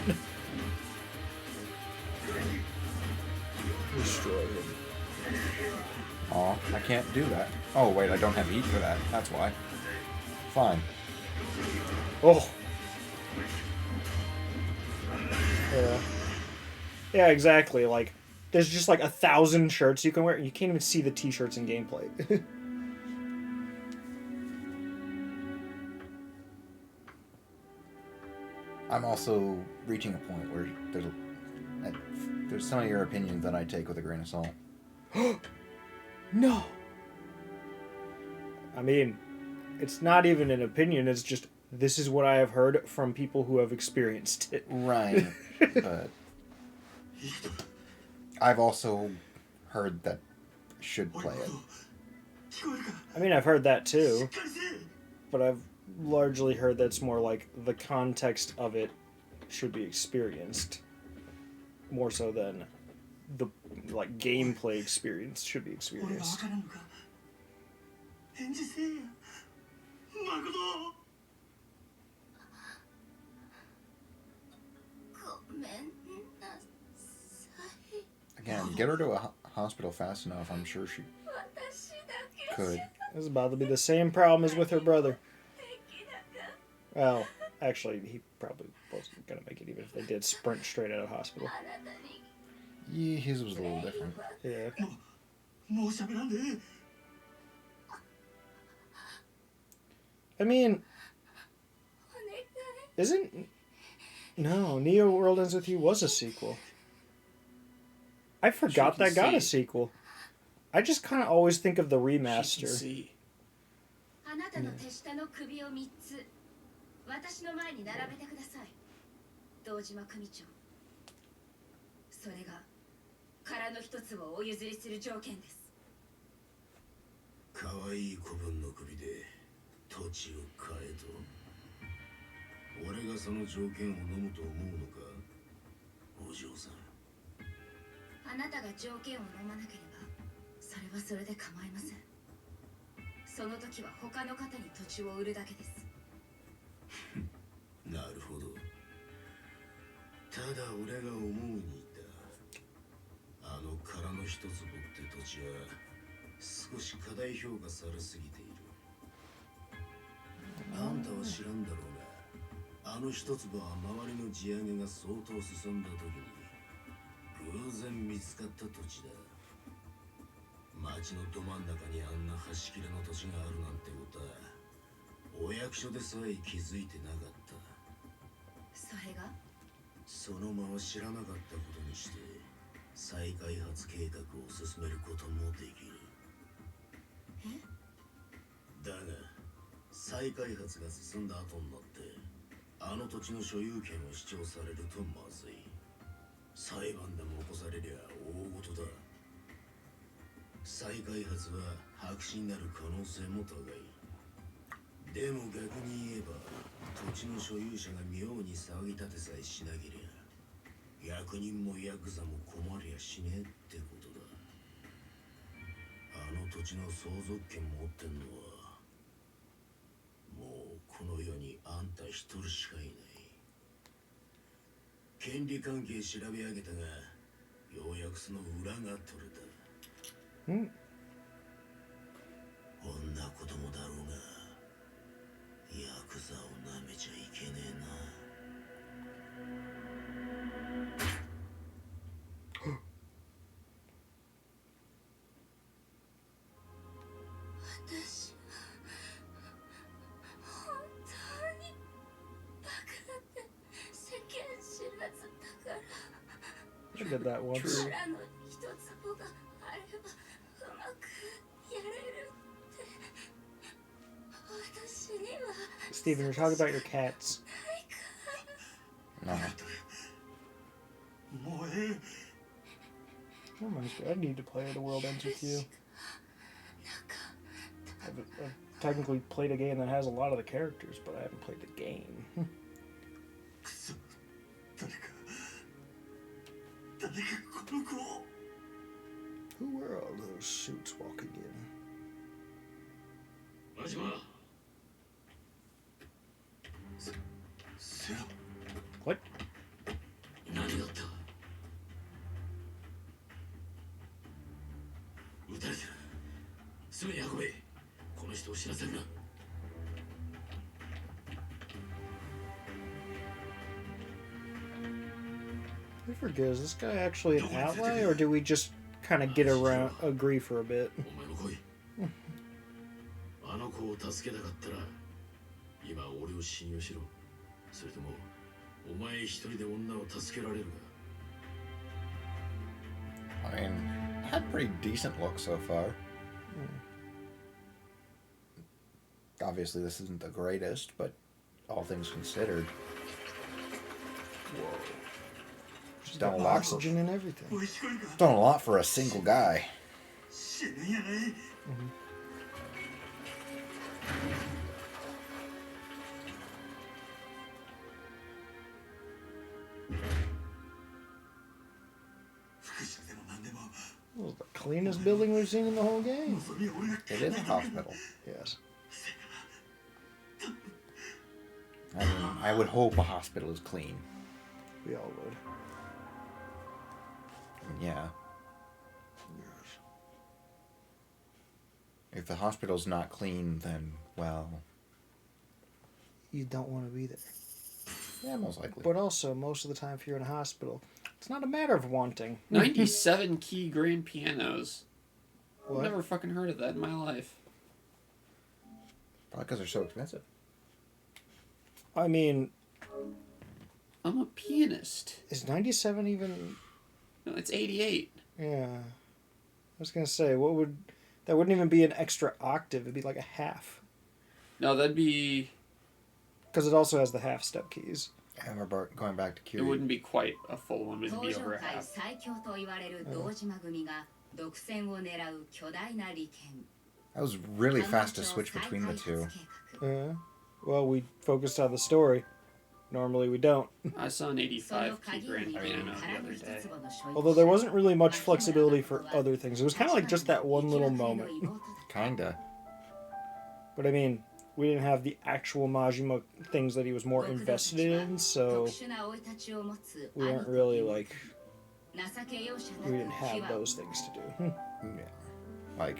Destroy him. Aw, I can't do that. Oh, wait, I don't have heat for that. That's why. Fine. Oh. Yeah. Yeah, exactly. Like, there's just like 1,000 shirts you can wear, and you can't even see the t-shirts in gameplay. I'm also reaching a point where there's some of your opinions that I take with a grain of salt. No. I mean, it's not even an opinion, it's just, this is what I have heard from people who have experienced it. Right. But I've also heard that I should play it. I mean, I've heard that too. But I've largely heard that's more like the context of it should be experienced. More so than the like gameplay experience should be experienced. Again, get her to a hospital fast enough, I'm sure she could. This is about to be the same problem as with her brother. Well, actually, he probably wasn't going to make it even if they did sprint straight out of hospital. Yeah, his was a little different. Yeah. I mean, isn't... No, Neo World Ends With You was a sequel. I forgot that got a sequel. I just kind of always think of the remaster. I did that once. Steven, you're talking about your cats. No. Reminds me, I need to play The World Ends With You. I've technically played a game that has a lot of the characters, but I haven't played the game. Who were all those suits walking in? What? I forget, is this guy actually an ally, or do we just kind of get around, agree for a bit? I mean, had pretty decent look so far. Obviously, this isn't the greatest, but all things considered. Whoa. She's done a lot. Oxygen and everything. Done a lot for a single guy. Well, the cleanest building we've seen in the whole game. It is a hospital. Yes. I mean, I would hope a hospital is clean. We all would. Yeah. If the hospital's not clean, then, well... You don't want to be there. Yeah, most likely. But also, most of the time, if you're in a hospital, it's not a matter of wanting. 97 key grand pianos. What? I've never fucking heard of that in my life. Probably because they're so expensive. I mean... I'm a pianist. Is 97 even... No, it's 88. Yeah. I was going to say, what would... That wouldn't even be an extra octave. It'd be like a half. No, that'd be... Because it also has the half-step keys. And we're going back to Curie. It wouldn't be quite a full one. It'd be over a half. That was really fast to switch between the two. Yeah. Well, we focused on the story. Normally we don't. I saw an 85 key grand piano the other day. Although there wasn't really much flexibility for other things. It was kind of like just that one little moment. Kinda. But I mean, we didn't have the actual Majima things that he was more invested in, so we weren't really like... We didn't have those things to do. Yeah. Like,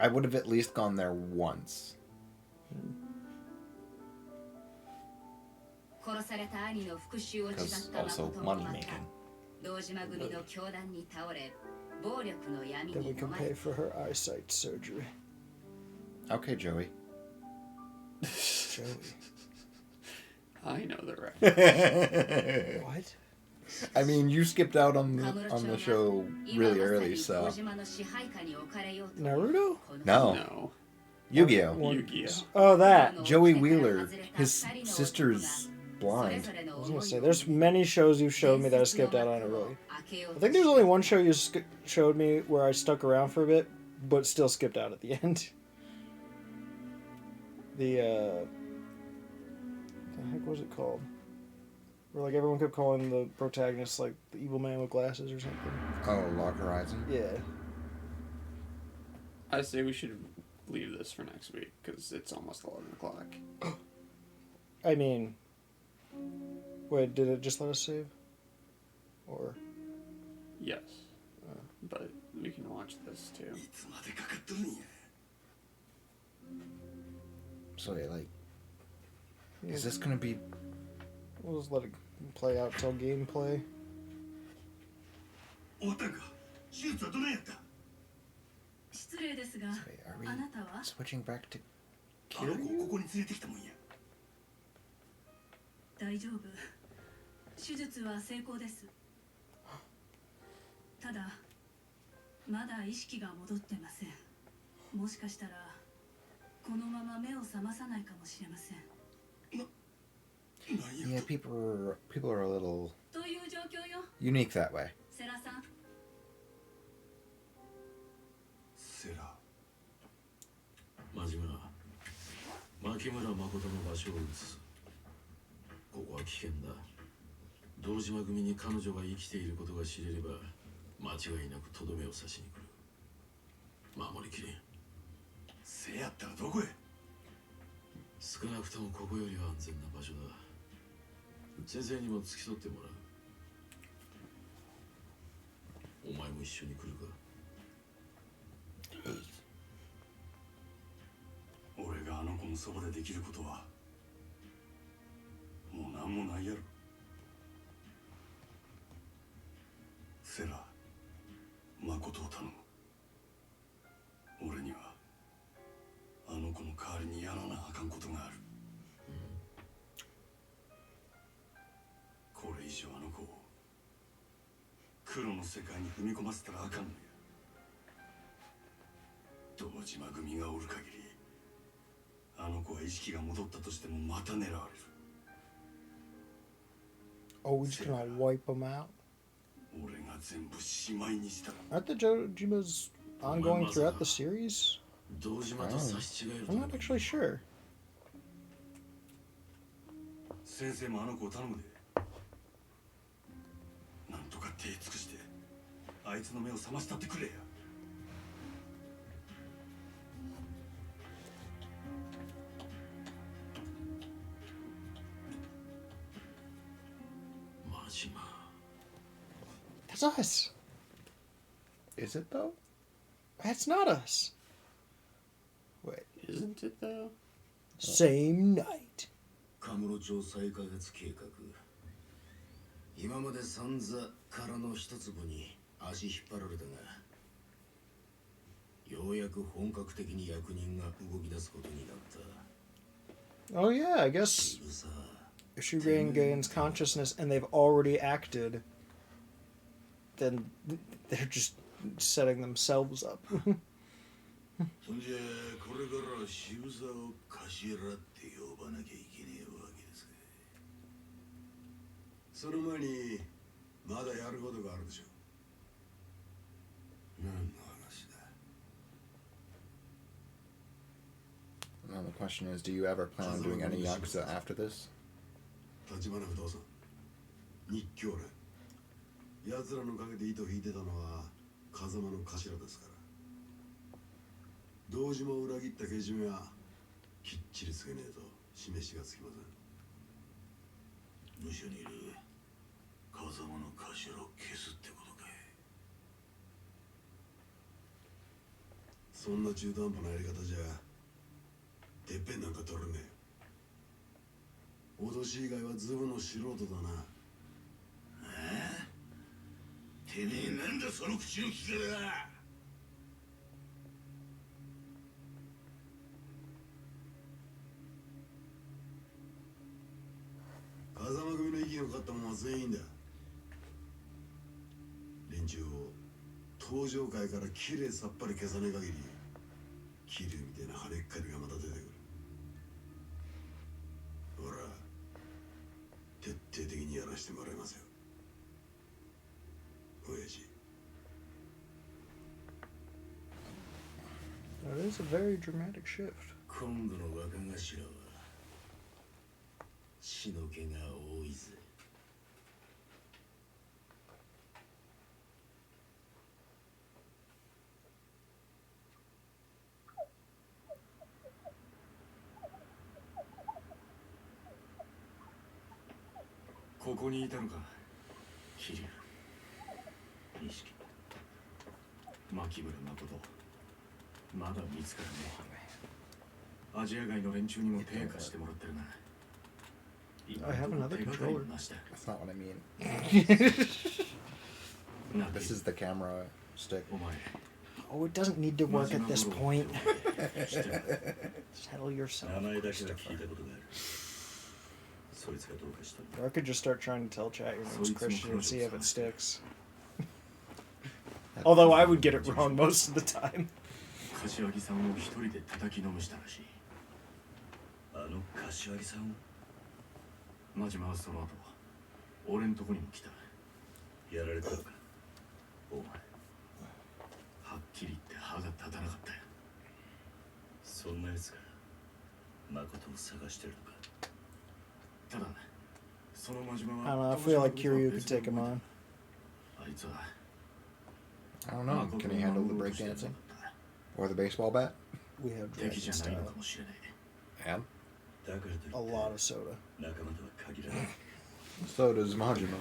I would have at least gone there once. Because also money making. Then we can pay for her eyesight surgery. Okay, Joey. Joey. I know the reference. What? I mean, you skipped out on the show really early, so... Naruto? No. Yu-Gi-Oh! Yu-Gi-Oh! Oh, that. Joey Wheeler, his sister's blind. I was gonna say, there's many shows you've showed me that I skipped out on early. I think there's only one show you showed me where I stuck around for a bit, but still skipped out at the end. The heck was it called? Where like everyone kept calling the protagonist like the evil man with glasses or something. Oh, Log Horizon? Yeah. I say we should leave this for next week, because it's almost 11 o'clock. I mean... Wait, did it just let us save? Or... Yes. But we can watch this too. So, yeah, like... Is this gonna be... We'll just let it play out till gameplay. Wait, are we switching back to Kiryu? 大丈夫。手術は成功です。ただ、まだ意識が戻ってません。もしかしたら、このまま目を覚まさないかもしれません。Yeah, people are a little unique that way. 真島牧村誠の場所を移す。ここは危険だ。堂島組に彼女が生きていることが知れれば間違いなくとどめを刺しに来る。守りきれん。せやったらどこへ？少なくともここよりは安全な場所だ。先生にも付き添ってもらう。お前も一緒に来るか？俺があの子のそばでできることはもう何もないやろ。セラ、誠を頼む。俺にはあの子の代わりにやらなあかんことがある。これ以上あの子を黒の世界に踏み込ませたらあかんのや。堂島組がおる限りあの子は意識が戻ったとしてもまた狙われる。 Oh, we're just gonna wipe them out? 俺が全部しまいにした。 Aren't the Jojimas ongoing throughout the series? 堂島と差し違える。 I'm not actually sure. 先生もあの子を頼むで。なんとか手尽くしてあいつの目を覚ましたってくれや。真島。 That's us. Is it though? That's not us. Wait. Isn't it though? Same night. カムロ町再開発計画。今まで散々殻の一粒に足引っ張られたが、ようやく本格的に役人が動き出すことになった。 Oh yeah, I guess if she regains consciousness and they've already acted, then they're just setting themselves up. そんじゃこれから渋沢を頭って呼ばなきゃいけねえわけですか。その前にまだやることがあるでしょ。何の話だ。 Now the question is, do you ever plan on doing any Yakuza after this? 立花不動産日教連。奴らの陰で糸引いてたのは風間の頭ですから。堂島を裏切ったけじめはきっちりつけねえと示しがつきません。無所にいる風間の頭を消すってことかい。そんな中途半端なやり方じゃてっぺんなんか取れねえ。脅し以外はズブの素人だな。てめえなんだその口の利き方だ。風間組の息のかかったもんは全員だ。連中を登場界からきれいさっぱり消さねえ限り桐生みたいな跳ねっかりがまた出てくる。ほら徹底的にやらしてもらいますよ親父。 That is a very dramatic shift. 今度の若頭は血の気が多いぜ。ここにいたのか、桐生、錦、牧村誠。まだ見つからねえ。アジア外の連中にも手貸してもらってるな。 I have another controller. That's not what I mean. This is the camera stick. Oh, it doesn't need to work at this point. Settle yourself. Or I could just start trying to tell chat your name's Christian and see if it sticks. Although I would get it wrong most of the time. 柏木さんを一人で叩きのめしたらしい。あの柏木さんを。真島はその後俺んとこにも来た。やられたのかお前。はっきり言って歯が立たなかったよ。そんな奴が誠を探してるのか。ただその真島 I don't は know. I feel like Kiryu could take him on. あいつは I don't know. Can he handle the breakdancing? Or the baseball bat? We have 敵 Dragon じゃないの style. かもしれない。 And だからといって A lot of soda. 仲間とは限らない。 so does Majima.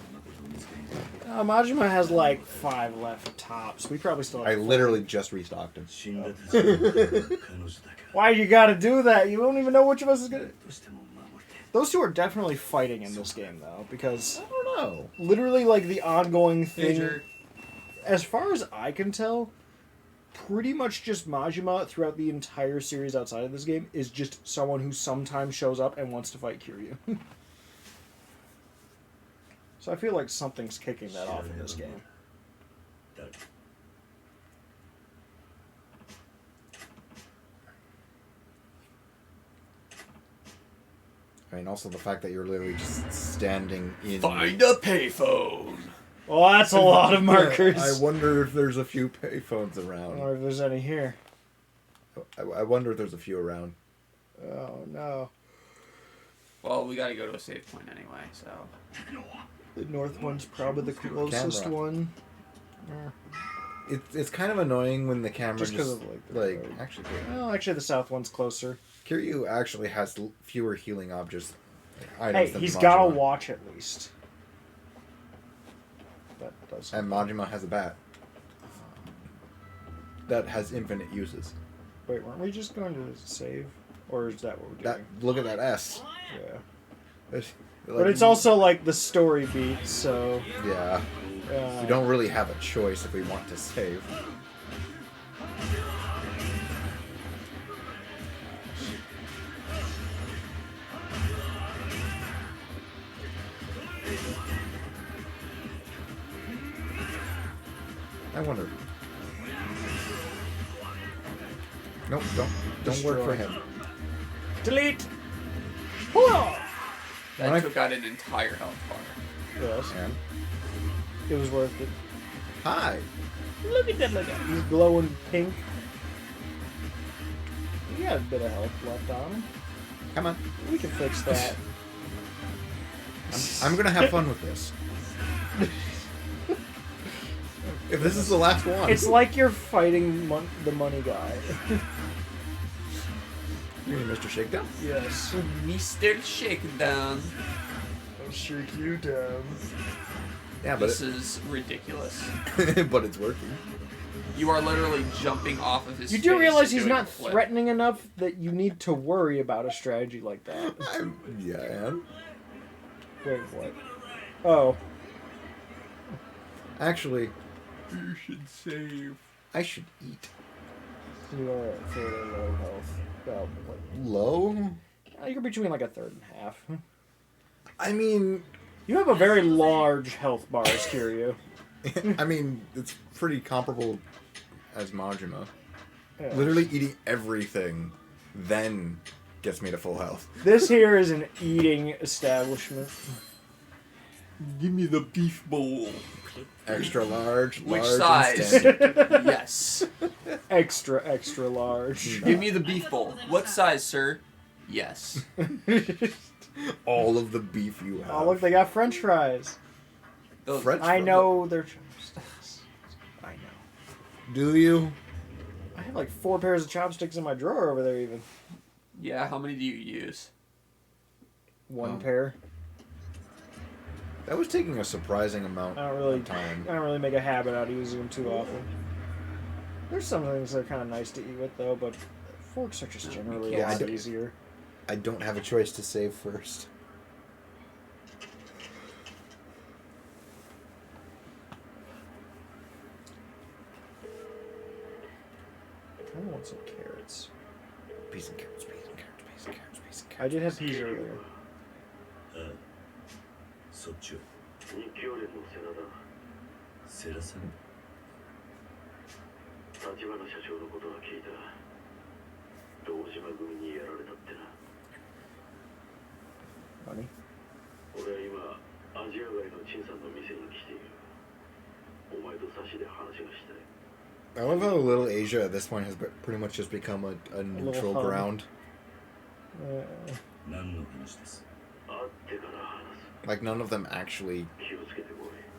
Majima has like 5 left tops. We probably still have I literally just restocked him. 死んだと彼女だけ Why you gotta do that? You don't even know which of us is gonna... Those two are definitely fighting in this game, though, because... I don't know. Literally, like, the ongoing thing... Major. As far as I can tell, pretty much just Majima throughout the entire series outside of this game is just someone who sometimes shows up and wants to fight Kiryu. So I feel like something's kicking that off in this game. I mean, also the fact that you're literally just standing in... Find a payphone! Well, that's a lot of markers. I wonder if there's a few payphones around. Or if there's any here. I wonder if there's a few around. Oh, no. Well, we gotta go to a save point anyway, so... The north one's probably the closest one. Yeah. It's kind of annoying when the camera Just 'cause just... of, like, the road. actually... Well, actually, the south one's closer. Kiryu actually has fewer healing objects. Hey, he's got a watch at least. That does. And Majima has a bat. That has infinite uses. Wait, weren't we just going to save? Or is that what we're doing? Look at that S. Yeah. But it's also like the story beat, so... Yeah. We don't really have a choice if we want to save. I wonder. Nope, don't work for him. Delete! That took out an entire health bar. Yes. And? It was worth it. Hi! Look at that, look at that. He's glowing pink. He got a bit of health left on him. Come on. We can fix that. I'm gonna have fun with this. If this is the last one. It's like you're fighting the money guy. You mean Mr. Shakedown? Yes. Mr. Shakedown. I'll shake you down. Yeah, but this is ridiculous. But it's working. You are literally jumping off of his You face do realize and he's doing not a flip. threatening enough that you need to worry about a strategy like that. Yeah, I am. Wait, what? Oh. Actually, you should save. I should eat. You are at fairly low health. Well, like, low? You're between like a third and half. I mean... You have a very large health bar, as Kiryu. I mean, it's pretty comparable as Majima. Yeah. Literally eating everything then gets me to full health. This here is an eating establishment. Give me the beef bowl. Extra large, Which large, size? and standard. Yes. Extra, extra large. Give me the beef bowl. What size, sir? Yes. All of the beef you have. Oh, look, they got French fries. French I fries? know they're chopsticks. I know. Do you? I have like 4 pairs of chopsticks in my drawer over there, even. Yeah, how many do you use? 1 pair. That was taking a surprising amount of time. I don't really make a habit out of using them too often. There's some things that are kind of nice to eat with, though, but forks are just generally a lot easier. I don't have a choice to save first. I want some carrots. Peas and carrots, peas and carrots, peas and carrots, peas and carrots. I did have peas earlier. そっちは日教連の世良だ。世良さん。立花社長のことは聞いた。堂島組にやられたってな。何？俺は今アジア街の陳さんの店に来ている。お前と差しで話がしたい。I love how Little Asia at this point has pretty much just become a neutral hub. ground. Like none of them actually.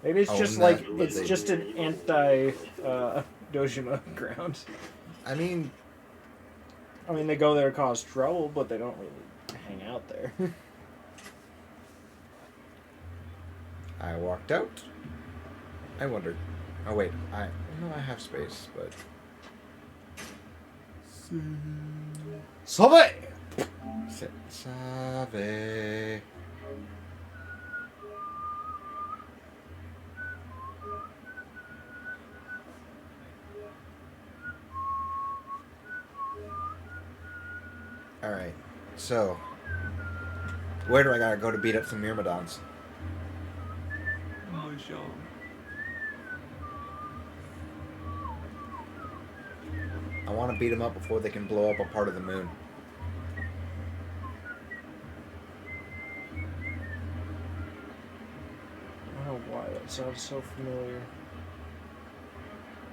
Maybe it's own just that, like but it's they- just an anti Dojima ground. I mean, they go there to cause trouble, but they don't really hang out there. I walked out. I wondered. Oh wait, I have space, but. Save! Save. Alright, so. Where do I gotta go to beat up some Myrmidons? I want to beat them up before they can blow up a part of the moon. I don't know why that sounds so familiar.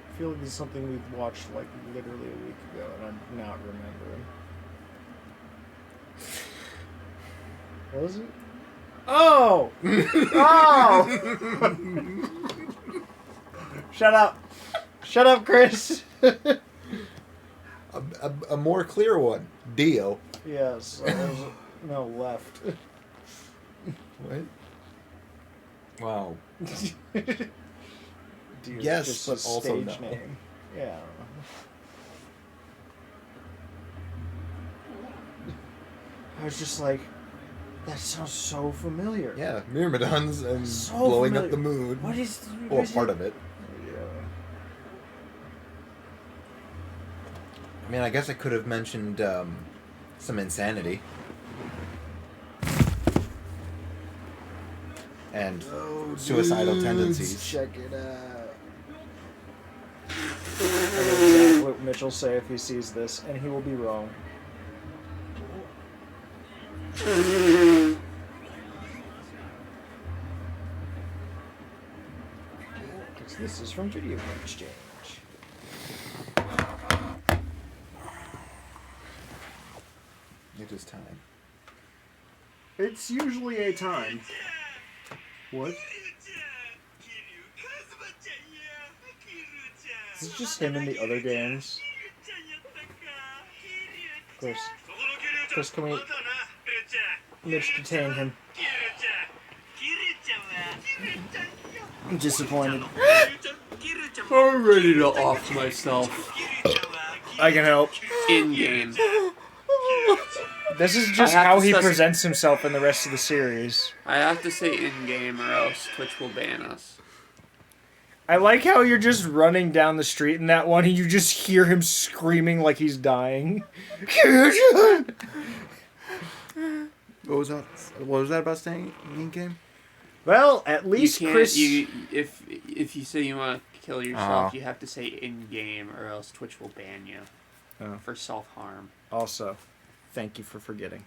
I feel like it's something we've watched like literally a week ago, and I'm not remembering. What was it? Oh! Oh! Shut up! Shut up, Chris! A more clear one. Dio. Yes, there's no left. What? Wow. Dude, Yes, just but a also stage no. name. Yeah. I was just like, that sounds so familiar. Yeah, Myrmidons and So blowing familiar. up the moon. What is? Or part of it. Yeah. I mean, I guess I could have mentioned some insanity. And suicidal tendencies. Check it out. I know exactly what Mitch will say if he sees this, and he will be wrong. Because this is from Video Game Exchange. It is time. It's usually a time. What? Is it just him in the other games? Chris, can we... Mitch, detain him. I'm disappointed. I'm ready to off myself. I can help. In game. This is just I have how to he sus- presents himself in the rest of the series. I have to say in game or else Twitch will ban us. I like how you're just running down the street in that one and you just hear him screaming like he's dying. What was that? What was that about staying in game? Well, at least You can't, Chris... if you say you want to kill yourself, you have to say in game or else Twitch will ban you for self-harm. Also, thank you for forgetting.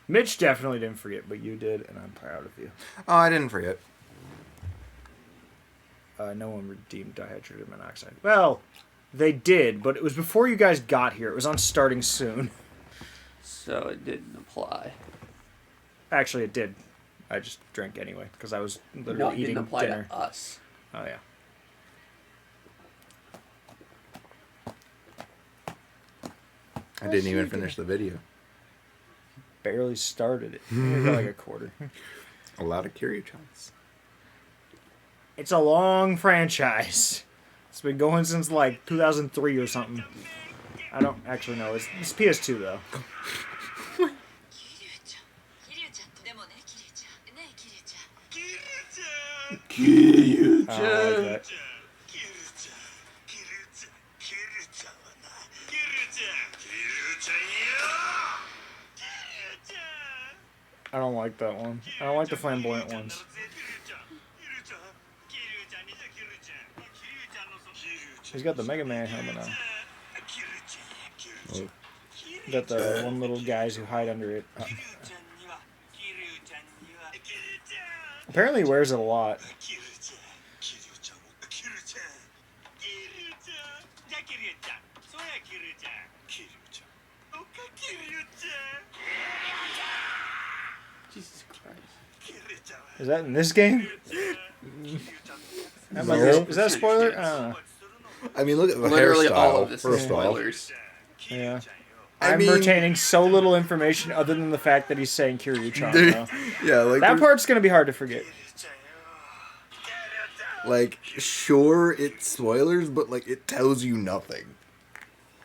Mitch definitely didn't forget, but you did, and I'm proud of you. Oh, I didn't forget. No one redeemed dihydrogen monoxide. Well, they did, but it was before you guys got here. It was on starting soon. So it didn't apply. Actually, it did. I just drank anyway, because I was literally No, it eating didn't apply dinner. to us. Oh, yeah. I didn't even finish the video. Barely started it. We got like a quarter. A lot of Kiryu-chans. It's a long franchise. It's been going since like 2003 or something. I don't actually know. It's PS2 though. Kiryu-chan. I don't like that. I don't like that one. I don't like the flamboyant ones. He's got the Mega Man helmet on. Oh. Got the one little guys who hide under it. Apparently he wears it a lot. Is that in this game? That might be- is that a spoiler? I don't know. I mean, look at the Literally hairstyle. all of this is first of all. spoilers. Yeah. I I'm mean- retaining so little information other than the fact that he's saying Kiryu-chan. Dude, though. yeah, like That there's- part's gonna be hard to forget. Like, sure, it's spoilers, but like it tells you nothing.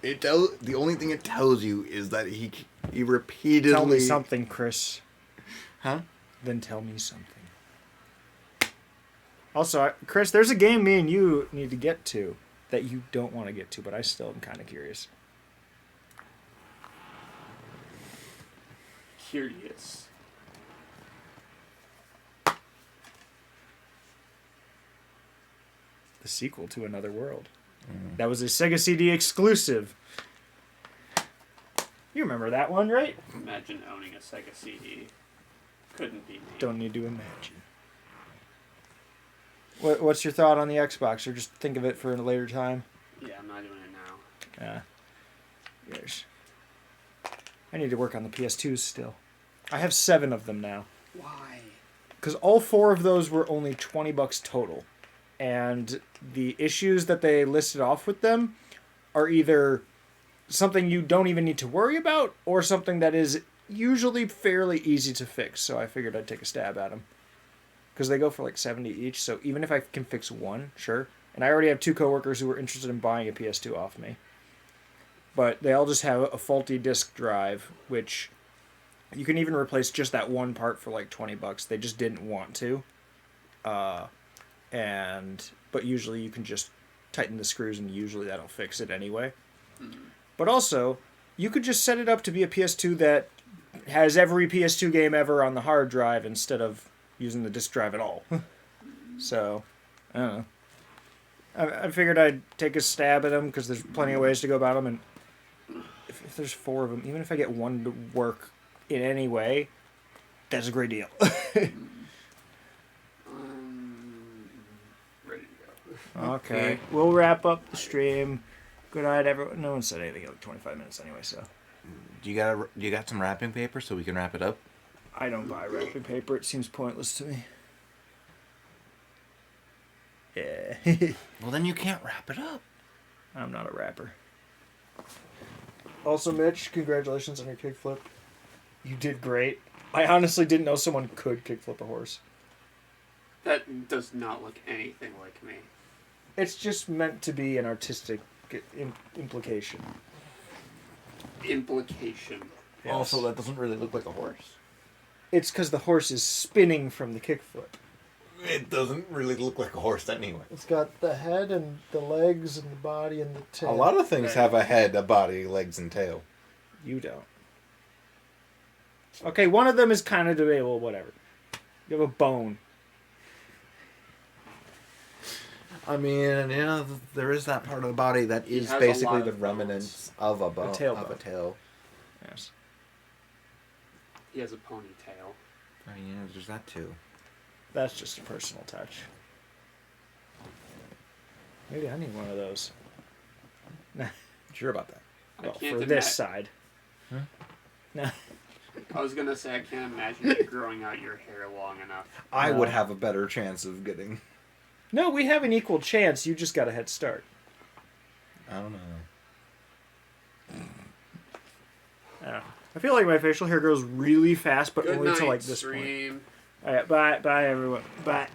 The only thing it tells you is that he repeatedly. Tell me something, Chris. Huh? Then tell me something. Also, Chris, there's a game me and you need to get to that you don't want to get to, but I still am kind of curious. Curious. The sequel to Another World. That was a Sega CD exclusive. You remember that one, right? Imagine owning a Sega CD. Couldn't be me. Don't need to imagine. What's your thought on the Xbox, or just think of it for a later time? Yeah, I'm not doing it now. Yeah. Yes. I need to work on the PS2s still. I have 7 of them now. Why? Because all 4 of those were only $20 total. And the issues that they listed off with them are either something you don't even need to worry about, or something that is usually fairly easy to fix. So I figured I'd take a stab at them. Because they go for like 70 each, so even if I can fix one, sure. And I already have 2 coworkers who were interested in buying a PS2 off me. But they all just have a faulty disk drive, which you can even replace just that one part for like $20. They just didn't want to. But usually you can just tighten the screws and usually that'll fix it anyway. But also, you could just set it up to be a PS2 that has every PS2 game ever on the hard drive instead of using the disk drive at all. So, I don't know. I figured I'd take a stab at them because there's plenty of ways to go about them, and if there's 4 of them, even if I get one to work in any way, that's a great deal. Ready to go. Okay, we'll wrap up the stream. Good night, everyone. No one said anything in like 25 minutes anyway, so. Do you got some wrapping paper so we can wrap it up? I don't buy wrapping paper. It seems pointless to me. Yeah. Well, then you can't wrap it up. I'm not a rapper. Also, Mitch, congratulations on your kickflip. You did great. I honestly didn't know someone could kickflip a horse. That does not look anything like me. It's just meant to be an artistic implication. Implication. Yes. Also, that doesn't really look like a horse. It's because the horse is spinning from the kickflip. It doesn't really look like a horse anyway. It's got the head and the legs and the body and the tail. A lot of things have a head, a body, legs, and tail. You don't. Okay, one of them is kind of debatable, whatever. You have a bone. I mean, there is that part of the body that is has a basically lot the of remnants of a bone, tail of a bone. tail. Yes. He has a ponytail. I mean, there's that too. That's just a personal touch. Maybe I need one of those. Nah. Sure about that? Well, can't for this side. Huh? No. I was gonna say I can't imagine you growing out your hair long enough. I would have a better chance of getting. No, we have an equal chance. You just got a head start. I don't know. I feel like my facial hair grows really fast, but Good only night, to like this stream. point. All right, bye, everyone. Bye.